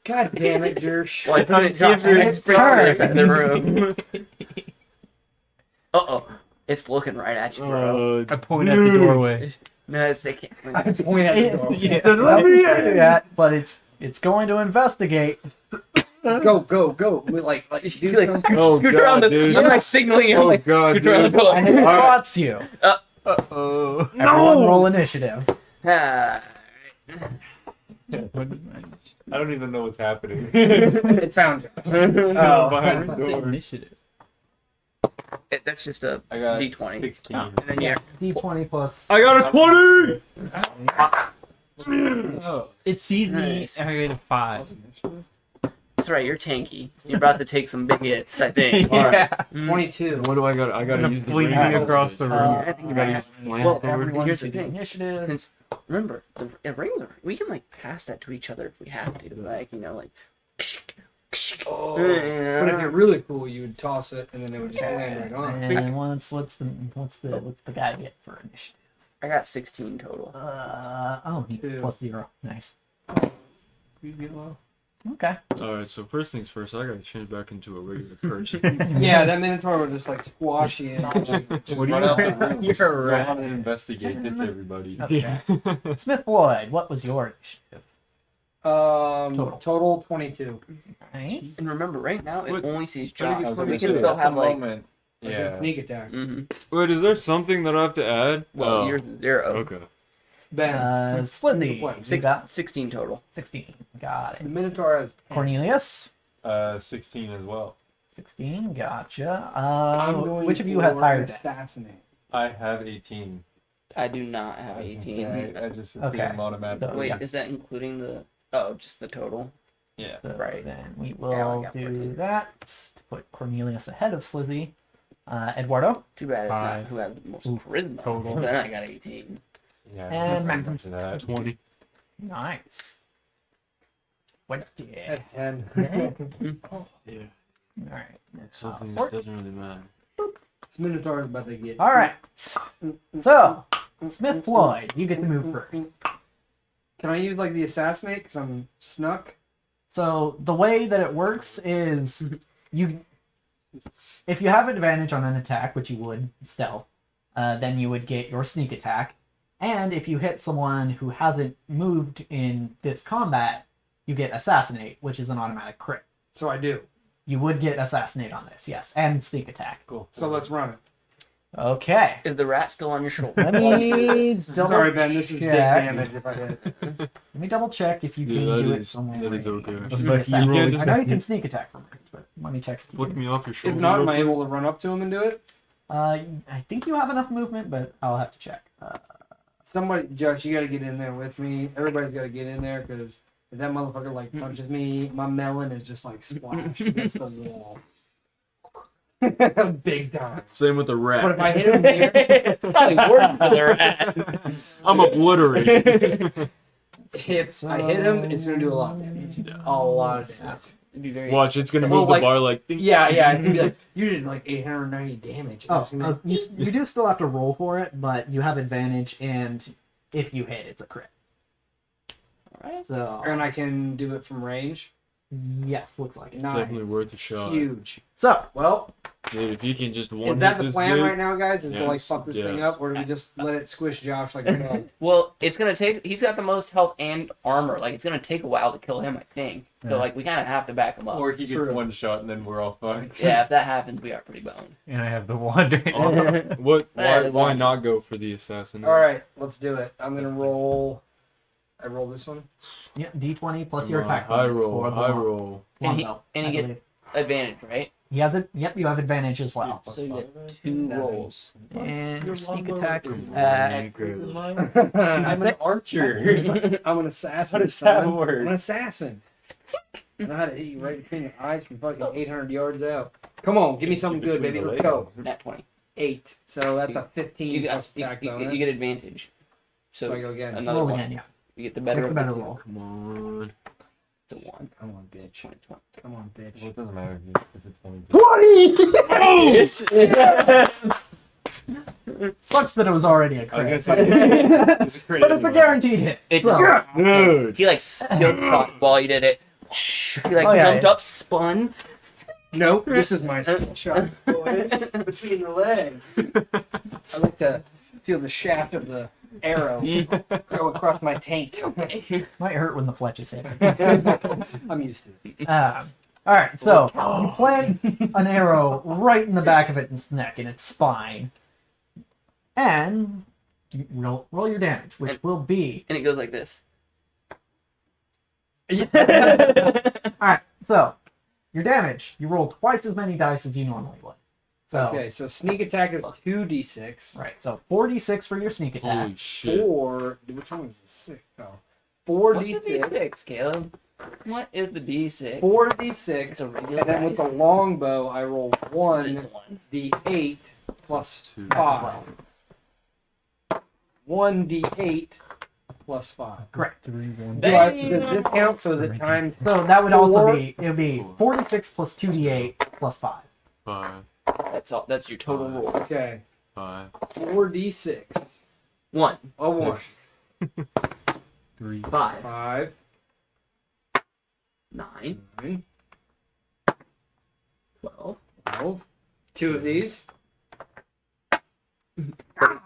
God damn it, Jersh. Well, I thought it And it's sprinklers turned. in the room. Uh-oh. It's looking right at you, bro. I point at the doorway. No, it's, it can't. Point at the door. Yeah, but it's going to investigate. Go, go, go. We like You like, Oh, you're around God, the, dude. I'm like signaling you. I'm Oh, like, God, you're around the dude. And pillar. it Alright. spots you. Uh-oh. Everyone roll initiative. Ah. I don't even know what's happening. It found you. Oh. Behind the What's the door. initiative? That's just a I got D20. 16. And then you're D20 plus. I got a 20! It sees me, Nice. and I get a 5. That's right, you're tanky. You're about to take some big hits, I think. Yeah. 22. What do I got? I gotta use the Fling me range across the room. I think I you're gotta right. use the Well, flamethrower. Everyone here's to the thing. initiative. Since, remember, the rings are, we can like pass that to each other if we have to. Like, like. Oh. But if you're really cool, you would toss it and then it would just land right on. And what's the guy get for initiative? I got 16 total. He's Two. plus 0. Nice. Okay. Alright, so first things first, I gotta change back into a regular person. Yeah, that Minotaur would just like squash you. Just What do run you- out the room. You're Just go right. on and investigate. Ditch everybody. Okay. Smith Floyd, what was your initiative? Total 22. Nice. And remember, right now it What- only sees I think Josh. it's So we 22. can still At the have like. moment, Like a yeah. sneak attack. Wait, is there something that I have to add? Well, yours is 0. Okay. Ben. Slizzy, What, you Six, got 16 total. 16. Got The it. Minotaur has 10. Cornelius, 16 as well. 16. Gotcha. I'm going Which of you has for higher dex? assassinate. I have 18. I do not have I was gonna 18. say, I just assume Okay. automatically. So- Wait, Yeah. is that including the? Oh, just the total. Yeah. So Right. then we Yeah, I will got do 14. that to put Cornelius ahead of Slizzy. Eduardo, Too bad it's not 5. who has the most Oof, charisma. total. Then I got 18. Yeah. And I'm Magnus. into that. 20. nice. What? Yeah. At 10. Yeah. All right. It's something Sword. that doesn't really matter. This Minotaur is about to get. All right. So, Smith Floyd, you get to move first. Can I use like the assassinate because I'm snuck? So the way that it works is you, if you have advantage on an attack, which you would stealth, then you would get your sneak attack, and if you hit someone who hasn't moved in this combat, you get assassinate, which is an automatic crit. So I do. You would get assassinate on this, yes, and sneak attack. Cool. So let's run it. Okay. Is the rat still on your shoulder? Let me double Sorry, Ben. This is big check. damage if I hit. Let me double check if you Yeah, can that do it is- somewhere. that is okay. range. But You you assassinate. roll- I know you can sneak attack from range, but let me check. Flick me off your shoulder. If not, am real I quick. able to run up to him and do it? I think you have enough movement, but I'll have to check. Somebody, Josh, you gotta get in there with me. Everybody's gotta get in there because if that motherfucker like punches me, my melon is just like splashed against the wall. Big time. Same with the rat. But if I hit him here, It's probably worse for the rat. I'm obliterated. if I hit him, it's gonna do a lot of damage. A lot of damage. It'd be very. Watch, it's gonna Well, move like- the bar like. Ding. Yeah, it's gonna be like you did like 890 damage. Oh, It's gonna be you do still have to roll for it, but you have advantage, and if you hit, it's a crit. Alright. So and I can do it from range. yes, looks like it. Nice. Definitely worth a shot. Huge. So Well, Dude, if you can just one is that hit the this plan dude, right now, guys? Is to like Yes, fuck this thing yes. up, or do we just let it squish Josh like a bug? Well, it's gonna take. He's got the most health and armor. Like it's gonna take a while to kill him, I think. So Yeah. like we kind of have to back him up. Or he gets True. one shot and then we're all fucked. Yeah, if that happens, we are pretty boned. And I have the wand. What? Yeah, Why not go for the assassin? All right, let's do it. I'm gonna roll. I roll this one. yeah, D20 plus Come your on, attack. high bonus roll, for the high roll. And he- longbow, and he I gets- believe. Advantage, right? He has it. Yep, you have advantage as well. So you get 2 rolls. And your sneak attack is Come at. on, Chris. I'm an archer. I'm an assassin. How does that son. work? I'm an assassin. I know how to hit you right between the eyes from fucking 800 yards out. Come on, give me something good, baby. Let's go. Nat 20. 8. So that's a 15 You, plus you, attack you, bonus. you get advantage. So So I go again. another Roll one. again, yeah. You get the Take better the of better the roll. Come on. It's a 1. Come on, bitch. 20, 20. Come on, bitch. Well, it doesn't matter if it's a 20. Sucks that it was already a I was gonna crit. say, it's a crit But it's a anyway. guaranteed hit. It's So, Dude. He like skill shot while you did it. He like Oh, yeah, jumped yeah. up, spun. Nope, this is my shot, boys. Between the legs. I like to feel the shaft of the arrow go across my taint. might hurt when the fletches hit. I'm used to it. All right, so you plant an arrow right in the back of its neck and its spine, and you roll your damage, which will be. And it goes like this. All right, so your damage. You roll twice as many dice as you normally would. So Okay, so sneak attack is 2d6. right, so 4d6 for your sneak attack. Holy shit. Which one was the 6? Oh. What's the 4d6. D6, Caleb? What is the D6? 4d6. It's a regular And then with the dice. longbow, I roll This 1d8 plus Two. 5. 1d8 plus 5. Correct. Does this count? So is it times? So that would also Four. be, it would be 46 plus 2d8 plus 5. 5, That's all. That's your total roll. Okay. 5. 4d6 1, Oh, one. 3. 5, 5, 9, 9, 12, 12. 2 of these.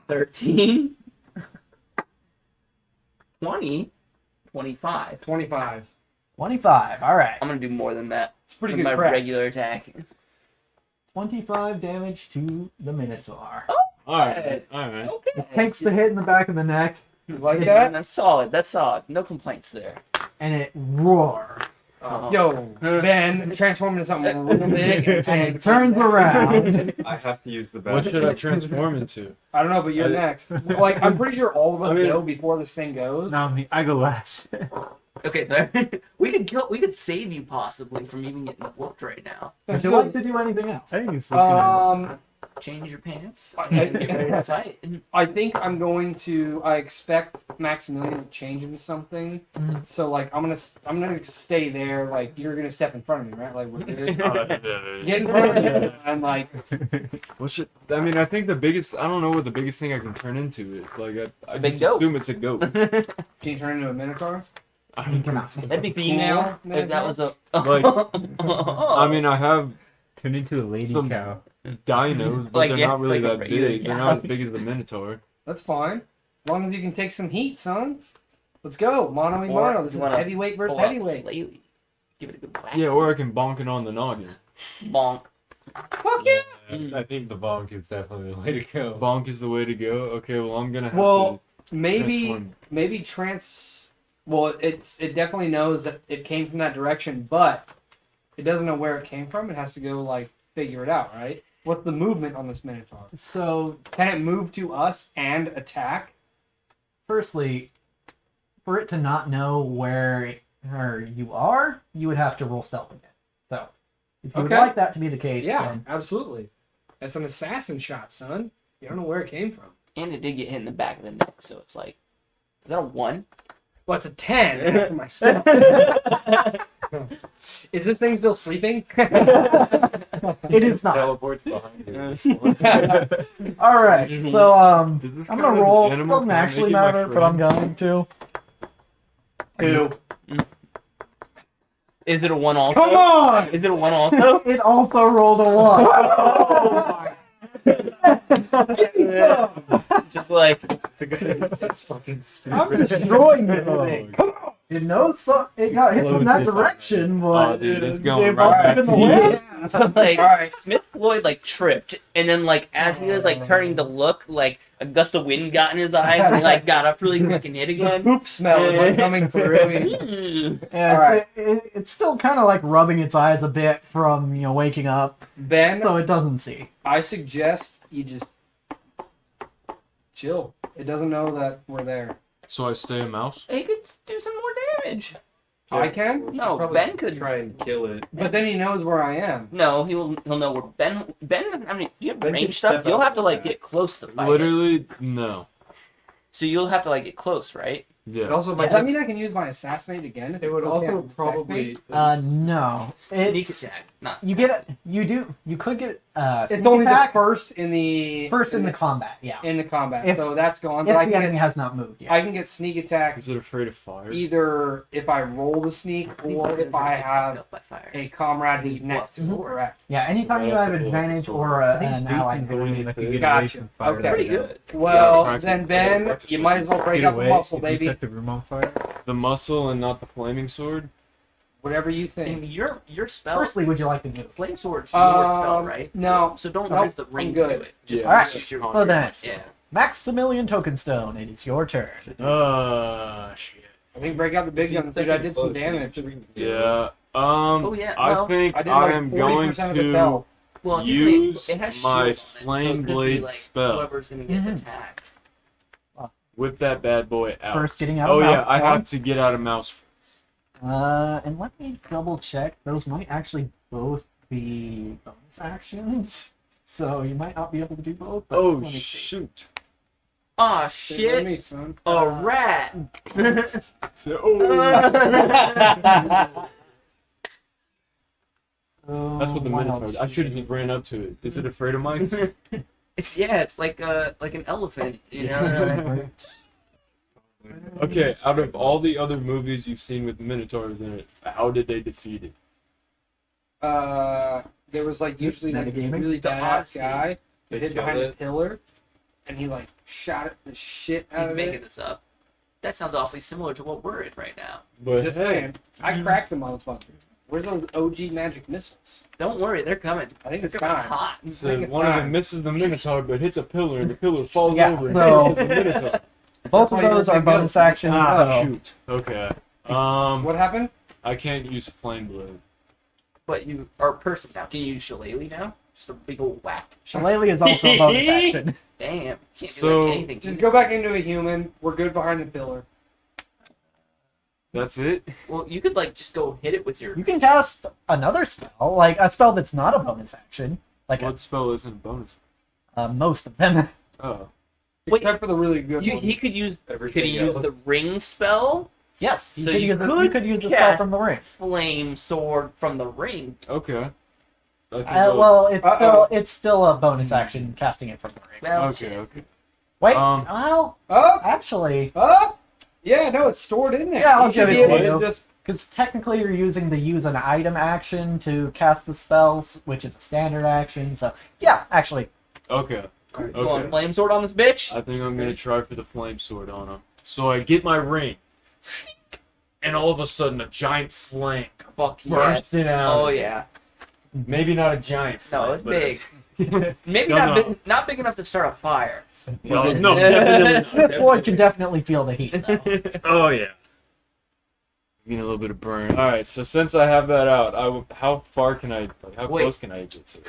13, 20, 25. 25. 25. All right. I'm gonna do more than that. It's pretty with good my crack. regular attack. 25 damage to the Minotaur. Alright. Okay. It takes the hit in the back of the neck, You like Yeah. that? That's solid. That's solid. No complaints there. and it roars. Oh. Yo, Ben, transform into something real big and And it turns around. I have to use the What bathroom. should I transform into? I don't know, but you're I- next. Like, I'm pretty sure all of us I mean- go before this thing goes. No, me. I go last. Okay, so we could save you possibly from even getting whooped right now. Would you like to do anything else? I think it's looking. Change your pants. I- And get ready to fight. I think I'm going to. I expect Maximilian to change into something. Mhm. So like, I'm gonna stay there. Like, you're gonna step in front of me, right? Like, we're good. Get in front of me, and like, What should I mean? I think the biggest. I don't know what the biggest thing I can turn into is. Like I big just goat. assume it's a goat. can you turn into a minotaur? You cannot. That'd be Female cool if that was a. Like, I mean, I have Turned into a lady Some- cow. dinos, but Like, they're yeah, not really like a that regular big. They're cow. not as big as the Minotaur. That's fine. As long as you can take some heat, son. Let's go. Mono y Or mono. This you is wanna heavyweight versus pull out heavyweight. Lately. Give it a good whack. Yeah, or I can bonk it on the noggin. Bonk. Fuck yeah. I think the bonk is definitely the way to go. Bonk is the way to go. Okay, well I'm gonna have Well, to maybe transform. Well, it definitely knows that it came from that direction, but it doesn't know where it came from. It has to go like figure it out, right? What's the movement on this minotaur? So, Can it move to us and attack? firstly, for it to not know where you are, you would have to roll stealth again. So, if you would Okay. like that to be the case, Yeah, then absolutely. That's an assassin shot, son. You don't know where it came from. And it did get hit in the back of the neck, so it's like. Is that a 1? Well, it's a 10 for my stealth. Is this thing still sleeping? it is not. Teleports behind you. All right. So, Does this I'm count gonna as an roll. animal? Doesn't Can I actually make it my matter, but I'm friend? going to. 2. Is it a 1 also? Come on! Is it a 1 also? It also rolled a 1. Just like. That's fucking I'm stupid. destroying this thing. Come on. It knows it got hit from that direction, but Oh, dude, it's going it right back in the to you. way. Like Alright. Smith Floyd like tripped, and then like as he was like turning to look, like a gust of wind got in his eyes, and he like got up really quick and hit The again. poop smell is like coming through. Yeah, Alright. it's still kind of like rubbing its eyes a bit from waking up, Ben, so it doesn't see. I suggest you just chill. It doesn't know that we're there. So I stay a mouse. He could do some more damage. I can, No, Probably Ben could. try and kill it. but then he knows where I am. No, he'll know where Ben doesn't have any. Do you have Ben can range stuff? step You'll up have to to like that. get close to fight. It. Literally, no. So you'll have to like get close, right? It Yeah. also Does might. that mean I can use my assassinate again? If It would still also can't detect me? probably. No. Sneak It's, attack, not. you get it. You could get It's sneak only the attack first in the first in the combat. Yeah. in the combat, If- so that's gone. If But I the can enemy get, has not moved yet. I can get sneak attack Is it afraid of fire? either if I roll the sneak or if I have by fire. a comrade who's next to me. Mhm. Correct. Yeah. Anytime you have advantage or an ally. Gotcha. Okay. Pretty good. Well, practice- then Ben, practice you might as well break Get up the away. muscle, If you baby. set the room on fire. The muscle and not the flaming sword. Whatever you And think. your spell, Firstly, would you like to move? flame sword's your spell, right? No. So don't Nope, use the ring I'm to good. do it. Just Yeah. Alright, use your so then, yeah. Maximilian Tokenstone, it is your turn. Shit. I think break out the big guns, dude. I did some damage. Yeah. Oh, yeah, well, I think I did I like am going 40% of its to health. Well, use it has my shield on it, so it flame could be, blade like, spell. Whoever's gonna get Mhm. attacked. whip that bad boy out. First, getting out Oh of yeah, mouse I form. have to get out of mouse. And let me double check. Those might actually both be bonus actions, so you might not be able to do both. But Oh let me see. shoot. Aw, Stay with shit! me, son. A rat! So, oh. So, That's what the what Minotaur. else? I should have just ran up to it. Is it afraid of mice? It's like an elephant, you know. Okay, out of all the other movies you've seen with minotaurs in it, how did they defeat it? There was like usually like this metagaming? really The badass Odyssey. guy that They hid killed behind a it. pillar, and he like shot the shit out He's of making it. this up. That sounds awfully similar to what we're in right now. But Just hey, saying, I cracked the motherfucker. Where's those OG magic missiles? Don't worry, they're coming. I think it's They're coming time. hot. I think so it's one of them time. misses the minotaur, but hits a pillar, and the pillar falls Yeah, over and so- kills the minotaur. Both why of you those don't are think bonus go. actions. Ah, so shoot. Okay. What happened? I can't use flame blade. But you are a person now. Can you use Shillelagh now? Just a big old whack. Shillelagh is also a bonus action. Damn. Can't do So- like anything. Just go back into a human. We're good behind the pillar. That's it? Well, you could like just go hit it with your. You can cast another spell, like a spell that's not a bonus action. Like What spell isn't bonus? most of them. Oh. Wait, Except for the really good You, one. he could use. Could Everything he use else. the ring spell? Yes, So you you could could use the spell cast- from the ring. Flame sword from the ring. Okay. I think Well, Uh-oh. it's still a bonus action casting it from the ring. Well, Okay, okay. Wait, Um, well, Oh, actually, oh, yeah, no, it's stored in there. Yeah, I'll You should give be it to able you. just because technically you're using the use an item action to cast the spells, which is a standard action. So yeah, actually, Okay. Go on, Okay. flame sword on this bitch. I think I'm gonna try for the flame sword on him. So I get my ring, and all of a sudden a giant flame Fuck yeah. bursts it out. Oh yeah. Maybe not a giant flame. No, it's but- big. Maybe Don't not know. not big enough to start a fire. No, no, definitely. Smith Floyd can definitely feel the heat. Though. Oh yeah. Getting a little bit of burn. All right, so since I have that out, how far can I? Like, how Wait. close can I get to it?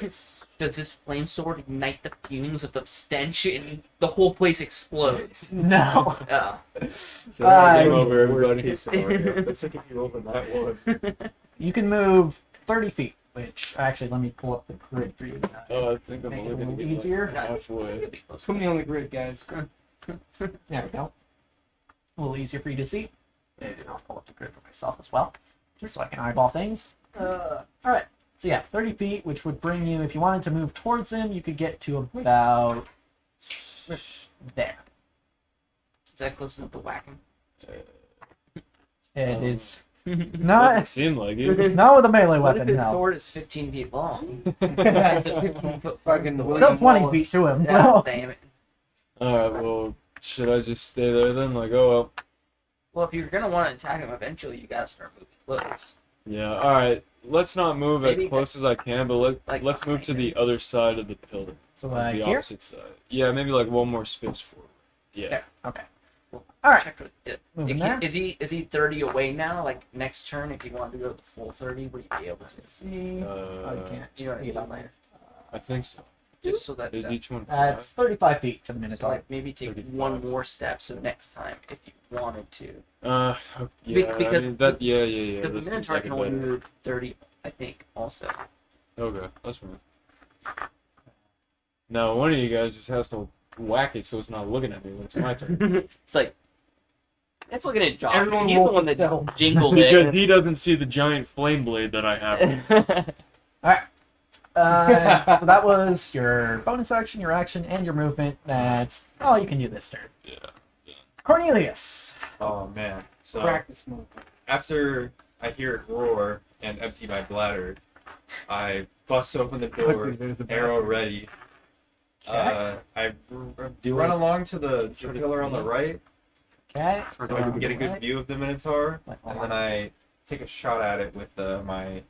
Does this flame sword ignite the fumes of the stench and the whole place explodes? No, Oh. So game Uh, over, Worst everybody. case scenario. That's like if you roll a that one. you can move 30 feet. Which actually, let me pull up the grid for you guys. Oh, I think I'm Make only it a gonna little get easier. like halfway. It'd be close. put me on the grid, guys. There we go. A little easier for you to see. And I'll pull up the grid for myself as well, just so I can eyeball things. All right. So yeah, 30 feet, which would bring you, if you wanted to move towards him, you could get to about there. Is that close enough to whacking? It is Doesn't not seem like it. not with a melee What if weapon. his No, sword is 15 feet long? It's a 15-foot Fucking still William 20 Wallace. feet to him. God So. damn it. All right, well, should I just stay there then? Like, oh well. Well, if you're gonna want to attack him eventually, you gotta start moving close. Yeah. All right. Let's not move Maybe- as close as I can, but Like let's move to behind the other side of the pillar. So Like the here. opposite side. Yeah, maybe like one more space forward. Yeah. There. Okay. Well, All right. check for- Moving there. Is he 30 away now? Like next turn, if you want to go the full 30, would you be able to? Let's see. Oh, you can't. You know what I mean about later. I think so. Just so that. Is each one That's 35 feet to the So Minotaur. like maybe take 35. one more step so next time if you wanted to. Yeah. because I mean, that. Yeah. Because the let's do Minotaur that can only better. move 30, I think, also. Okay, that's fine. Now one of you guys just has to whack it so it's not looking at me when it's my turn. It's like it's looking at Josh. Everyone He's the roll one for that stealth. jingled Because it. he doesn't see the giant flame blade that I have. So that was your bonus action, your action, and your movement. That's all you can do this turn. Yeah. Cornelius. Oh man. So Crack this motherfucker. after I hear it roar and empty my bladder, I bust open the door, arrow ready. I run along to the pillar on the right Okay. so I can get a good view of the Minotaur, and then I take a shot at it with my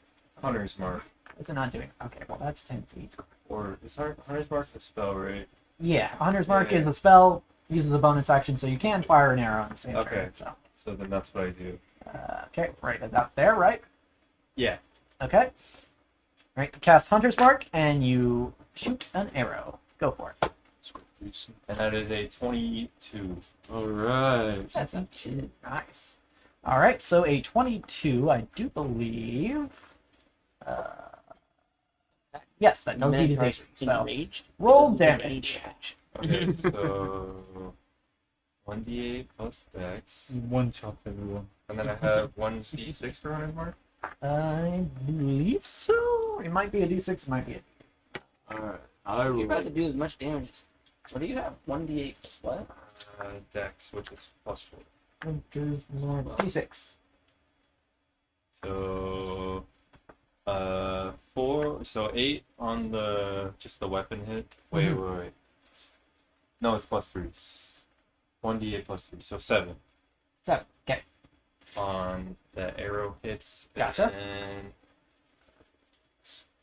hunter's mark. What's it not doing? Okay, well that's 10 feet. Or is hunter's mark a spell, right? Yeah, Hunter's Mark Yeah. is a spell, uses a bonus action, so you can fire an arrow on the same Okay. turn. So, So then that's what I do. okay, right up there, right? Yeah. Okay. Right, cast Hunter's Mark, and you shoot an arrow. Go for it. And that is a 22. Alright. That's nice. All right, so a 22, I do believe. Yes, that does beat his AC. So Enraged. roll Doesn't take any damage. Okay, so 1d8 plus dex. One shot everyone. And then I have 1d6 for hunter's mark. I believe so. It might be a D6, it might be a. Alright. You're about to do as much damage as... What do you have? 1d8 plus what? Dex, which is +4. D6. So 4. So 8 on the just the weapon hit. Wait. No, it's +3. 1d8 +3. So 7 7. Okay. on the arrow hits. Gotcha. And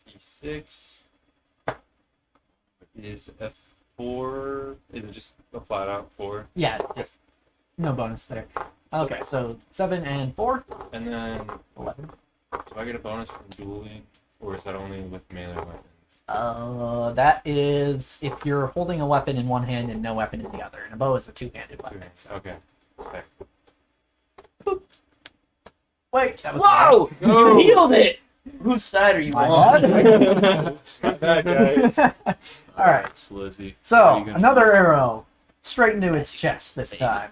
d6 is F4. Is it just a flat out 4? Yeah, it's just no bonus there. Okay, so 7 and 4. And then 11. do I get a bonus from dueling, or is that only with melee weapons? That is if you're holding a weapon in one hand and no weapon in the other. And a bow is a two-handed Two weapon. hands. Okay. Wait, that was Whoa! No. You healed it! Whose side are you My on? Not bad, guys. All right. Slizzy. What are So you gonna another arrow straight into its chest this time.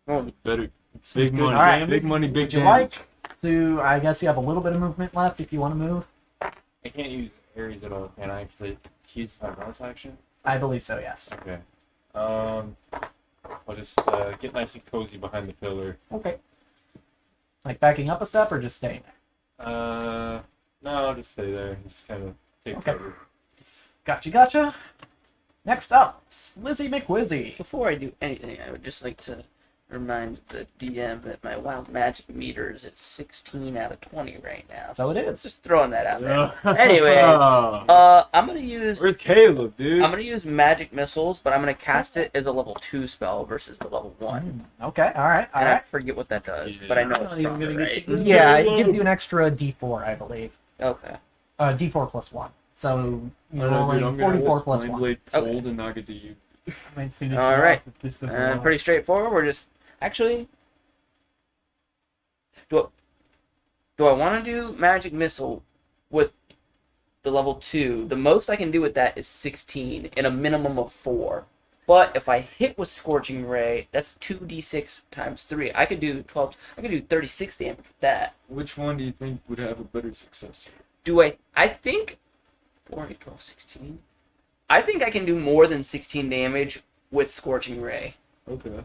do? Better. Big money. All right. Big money, big Would you damage. like to? I guess you have a little bit of movement left if you want to move. I can't use Ares at all, can I? Because I use my bonus action. I believe so. Yes. Okay. I'll just get nice and cozy behind the pillar. Okay. Like backing up a step or just staying there? No, I'll just stay there and just kind of take Okay. cover. Gotcha. Next up, Slizzy McWizzy. Before I do anything, I would just like to remind the DM that my wild magic meter is at 16 out of 20 right now. So it is. Just throwing that out there. Yeah. Anyway, I'm gonna use Where's Caleb, dude? I'm gonna use magic missiles, but I'm gonna cast it as a level 2 spell versus the level 1. Okay. All right. And I forget what that does, but I know it's Not even stronger, gonna right? get Yeah, it gives you an extra D4, I believe. Okay. D4 plus 1. So you're Alright, dude, rolling I'm gonna 44 just plus flame 1. blade Okay. cold and knock it to you. All right. Pretty straightforward. We're just actually. Do I want to do magic missile with the level 2? The most I can do with that is 16 in a minimum of 4. But if I hit with scorching ray, that's 2d6 times 3. I could do 12. I could do 36 damage with that. Which one do you think would have a better success rate? Do I think 4, 8, 12, 16. I think I can do more than 16 damage with scorching ray. Okay.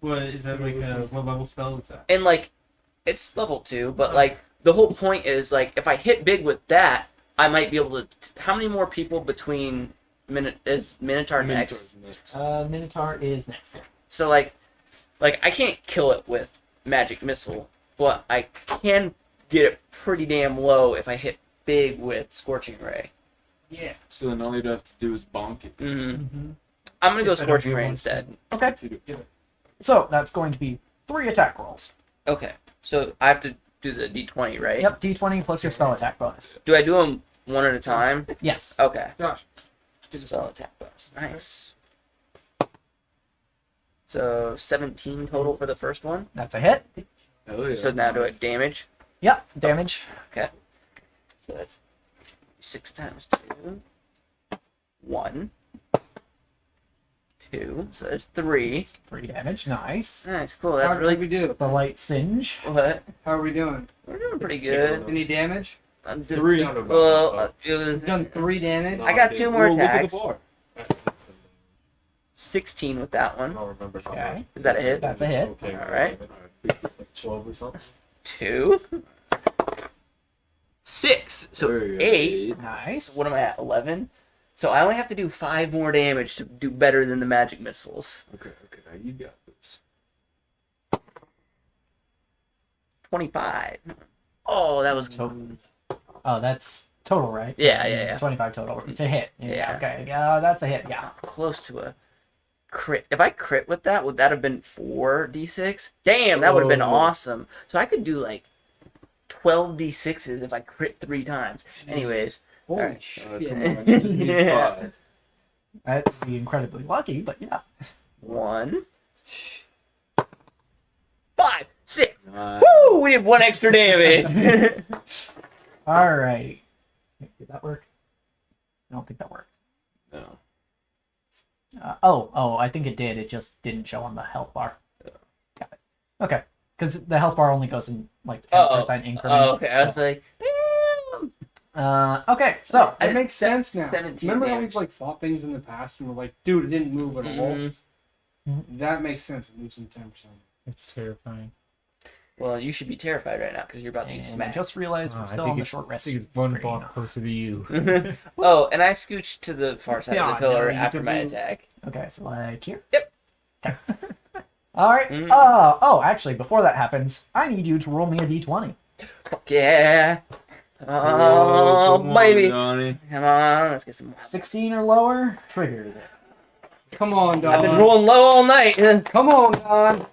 What is that like? What level spell is that? And like it's level 2, but like the whole point is like if I hit big with that, I might be able to how many more people between is Minotaur next? Minotaur is next. So like I can't kill it with magic missile, but I can get it pretty damn low if I hit big with scorching ray. Yeah. So then all you'd have to do is bonk it. Mm-hmm. I'm gonna go If I don't scorching do ray one. instead. Okay. To do- So that's going to be 3 attack rolls. Okay, so I have to do the d20, right? Yep, D20 plus your spell attack bonus. Do I do them one at a time? Yes. Okay. Josh. Spell attack bonus. Nice. So 17 total for the first one. That's a hit. Hell yeah. So now do it damage. Yep, damage. So that's 6 times 2. 1. 2. So there's 3. 3 damage. Nice. Nice, cool. How That's really really we do? The light singe. what? How are we doing? We're doing pretty good. Any damage? I'm doing, 3. well, it He's was done 3 damage. I got 2 more Well, look at attacks. the bar. 16 with that I one. don't remember how Okay. much. Is that a hit? That's a hit. Okay. All right. Like 12 or something. 2. 6. So There you go. 8. Nice. What am I at? 11. So I only have to do 5 more damage to do better than the magic missiles. Okay, you got this. 25. Oh, that was Oh, that's total, right? Yeah. 25 total to hit. Yeah. Okay. Yeah, that's a hit. Yeah. close to a crit. If I crit with that, would that have been 4d6? Damn, that would have been Oh. awesome. So I could do like 12d6s if I crit 3 times. Anyways, Holy Alright. shit. Come on, you just need Yeah. 5. That'd be incredibly lucky, but yeah. 1, 5, 6. Nice. Woo! We have 1 extra damage. Alrighty. Did that work? I don't think that worked. No. I think it did. It just didn't show on the health bar. Got it. Okay. Because the health bar only goes in like 10% increments. Okay, I was like, damn. Okay, so It makes sense now. 17 Remember how damage. we've like fought things in the past and we're like, dude, it didn't move at all. Mhm. That makes sense. It moves in 10%. It's terrifying. Well, you should be terrified right now because you're about to get and I smacked. just realized Oh, we're I still think on the it's- short rest. I think it's one screen. block closer to you. Oh, and I scooched to the far side of Yeah, the pillar no, you after can my move. attack. Okay, so like here. Yep. Okay. All right. Mm. Oh, actually, before that happens, I need you to roll me a d20. Fuck yeah. Oh, Oh, come on, baby. Donnie. Come on, let's get some. 16 or lower triggers it. Come on, Don. I've been rolling low all night. Come on, Don.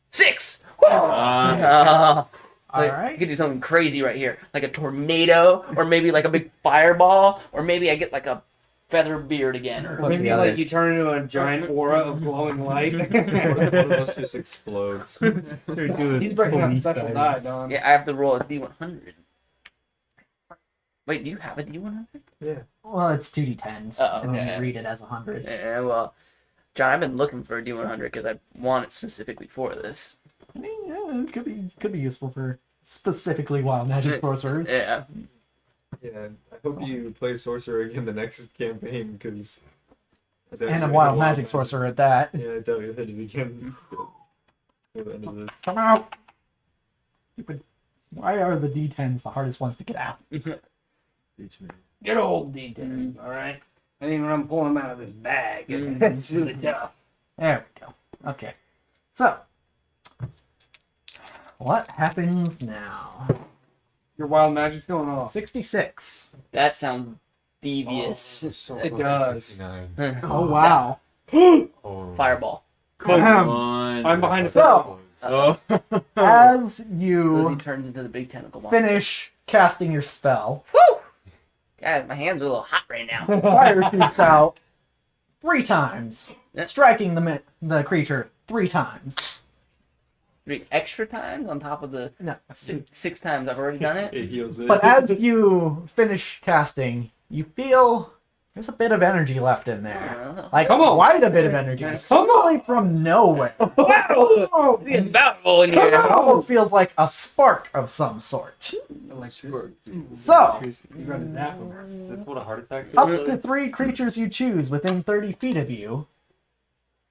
6! Uh, All Like, right. You could do something crazy right here, like a tornado, or maybe like a big fireball, or maybe I get like a feather beard again. Or What's Maybe the other? like you turn into a giant aura of glowing light. One of us just explodes. He's breaking out special die, Don. yeah, I have to roll a D100. Wait, do you have a D100? Well, it's 2d10s, Oh, and then okay. you read it as 100. Yeah, well, John, I've been looking for a D100 because I want it specifically for this. I mean, yeah, it could be useful for specifically wild magic sorcerers. Yeah. Yeah, I hope you play sorcerer again the next campaign because. And a wild magic sorcerer at that. Yeah, I doubt you'll hit it again. At the end of this. Come out! Stupid. Why are the d10s the hardest ones to get out? beats me. Good old D10, alright? I mean, when I'm pulling them out of this bag, it's really tough. There we go. Okay. So, what happens now? Your wild magic's going off. 66. That sounds devious. It does. Oh, wow. Oh. Fireball. Come Ahem. on. I'm behind the So, Oh. as Lizzie you turns into the big tentacle monster. finish casting your spell, Woo! Guys, my hands are a little hot right now. fire shoots out 3 times, Yeah. striking the creature 3 times. 3 extra times on top of the No. 6 times I've already done it. It heals it. But as you finish casting, you feel there's a bit of energy left in there. Like, Come on. quite a bit of energy. Suddenly from nowhere. Wow! It's bountiful in It here. almost feels like a spark of some sort. Electricity. So, You got to zap them. That's what a heart attack is. up to 3 creatures you choose within 30 feet of you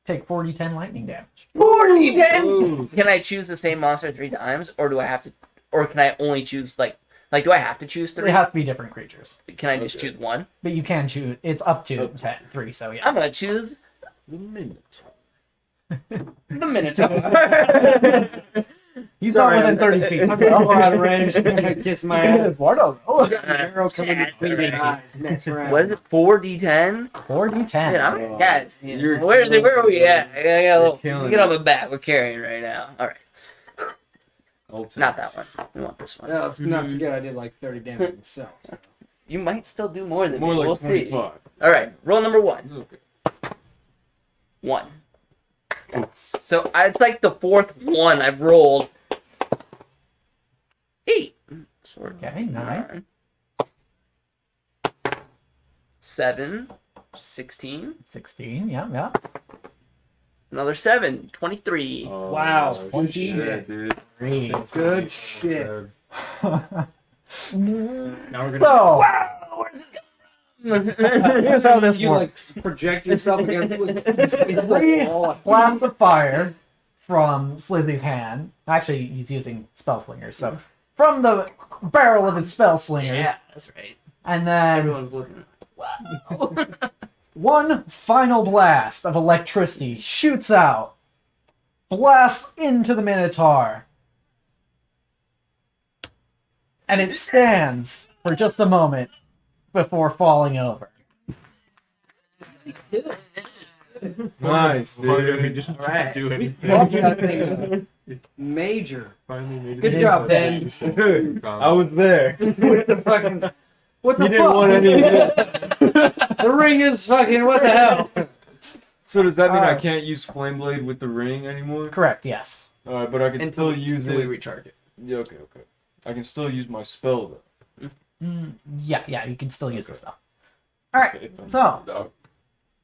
take 4d10 lightning damage. 4d10! Can I choose the same monster 3 times, or do I have to, or can I only choose like do I have to choose 3? It has to be different creatures. Can I just choose 1? But you can choose, it's up to 3, so yeah. I'm gonna choose The minute. the Minotaur. He's not within 30 feet. I'm out of range. Kiss my ass. Eduardo. Oh, Arrow coming between the eyes next round. What is it? 4d10? 4d10. Dude, I'm, guys, You're where are we at? I got a little, killing get it. on my back. We're carrying right now. All right, I'll take not it. that one. We want this one. No, let's not forget I did like 30 damage myself. You might still do more than More me. like We'll see. 25. All right, roll number 1. It's okay. 1. So it's like the 4th one I've rolled. 8. Okay, 9. 7. 16. 16, yeah. Another 7. 23. Oh, Wow. shit, dude. 3. Good shit. Uh, Now we're So, Wow, where's this here's how this you works. like project yourself against the wall. Blasts of fire from Slizzy's hand. Actually, he's using spell slingers, so from the barrel of his spell slingers, Yeah, that's right. and then Everyone's looking. Wow. one final blast of electricity shoots out, blasts into the Minotaur, and it stands for just a moment before falling over. Nice, dude. Just Alright. do it. Fuck that thing. Major. Finally made it. Good job, Ben. Dude, I was there. What the fucking? What the You didn't fuck? want any of this. The ring is fucking. What the hell? So does that mean I Alright. can't use Flame Blade with the ring anymore? Correct, yes. Alright, but I can still use Until we it. recharge it. Yeah, okay. I can still use my spell though. Yeah, you can still use the spell. Alright, Okay, fine. so,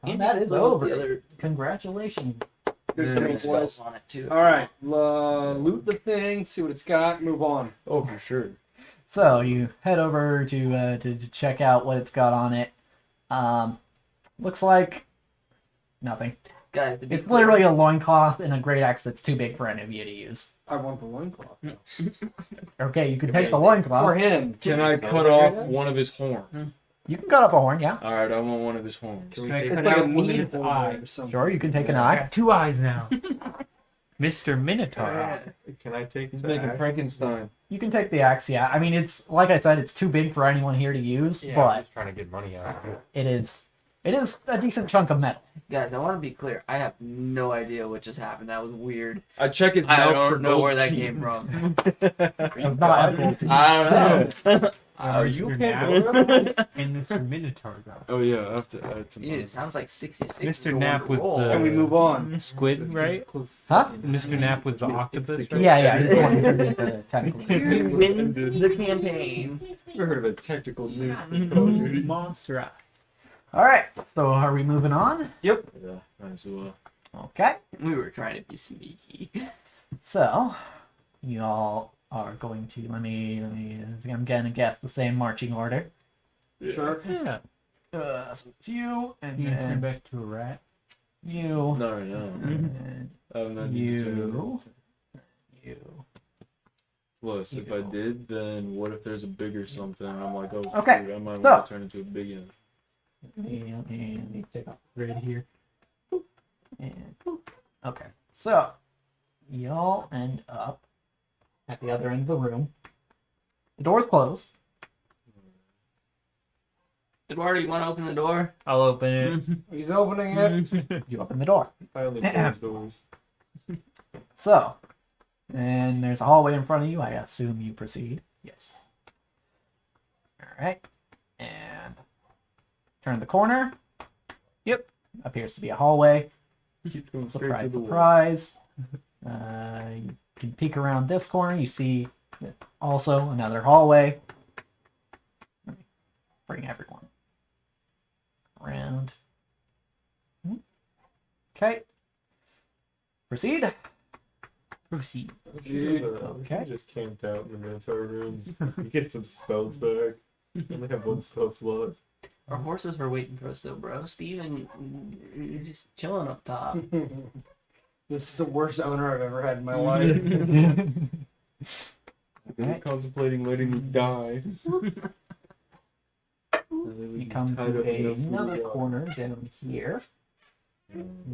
And that is still has over. The other Congratulations. three spells on it too. All right, loot the thing, see what it's got, move on. Oh, for sure. So you head over to check out what it's got on it. Looks like nothing. Guys, to be It's clear, literally a loincloth and a great axe that's too big for any of you to use. I want the loincloth. Okay, you can take the For loincloth. him. Can I cut off one of his horns? You can cut off a horn, yeah. All right, I want one of his horns. Can we Can I take cut It's like a out one of meat its holder eyes? or something. Sure, you can take an I eye. got 2 eyes now. Mr. Minotaur. Can I take He's the making axe? Frankenstein. You can take the axe, yeah. I mean, it's like I said, it's too big for anyone here to use, I'm but just trying to get money out of it. it is a decent chunk of metal. guys, I want to be clear. I have no idea what just happened. That was weird. I check his I mouth for don't know gold where that teeth. came from. It's not a gold teeth. I don't know. Are you Mr. Pandora? Nap and Mr. Minotaur got Oh yeah, I have to add some. Dude, it sounds like 66. Mr. is Nap going with to roll. the- And we move on. squid, right? Huh? Mr. Nap was the octopus, right? Yeah, he's the one who turned into technically. You win the campaign. Never heard of a technical nuke. Monster eye. All right, so are we moving on? Yeah, might as well. Okay, We were trying to be sneaky. so you all are going to let me. I'm gonna guess the same marching order. Sure. Yeah. So it's you and You can turn then back to a rat. you Not right now. and I'm not you. Plus, if I did, then what if there's a bigger something? I'm like, oh, Okay, shoot, I might so- want to turn into a big one. Let me take off the red here. And okay, so y'all end up at the other end of the room. The door's closed. Eduardo, you want to open the door? I'll open it. He's opening it. You open the door. I only close doors. So, and there's a hallway in front of you. I assume you proceed. Yes. All right, and turn the corner. Yep. Appears to be a hallway. Keeps going straight Surprise, to the wall. surprise. You can peek around this corner. You see also another hallway. Let me bring everyone around. Okay. Proceed. Proceed. Dude. Okay. You just camped out in the Minotaur room. You get some spells back. You only have one spell slot. Our horses are waiting for us, though, bro. Steven, you're just chilling up top. This is the worst owner I've ever had in my life. Okay. Contemplating letting me die. You come to another corner down here.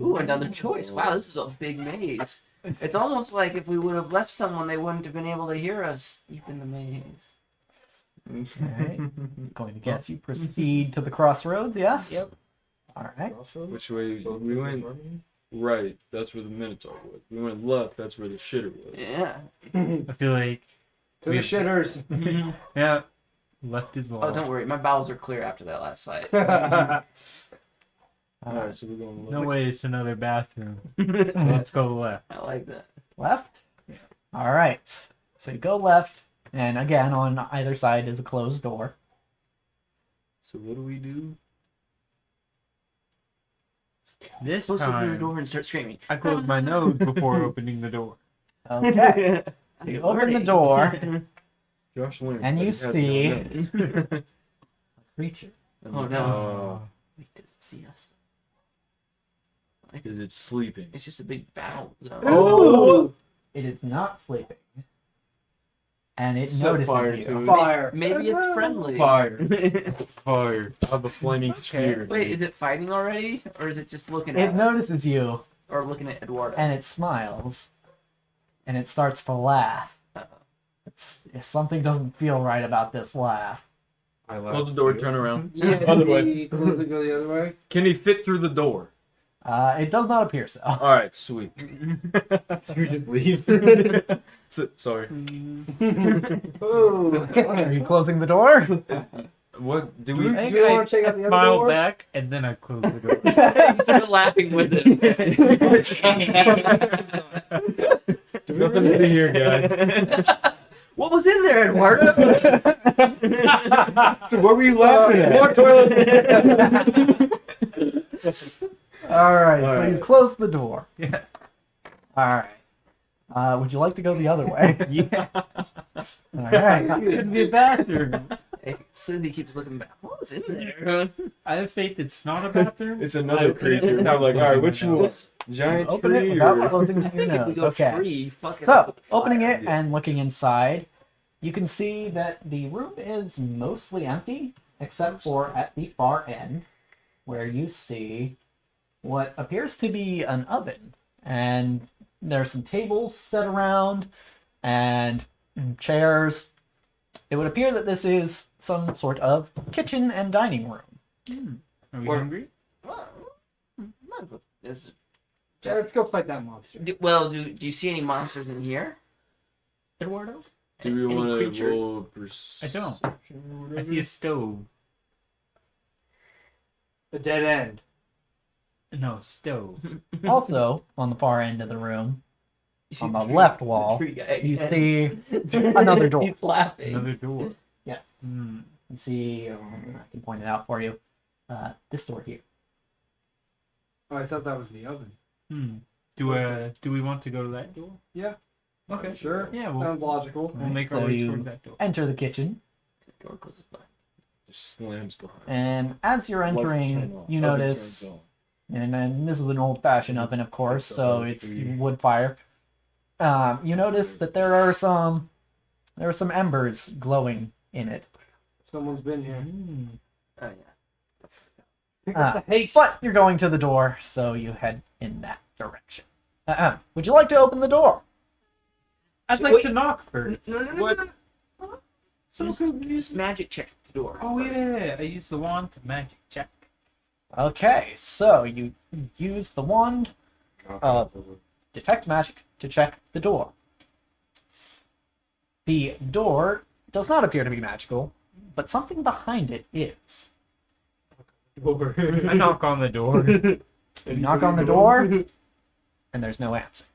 Ooh, another choice. Wow, this is a big maze. It's almost like if we would have left someone, they wouldn't have been able to hear us deep in the maze. Okay. Going to guess you proceed to the crossroads, yes? Yep. All right. Which way? We went right. That's where the Minotaur was. We went left. That's where the shitter was. Yeah. I feel like, To the shitters. yeah, left is long. Oh, don't worry. My bowels are clear after that last fight. All right, so we're going left. No way, it's another bathroom. Let's go left. I like that. Left? All right. So you go left, and again, on either side is a closed door. So what do we do? This Close open the time, door and start screaming. I closed my nose before opening the door. Okay. So you open the door, Josh learns and that you he has no see nose. a creature. Oh, no. Wait, does it see us? Is it sleeping? It's just a big battle zone. Oh! It is not sleeping. And it Set notices fire you. to it. Fire. Maybe it's friendly. Fire. Fire. I have a flaming sphere. Wait, is it fighting already? Or is it just looking It at us? notices you, Or looking at Eduardo? and it smiles. And it starts to laugh. Something doesn't feel right about this laugh. I Close the door, turn around. Yeah, Other way. Close it, go the other way. Can he fit through the door? It does not appear so. Alright, sweet. You just leave. Sorry. Oh. Are you closing the door? What do You we. don't want to check out the other Smile door? back, and then I closed the door. You started laughing with it. Nothing to see here, guys. What was in there, Eduardo? So what were you laughing at? More toilet. All right, so Alright. you close the door. Yeah. All right. Would you like to go the other way? Yeah. All right. Could be a bathroom. Hey, Slizzy keeps looking back. What was in there? I have faith it's not a bathroom. It's another creature. I'm like, all right, which one? Giant Open it tree without or closing your If we nose. go Okay. tree, fuck it up So, with the opening fire. it and looking inside, you can see that the room is mostly empty, except for at the far end, where you see what appears to be an oven. And there's some tables set around and chairs. It would appear that this is some sort of kitchen and dining room. Are we Or- hungry? Well, might as well- Yeah, let's go fight that monster. do you see any monsters in here, Eduardo? do we Any want to creatures? roll perception? I don't. or I whatever? see a stove. The dead end. No, stove. Also, on the far end of the room, You see on the tree- left wall, tree guy you again. see another door. He's laughing. Another door. Yes. Hmm. You see, I can point it out for you. This door here. Oh, I thought that was the oven. Hmm. Do we want to go to that door? Yeah. Okay. Sure. Yeah, we'll, Sounds logical. we'll make So our way you- towards that door. Enter the kitchen, Door closes behind. Just slams behind. and as you're entering, you notice, and this is an old-fashioned oven, of course, so it's wood fire. You notice that there are some embers glowing in it. Someone's been here. Hmm. Oh yeah. Pick up Ah, the haste. But you're going to the door, so you head in that direction. Would you like to open the door? I'd So like wait- to knock first. No. What? Use magic check the door. Oh yeah, I use the wand to magic check. Okay, so you use the wand, detect magic, to check the door. The door does not appear to be magical, but something behind it is. Over. I knock on the door. You knock on the door, and there's no answer.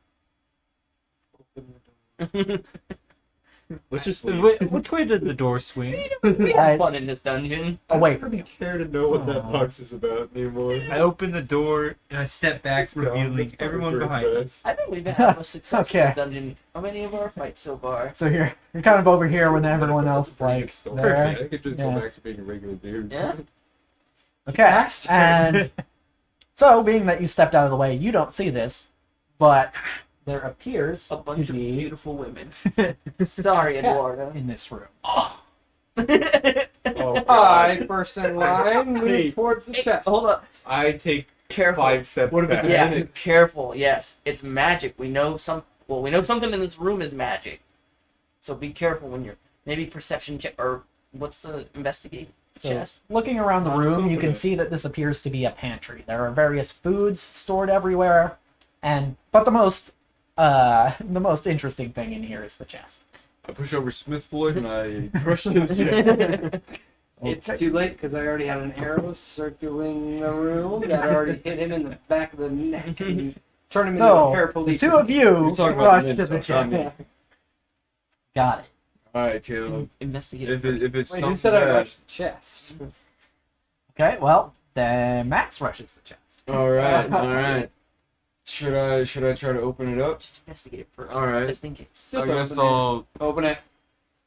Let's just leave. Which way did the door swing? We have fun in this dungeon. Away I from don't you. care to know what that Aw. box is about anymore. I open the door and I step back, It's gone. revealing It's probably everyone for behind me. best. I think we've had most success in Okay. this dungeon of any of our fights so far. So you're kind of over here when everyone That's else a is pretty like good story. there. I could just Yeah. go back to being a regular dude. Yeah. Okay, and so being that you stepped out of the way, you don't see this, but there appears A bunch to of be beautiful women. Sorry, chest Eduardo. in this room. Oh, I God. first in line, move Hey. towards the chest. Hold up. I take Careful. 5 steps What if it's back. a Yeah, minute? careful. Yes, it's magic. We know something in this room is magic. So be careful when you're maybe perception check or what's the investigate So, chest? looking around the room, you can see that this appears to be a pantry. There are various foods stored everywhere, but the most interesting thing in here is the chest. I push over Smith Floyd and I crush his chest. It's too late because I already had an arrow circling the room that already hit him in the back of the neck and turned him into a So, the paraplegic. two of you You're talking about rush the to the minutes, not chest. me. Got it. Alright, Caleb. Investigate. If it's Wait, something who said I bad- rushed the chest? Okay, well, then Max rushes the chest. Alright. Should I try to open it up? Just investigate it first, Alright. just in case. I guess open it. I'll. Open it.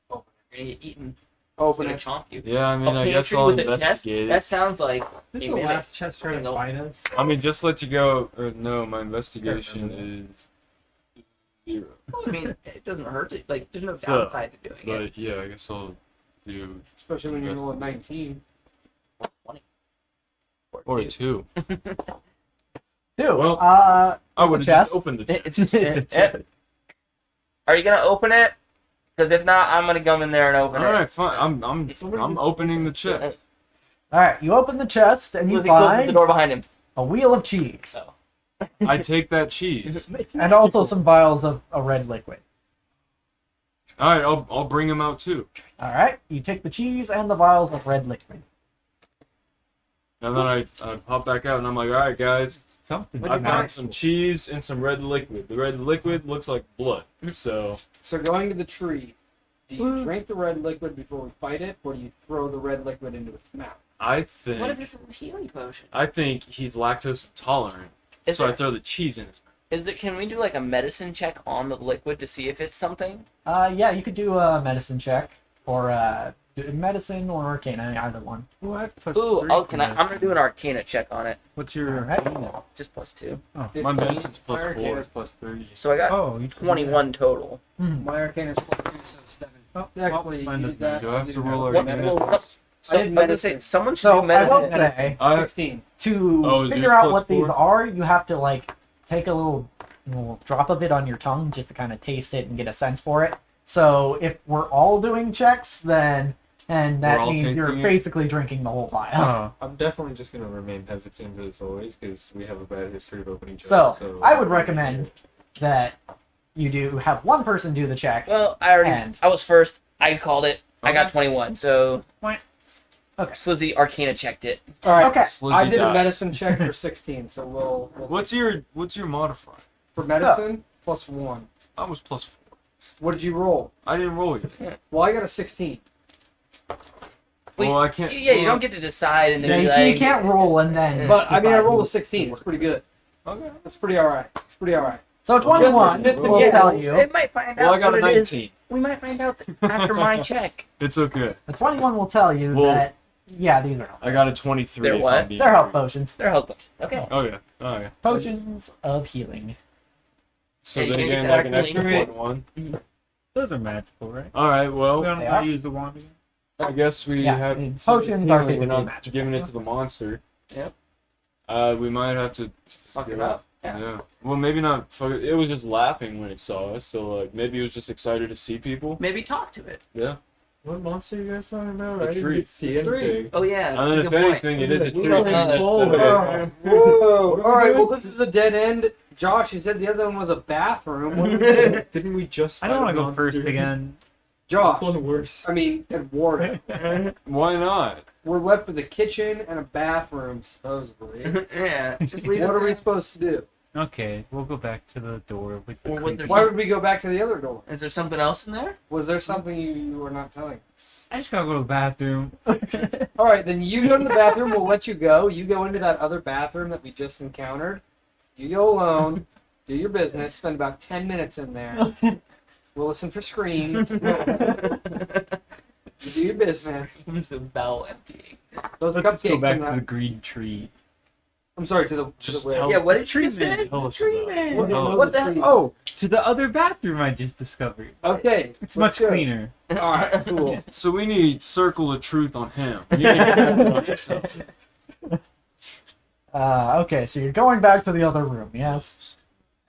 You're gonna get eaten. Open It's it. gonna chomp you. Yeah, I mean, A I guess pantry I'll with a chest? investigate That it. sounds like Did a the minute. last chest try to Nope. fight us? I mean, just let you go. Or no, my investigation is 0. Well, I mean, it doesn't hurt. There's no So, downside to doing it. But yeah, I guess I'll do Especially when you roll a 19. 20. or 2. Two. Well, uh, I the would have chest. just opened the It's just, Are you gonna open it? Because if not, I'm gonna come in there and open it. Alright, fine. I'm opening the chest. All right, you open the chest and you Lizzie closes the find door behind him. a wheel of cheese I take that cheese. and also some vials of a red liquid. Alright, I'll bring him out too. All right, you take the cheese and the vials of red liquid. And then I pop back out and I'm like, alright guys, Something. I found some cheese and some red liquid. The red liquid looks like blood. So So going to the tree, do you drink the red liquid before we fight it, or do you throw the red liquid into its mouth? I What if think it's a healing potion? he's lactose intolerant. Is So I there- throw the cheese in his mouth. Can we do like a medicine check on the liquid to see if it's something? Yeah, you could do a medicine check, or medicine or arcana, either one. Ooh, I have plus Ooh, 3 I'm for gonna that. do an arcana check on it. What's your Alright. arcana? Just +2. Oh, My medicine's plus My 4. Arcana's plus 3. So I got oh, you can do 21 total. My arcana is +2, so 7. that. Oh, Actually, mine use doesn't that. matter. Do I have to roll What- Arcana? what- So I I did was gonna say medicine. someone should So do I will medicine. say, I 16. to Oh, is figure yours out plus what these 4? are, you have to like take a little drop of it on your tongue just to kind of taste it and get a sense for it. So if we're all doing checks, then We're that all means you're taking it? basically drinking the whole vial. Oh, I'm definitely just gonna remain hesitant as always because we have a bad history of opening chests. So I would recommend that you do have one person do the check. Well, I was first. I called it. I got Okay. 21. So Okay. Slizzy arcana checked it. All right. Okay. Slizzy I did a died. medicine check for 16, so we'll What's your modifier? for medicine +1. I was plus 4. What did you roll? I didn't roll yet. Well, I got a 16. Well, I can't. Yeah, you don't get to decide and then Yeah, be you, like, you can't roll and then. But I mean, I decide rolled a who- 16. It's pretty good. Okay. That's pretty all right. It's pretty all right. So 21 Just for will shits and tell giggles, you. It might find Well, out I got what a it is. 19. We might find out after my check. It's okay. The 21 will tell you Well, that yeah, these are health I got a 23. They're if what? I'm being They're health rude. potions. They're helpful. Okay. Oh yeah. Oh yeah. Potions of healing. So Yeah, you they can gain get like that an extra healing. one. those are magical, right? All right. We Well, don't They know how are? to use the wand again. I guess we Yeah, have and some potions are healing. We're typically not magical. giving it to the monster. Yep. We might have to Fuck give it up. Yeah. Yeah. Well, maybe not. Fuck it. It was just laughing when it saw us. So like maybe it was just excited to see people. Maybe talk to it. Yeah. What monster are you guys talking about? The I didn't tree. get to see The tree. anything. Oh yeah. And that's a then if good point. anything, it is a We tree. don't That's have full better. Whoa! All right. Well, this is a dead end. Josh, you said the other one was a bathroom. What did we do? Didn't we just? I don't want to go first again. Josh, This one worse. I mean, and Warden. Why not? We're left with a kitchen and a bathroom, supposedly. Yeah. Just leave What us are we there. supposed to do? Okay, we'll go back to the door with the Or was there creepy- Why would we go back to the other door? Is there something else in there? Was there something you were not telling us? I just gotta go to the bathroom. All right, then you go to the bathroom. We'll let you go. You go into that other bathroom that we just encountered. You go alone. Do your business. Spend about 10 minutes in there. We'll listen for screams. You do your business. Just a bowel emptying. Those Let's just go cupcakes back in to the that. green tree. I'm sorry, to the Just where? tell- Yeah, what did you Treatment. say? Tell us Treatment. about it. Oh. What the hell? Oh, to the other bathroom I just discovered. Okay, It's let's much go. cleaner. All right, cool. So we need circle of truth on him. You need to have it on yourself. Okay, so you're going back to the other room, yes?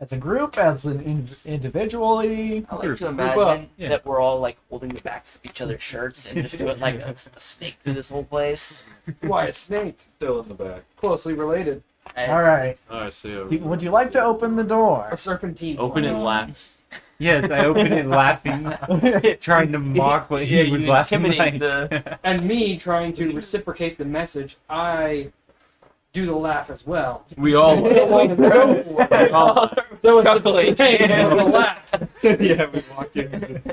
As a group, as an individually. I like to Group imagine up, yeah. that we're all like holding the backs of each other's shirts and just doing like a snake through this whole place. Why a snake? Still in the back. Closely related. And All right. I see. Would you like to open the door? A serpentine. Open and laugh. Yes, I opened it laughing, trying to mock what he was you laughing intimidate like. the. And me trying to reciprocate the message, I do the laugh as well. We all. We don't want to go for it. So it's Chuckling. the laugh. Yeah, we walk in and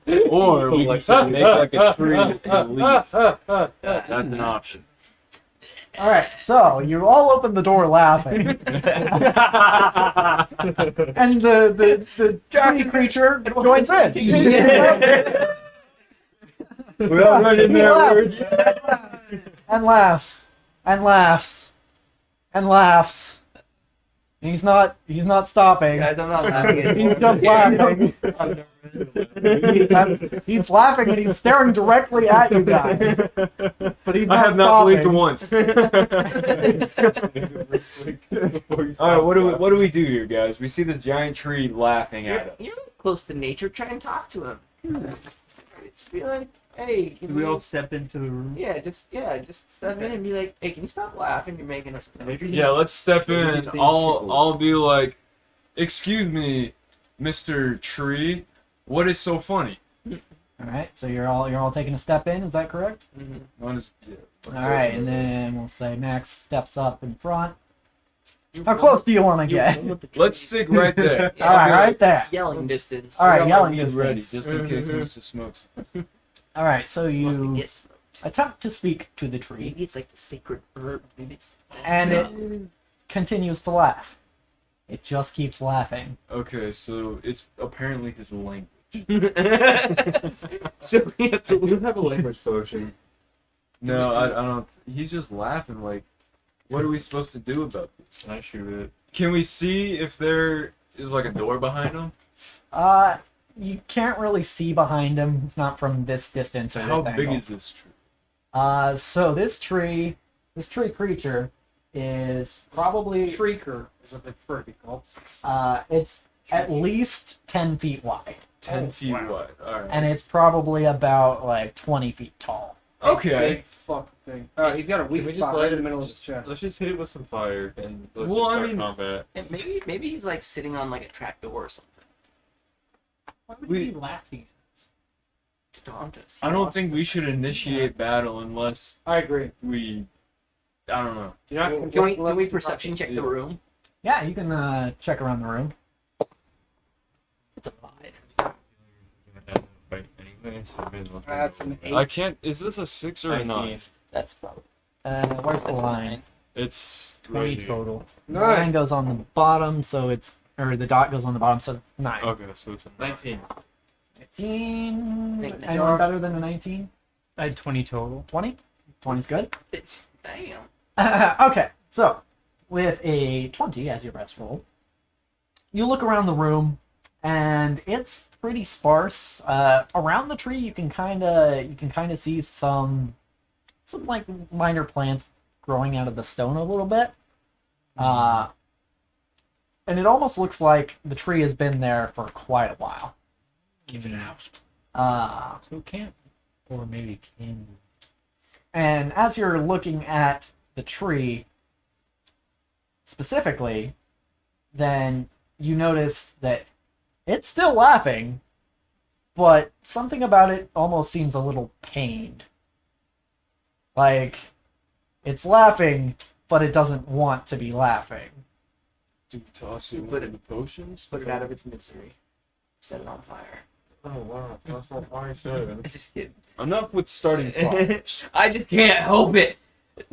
just Or we can say make like a tree and leave. That's an option. All right, so you all open the door laughing, and the tree creature joins in. We all right in He there. laughs, and laughs and laughs and laughs. He's not stopping. Guys, I'm not laughing He's anymore. just laughing. He's laughing and he's staring directly at you guys. But he's I not have not stopping. blinked once. All right, what do we do here, guys? We see this giant tree laughing at us. You're close to nature. Try and talk to him. Just be like, hey, can Do we all step into the room? just step in and be like, hey, can you stop laughing? You're making us. Yeah, let's step in. I'll be like, excuse me, Mr. Tree. What is so funny? All right, so you're all taking a step in. Is that correct? Mhm. What is, yeah. All right, and then we'll say Max steps up in front. How close do you want to get? Let's stick right there. All right, right there. Yelling distance. All right, Got my yelling weed distance. ready, just in case he wants to smoke some. All right, so Must you get smoked. attempt to speak to the tree, Maybe it's like the sacred herb. Maybe it's. and it continues to laugh. It just keeps laughing. Okay, so it's apparently his language. So we have I to do have a language potion. No, I don't. He's just laughing. Like, what are we supposed to do about this? And I shoot it. Can we see if there is like a door behind him? You can't really see behind him, not from this distance or How this big angle. is this tree? So this tree creature is probably Shrieker is what they prefer to be called. it's at least 10 feet wide, 10 Oh, feet wow. wide. All right. and it's probably about like 20 feet tall. Okay. Big fuck thing. He's got a weak we just spot light right in it- the middle of his chest. Let's just hit it with some fire and let's Well, just I start mean- combat. And maybe he's like sitting on like a trapdoor or something Why would We- you be laughing? to taunt us. I don't think we should initiate battle unless I agree. we. I don't know. You're not Can confronting we unless you perception check the room? Yeah, you can check around the room. It's a 5. That's an 8. I can't. Is this a 6 or a 9? That's probably Where's the that's a line? 9. It's 20 right here. total. The line Nice. goes on the bottom, so it's the dot goes on the bottom, so it's 9. Okay, so it's a 19. 19. Think that- Anyone better than a 19? I had 20 total. 20? 20's good. It's damn. Okay, so with a 20 as your best roll, you look around the room, and it's pretty sparse. Around the tree, you can kind of see some like minor plants growing out of the stone a little bit. And it almost looks like the tree has been there for quite a while. Give it a house. So camp. Or maybe can. And as you're looking at the tree specifically, then you notice that it's still laughing, but something about it almost seems a little pained. Like, it's laughing, but it doesn't want to be laughing. Do we toss it Put one it- of the potions? Put it out of its misery. Set it on fire. Oh wow, that's not fire 7. Just kidding. Enough with starting fire. I just can't help it.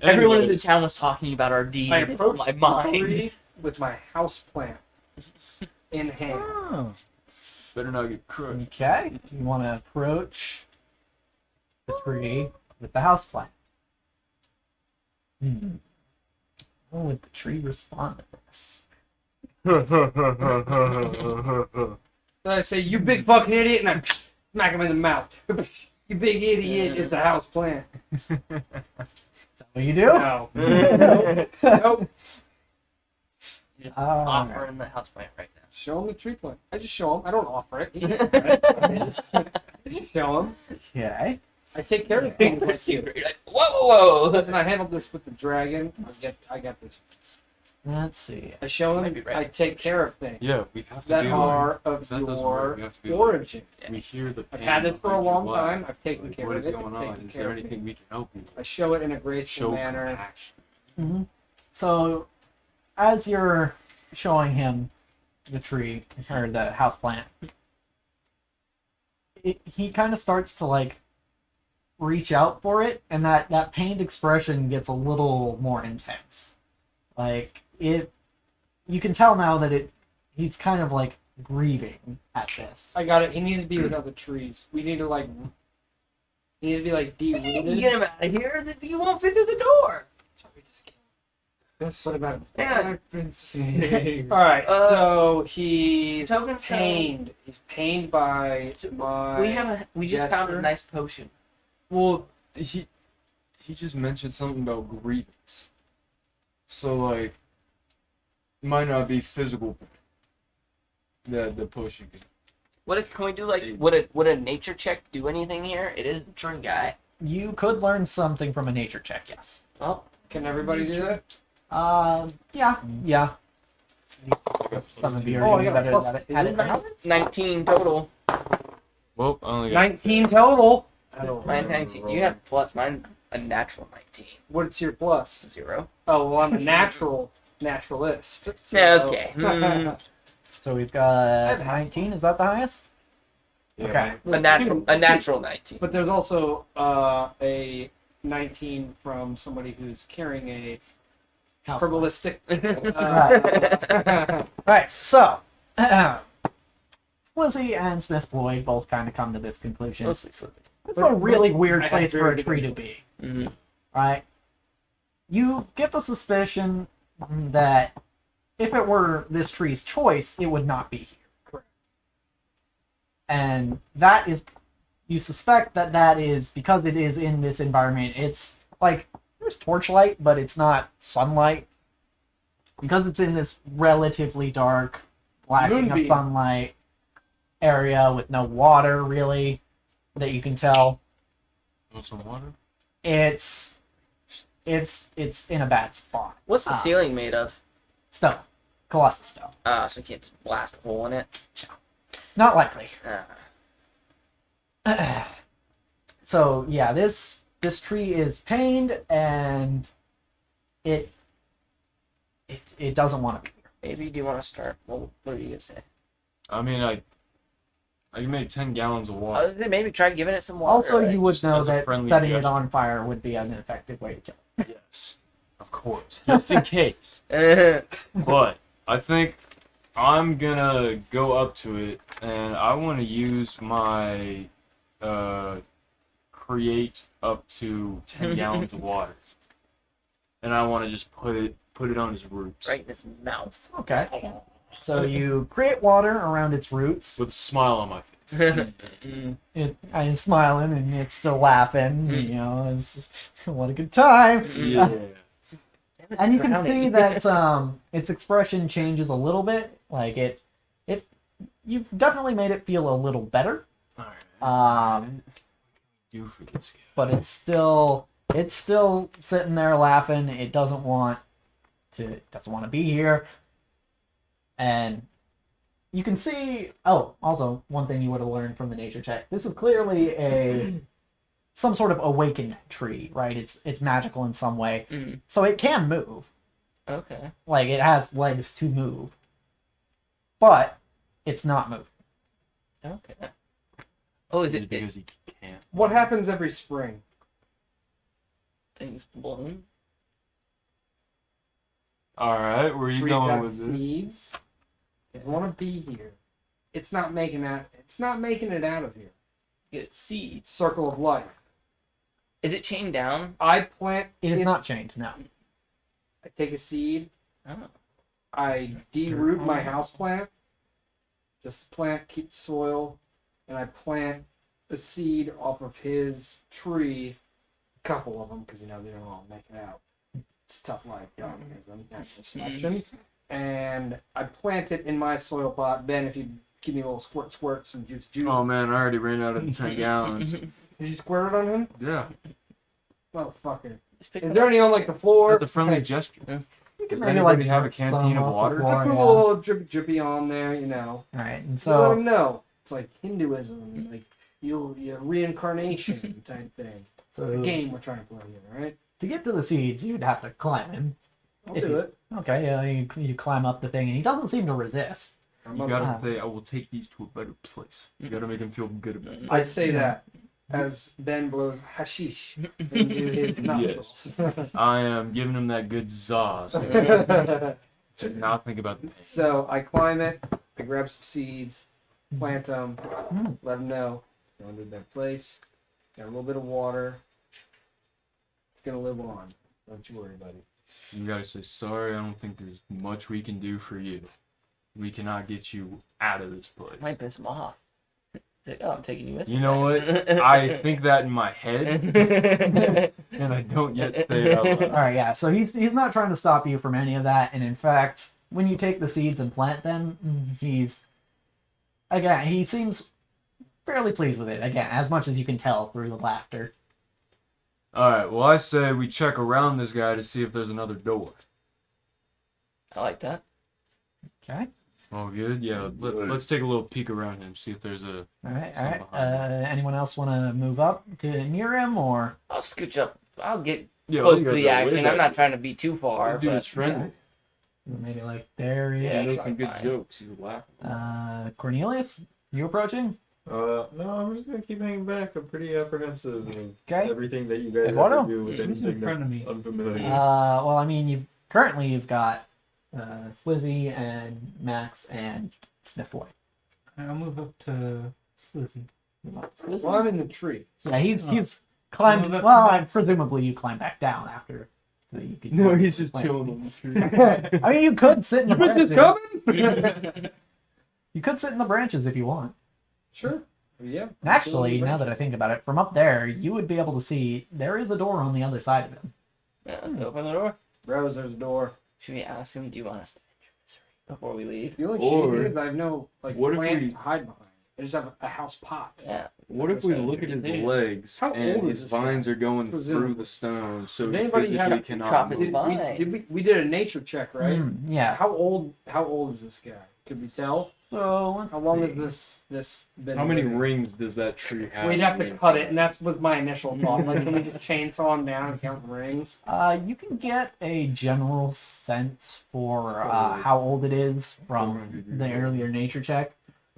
Everyone in the Anyways, town was talking about our deed. I and it's on approached my the mind. tree with my house plant in hand. Oh. better not get crushed. Okay, you want to approach the tree with the houseplant. How would the tree respond to this? So I say, "You big fucking idiot," and I smack him in the mouth. You big idiot! It's a house plant. Is that what you do? No. Nope. You just Ah. offer in the houseplant right now. Show him the tree plant. I just show him. I don't offer it. He can't have it. I just show him. Okay. I take care of You're things. like, whoa. Listen, I handled this with the dragon. I got this. Let's see. I show Might him. be right. I take care of things Yeah, we have to that be are of that doesn't work. your We have to be origin. We hear the I've pain had this for a behind your long laugh. time. I've taken Like, care what of is it. going It's on? taken Is care there of me. anything we can help you with? I show it in a graceful Show manner. compassion. So, as you're showing him the tree or the houseplant, he kind of starts to like reach out for it, and that pained expression gets a little more intense. Like you can tell now that he's kind of like grieving at this. I got it. He needs to be with other trees. We need to like. He needs to be like You can derooted. get him out of here. You won't fit through the door. Sorry, just kidding. That's What about? Yeah. I've been saying. All right. Uh, So he's Token stone. pained. He's pained by my. We just found gesture. a nice potion. Well, he just mentioned something about grievance. So like, might not be physical. The potion can. Can we do like would a nature check do anything here? It is a tree guy. You could learn something from a nature check, yes. Well, Can everybody do that? Yeah. Some of you Oh, are I got a better plus at it. two. At it than others. 19 total. Well, I only got 19 total. I don't Mine remember 19. You rolling. have plus. Mine's a natural 19. What's your plus? 0. Oh, well, I'm a naturalist. So. Okay. Hmm. So we've got 19. Is that the highest? Yeah, Okay. A natural 19. But there's also a 19 from somebody who's carrying Housewife. Herbalistic. Right, so Slizzy and Smith Floyd both kind of come to this conclusion. Mostly Slizzy. It's a really weird I have place for very a tree to different- be, Mm-hmm. right? You get the suspicion that if it were this tree's choice, it would not be here. Correct. And that is, you suspect that that is because it is in this environment. It's like, there's torchlight, but it's not sunlight. Because it's in this relatively dark, lacking of Moonbeam. sunlight area with no water, really, that you can tell. Want some water? It's in a bad spot. What's the ceiling made of? Stone. Colossus stone. So you can't just blast a hole in it. Not likely. Ah. So yeah, this tree is pained and it doesn't want to be here. Maybe do you want to start? Well, what are you gonna say? I mean, I made 10 gallons of I water. was gonna maybe try giving it some water. Also, right? you would know as a that friendly setting it gesture. on fire would be an effective way to kill it. Yes, of course, just in case. would. But I think I'm gonna go up to it, and I want to use my create up to 10 gallons of water, and I want to just put it on his roots right in its mouth. Okay. So you create water around its roots. with a smile on my face. I'm smiling and it's still laughing. You know, what a good time. Yeah. And you can see that its expression changes a little bit. Like you've definitely made it feel a little better. Alright. Do for this guy. But it's still sitting there laughing. It doesn't want to be here. And you can see. Oh, also one thing you would have learned from the nature check. This is clearly some sort of awakened tree, right? It's magical in some way, Mhm. so it can move. Okay. Like it has legs to move, but it's not moving. Okay. Oh, is Is it it because he can't? What happens every spring? things blown? Alright, where are you Trees going have with this? seeds. They want to be here. It's not making that. It's not making it out of here. Get seeds. Circle of life. Is it chained down? I plant. It is not its- chained. No. I take a seed. Oh. I de-root my house plant. Just the plant, keep the soil, and I plant the seed off of his tree. A couple of them, because they don't all make it out. It's tough life, young, because I'm natural selection. And I plant it in my soil pot. Ben, if you give me a little squirt, some juice. Oh man, I already ran out of 10 gallons. Did you squirt it on him? Yeah, Motherfucker. Just pick Is it there up. any on like the floor? that's a friendly Hey, gesture. You can Does maybe anybody like have a drip some canteen of off the water? floor, put a yeah. little drippy on there, All right, and So let so him know. It's like Hinduism, like your reincarnation type thing. It's a so game we're trying to play here, all right? to get to the seeds, you'd have to climb in. I'll If do you- it. Okay, yeah, you climb up the thing, and he doesn't seem to resist. I'm You up gotta there. say, I will take these to a better place. You gotta make him feel good about it. I say that as Ben blows hashish into his nostrils. I am giving him that good zaz. Did not think about the pain. So I climb it, I grab some seeds, plant them, Mm. let them know. Go into their place. Got a little bit of water. It's gonna live on. Don't you worry, buddy. You gotta say, sorry, I don't think there's much we can do for you. We cannot get you out of this place. Might piss him off. It's like, oh, I'm taking you with me. You know what? I think that in my head, and I don't yet say it out All loud. right, yeah. So he's not trying to stop you from any of that, and in fact, when you take the seeds and plant them, he seems fairly pleased with it. Again, as much as you can tell through the laughter. Alright, well, I say we check around this guy to see if there's another door. I like that. Okay. All good? Yeah, let's take a little peek around him, see if there's a... All right. All Something right. behind Anyone else want to move up to near him, or I'll scooch up. I'll get Yeah, close you to guys the are way action. I'm not back. trying to be too far. This dude But is friendly. maybe like there? Yeah. He knows some good fine. jokes. He's laughing. Cornelius, you approaching? No, I'm just gonna keep hanging back. I'm pretty apprehensive of Okay. everything that you guys Eduardo? ever do with Who's in anything front of that's me? unfamiliar. Well, I mean, you've currently you've got Slizzy and Max and Sniffboy. I'll move up to Slizzy. Slizzy? Well, I'm in the tree. Yeah, he's climbed. Well, Well, presumably you climb back down after, so you can. No, he's just plant. chilling on the tree. I mean, you could sit in the branches. coming? You could sit in the branches if you want. Sure. Yeah. And actually, now that I think about it, from up there, you would be able to see there is a door on the other side of him. Yeah, let's go open the door. Rose, there's a door. Should we ask him? Do you want us to enter this before we leave? The only Or- shit is I have no what if plant we- to hide behind. I just have a house pot. Yeah. What if we look at his legs How and old is his this guy? vines are going Presumably. through the stone, so Does he anybody physically have- cannot Chop his move? vines. We did a nature check, right? Yes. How old is this guy? Could we tell? So let's How long see. has this been? How many living? rings does that tree have? We'd have to cut it, and that was my initial thought. Like, can we just chainsaw him down and count the rings? You can get a general sense for how old it is from 400 the years old. earlier nature check.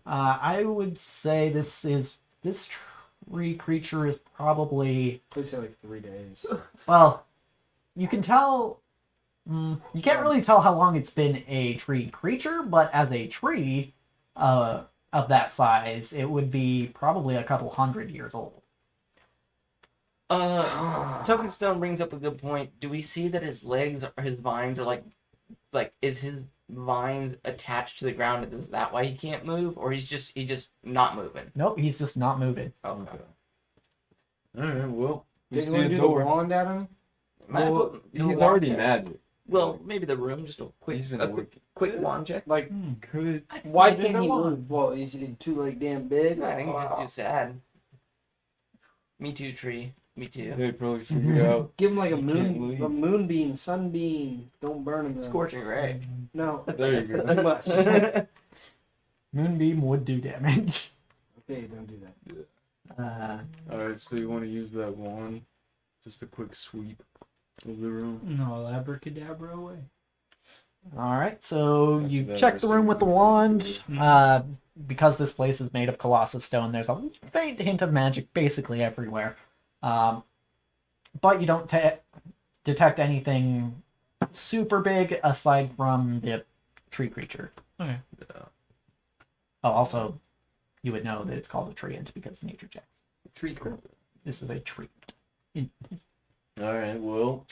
I would say this tree creature is probably, Please say like 3 days. well, you can tell. You can't really tell how long it's been a tree creature, but as a tree of that size, it would be probably a couple 100 years old. Token Stone brings up a good point. Do we see that his legs, or his vines, are like is his vines attached to the ground? Is that why he can't move, or he's just not moving? Nope, he's just not moving. Okay. Alright, well, we Didn't see we a do the door. wand at him? Might as well Well, do a he's wand already check. magic. Well, maybe the room, just a quick, He's in a a quick, quick wand check. Like, Could why did can't the he wand. move? Well, he's too like damn big. I think it's too sad. Me too, tree. Me too. they probably figure out? Give him like a He can't leave. moonbeam, sunbeam. Don't burn him. Though. Scorching ray. No, There you go. too much. Moonbeam would do damage. Okay, don't do that. Alright, so you want to use that wand? Just a quick sweep of the room. No, abracadabra away. All right, so That's you better, check the so room you with the can wand. Mhm. Because this place is made of Colossus stone, there's a faint hint of magic basically everywhere. But you don't detect anything super big aside from the tree creature. Okay. Oh, also, you would know that it's called a treant because nature checks. Tree. This is a tree. Alright, well,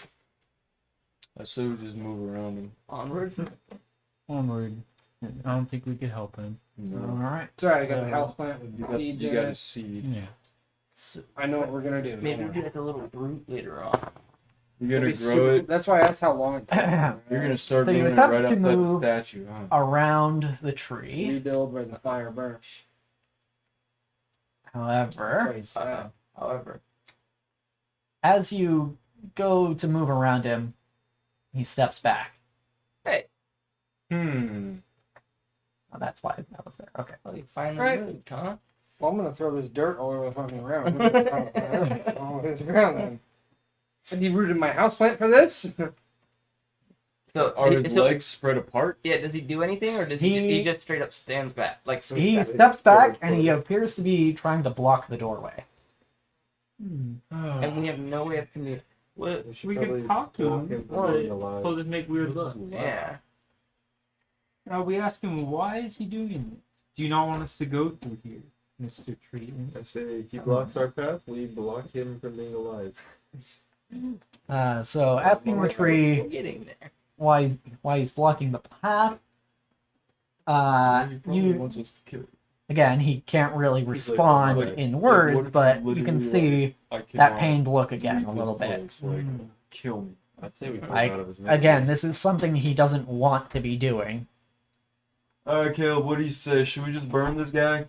I say we just move around him. Onward. Onward. I don't think we could help him. All No. right. It's alright. I got a so- house plant with You got, seeds you in got a it. seed. Yeah. So, I know what we're gonna do. Maybe Don't we'll do worry. like a little brute later on. You're It'll gonna be grow super- it. That's why I asked how long it takes. You're gonna start So you moving it attempt right to outside the move statue, huh? around the tree. rebuild where the fire burns. That's However, what he said. However, as you go to move around him, he steps back. Hmm. Oh, that's why that was there. Okay. well, you finally Right. moved, huh? Well, I'm gonna throw this dirt all over the fucking ground. All over this ground then. And you rooted my houseplant for this? So, Are his so- legs spread apart? yeah, does he do anything, or does he He- just straight up stands back? Like, so He he's steps back and he appears to be trying to block the doorway. and we have no way of communicating. What? We could talk to block him. from being alive. He'll just make weird looks. Yeah. We ask him, why is he doing this? Do you not want us to go through here, Mr. Tree? I say he blocks our path, we block him from being alive. So asking the We're tree getting there. why he's blocking the path. He probably You wants us to kill him. again, he can't really He's like, respond okay. in Like, words, what if but he's you can literally see I that cannot pained look again leave a this little bit. place, like, kill me. I'd say we pull Like, out of his misery. Again, this is something he doesn't want to be doing. Alright, Caleb, what do you say? Should we just burn this guy?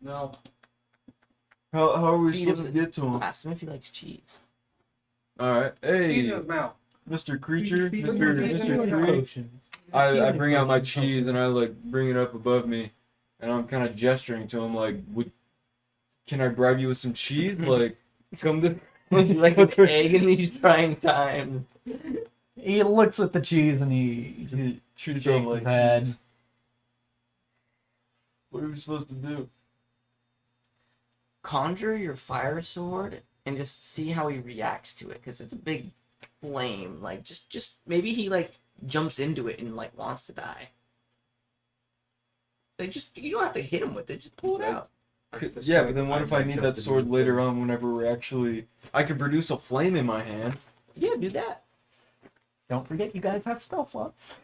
No. How are we Feed him supposed to get to him? Ask him if he likes cheese. Alright, hey, Cheese in his mouth. Mr. Creature, Feed Mr. him Mr. Tree. I bring out my cheese and I like bring it up above me, and I'm kind of gesturing to him like, can I bribe you with some cheese? Like, come this. Like an egg in these trying times. He looks at the cheese and he just He treats shakes him like his head. cheese. What are we supposed to do? Conjure your fire sword and just see how he reacts to it, because it's a big flame. Like just maybe he like jumps into it and like wants to die. Like just you don't have to hit him with it. Just pull it out. Yeah, but then what if I need that sword later on whenever we're actually... I could produce a flame in my hand. Yeah, do that. Don't forget, you guys have spell slots.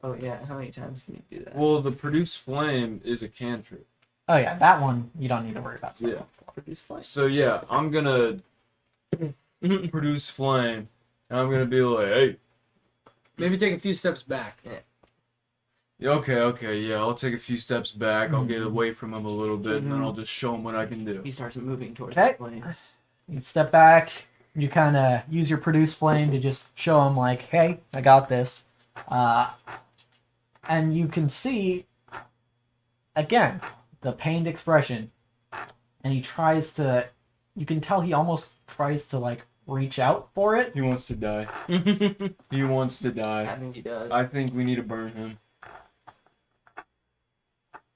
Oh yeah, how many times can you do that? Well, the produce flame is a cantrip. Oh yeah, that one you don't need to worry about. Spell Yeah. slots. Produce flame. So yeah, I'm gonna produce flame, and I'm gonna be like, hey, Maybe take a few steps back. okay, yeah, I'll take a few steps back, I'll get away from him a little bit, and then I'll just show him what I can do. He starts moving towards Okay. the flames. You step back. You kind of use your produce flame to just show him, like, hey, I got this. And you can see, again, the pained expression. And he tries to, you can tell he almost tries to, like, reach out for it. He wants to die. He wants to I die. think he does. I think we need to burn him.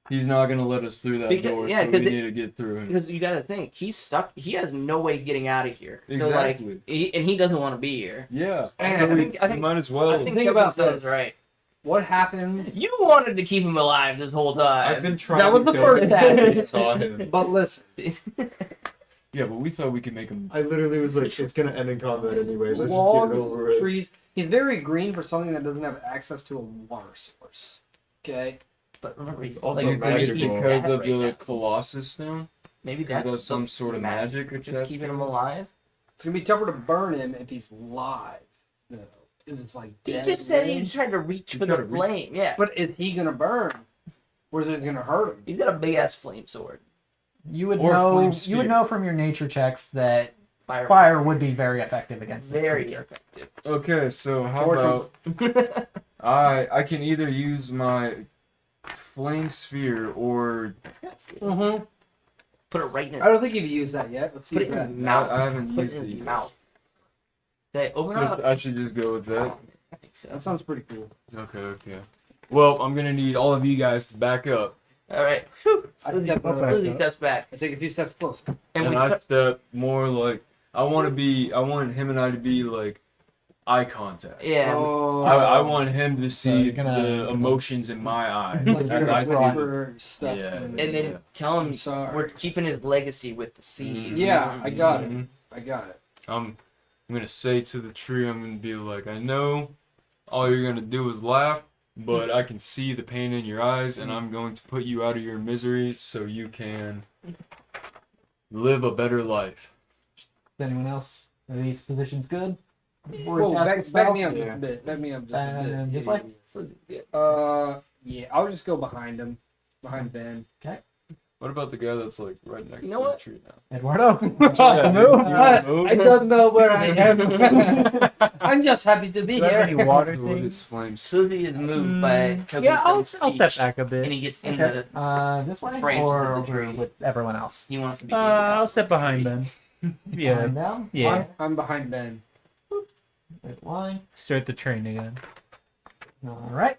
He's not gonna let us through that door, yeah, so we 'cause need to get through him. Because you got to think, he's stuck. He has no way getting out of here. So Exactly. like, he doesn't want to be here. Yeah, I so think- I think- might as well. I think Think about Kevin's this. right. What happens? You wanted to keep him alive this whole time. I've been trying That was to the kill first him time. when I saw him. But listen, Yeah, but we thought we could make him. I literally was like, it's gonna end in combat anyway. Let's just get it logs, over with. trees. He's very green for something that doesn't have access to a water source. Okay. But remember, he's also like, You think maybe it's he's because dead of right the now. Colossus Stone? Maybe Or that does some sort of magic or just something? keeping him alive. It's gonna be tougher to burn him if he's live. No, is it's like He dead just said he wind? tried to reach He for tried the to reach- flame. Yeah, But is he gonna burn? Or is it gonna hurt him? he's got a big ass flame sword. You would Or know. flame You would sphere. know from your nature checks that Fire. fire would be very effective against this Very creature. effective. Okay, so how Torch about I can either use my flame sphere or Mm-hmm. Put it right in his, I don't think you've used that yet. Let's see put it in that. his mouth. I haven't Put used it in it his yet. mouth. Say, open So up. I should just go with that. I think so. That sounds pretty cool. Okay. Well, I'm gonna need all of you guys to back up, All right. Whew. I Slizzy, step up. Slizzy steps back, I take a few steps closer. and and we I cut. step more like I want him and I to be like eye contact. Yeah. Oh, I want him to see you're gonna- the emotions in my eyes. like as you're I see them. proper stuff. Yeah. And then tell him I'm sorry. we're keeping his legacy with the seed. Yeah, I got it. Mhm. I got it. I'm gonna say to the tree, I'm gonna be like, I know all you're gonna do is laugh, but I can see the pain in your eyes, and I'm going to put you out of your misery so you can live a better life. Is anyone else? Are these positions good? Before we Whoa, cast the back spell? me up Yeah. just a bit. Back me up just a bit. This way? Slizzy, yeah. Yeah, I'll just go behind him. Behind Ben. What about the guy that's like right next You to know the what? tree now? Eduardo, Yeah, to move. I don't know where I am. I'm just happy to be Do I have here. any water What things? is flames? Slizzy is moved by Toby's Yeah, I'll speech, step back a and bit. he gets in Okay. the. This way Branches or of the over tree. with everyone else? He wants to be. I'll step behind Ben. Yeah, Line down. yeah. I'm behind Ben. Right line. Start the train again. All right.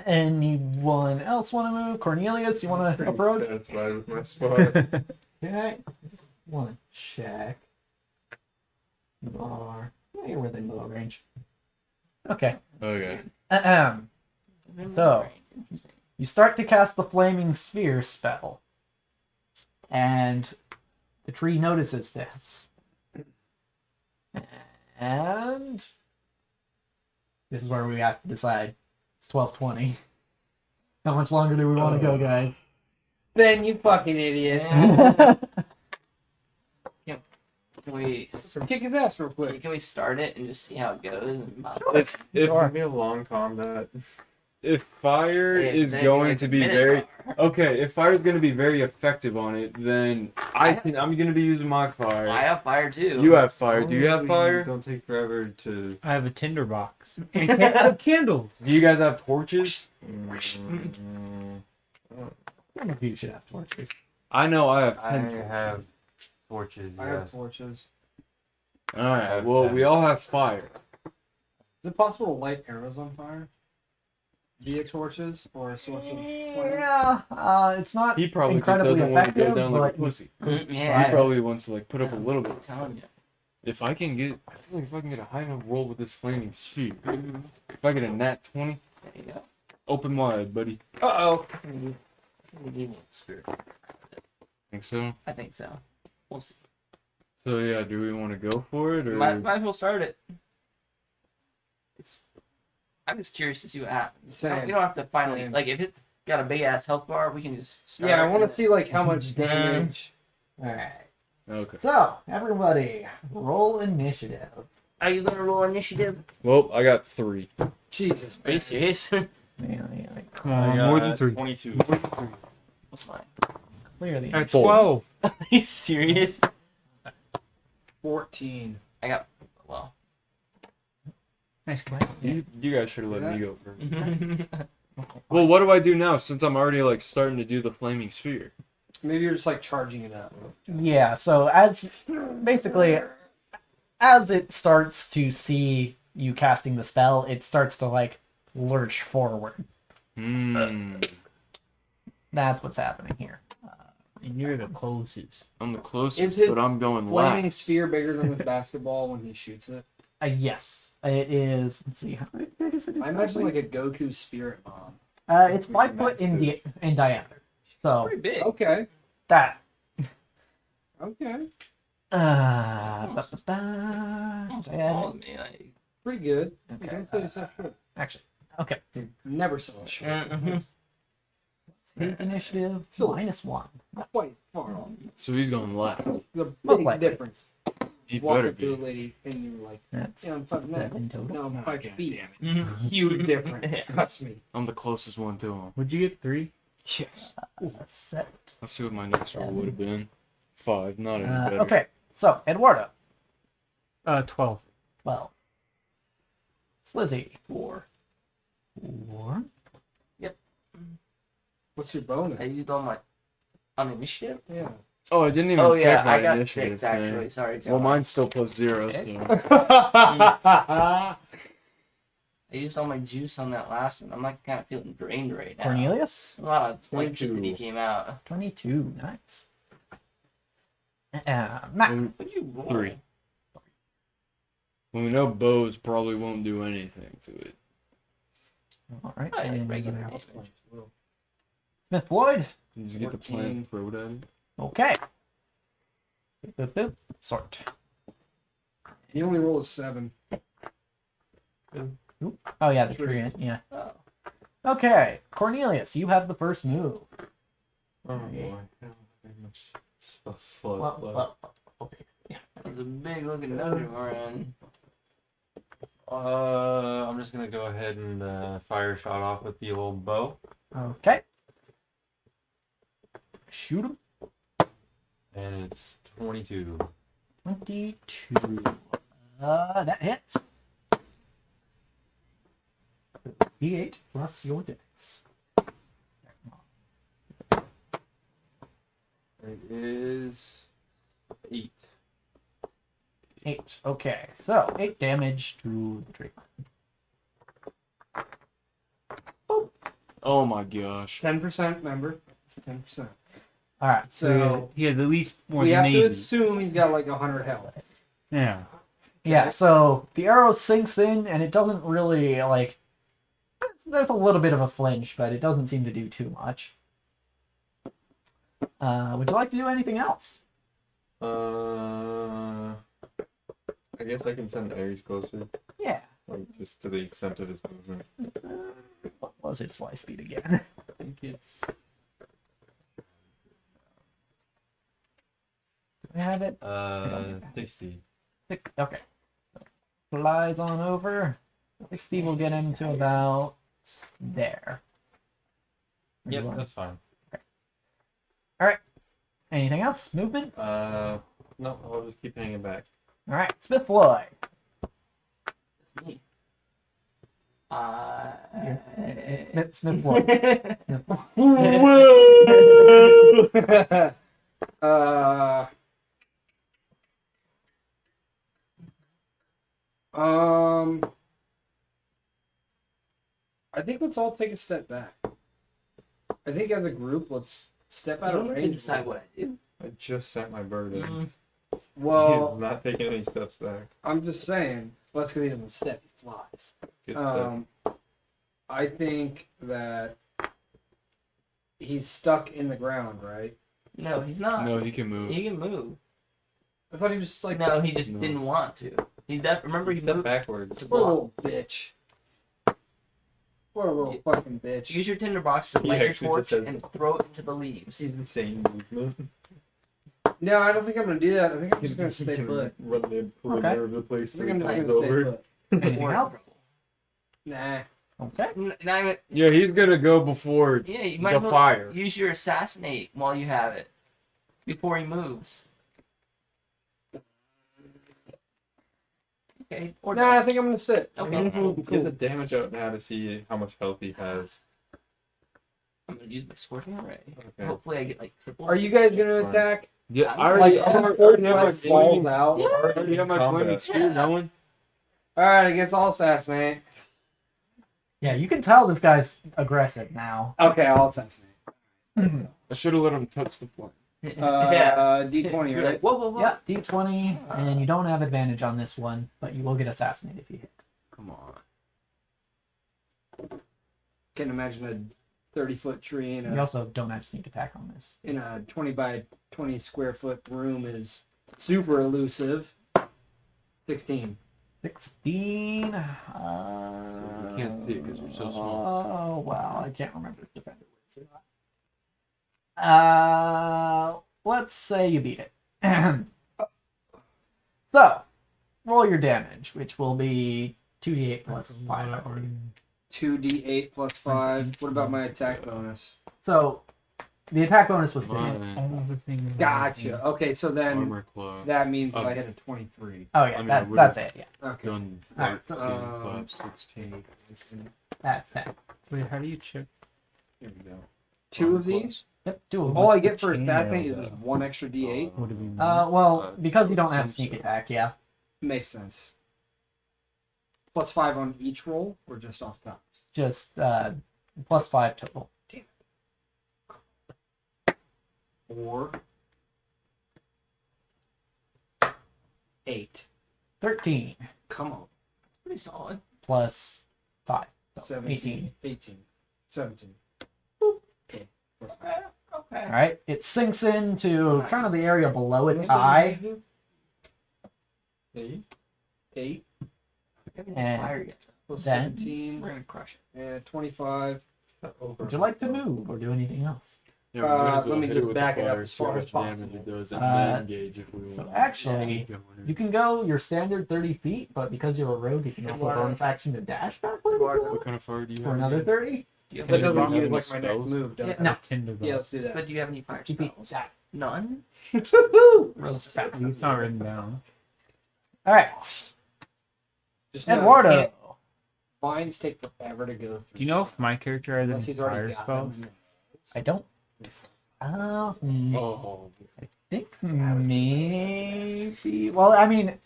Anyone else want to move? Cornelius, you want to Pretty approach? satisfied with my spot. Okay. Just want to check. You are. Yeah, you're within bow range. Okay. Okay. Ahem. So. You start to cast the flaming sphere spell. And the tree notices this. And this is where we have to decide. It's 12:20. How much longer do we want to go, guys? Ben, you fucking idiot. Can we? Kick his ass real quick. Can we start it and just see how it goes? If It's gonna be a long combat. if fire Yeah, is then going it's to be minute very bar. okay, if fire is going to be very effective on it, then I'm going to be using my fire. I have fire too. You have fire. Do you have Hopefully fire? Don't take forever to. I have a tinder box. And a candle. Do you guys have torches? Some of you should have torches. I know I have I 10. have torches, I have yes. torches. All right. Well, we all have fire. Is it possible to light arrows on fire? Via torches or a source of flame? Yeah, it's not He probably just incredibly doesn't want to go effective, down like a but pussy. Yeah. He probably wants to like put up a little I'm bit. telling you. If I can get, I think if I can get a high enough roll with this flaming sphere, if I get a nat 20, There you go. open wide, buddy. Uh-oh. Spirit. Think so? I think so. We'll see. So yeah, do we want to go for it or? Might as well start it. I'm just curious to see what happens. Same. You don't have to finally Same. like if it's got a big ass health bar, we can just start. Yeah, I want to and- see like how much damage. Alright. Okay. So, everybody, roll initiative. Are you gonna roll initiative? Well, I got 3. Jesus, Are you man. serious? Come on, more than 3. 22. What's mine? Clear the At Four. 12. Are you serious? 14. I got well. Nice guy. You guys should have let Yeah. me go first. Well, what do I do now since I'm already like starting to do the flaming sphere? Maybe you're just like charging it up. Yeah, so basically, as it starts to see you casting the spell, it starts to like lurch forward. Hmm. That's what's happening here. And you're the closest. I'm the closest, Is his but I'm going Flaming last. sphere bigger than this basketball when he shoots it? Yes, it is. Let's see, how big is it? I imagine like a Goku spirit bomb. It's 5 foot in diameter. So Pretty big. Okay. that. Okay. Almost as Ba-ba-ba. tall as me. Like, Pretty good. Okay, Don't sell yourself short. Actually, okay. Never sell it short. His initiative So- -1. Quite far off. So he's going last. The Most big likely. difference. He Walk better up to a be. lady and you're like, That's yeah, I'm 5'9". 7 total. No, I'm 5 feet. mhm. Huge difference. Trust me. I'm the closest one to him. Would you get 3? Yes. Set. Let's see what my next roll would have been. 5, not any better. Okay, so Eduardo, 12. 12. Slizzy, 4. 4. What's your I bonus? used all my on initiative. Yeah. Oh, I didn't even Oh pick yeah, my I got initiative 6 actually. thing. Sorry. Well, John. mine's still +0. Okay. So. I used all my juice on that last one. I'm like kind of feeling drained right now. Cornelius, A lot of electricity 22. came out. 22. Nice. Matt, What'd you roll? 3. Well, we know bows probably won't do anything to it. all right. I and regular House damage. plants will. Smith Floyd, You just get the 14. plant thrown at it. okay. Boop, boop. Sort. He only rolled a 7. Oh yeah, the tree. Yeah. Oh. Okay, Cornelius, you have the first move. Oh boy. Very much slow. Well, okay. That was a big looking dungeon we're in. I'm just gonna go ahead and fire a shot off with the old bow. Okay. Shoot him. And it's 22. 22. That hits. D8 plus your dex. It is 8. 8. Okay, so 8 damage to the tree. Oh my gosh. 10%, remember? 10%. Alright, So he has at least more we than have to 80. assume he's got like 100 health. Yeah. yeah, so the arrow sinks in and it doesn't really, like, there's a little bit of a flinch, but it doesn't seem to do too much. Would you like to do anything else? I guess I can send Ares closer, Yeah. like just to the extent of his movement. What was his fly speed again? I think it's Do I have it? 60. 6. Okay. So, flies on over. 60 will get him to about there. Yep, that's fine. Anything else? Movement? no, I'll just keep hanging back. Alright, Smith Floyd. That's me. It's Smith Floyd. I think let's all take a step back. I think as a group, let's step I out of don't range. decide what I do. I just sent my bird in. Well, He's not taking any steps back. I'm just saying. Well, that's because he doesn't step. He flies. Good stuff. I think that he's stuck in the ground, right? No, he's not. No, he can move. He can move. I thought he was just like No, he just No. didn't want to. He's remember he Step moved backwards. to What a block. little bitch. What a little fucking bitch. Use your tinderbox to He light your actually torch just has- and throw it into the leaves. He's insane movement. No, I don't think I'm gonna do that. I think I'm just gonna stay put. Run the perimeter of the place I think 3 I'm just times gonna stay over. put. Anything else? Nah. Okay. Not even, Yeah, he's gonna go before yeah, you might the as well fire. use your assassinate while you have it. Before he moves. Okay. Or Nah, I think I'm gonna sit. Okay. Get the damage out now to see how much health he has. I'm gonna use my scorching ray. Okay. Hopefully I get like triple. Are you guys gonna Fine. attack? Yeah, I'm I already, like, I I'm already have my Like, falls flaming. out. Yeah. I already have my Combat. flaming spear Yeah. going. Alright, I guess I'll assassinate. Yeah, you can tell this guy's aggressive now. Okay, I'll assassinate. I should have let him touch the flame. Yeah. D20, You're right? like, whoa, whoa, whoa. Yeah, D20, and you don't have advantage on this one, but you will get assassinated if you hit. Come on. Can't imagine a 30-foot tree in You a also don't have sneak attack on this. 20 by 20 square foot room is super elusive. 16. 16. You can't see it because you're so small. Oh, wow. I can't remember if defender wins or not. Let's say you beat it. So, roll your damage, which will be 2d8 plus 5. I've already. 2d8 plus 5. What about my attack bonus? So, the attack bonus was to hit. Mine. All the things. Gotcha. Okay, so then Armor class. that means if Oh. I hit a 23. Oh, yeah, I mean, I that, would've- that's it. Yeah, Okay. Done. Alright, so, 16. that's that. Wait, how do you check? Here we go. 2 of these? Yep, do it. All I get for chainmail, assassinate is though. just 1 extra d8. What do we mean? Well, because you don't have sneak attack, yeah. Makes sense. Plus 5 on each roll, or just off top? Just plus 5 total. 4. 8. 13 Come on. Pretty solid. plus 5. So 17. 18. 18. 17. Okay. Plus five. Okay. All right, it sinks into kind of the area below its eye. 8. 8 Everything's And fire yet. plus then- 17. We're gonna crush it. And 25. Would you like to move or do anything else? Yeah, we might as let well me hit just with back the it up fire, as see far how as much damage possible. it does, and Uh, then engage if we want. So actually, you can go your standard 30 feet, but because you're a rogue, you can also bonus action to dash backward What kind of fire do you for have? another 30. Do you have That any, Can doesn't you use do like my next spells? move, does Yeah, it? No. Tinder Yeah, let's do that. but do you have any fire TP. spells? None? Rogue's fast. It's not written down. All right, Just know Eduardo. Mines take forever to go through. Do you know if my character has Unless any he's already fire got spells? them. I don't. Oh, Think maybe. Well, I mean,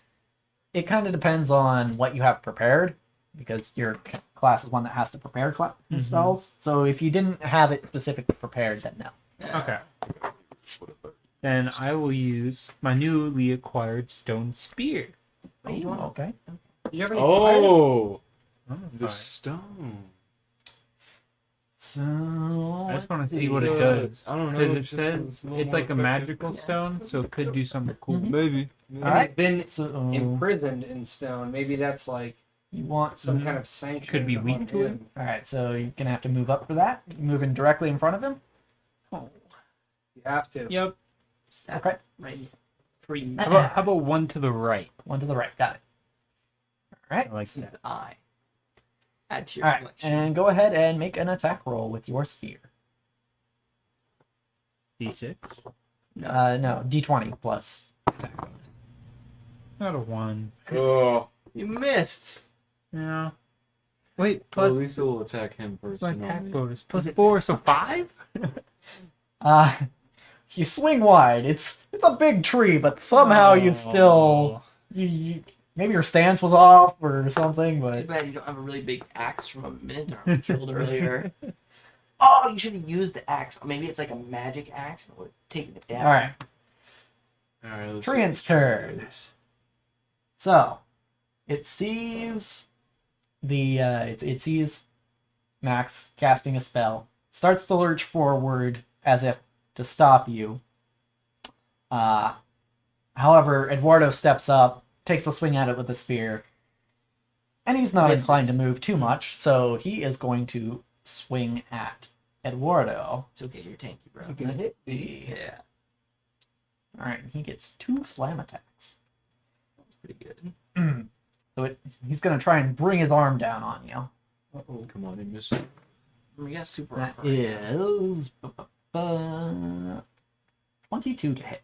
it kind of depends on what you have prepared, because your class is one that has to prepare spells. So if you didn't have it specifically prepared, then no. Okay. Then I will use my newly acquired stone spear. Oh, okay. Do you have any fire? oh, Oh, the fire. stone. So I just want let's to see see. what it does. I don't know. Because it it's just says it's a little it's more like a effective. magical stone, so it could do something cool. Mhm. Maybe. All right. He's been So imprisoned in stone. Maybe that's like you want some kind of sanction. Could be weak on to it. him. All right, so you're gonna have to move up for that. You're moving directly in front of him. You have to. Yep. Stab Okay. right here. For you. How about one to the right? One to the right. Got it. All right. I like See that. the eye. Add to your All right, collection. and go ahead and make an attack roll with your sphere. D6. No, D20 plus attack bonus. Not a 1. Oh, You missed. Yeah. Wait, well, plus at least it will attack him first. my and not attack me. bonus. Plus 4, so 5? You swing wide. It's a big tree, but somehow you still you maybe your stance was off or something. Too But bad you don't have a really big axe from a minotaur we killed earlier. Oh, you should have used the axe. Maybe it's like a magic axe and it would have taken it down. all right. Alright, let's Treant's see what turn. it is. So, it sees it sees Max casting a spell. Starts to lurch forward as if to stop you. However, Eduardo steps up, takes a swing at it with a spear, and he's not inclined to move too much, so he is going to swing at Eduardo. It's okay, you're tanky, bro. Gonna hit me. Yeah, Alright, he gets 2 slam attacks. that's pretty good. So he's gonna try and bring his arm down on you. Uh-oh, come on, he missed. We got super. That armor. is 22 to hit.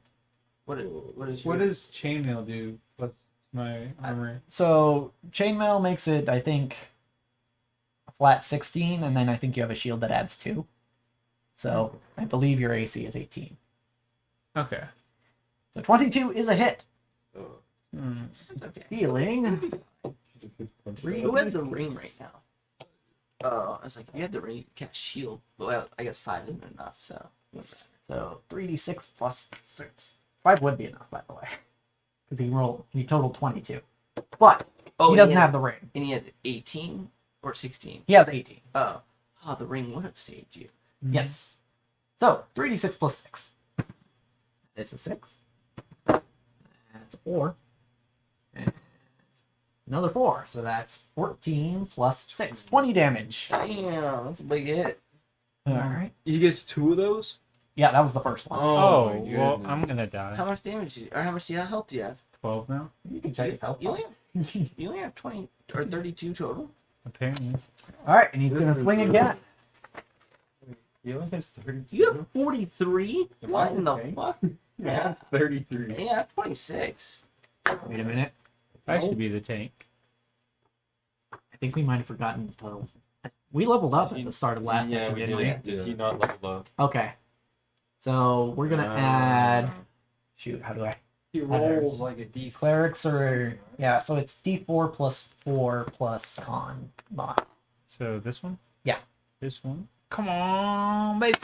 What is What your... does chainmail do? What's my armor? So chainmail makes it, I think, a flat 16, and then I think you have a shield that adds 2. So I believe your AC is 18. Okay. So 22 is a hit, Hmm. It's okay. dealing. Who has the ring right now? Oh, I was like, if you had the ring, you cast shield. Well, I guess 5 isn't enough, so. So 3d6 plus 6. 5 would be enough, by the way, because he totaled 22. But he doesn't have the ring. And he has 18 or 16. He has 18. Oh, the ring would have saved you. Yes. So 3d6 plus 6. It's a 6. That's a 4. And another 4. So that's 14 plus 6. 20 damage. Damn, that's a big hit. Alright. He gets 2 of those? Yeah, that was the first one. Oh, my well, goodness. I'm gonna die. How much damage or how much health do you have? 12 now, You can check your health. You only have 20 or 32 total. apparently. Alright, and he's gonna swing again. He only has 30. You have 43? Am What I in the okay? fuck? Yeah, it's 33. Yeah, I have 26. Wait a minute. I should be the tank. I think we might have forgotten to... We leveled up at the start of last Yeah, session, we didn't did. we? Did he not level up? Okay. So we're gonna add... Shoot, how do I... He rolls like a D. Clerics are... Yeah, so it's d4 plus 4 plus con mod. So this one? Yeah. This one? Come on, baby.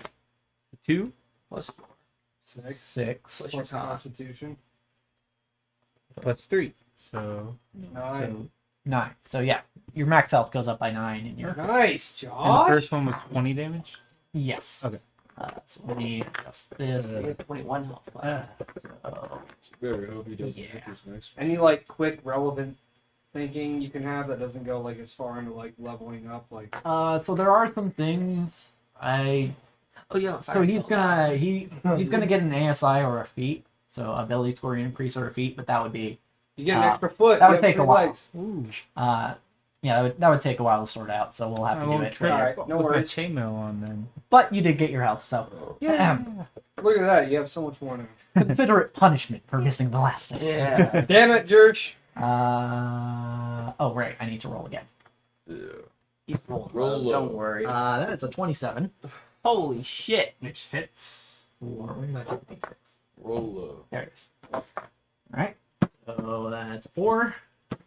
2? Plus 6 6. Plus your plus con. Constitution. Plus 3. So 9. 9. So yeah, your max health goes up by 9 and your... Nice, and the Josh. first one was 20 damage. Yes. Okay. So let me adjust this. You have 21 health. Wow. So, Better hope he doesn't Yeah. hit this next Any like quick relevant thinking you can have that doesn't go like as far into like leveling up like. so there are some things I... Oh, yeah. So he's gonna he's gonna get an ASI or a feat, so ability score increase or a feat, but that would be You get an extra foot. that you would have take a 3 while. legs. Yeah, that would take a while to sort out, so we'll have to do it. try Alright, with no my worries. chainmail on then. But you did get your health, so Look at that. You have so much more now. consider it punishment for missing the last session. Yeah. Damn it, Jerch. Oh right, I need to roll again. He's rolling Roll low, low. don't worry. Then it's a 27, Holy shit. which hits for where did I take the d6? Roll low. There it is. All right, so that's a 4. That's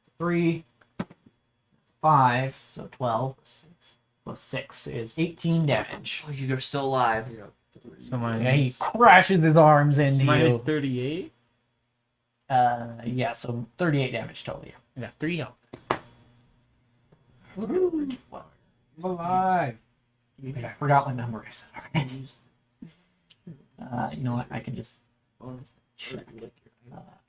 a 3. That's a 5. So 12 plus 6 is 18 damage. Oh, you're still alive. So mine, Yeah, he crashes his arms into mine is you. 38. Yeah, so 38 damage total. Yeah. I got 3 health. Alive. I forgot what number I said. Alright. You know what? I can just check.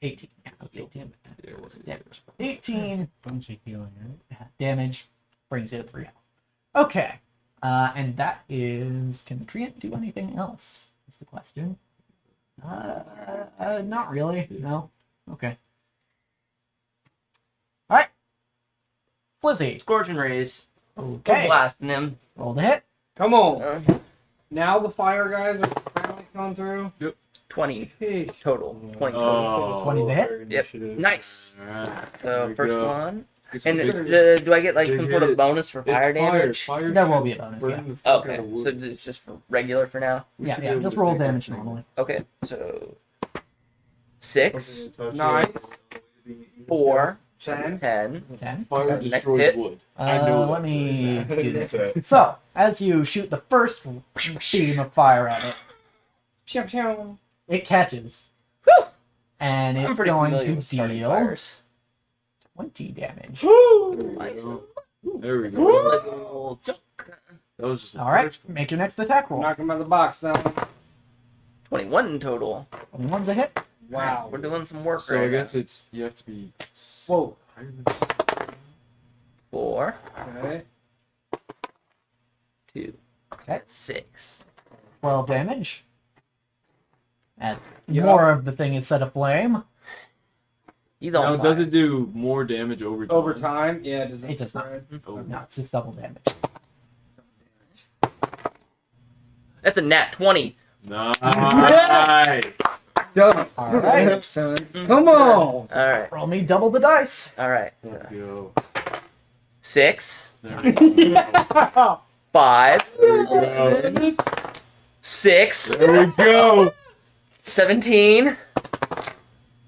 18. Yeah, that's 18. Yeah, it wasn't Damage. 18 Bunch of healing, right? damage brings you to 3 health. Okay. And that is... Can Treant do anything else? Is the question. Not really. No. Okay. Alright. Slizzy. Scorching rays. Okay. Blasting him. Roll the hit. Come on. Uh, Now the fire guys are finally coming through. 20 Hey. total. 20 total. Oh, 20 to hit? Yep. Nice. Alright. So there we first go. one. It's And big- do I get like big some sort of hit. bonus for It's fire damage? Fire There will should be a bonus, burn yeah. the fuck out Okay, of wood. so it's just for regular for now. We Yeah, should yeah. be able Just to roll take damage this thing. normally. Okay, so 6, Something to touch Nice. it. 4, 10. 10. 10. Fire Okay, next destroys hit. wood. I know that. Let me do That's this. it. So, as you shoot the first beam of fire at it, Pew, pew. it catches, And I'm it's pretty going familiar to with starting deal fires. 20 damage. Nice. There we That's a go. little joke. That was just the All right, first one. make your next attack roll. Knock him out of the box now. 21 in total. 21's a hit. Wow. We're doing some work So right I guess now. it's you have to be Whoa. higher than 4, Okay. 2, Okay. 6. 12 damage. As Yeah. more of the thing is set aflame. He's Now, on does fire. it do more damage over time? Over time, yeah, does it It does not. spread? Oh. No, it's just double damage. That's a nat 20. Nice. Done. All right. son. Come on. All right. Roll me double the dice. All right. Let's go. 6, There we go. 5, There we go. 6, There we go. 17,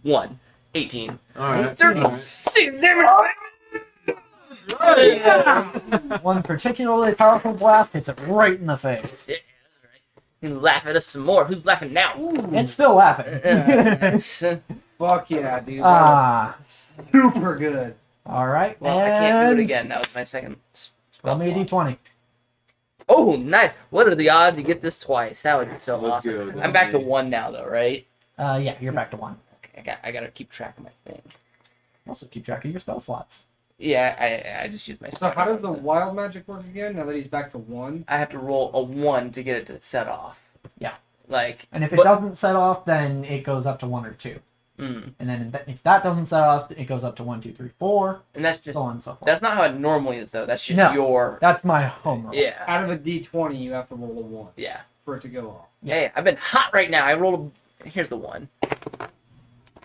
1, 18. All right. 36 damage. One particularly powerful blast hits it right in the face. Yeah, that's right. You laugh at us some more. Who's laughing now? It's still laughing. Fuck yeah, dude. That Ah, was super good. all right. Well, I can't do it and again. That was my second Roll spell me a slot. d20. Oh, nice. What are the odds you get this twice? That would be so Let's awesome. go, I'm back to Danny. 1 now, though, right? Yeah, you're back to 1. Okay, I gotta keep track of my thing. Also keep track of your spell slots. Yeah, I just used my. So second how does the one, so- wild magic work again? Now that he's back to 1. I have to roll a 1 to get it to set off. Yeah. Like. And if it but- doesn't set off, then it goes up to 1 or 2. Mm. And then if that doesn't set off, it goes up to 1, 2, 3, 4, And that's just. so on and so forth. That's not how it normally is, though. That's just No. your. That's my home roll. Yeah. Out of a d20, you have to roll a 1 Yeah. for it to go off. Hey, I've been hot right now. I rolled a. Here's the 1.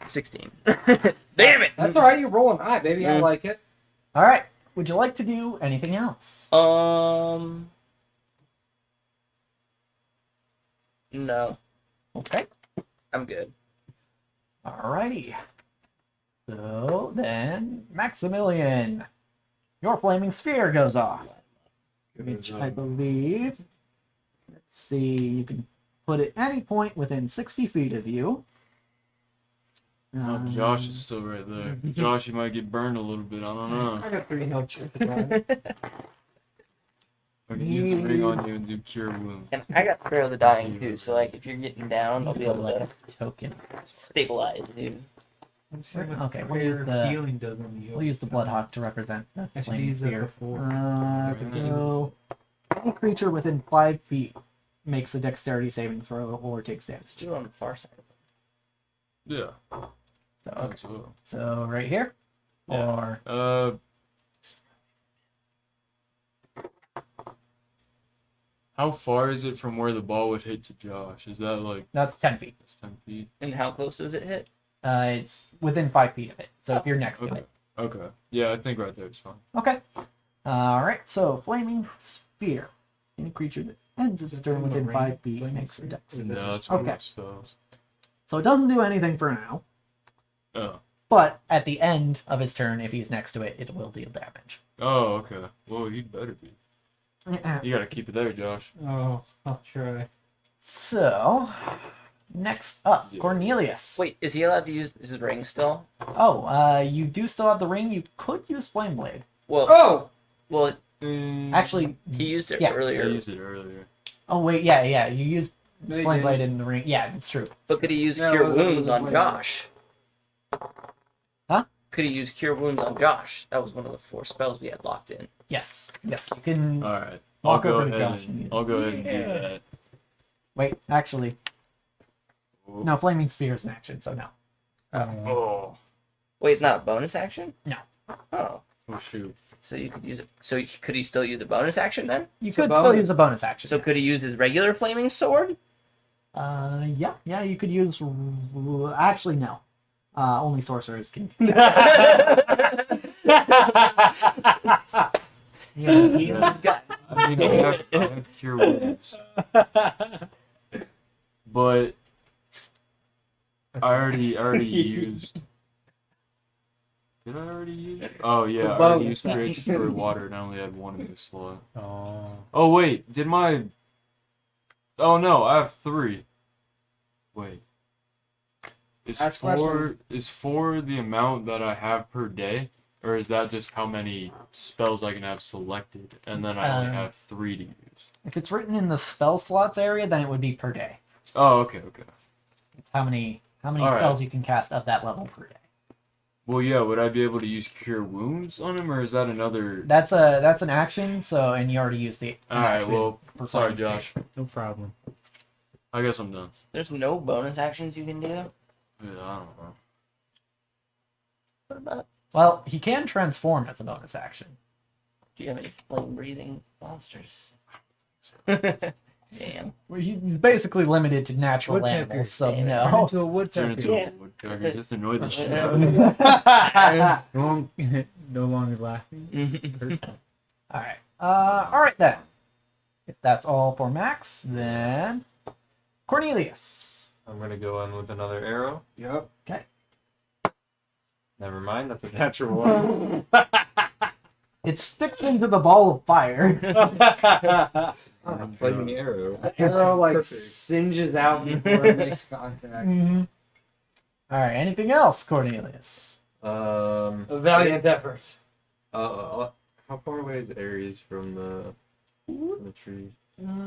16. Damn it! That's alright, you're rolling high, baby. I Mm. like it. All right. Would you like to do anything else? No. Okay. I'm good. Alrighty. So then, Maximilian, your flaming sphere goes off, which I believe. Let's see. You can put it any point within 60 feet of you. Oh, Josh is still right there. Josh, you might get burned a little bit. I don't know. I got 3 health checks. I can use the ring on you and do cure wounds. And I got Spare of the Dying, too, so, like, if you're getting down, I'll be able like to a token. stabilize you. Okay, we'll use the healing does on you. we'll use the Bloodhawk to represent the I should flaming use that sphere. before. So any creature within 5 feet makes a dexterity saving throw or takes damage. Let's do it on the far side. Yeah. So, okay. So, So right here, Yeah. or how far is it from where the ball would hit to Josh? Is that like that's 10 feet. 10 feet? And how close does it hit? It's within 5 feet of it. So if you're next to Okay. it. Okay. Yeah, I think right there is fine. Okay. All right. So flaming sphere. Any creature that ends its turn within 5 feet makes a dex. No, that's one Okay. of my spells. So it doesn't do anything for now. Oh. But at the end of his turn, if he's next to it, it will deal damage. Oh, okay. Well, you'd better be. You gotta keep it there, Josh. Oh, I'll try. So, next up, Yeah. Cornelius. Wait, is he allowed to use his ring still? Oh, you do still have the ring. You could use Flame Blade. Well, Oh! well, Actually, he used it Yeah. I earlier. used it earlier. oh wait, yeah, you used No, you Flame didn't. Blade in the ring. Yeah, it's true. But could he use No, Cure it wasn't- Wounds it on wasn't. Josh? Huh? Could he use Cure Wounds on Josh? That was one of the 4 spells we had locked in. Yes, you can. All right. Walk I'll go over to ahead Josh and and use I'll it. go ahead and do Yeah. that. Wait, actually, Oh. no. Flaming Sphere is an action, so no. Oh. Wait, it's not a bonus action? No. Oh. Oh shoot. So you could use it. So could he still use a bonus action then? You It's a could still bonus. use a bonus action. So could he use his regular flaming sword? Yeah, you could use. Actually, no. Only sorcerers can. Got- I mean, I have cure wounds, but I already used. Did I already use? Oh yeah, I already used Create Destroy Water, and I only had 1 in this slot. Oh. Oh wait, did my? Oh no, I have 3. Wait. Is Ask four the amount that I have per day, or is that just how many spells I can have selected, and then I only have 3 to use? If it's written in the spell slots area, then it would be per day. Oh, okay. It's how many All right. spells you can cast of that level per day. Well, yeah. Would I be able to use Cure Wounds on him, or is that another? That's an action. So, and you already used the. All right. action Well, for sorry, Flaming Josh. No problem. I guess I'm done. There's no bonus actions you can do. Yeah, I don't know. What about? Well, he can transform as a bonus action. Do you have any flame breathing monsters? Damn. Well, he's basically limited to natural Woodpecker. animals, so Damn it. Turn no. into a Turn woodpecker. into Yeah. a woodpecker. Just annoy the shit out of me. No longer laughing. All right. All right then. If that's all for Max, then Cornelius. I'm gonna go in with another arrow. Yep. Never mind, that's a natural one. It sticks into the ball of fire. Flaming arrow. The arrow like Perfect. singes out before it makes contact. Mhm. All right. Anything else, Cornelius? A valiant effort. How far away is Ares from the tree?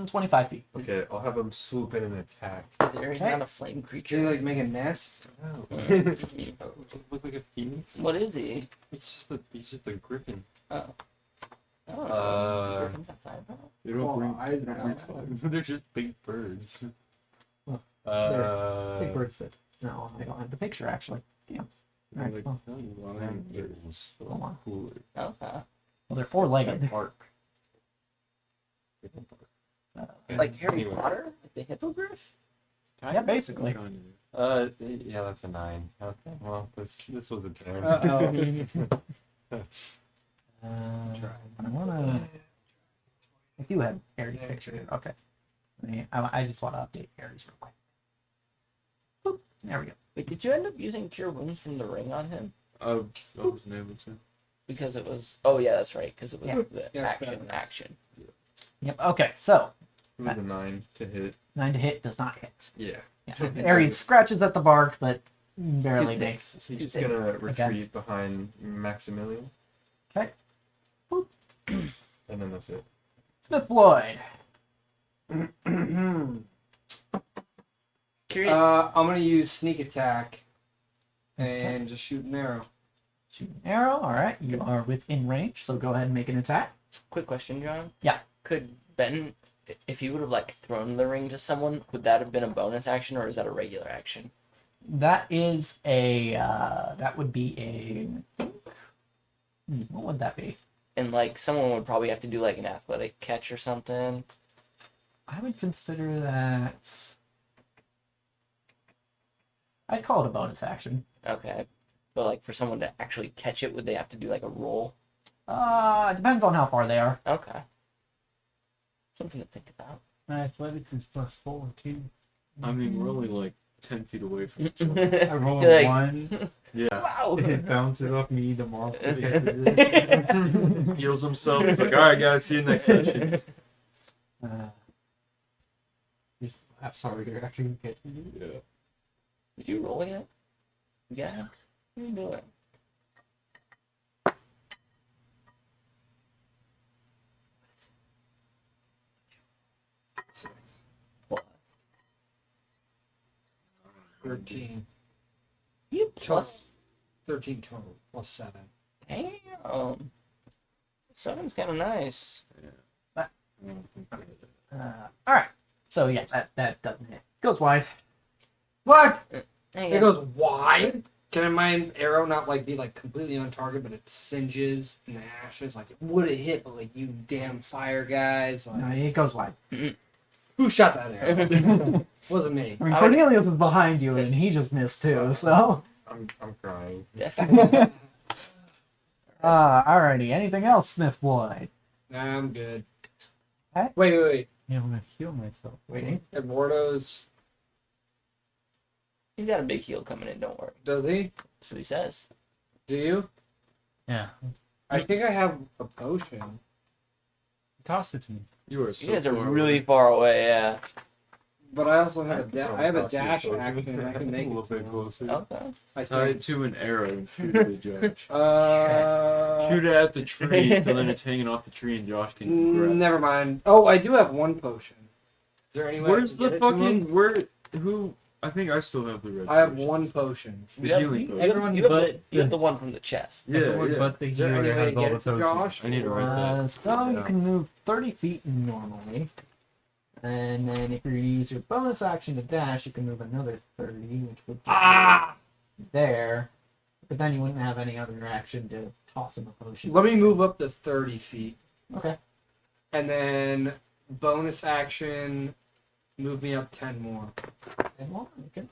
25 feet. Okay, I'll have him swoop in and attack. Is Ares not a flame Can you creature? like make a nest? Oh, look like a phoenix. What is he? He's just a griffin. Oh. Uh, Griffins have firepower? They don't Oh, bring. I They don't bring know. fire. They're just big birds. Well, Big birds that. No, I don't have the picture actually. Damn. All right. Like, Well, lion birds. Hold on. Cooler. Okay. well, they're four-legged. Bark. Like Harry Anyway. Potter? Like the hippogriff? Yeah, basically. Yeah, that's a 9. Okay, well, this was a 10. I wanna. I do have Ares' picture. Okay. I just want to update Ares real quick. Boop. There we go. Wait, did you end up using Cure Wounds from the ring on him? I wasn't able to. Because it was. Oh, yeah, that's right. Because it was Yeah. the Yeah, it's action. Yep. Okay. So It was a 9 to hit. 9 to hit does not hit. Yeah. Yeah. Ares scratches at the bark, but barely Too makes. thick. He's Too just thick. gonna retreat behind Maximilian. Okay. And then that's it. Smith Floyd. Curious. I'm gonna use sneak attack and just shoot an arrow. Shoot an arrow. All right. You are within range, so go ahead and make an attack. Quick question, John. Yeah. Could Ben, if he would have like thrown the ring to someone, would that have been a bonus action or is that a regular action? That is a. That would be a. What would that be? And like someone would probably have to do like an athletic catch or something. I would consider that. I'd call it a bonus action. Okay. But like for someone to actually catch it, would they have to do like a roll? It depends on how far they are. Okay. Something to think about. My athletics is +4 too. I mean, we're only like 10 feet away from each other. I roll You're a like- 1, Yeah. Wow. it bounces off me, the monster. Heals himself. He's like, alright, guys, see you next session. I'm sorry, they're actually get Yeah. Did you roll yet? Yeah. What are you doing? Plus. 13. You plus. 13 total. Plus 7. Damn. 7's kind of nice. All right. So yeah, that doesn't hit. Goes wide. What? Hey, It goes wide? Can my arrow not like be like completely on target, but it singes in the ashes? Like it would have hit, but like you damn fire guys. Like, No, it goes wide. who shot that arrow? Wasn't me. I mean, I would- Cornelius is behind you, and he just missed too. So, I'm crying. definitely. alrighty. Anything else, Smith Floyd? Nah, I'm good. Okay. Wait. Yeah, I'm gonna heal myself. Waiting. Eduardo's. He's got a big heal coming in, don't worry. Does he? That's what he says. Do you? Yeah. I think I have a potion. Toss it to me. You are so You guys are far really away. far away, yeah. But I also have Probably I have a cost you dash potion. action. And I can make a little it bit to closer. Okay. I Tie think. it to an arrow and shoot it at Josh. Uh, Shoot it at the tree, so then it's hanging off the tree, and Josh can grab it. never mind. Oh, I do have one potion. Is there any way? Where's I can the get it to him? fucking where? Who? I think I still have the red. I have potions. one potion. The You have- healing you potion. have- Everyone you have but you have the- the one from the chest. Yeah, Everyone yeah. but the Is there any healer way to has all get the it to potions. Josh? I need to write that. So you Yeah. can move 30 feet normally. And then if you use your bonus action to dash, you can move another 30, which would get you there. But then you wouldn't have any other action to toss him a potion. Let me move up to 30 feet. Okay. And then bonus action, move me up 10 more. And one, okay.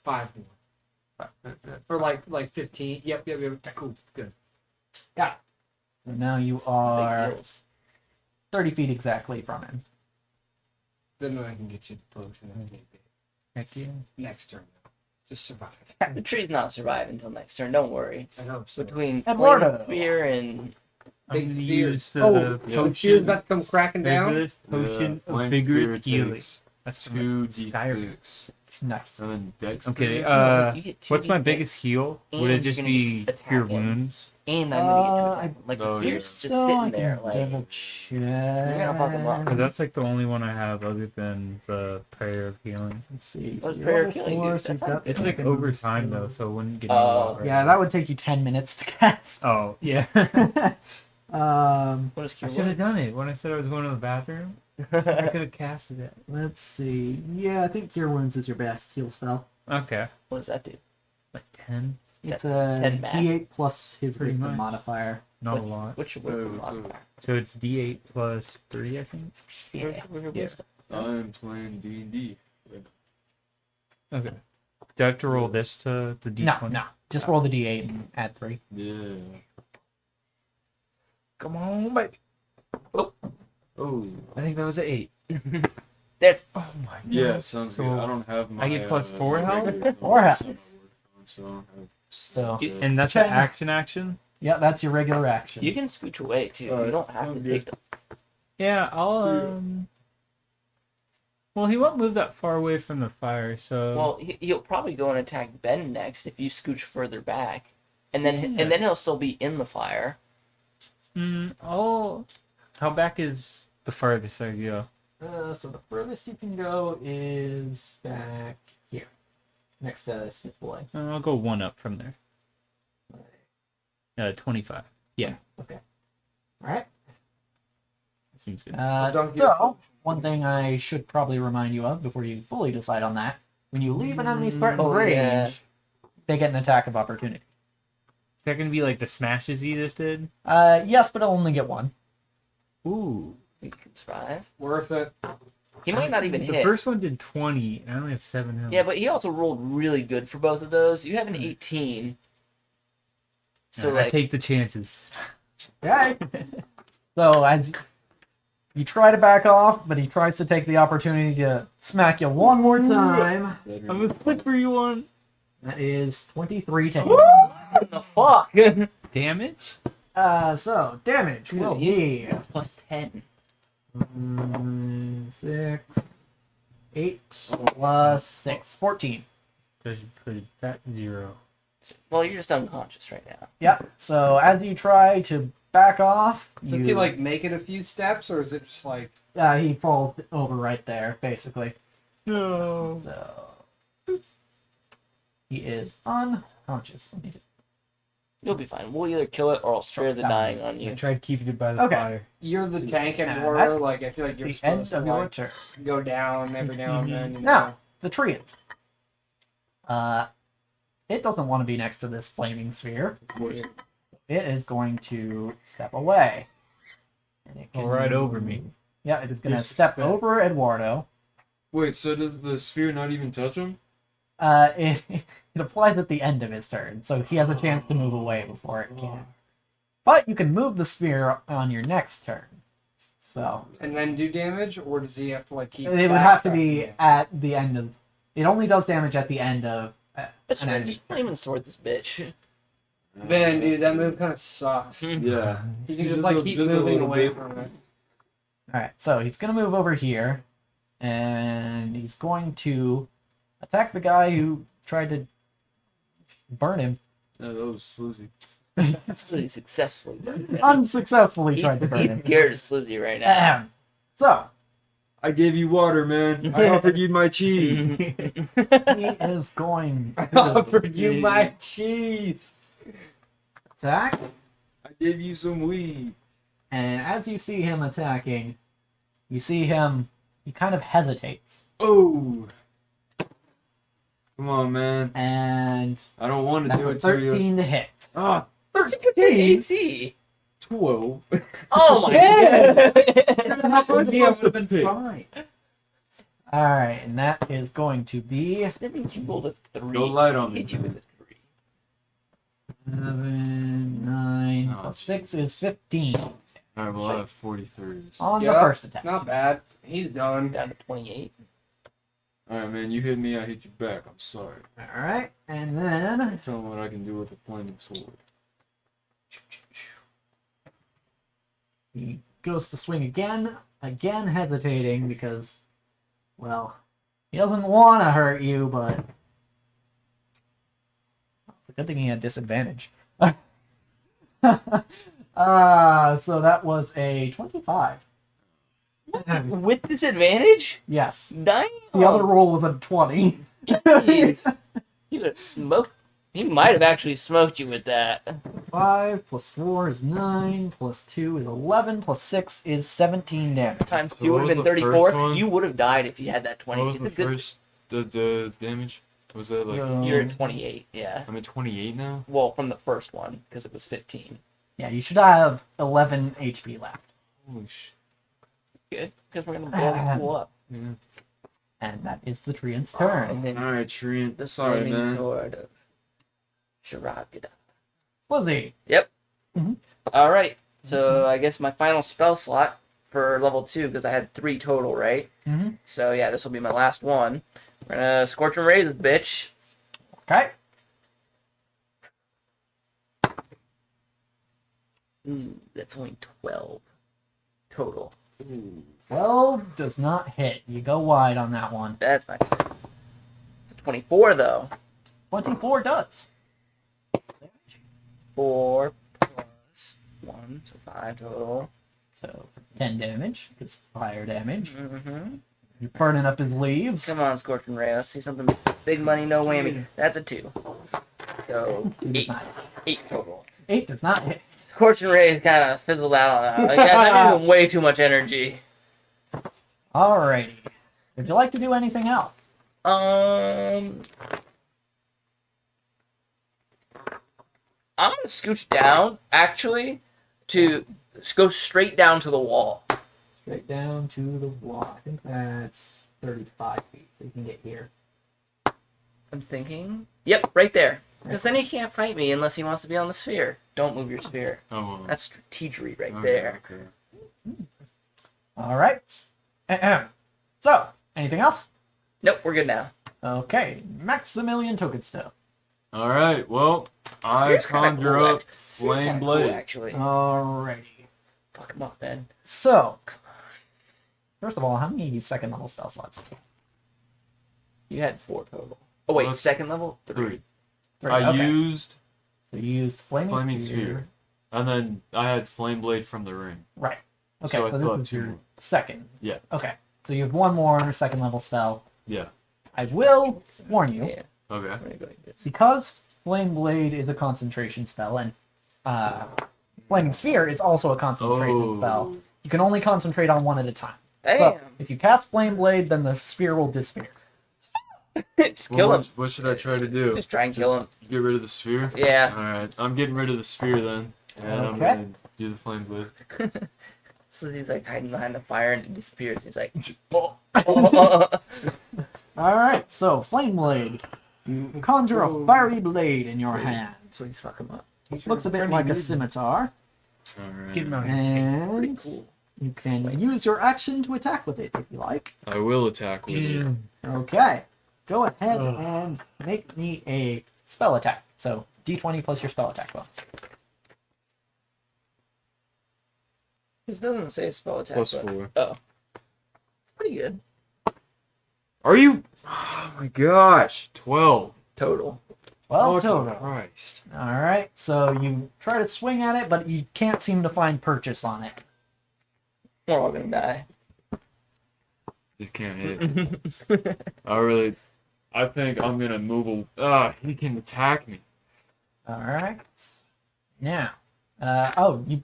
5 more. Or like 15. Yep. Cool. Good. So now you This is the big are deals. 30 feet exactly from him. Then I can get you the potion. I need it. Heck yeah. Next turn. Just survive. The tree's not surviving until next turn. Don't worry. I hope so. Between And flame Mordo. spear and I'm Big gonna spears. use the Oh, yeah. the potion. spear's about to come cracking down. Vigorous potion Yeah, of flame vigorous spear healing. takes That's from 2d6. Nice. And then dex. Okay, No, you get what's my 2d6, biggest heal? Would and it you're just gonna be get to cure attack him. wounds? and I'm gonna get to Uh, attack him. Like oh, the yeah. spear's just So I sitting can there. Like double check. you're gonna fuck him up. Because that's like the only one I have other than the prayer of healing. Let's see. What's so prayer you're of killing, level dude? 4, That you've sounds got good. It's like fucking- over time though, so it wouldn't get Oh. me a lot right Yeah, now. that would take you 10 minutes to cast. Oh, yeah. Um, What is I cure should have wounds? done it when I said I was going to the bathroom. I could have casted it. let's see. Yeah, I think Cure Wounds is your best heal spell. Okay. What does that do? Like 10? It's a 10 max. D8 plus his Pretty wisdom much. modifier. Not a lot. What's your wisdom so- modifier? So it's D8 plus 3, I think. Yeah. What's your Yeah. wisdom? I'm playing D&D. Okay. Do I have to roll this to the No, D20? no. Just roll the D8 and add 3. Yeah. Come on, baby. Oh. I think that was an 8. That's Oh my god. Yeah, sounds So, good. I don't have my. I get plus 4 my health? regular Four phone, health. so I don't have- So I don't have. So, Yeah. And that's an action? yeah, that's your regular action. you can scooch away too. Alright, You don't have to sounds take good. the. Yeah, I'll See Well, he won't move that far away from the fire, so Well, he'll probably go and attack Ben next if you scooch further back, and then Yeah. and then he'll still be in the fire. I'll how back is the farthest I go? So the furthest you can go is back here, next to Smith Boy. I'll go 1 up from there. 25. Yeah, Okay. All right. seems good. So, one thing I should probably remind you of before you fully decide on that: when you leave an enemy's threatened Oh, range, yeah. they get an attack of opportunity. Is that gonna be like the smashes you just did? Yes, but I'll only get one. Ooh. You can survive. Worth it. He might not even The hit. first one did 20, and I only have 7 health. Yeah, but he also rolled really good for both of those. You have an 18. So I like, take the chances. Okay. So as you try to back off, but he tries to take the opportunity to smack you one more time. I'm a slippery one. That is 23 to hit. what the fuck? Damage? So damage will Good, be Plus 10. 6, 8 plus 6, 14. Because you put that 0. Well, you're just unconscious right now. Yep. So as you try to back off, Does he like make it a few steps, or is it just like he falls over right there, basically. No. So he is unconscious. Let me just... You'll be fine. We'll either kill it or I'll spare the dying on I you. tried keeping it by the Okay. fire. you're the tank and Yeah, war? that's Like I feel like you're the supposed end to of your like, turn. go down every now and then. You know? Now, the treant. It doesn't want to be next to this flaming sphere. It is going to step away. And it Oh, right over me. Yeah, it is going to Disrespect. step over Eduardo. Wait, so does the sphere not even touch him? It applies at the end of his turn, so he has a chance to move away before it can. But you can move the sphere on your next turn. So And then do damage, or does he have to like keep? it would have to backtracking be it? at the end of. It only does damage at the end of. That's an right. enemy. Just flame and sword this bitch. Man, dude, that move kind of sucks. Yeah. You can just like keep moving away from it. Alright, so he's going to move over here, and he's going to attack the guy who tried to burn him. Yeah, that was Slizzy. Slizzy successfully burned him. Unsuccessfly tried to burn He's him. scared of Slizzy right now. Ahem. So, I gave you water, man. I offered you my cheese. he is going I to offered you my cheese. attack, I gave you some weed. and as you see him attacking, you see him, he kind of hesitates. Oh. Come on, man. And I don't want to that's do a it to you. 13 to hit. Ah, AC. 12. Oh my Yeah. god. How am I supposed to pick? Fine. Alright, and that is going to be That means you rolled a 3. Go light on He me. hit you with a 3. 7, 9, Oh, plus 6 is 15 Alright, well, I have 43s. on the Yeah. first attack. Not bad. He's done. Down to 28. Alright, man, you hit me, I hit you back. I'm sorry. Alright, and then Tell me what I can do with a flaming sword. he goes to swing again hesitating because, well, he doesn't want to hurt you, but it's a good thing he had disadvantage. So that was a 25. With disadvantage? Yes. Damn. The other roll was a 20. Jeez. He would have smoked. He might have actually smoked you with that. 5 plus 4 is 9, plus 2 is 11, plus 6 is 17 damage. Times So 2 what would have was been the first 34. one? You would have died if you had that 20. What was It's the a good- first the damage? Was that like You're at 28, yeah. I'm at 28 now? Well, from the first one, because it was 15. Yeah, you should have 11 HP left. Holy sh! Good, because we're going to blow this pool up. Yeah. And that is the treant's turn. And then Alright, Treant. the Sorry, flaming man. sword of Sharagada. Slizzy. All right, so I guess my final spell slot for level 2, because I had 3 total, right? Mm-hmm. So yeah, this will be my last one. We're gonna scorch and raise this bitch. Okay. That's only 12 total. 12 does not hit. You go wide on that one. That's not good. It's a 24 though. 24 does. 4 plus 1, so 5 total. So 10 damage. It's fire damage. Mm-hmm. You're burning up his leaves. Come on, Scorch and Ray. Let's see something big money, no whammy. That's a 2. So Two does 8. not. 8 total. 8 does not hit. Scorch and Ray kind of fizzled out on that. Like, that using way too much energy. Alrighty. Would you like to do anything else? I'm gonna scooch down, actually, to go straight down to the wall. Straight down to the wall. I think that's 35 feet, so you can get here. I'm thinking. Yep, right there. Because then he can't fight me unless he wants to be on the sphere. Don't move your sphere. Oh, well. That's strategery right Okay, there. okay. Alright. Ahem. So, anything else? Nope, we're good now. Okay. Maximilian Tokenstone. Alright, well, I Sphere's kinda conjure cool, up Sphere's Flame kinda cool, Blade. actually. Alrighty. Fuck him up, man. So, first of all, how many second level spell slots? You had 4 total. Oh, wait, Well, second level? 3. 3. Three, I okay. used So you used Flaming Sphere, and then I had Flame Blade from the ring. Right. Okay, So I so thought this is 2 your more. second. Yeah. Okay. So you have one more second level spell. Yeah. I will warn you, Yeah, Okay. I'm gonna go like this. because Flame Blade is a concentration spell, and Flaming Sphere is also a concentration spell. Oh. You can only concentrate on one at a time. Damn! So, if you cast Flame Blade, then the sphere will disappear. Just kill him. What should I try to do? Just try and kill him. Get rid of the sphere? Yeah. Alright, I'm getting rid of the sphere then. And I'm Okay. gonna do the Flame Blade. So he's like hiding behind the fire and it disappears. He's like, Alright, so Flame Blade. You conjure a fiery blade in your hand. please fuck him up. Looks a bit like a scimitar. Alright. Pretty And cool. you can use your action to attack with it if you like. I will attack with it. Okay. Go ahead and make me a spell attack. So D20 plus your spell attack bonus. This doesn't say spell attack. Plus but- 4. Oh. It's pretty good. Are you? Oh my gosh. 12. Total. Well, Fucking total. Christ. All right, so you try to swing at it, but you can't seem to find purchase on it. We're all gonna die. Just can't hit. I think I'm gonna move. He can attack me. All right. Now, you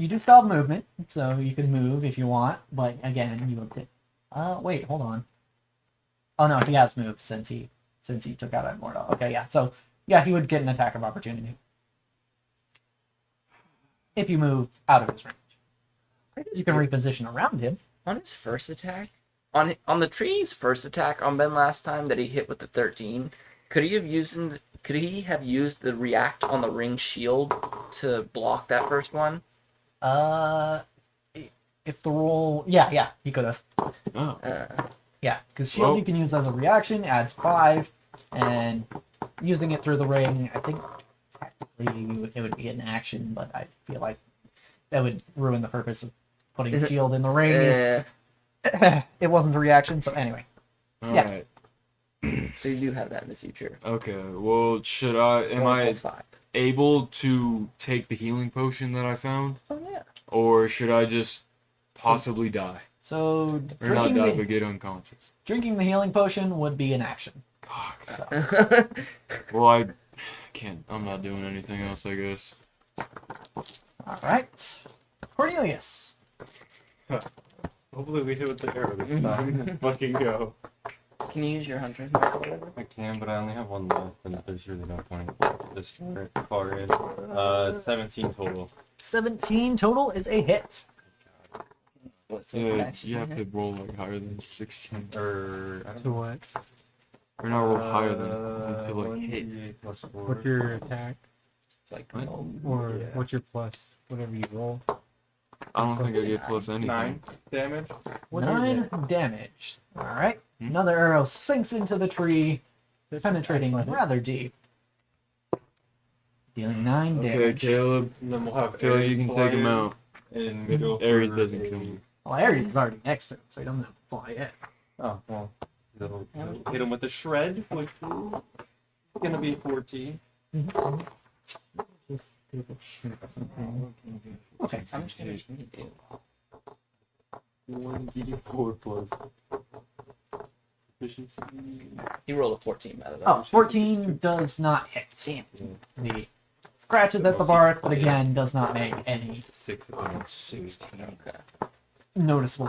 do still have movement, so you can move if you want, but again, you would. Wait, hold on. Oh no, he has moved since he took out Immortal. Okay, yeah. So yeah, he would get an attack of opportunity if you move out of his range. You can reposition around him. On his first attack, on the tree's first attack on Ben last time that he hit with the 13, could he have used the react on the ring shield to block that first one? If the roll, yeah, he could have. Oh. Yeah, because shield Well- you can use as a reaction, adds 5, and using it through the ring, I think technically it would be an action, but I feel like that would ruin the purpose of putting shield in the ring. It wasn't a reaction, so anyway. Alright. So you do have that in the future. Okay. Well, am I Plus 5. able to take the healing potion that I found? Oh yeah. Or should I just possibly die? So Or not die, but get unconscious? drinking the healing potion would be an action. Fuck. Well, I can't. I'm not doing anything else, I guess. All right, Cornelius. Hopefully we hit with the arrow this time. Let's fucking go. Can you use your hunter's mark or whatever? I can, but I only have one left, and there's really no point this far in. 17 total. 17 total is a hit. What's Yeah, you have to roll like higher than 16. Or I To don't what? Or not roll higher than to like hit. 1d8 plus 4. What's your attack? It's like What? Or Yeah. what's your plus? Whatever you roll. I don't think I get plus anything. 9 damage? 9 damage. All right, Hmm? another arrow sinks into the tree, penetrating rather deep, dealing 9 Okay, damage. Caleb. And then we'll have I feel like you Ares can take him fly out. in middle. Ares for doesn't a- kill me. Well, Ares is already next to him, so he doesn't have to fly yet. Oh, well. It'll hit him with a shred, which is gonna be 14. Okay. How much damage can you do? 1d4 plus efficiency. He rolled a 14 by the way. Oh, 14 does not hit. Damn. The scratches at the bark, but again, does not make any 6 of them. 16. Okay. noticeable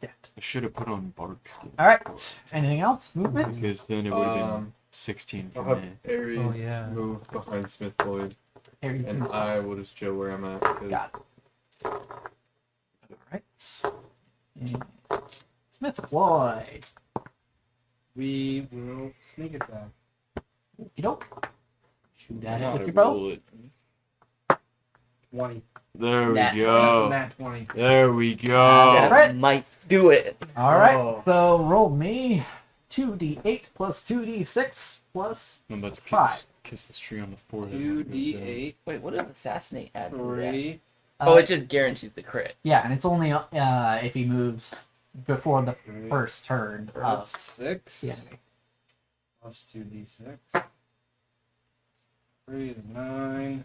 dent. I should have put on bark skin. All right. Anything else? Movement? Because then it would have been 16 I'll for have me. Ares Oh, yeah. move behind Smith Floyd, Ares and moves. I will just chill where I'm at. 'cause Got it. All right. And Smith Floyd. We will sneak attack. You doke. Shoot at it Gotta with your bow. roll it. 20. There we Nat go. Nat 20. There we go. That Alright. might do it. All right. Oh. So roll me 2d8 plus 2d6 plus. I'm about to Five. kiss this tree on the forehead. 2d8. Wait, what does assassinate add to that? 3. Oh, it just guarantees the crit. Yeah, and it's only if he moves before the first turn. That's 6. yeah. Plus 2d6. 3 is 9.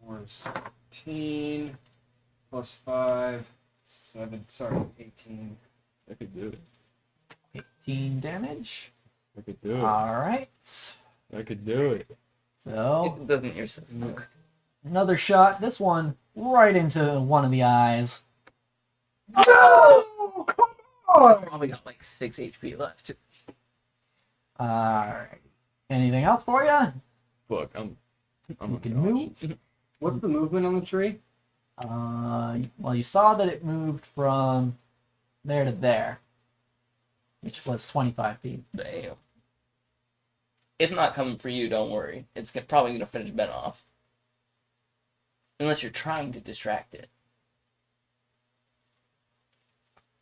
4 is 17. Plus 5. 7. Sorry, 18. I could do it. 18 damage. I could do it. All right. I could do it. So It doesn't your system. another shot. This one right into one of the eyes. Probably got like 6 HP left. All right. Anything else for you? Fuck, I'm You can move. unconscious. What's the movement on the tree? Well, you saw that it moved from there to there, which was 25 feet. Damn. It's not coming for you, don't worry. It's probably going to finish Ben off. Unless you're trying to distract it.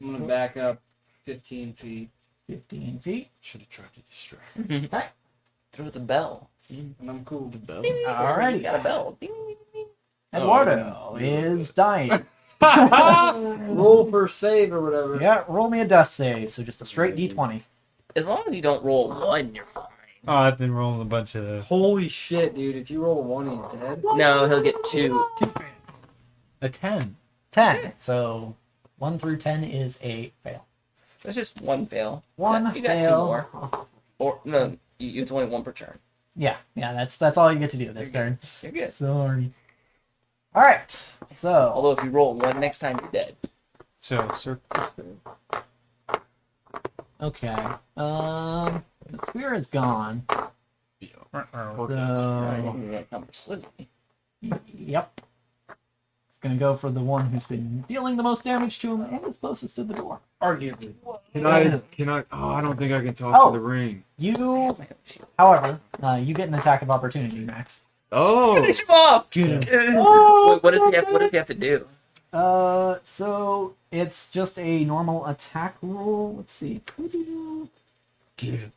I'm going to back up 15 feet. 15 feet. Should have tried to distract. Throw the bell. And I'm cool. The bell? He's Alrighty. got a bell. Ding, ding, ding. Eduardo is dying. Roll for save or whatever. Yeah, roll me a death save. So just a straight d20. As long as you don't roll 1, you're fine. Oh, I've been rolling a bunch of those. Holy shit, dude! If you roll a 1, he's dead. No, he'll get 2. A 10. 10. So 1 through 10 is a fail. That's just 1 fail. One You got 2 fail. more. Or no, it's only 1 per turn. Yeah, that's all you get to do this turn. You're good. Sorry. All right. So Although if you roll 1 next time, you're dead. So, circle. okay. The spear is gone. Alright, So you're gonna come for Slizzy. yep. It's gonna go for the one who's been dealing the most damage to him and is closest to the door. Arguably. Can I? Oh, I don't think I can toss Oh. to the ring. You, however, you get an attack of opportunity, Max. Oh. Finish him off! Oh, What does he have to do? So it's just a normal attack roll. Let's see. Get him.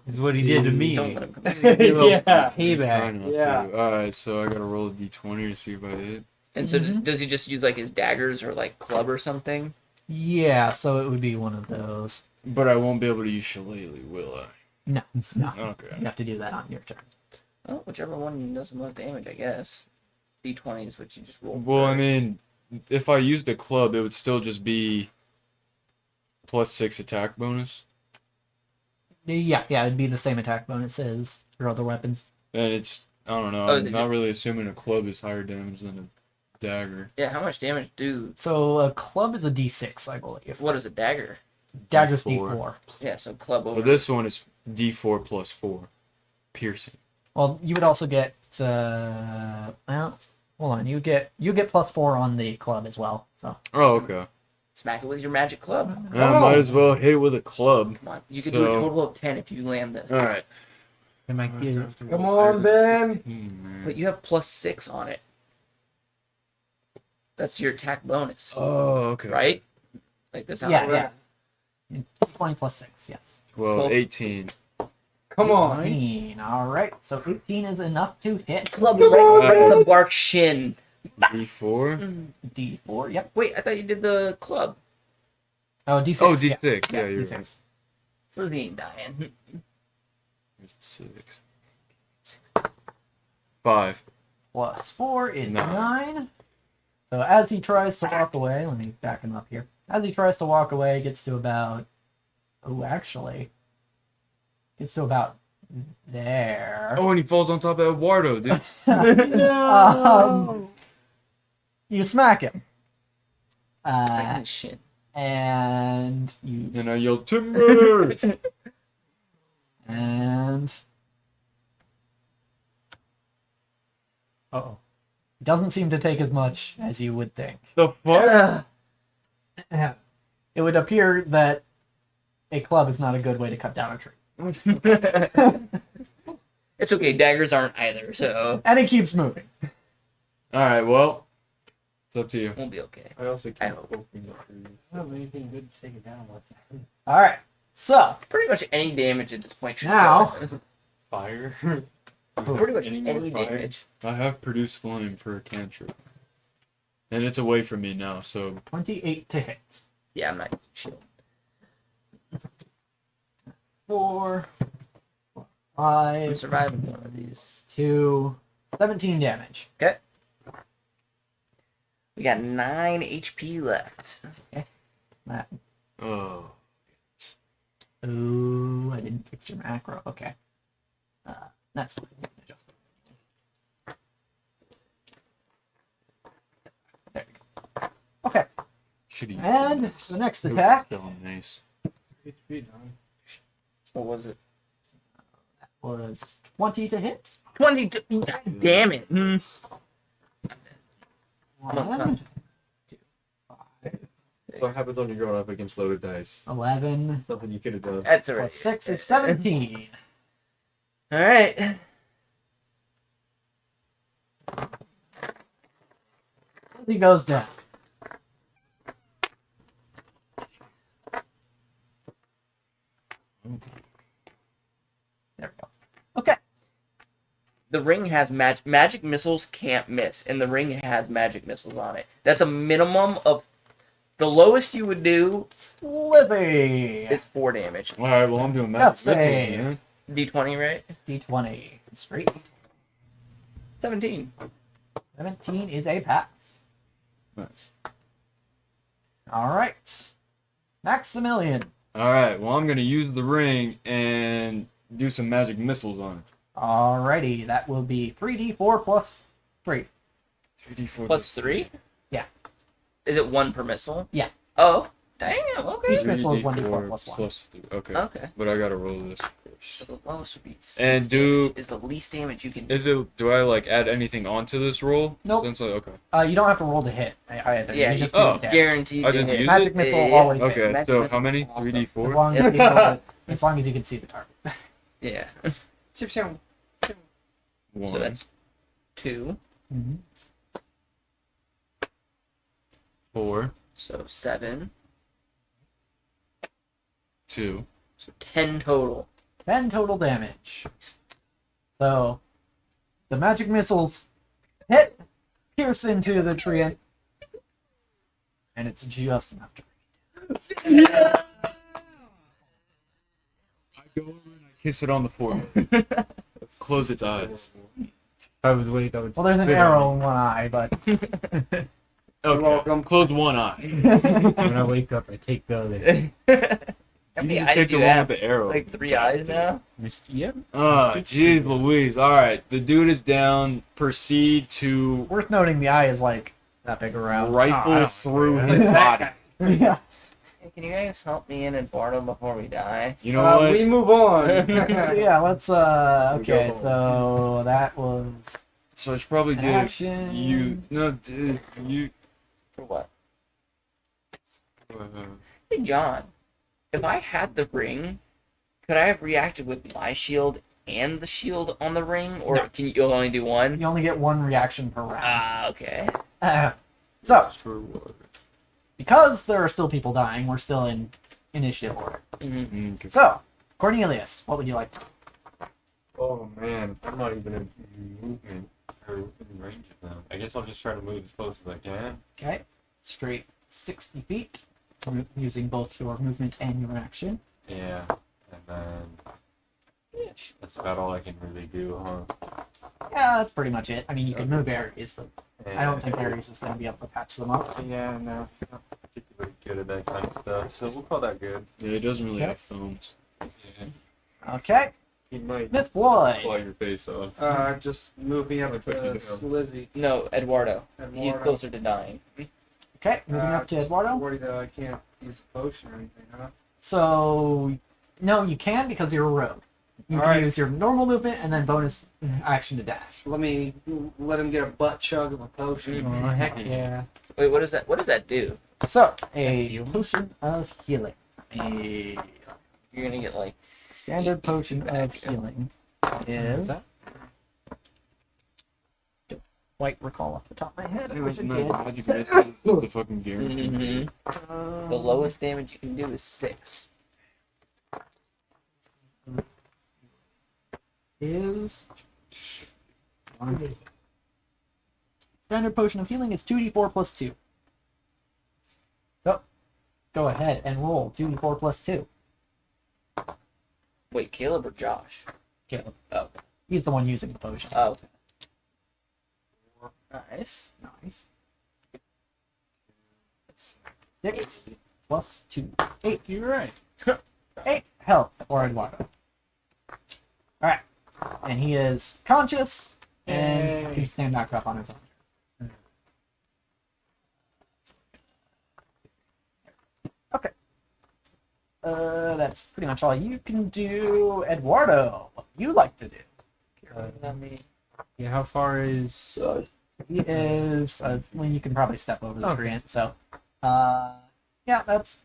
This is what he did to me. Don't let him come. Yeah. Payback. Yeah. Alright, so I gotta roll a d20 to see if I hit. And so does he just use like his daggers or like club or something? Yeah, so it would be one of those. But I won't be able to use Shillelagh, will I? No, no. Okay. You have to do that on your turn. Oh, whichever one does the most damage, I guess. D20 is what you just roll. Well, I first. mean, if I used a club, it would still just be +6 attack bonus. Yeah, it'd be the same attack bonus as your other weapons. And it's, I don't know, Oh, I'm not really assuming a club is higher damage than a dagger. Yeah, how much damage do? So a club is a d6, I believe. What is a dagger? Dagger's D4. d4. Yeah, so club over. But this one is d4 + 4. Piercing. Well, you would also get well, hold on. You get +4 on the club as well. So Oh, okay. Smack it with your magic club. I might as well hit it with a club. Come on, you can do a So- total of 10 if you land this. Alright. Am I kidding? Come on, Ben. But you have +6 on it. That's your attack bonus, Oh, okay. right? Like that's how. yeah. 20 + 6, yes. 12, 18. Come on. 18. All right. So 18 is enough to hit. Club right in the bark shin. D4? D4. Yep. Wait, I thought you did the club. Oh, D6. Oh, D6. Yeah, you're D6. right. Slizzy ain't dying. 6. 5. +4 is Nine. 9. So as he tries to walk away, let me back him up here. As he tries to walk away, it gets to about. Oh, actually, gets to about there. Oh, and he falls on top of Eduardo, dude. You smack him. Right in the shin. And you And I yell, timber! and doesn't seem to take as much as you would think. The fuck? It would appear that a club is not a good way to cut down a tree. It's okay, daggers aren't either, so And it keeps moving. Alright, well, it's up to you. we'll be okay. I also I can't hope. open the trees. I don't have anything good to take it down with. All right. So Pretty much any damage at this point should Now- go. Fire? Pretty much Any any more fire? damage. I have produced flame for a cantrip. And it's away from me now, so 28 to hit. Yeah, I'm not shield. 4, I'm 5, surviving one of these. 2, 17 damage. Okay. We got 9 HP left. That. oh. Ooh, I didn't fix your macro. Okay. That's fine. Adjust it. There you go. Okay. Shitty. And the next attack Feeling nice. HP done. What was it? was 20 to hit. 22. God damn it. Mm. 1, 2, 5, That's what happens when you're going up against loaded dice. 11, Something you could have done. That's alright. plus 6 is 17. Alright. He goes down. There we go. Okay. The the ring has magic missiles can't miss, and the ring has magic missiles on it. That's a minimum of the lowest you would do Slizzy. is 4 damage. All right, well I'm doing Yes, magic missiles, save. man. D20, right? D20. Straight. 17. 17 is a pass. Nice. All right. Maximilian. All right, well I'm gonna use the ring and do some magic missiles on it. Alrighty, that will be 3d4 plus 3. 3d4 Plus 3? Yeah. Is it 1 per missile? Yeah. Oh, damn, okay. Each missile is 1d4 plus 1. Plus 3. Okay. Okay. But I gotta roll this So first. the lowest would be 6 And do- damage is the least damage you can do. Is it? Do I like add anything onto this roll? Nope. Since okay. You don't have to roll to hit. Yeah, you just oh, do damage. Guaranteed I to just hit. use Magic it? missile Yeah. always hits. Okay. Magic So missile how many? is awesome. 3d4. As long as, you know, as long as you can see the target. Yeah. Chip down. One. So that's 2. Mm-hmm. 4, So 7. 2. So 10 total. 10 total damage. So, the magic missiles hit, pierce into the treant, and it's just enough to. I go over and I kiss it on the forehead. Close its eyes. I was waiting. I would Well, there's an spit arrow on in one eye, but Okay. welcome. Close one eye. it. When I wake up, I take the other. How You many need to eyes take do the you one have? with the arrow. Like 3 eyes now? Yep. Oh, jeez Louise. Alright, the dude is down. Proceed to worth noting the eye is like that big around. rifle Oh, through his body. Yeah. Hey, can you guys help me in Eduardo before we die? You know what? We move on. Yeah, let's okay, go home. so that was So I should probably an give action. you. No, dude, you. For what? Uh, Hey, John. If I had the ring, could I have reacted with my shield and the shield on the ring? Or No. can you only do one? You only get one reaction per round. Ah, okay. So, sure what. because there are still people dying, we're still in initiative order. Mhm. Okay. So, Cornelius, what would you like? Oh man, I'm not even in movement or in range of them. I guess I'll just try to move as close as I can. Okay, straight 60 feet, using both your movement and your action. Yeah, and then that's about all I can really do, huh? Yeah, that's pretty much it. I mean, you can move Ares, but I don't think Yeah. Ares is going to be able to patch them up. Yeah, no, he's not particularly good at that kind of stuff, so we'll call that good. Yeah, it doesn't really Okay. have thumbs. Yeah. Okay, He might Smith Fly Floyd. your face off. Just move me up Put to you down. Slizzy. No, Eduardo. He's Eduardo. closer to dying. Okay, moving up to Eduardo. Worry though, I can't use a potion or anything, huh? So, no, you can because you're a rogue. You can Alright. use your normal movement and then bonus action to dash. Let him get a butt chug of a potion. Oh, heck yeah. Wait, what does that? What does that do? So, a potion of healing. A You're gonna get like standard potion of healing is. Don't quite recall off the top of my head. It I was wish I not did. magic missile. It's a fucking guarantee. the lowest damage you can do is 6. Is standard potion of healing is 2d4 plus 2. So, go ahead and roll 2d4 plus 2. Wait, Caleb or Josh? Caleb. Oh, He's the one using the potion. oh. Nice. Nice. 6 plus 2. 8. You're right. 8 health for Eduardo. Alright. And he is conscious and Yay. can stand back up on his own. Okay. That's pretty much all you can do. Eduardo, what do you like to do? Let me. Yeah, how far is... He is, well, you can probably step over the Okay. treant, so, yeah, that's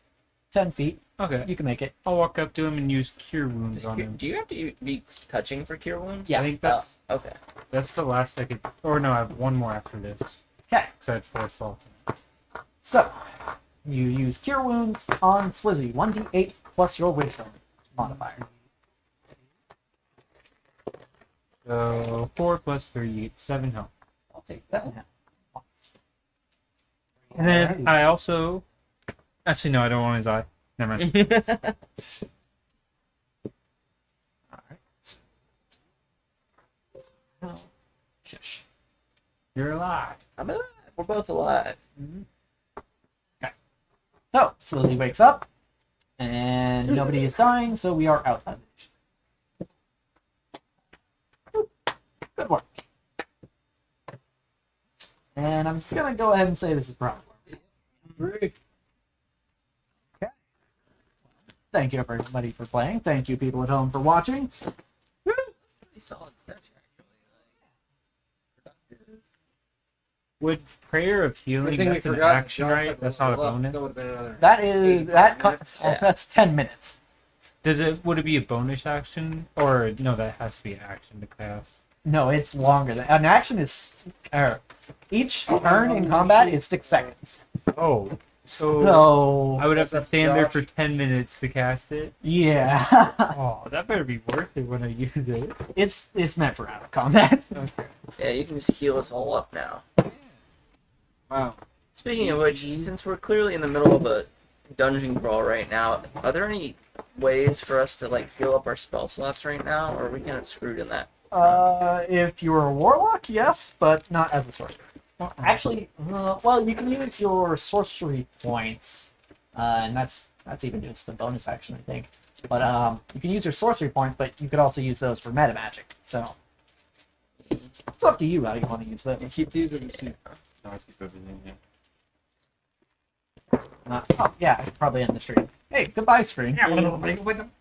10 feet. Okay. You can make it. I'll walk up to him and use Cure Wounds Does on cure, him. do you have to be touching for cure wounds? Yeah. I think that's Oh, okay. that's the last I could... Or no, I have one more after this. Okay, Because I had 4 assaults. so, you use Cure Wounds on Slizzy, 1d8 plus your Wisdom modifier. So 4 plus 3, 7 health. I'll take that. And then I also. Actually, no, I don't want his eye. Never mind. Shush. You're alive. I'm alive. We're both alive. So, Slizzy wakes up, and nobody is dying, so we are out of it. Good work. And I'm gonna go ahead and say this is probably. Okay. Thank you everybody for playing. Thank you people at home for watching. Pretty solid session, actually. Would Prayer of Healing, Everything we that's an forgot, action, Josh right? had to That's not a level up, bonus? so it would've been another That is that minutes. that's 10 minutes. Would it be a bonus action? Or no, that has to be an action to cast. No, it's longer than an action is. Each turn in combat is 6 seconds. Oh. So So I would have to That's stand there Josh. for 10 minutes to cast it. yeah, Oh, that better be worth it when I use it. it's meant for out of combat. Okay. Yeah, you can just heal us all up now. Wow. Speaking of which, since we're clearly in the middle of a dungeon crawl right now, are there any ways for us to like heal up our spell slots right now, or are we kind of screwed in that? If you're a warlock, yes, but not as a sorcerer. Well, actually, well, you can use your sorcery points, and that's even just a bonus action, I think. But you can use your sorcery points, but you could also use those for meta magic. So it's up to you how you want to use those. Keep these or just keep. No, I keep everything, yeah. Oh yeah, I could probably end the stream. Hey, goodbye, stream. Yeah, with them.